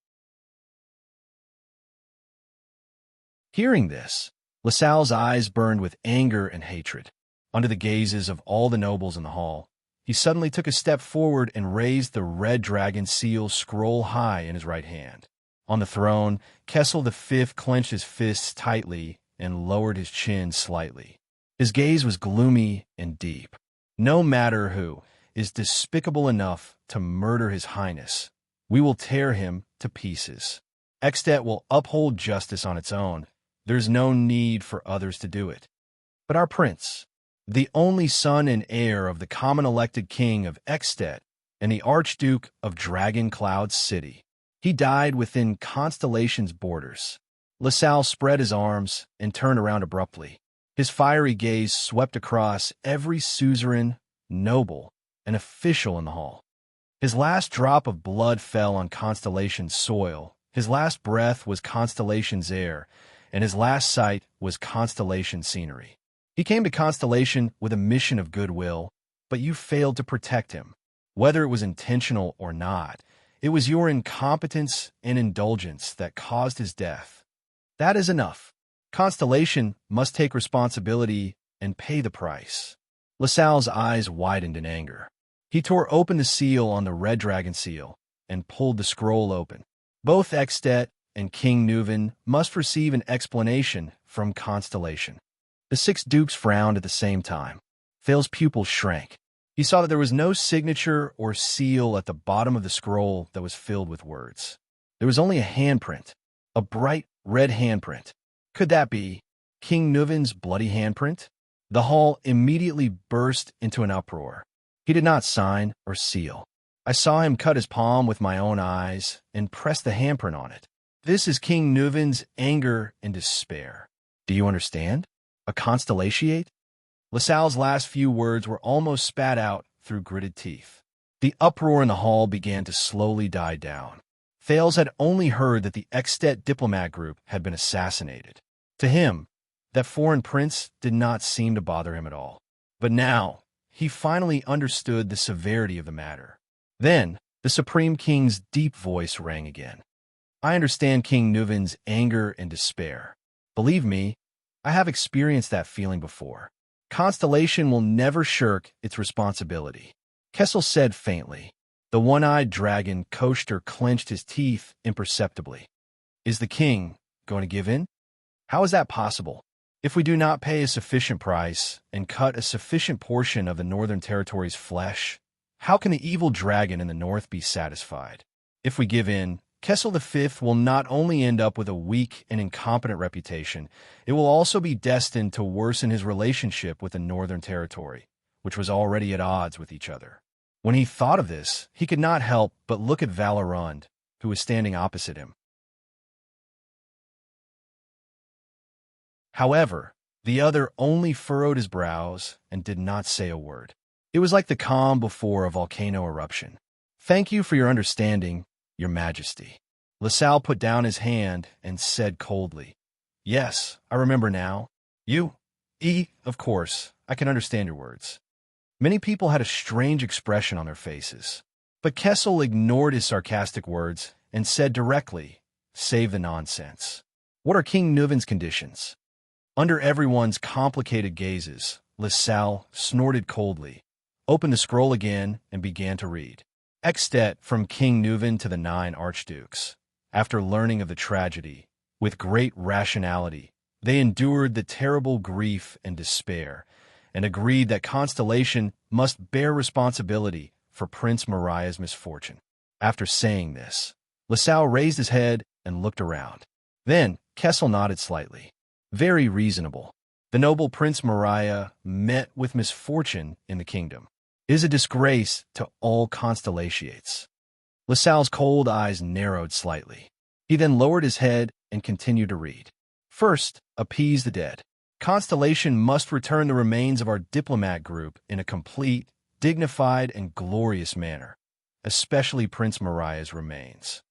Hearing this, LaSalle's eyes burned with anger and hatred. Under the gazes of all the nobles in the hall, he suddenly took a step forward and raised the red dragon seal scroll high in his right hand. On the throne, Kessel V clenched his fists tightly and lowered his chin slightly. His gaze was gloomy and deep. no matter who, is despicable enough to murder His Highness, we will tear him to pieces. Extet will uphold justice on its own. There's no need for others to do it. But our prince, the only son and heir of the common elected king of Extet and the Archduke of Dragon Cloud City, he died within Constellation's borders. LaSalle spread his arms and turned around abruptly. His fiery gaze swept across every suzerain, noble, and official in the hall. His last drop of blood fell on Constellation's soil. His last breath was Constellation's air, and his last sight was Constellation scenery. He came to Constellation with a mission of goodwill, but you failed to protect him. Whether it was intentional or not, it was your incompetence and indulgence that caused his death. That is enough. Constellation must take responsibility and pay the price. LaSalle's eyes widened in anger. He tore open the seal on the red dragon seal and pulled the scroll open. Both Extet and King Nuven must receive an explanation from Constellation. The 6 dukes frowned at the same time. Thal's pupils shrank. He saw that there was no signature or seal at the bottom of the scroll that was filled with words. There was only a handprint, a bright red handprint. Could that be King Nuven's bloody handprint? The hall immediately burst into an uproar. He did not sign or seal. I saw him cut his palm with my own eyes and press the handprint on it. This is King Nuven's anger and despair. Do you understand? A constellatiate? LaSalle's last few words were almost spat out through gritted teeth. The uproar in the hall began to slowly die down. Thales had only heard that the Extet diplomat group had been assassinated. To him, that foreign prince did not seem to bother him at all. But now, he finally understood the severity of the matter. Then, the Supreme King's deep voice rang again. I understand King Nuven's anger and despair. Believe me, I have experienced that feeling before. Constellation will never shirk its responsibility. Kessel said faintly. The one-eyed dragon Koester clenched his teeth imperceptibly. Is the king going to give in? How is that possible? If we do not pay a sufficient price and cut a sufficient portion of the Northern Territory's flesh, how can the evil dragon in the north be satisfied? If we give in, Kessel V will not only end up with a weak and incompetent reputation, it will also be destined to worsen his relationship with the Northern Territory, which was already at odds with each other. When he thought of this, he could not help but look at Valorand, who was standing opposite him. However, the other only furrowed his brows and did not say a word. It was like the calm before a volcano eruption. Thank you for your understanding, Your Majesty. LaSalle put down his hand and said coldly, Yes, I remember now. Of course, I can understand your words. Many people had a strange expression on their faces. But Kessel ignored his sarcastic words and said directly, Save the nonsense. What are King Nuven's conditions? Under everyone's complicated gazes, LaSalle snorted coldly, opened the scroll again, and began to read. Extet from King Nuven to the 9 archdukes. After learning of the tragedy, with great rationality, they endured the terrible grief and despair, and agreed that Constellation must bear responsibility for Prince Mariah's misfortune. After saying this, LaSalle raised his head and looked around. Then Kessel nodded slightly. Very reasonable. The noble Prince Mariah met with misfortune in the kingdom. It is a disgrace to all constellatiates. LaSalle's cold eyes narrowed slightly. He then lowered his head and continued to read. First, appease the dead. Constellation must return the remains of our diplomat group in a complete, dignified, and glorious manner, especially Prince Mariah's remains.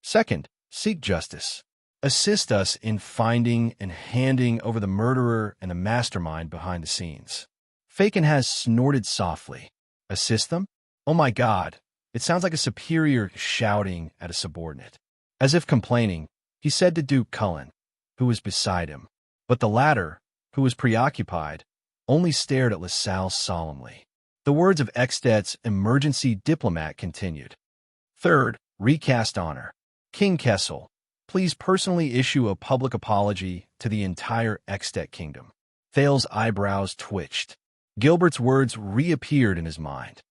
Second, seek justice. Assist us in finding and handing over the murderer and the mastermind behind the scenes. Faken has snorted softly. Assist them? Oh my God, it sounds like a superior shouting at a subordinate. As if complaining, he said to Duke Cullen, who was beside him. But the latter, who was preoccupied, only stared at LaSalle solemnly. The words of Extet's emergency diplomat continued. Third, recast honor. King Kessel, please personally issue a public apology to the entire Extet kingdom. Thale's eyebrows twitched. Gilbert's words reappeared in his mind.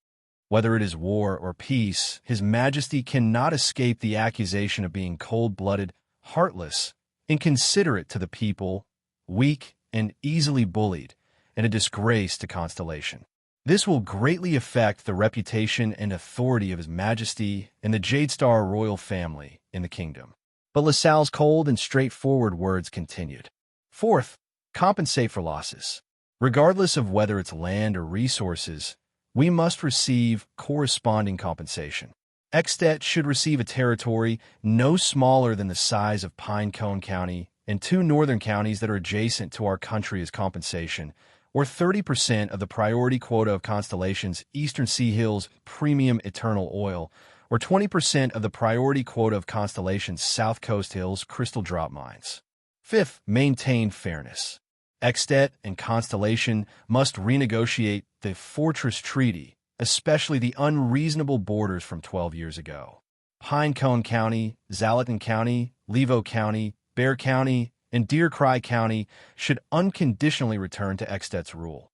Whether it is war or peace, His Majesty cannot escape the accusation of being cold-blooded, heartless, inconsiderate to the people, weak and easily bullied, and a disgrace to Constellation. This will greatly affect the reputation and authority of His Majesty and the Jadestar royal family in the kingdom. But LaSalle's cold and straightforward words continued. Fourth, compensate for losses. Regardless of whether it's land or resources, we must receive corresponding compensation. Extet should receive a territory no smaller than the size of Pinecone County and 2 northern counties that are adjacent to our country as compensation, or 30% of the priority quota of Constellation's Eastern Sea Hills Premium Eternal Oil, or 20% of the priority quota of Constellation's South Coast Hills Crystal Drop Mines. Fifth, maintain fairness. Extet and Constellation must renegotiate the Fortress Treaty, especially the unreasonable borders from 12 years ago. Pinecone County, Zalaton County, Levo County, Bear County, and Deer Cry County should unconditionally return to Extet's rule.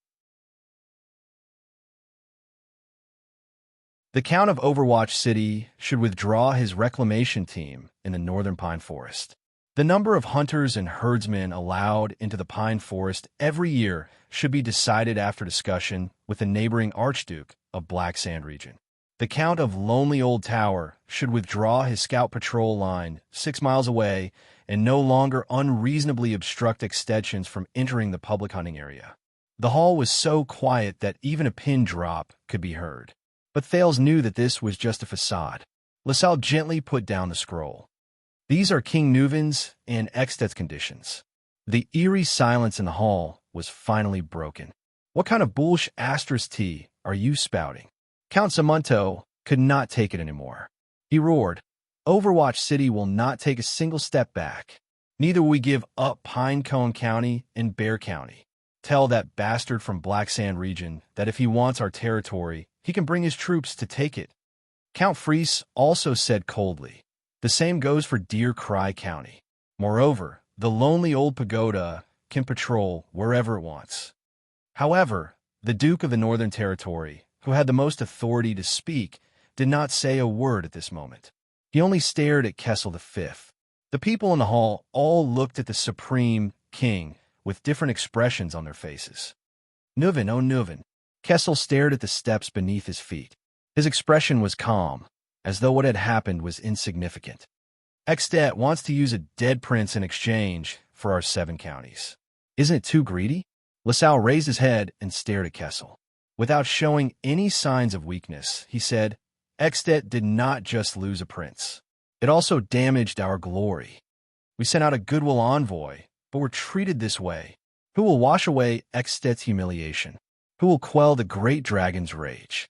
The Count of Overwatch City should withdraw his reclamation team in the northern pine forest. The number of hunters and herdsmen allowed into the pine forest every year should be decided after discussion with the neighboring Archduke of Black Sand region. The Count of Lonely Old Tower should withdraw his scout patrol line 6 miles away and no longer unreasonably obstruct extensions from entering the public hunting area. The hall was so quiet that even a pin drop could be heard. But Thales knew that this was just a facade. LaSalle gently put down the scroll. These are King Nuvin's and Extet's conditions. The eerie silence in the hall was finally broken. What kind of bullish asterisk tea are you spouting? Count Samunto could not take it anymore. He roared, Overwatch City will not take a single step back. Neither will we give up Pinecone County and Bear County. Tell that bastard from Black Sand region that if he wants our territory, he can bring his troops to take it. Count Fries also said coldly, the same goes for Deer Cry County. Moreover, the lonely old pagoda can patrol wherever it wants. However, the Duke of the Northern Territory, who had the most authority to speak, did not say a word at this moment. He only stared at Kessel V. The people in the hall all looked at the Supreme King with different expressions on their faces. Nuvin, oh Nuvin. Kessel stared at the steps beneath his feet. His expression was calm, as though what had happened was insignificant. Extet wants to use a dead prince in exchange for our 7 counties. Isn't it too greedy? LaSalle raised his head and stared at Kessel. Without showing any signs of weakness, he said, Extet did not just lose a prince. It also damaged our glory. We sent out a goodwill envoy, but were treated this way. Who will wash away Extet's humiliation? Who will quell the great dragon's rage?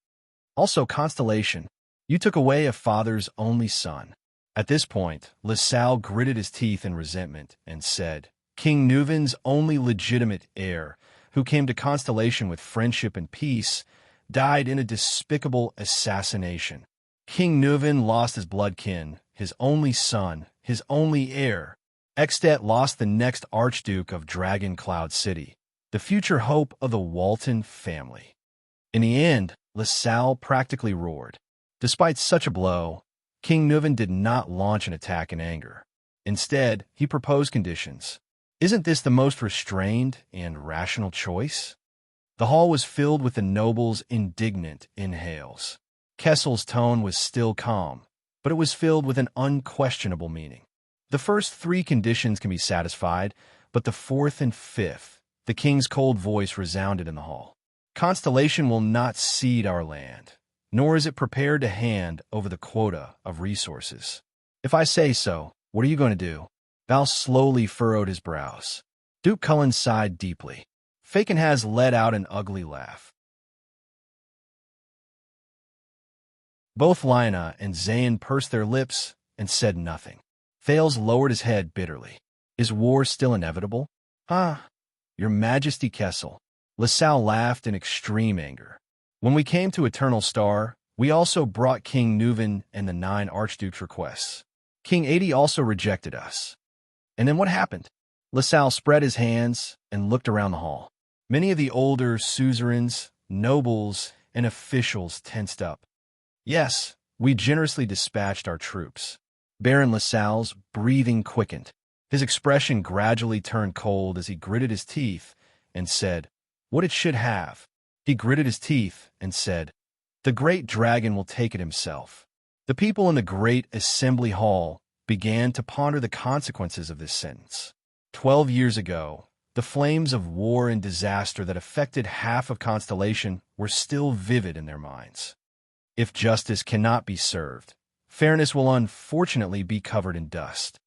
Also, Constellation, you took away a father's only son. At this point, LaSalle gritted his teeth in resentment and said, King Nuvin's only legitimate heir, who came to Constellation with friendship and peace, died in a despicable assassination. King Nuvin lost his blood kin, his only son, his only heir. Extet lost the next Archduke of Dragon Cloud City, the future hope of the Walton family. In the end, LaSalle practically roared. Despite such a blow, King Nuvin did not launch an attack in anger. Instead, he proposed conditions. Isn't this the most restrained and rational choice? The hall was filled with the nobles' indignant inhales. Kessel's tone was still calm, but it was filled with an unquestionable meaning. The first 3 conditions can be satisfied, but the 4th and 5th, the king's cold voice resounded in the hall. Constellation will not cede our land, nor is it prepared to hand over the quota of resources. If I say so, what are you going to do? Val slowly furrowed his brows. Duke Cullen sighed deeply. Fakenhaz let out an ugly laugh. Both Lina and Zayn pursed their lips and said nothing. Thales lowered his head bitterly. Is war still inevitable? Your Majesty Kessel. LaSalle laughed in extreme anger. When we came to Eternal Star, we also brought King Nuvin and the 9 Archdukes' requests. King 80 also rejected us. And then what happened? LaSalle spread his hands and looked around the hall. Many of the older suzerains, nobles, and officials tensed up. Yes, we generously dispatched our troops. Baron LaSalle's breathing quickened. His expression gradually turned cold as he gritted his teeth and said, "What it should have." He gritted his teeth and said, "The great dragon will take it himself." The people in the great assembly hall began to ponder the consequences of this sentence. 12 years ago, the flames of war and disaster that affected half of Constellation were still vivid in their minds. If justice cannot be served, fairness will unfortunately be covered in dust.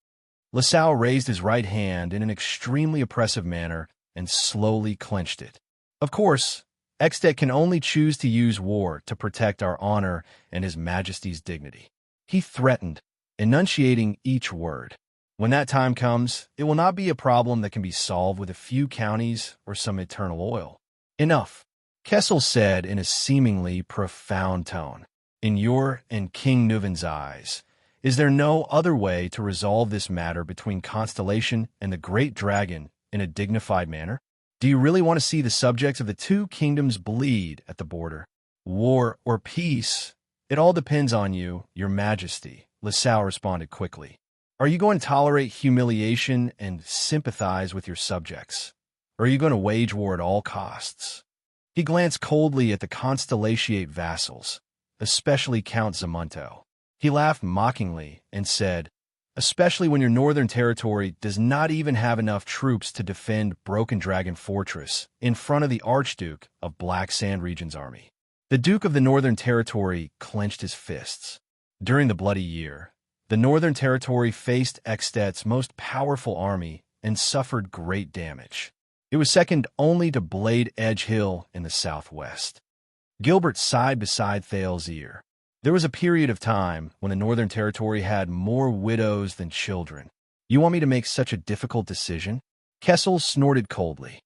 LaSalle raised his right hand in an extremely oppressive manner and slowly clenched it. Of course, Extet can only choose to use war to protect our honor and His Majesty's dignity. He threatened, enunciating each word. When that time comes, it will not be a problem that can be solved with a few counties or some eternal oil. Enough, Kessel said in a seemingly profound tone. In your and King Nuven's eyes, is there no other way to resolve this matter between Constellation and the Great Dragon in a dignified manner? Do you really want to see the subjects of the two kingdoms bleed at the border? War or peace? It all depends on you, Your Majesty, LaSalle responded quickly. Are you going to tolerate humiliation and sympathize with your subjects? Or are you going to wage war at all costs? He glanced coldly at the Constellatiate vassals, especially Count Zamunto. He laughed mockingly and said, "Especially when your northern territory does not even have enough troops to defend Broken Dragon Fortress in front of the Archduke of Black Sand Region's army." The Duke of the Northern Territory clenched his fists. During the Bloody Year, the Northern Territory faced Extet's most powerful army and suffered great damage. It was second only to Blade Edge Hill in the southwest. Gilbert sighed beside Thales's ear. There was a period of time when the Northern Territory had more widows than children. You want me to make such a difficult decision? Kessel snorted coldly.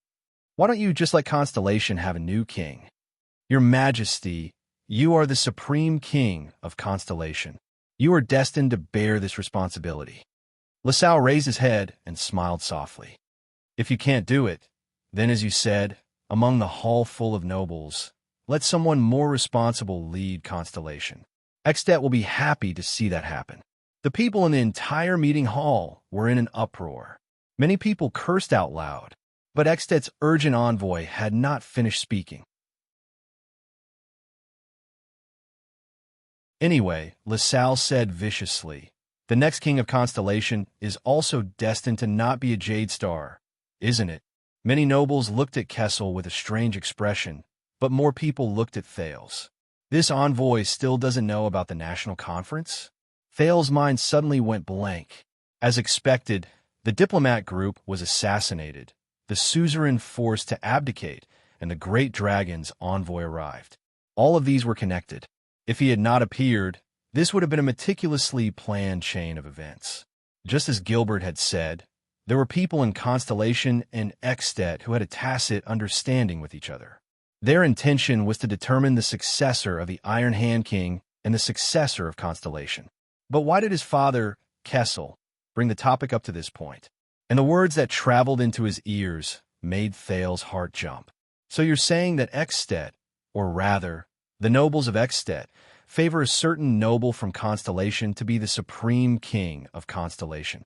Why don't you, just like Constellation, have a new king? Your Majesty, you are the supreme king of Constellation. You are destined to bear this responsibility. LaSalle raised his head and smiled softly. If you can't do it, then, as you said, among the hall full of nobles, let someone more responsible lead Constellation. Extet will be happy to see that happen. The people in the entire meeting hall were in an uproar. Many people cursed out loud, but Extet's urgent envoy had not finished speaking. Anyway, LaSalle said viciously, the next king of Constellation is also destined to not be a Jade Star, isn't it? Many nobles looked at Kessel with a strange expression, but more people looked at Thales. This envoy still doesn't know about the national conference? Thales' mind suddenly went blank. As expected, the diplomat group was assassinated, the suzerain forced to abdicate, and the great dragon's envoy arrived. All of these were connected. If he had not appeared, this would have been a meticulously planned chain of events. Just as Gilbert had said, there were people in Constellation and Extet who had a tacit understanding with each other. Their intention was to determine the successor of the Iron Hand King and the successor of Constellation. But why did his father, Kessel, bring the topic up to this point? And the words that traveled into his ears made Thales's heart jump. So you're saying that Extet, or rather, the nobles of Extet, favor a certain noble from Constellation to be the supreme king of Constellation.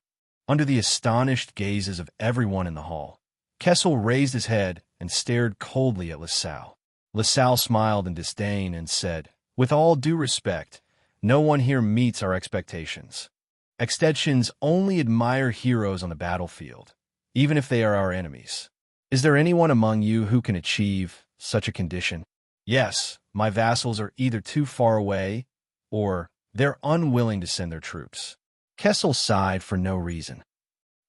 Under the astonished gazes of everyone in the hall, Kessel raised his head and stared coldly at LaSalle. LaSalle smiled in disdain and said, "With all due respect, no one here meets our expectations. Extetians only admire heroes on the battlefield, even if they are our enemies. Is there anyone among you who can achieve such a condition? Yes, my vassals are either too far away or they're unwilling to send their troops." Kessel sighed for no reason.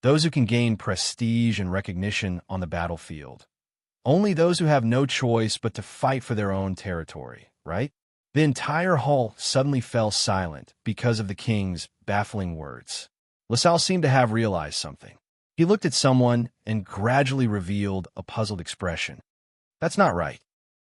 Those who can gain prestige and recognition on the battlefield. Only those who have no choice but to fight for their own territory, right? The entire hall suddenly fell silent because of the king's baffling words. LaSalle seemed to have realized something. He looked at someone and gradually revealed a puzzled expression. That's not right.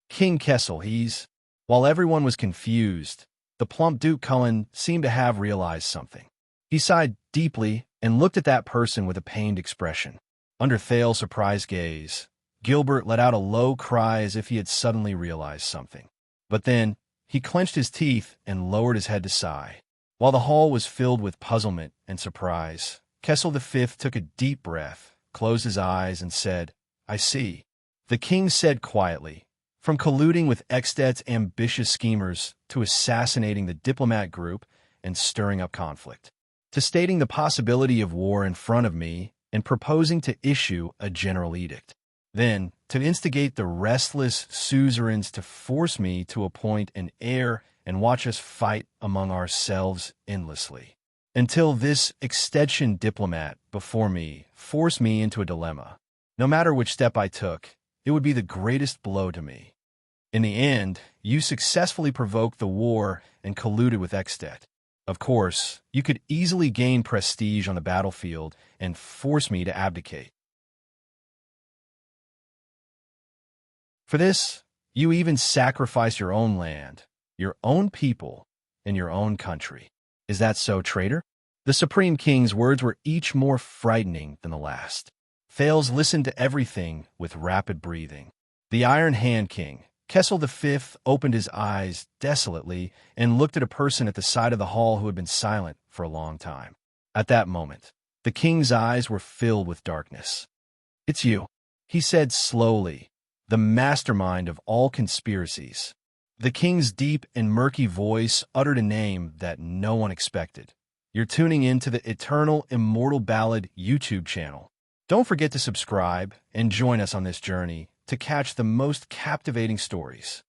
King Kessel, he's... While everyone was confused, the plump Duke Cullen seemed to have realized something. He sighed deeply and looked at that person with a pained expression. Under Thales's surprised gaze, Gilbert let out a low cry as if he had suddenly realized something. But then, he clenched his teeth and lowered his head to sigh. While the hall was filled with puzzlement and surprise, Kessel V took a deep breath, closed his eyes, and said, "I see." The king said quietly, "From colluding with Extet's ambitious schemers to assassinating the diplomat group and stirring up conflict, to stating the possibility of war in front of me and proposing to issue a general edict, then to instigate the restless suzerains to force me to appoint an heir and watch us fight among ourselves endlessly, until this extension diplomat before me forced me into a dilemma. No matter which step I took, it would be the greatest blow to me. In the end, you successfully provoked the war and colluded with Extet. Of course, you could easily gain prestige on the battlefield and force me to abdicate. For this, you even sacrifice your own land, your own people, and your own country. Is that so, traitor?" The Supreme King's words were each more frightening than the last. Thales listened to everything with rapid breathing. The Iron Hand King, Kessel V, opened his eyes desolately and looked at a person at the side of the hall who had been silent for a long time. At that moment, the king's eyes were filled with darkness. "It's you," he said slowly, "the mastermind of all conspiracies." The king's deep and murky voice uttered a name that no one expected. "You're tuning in to the Eternal Immortal Ballad YouTube channel. Don't forget to subscribe and join us on this journey to catch the most captivating stories.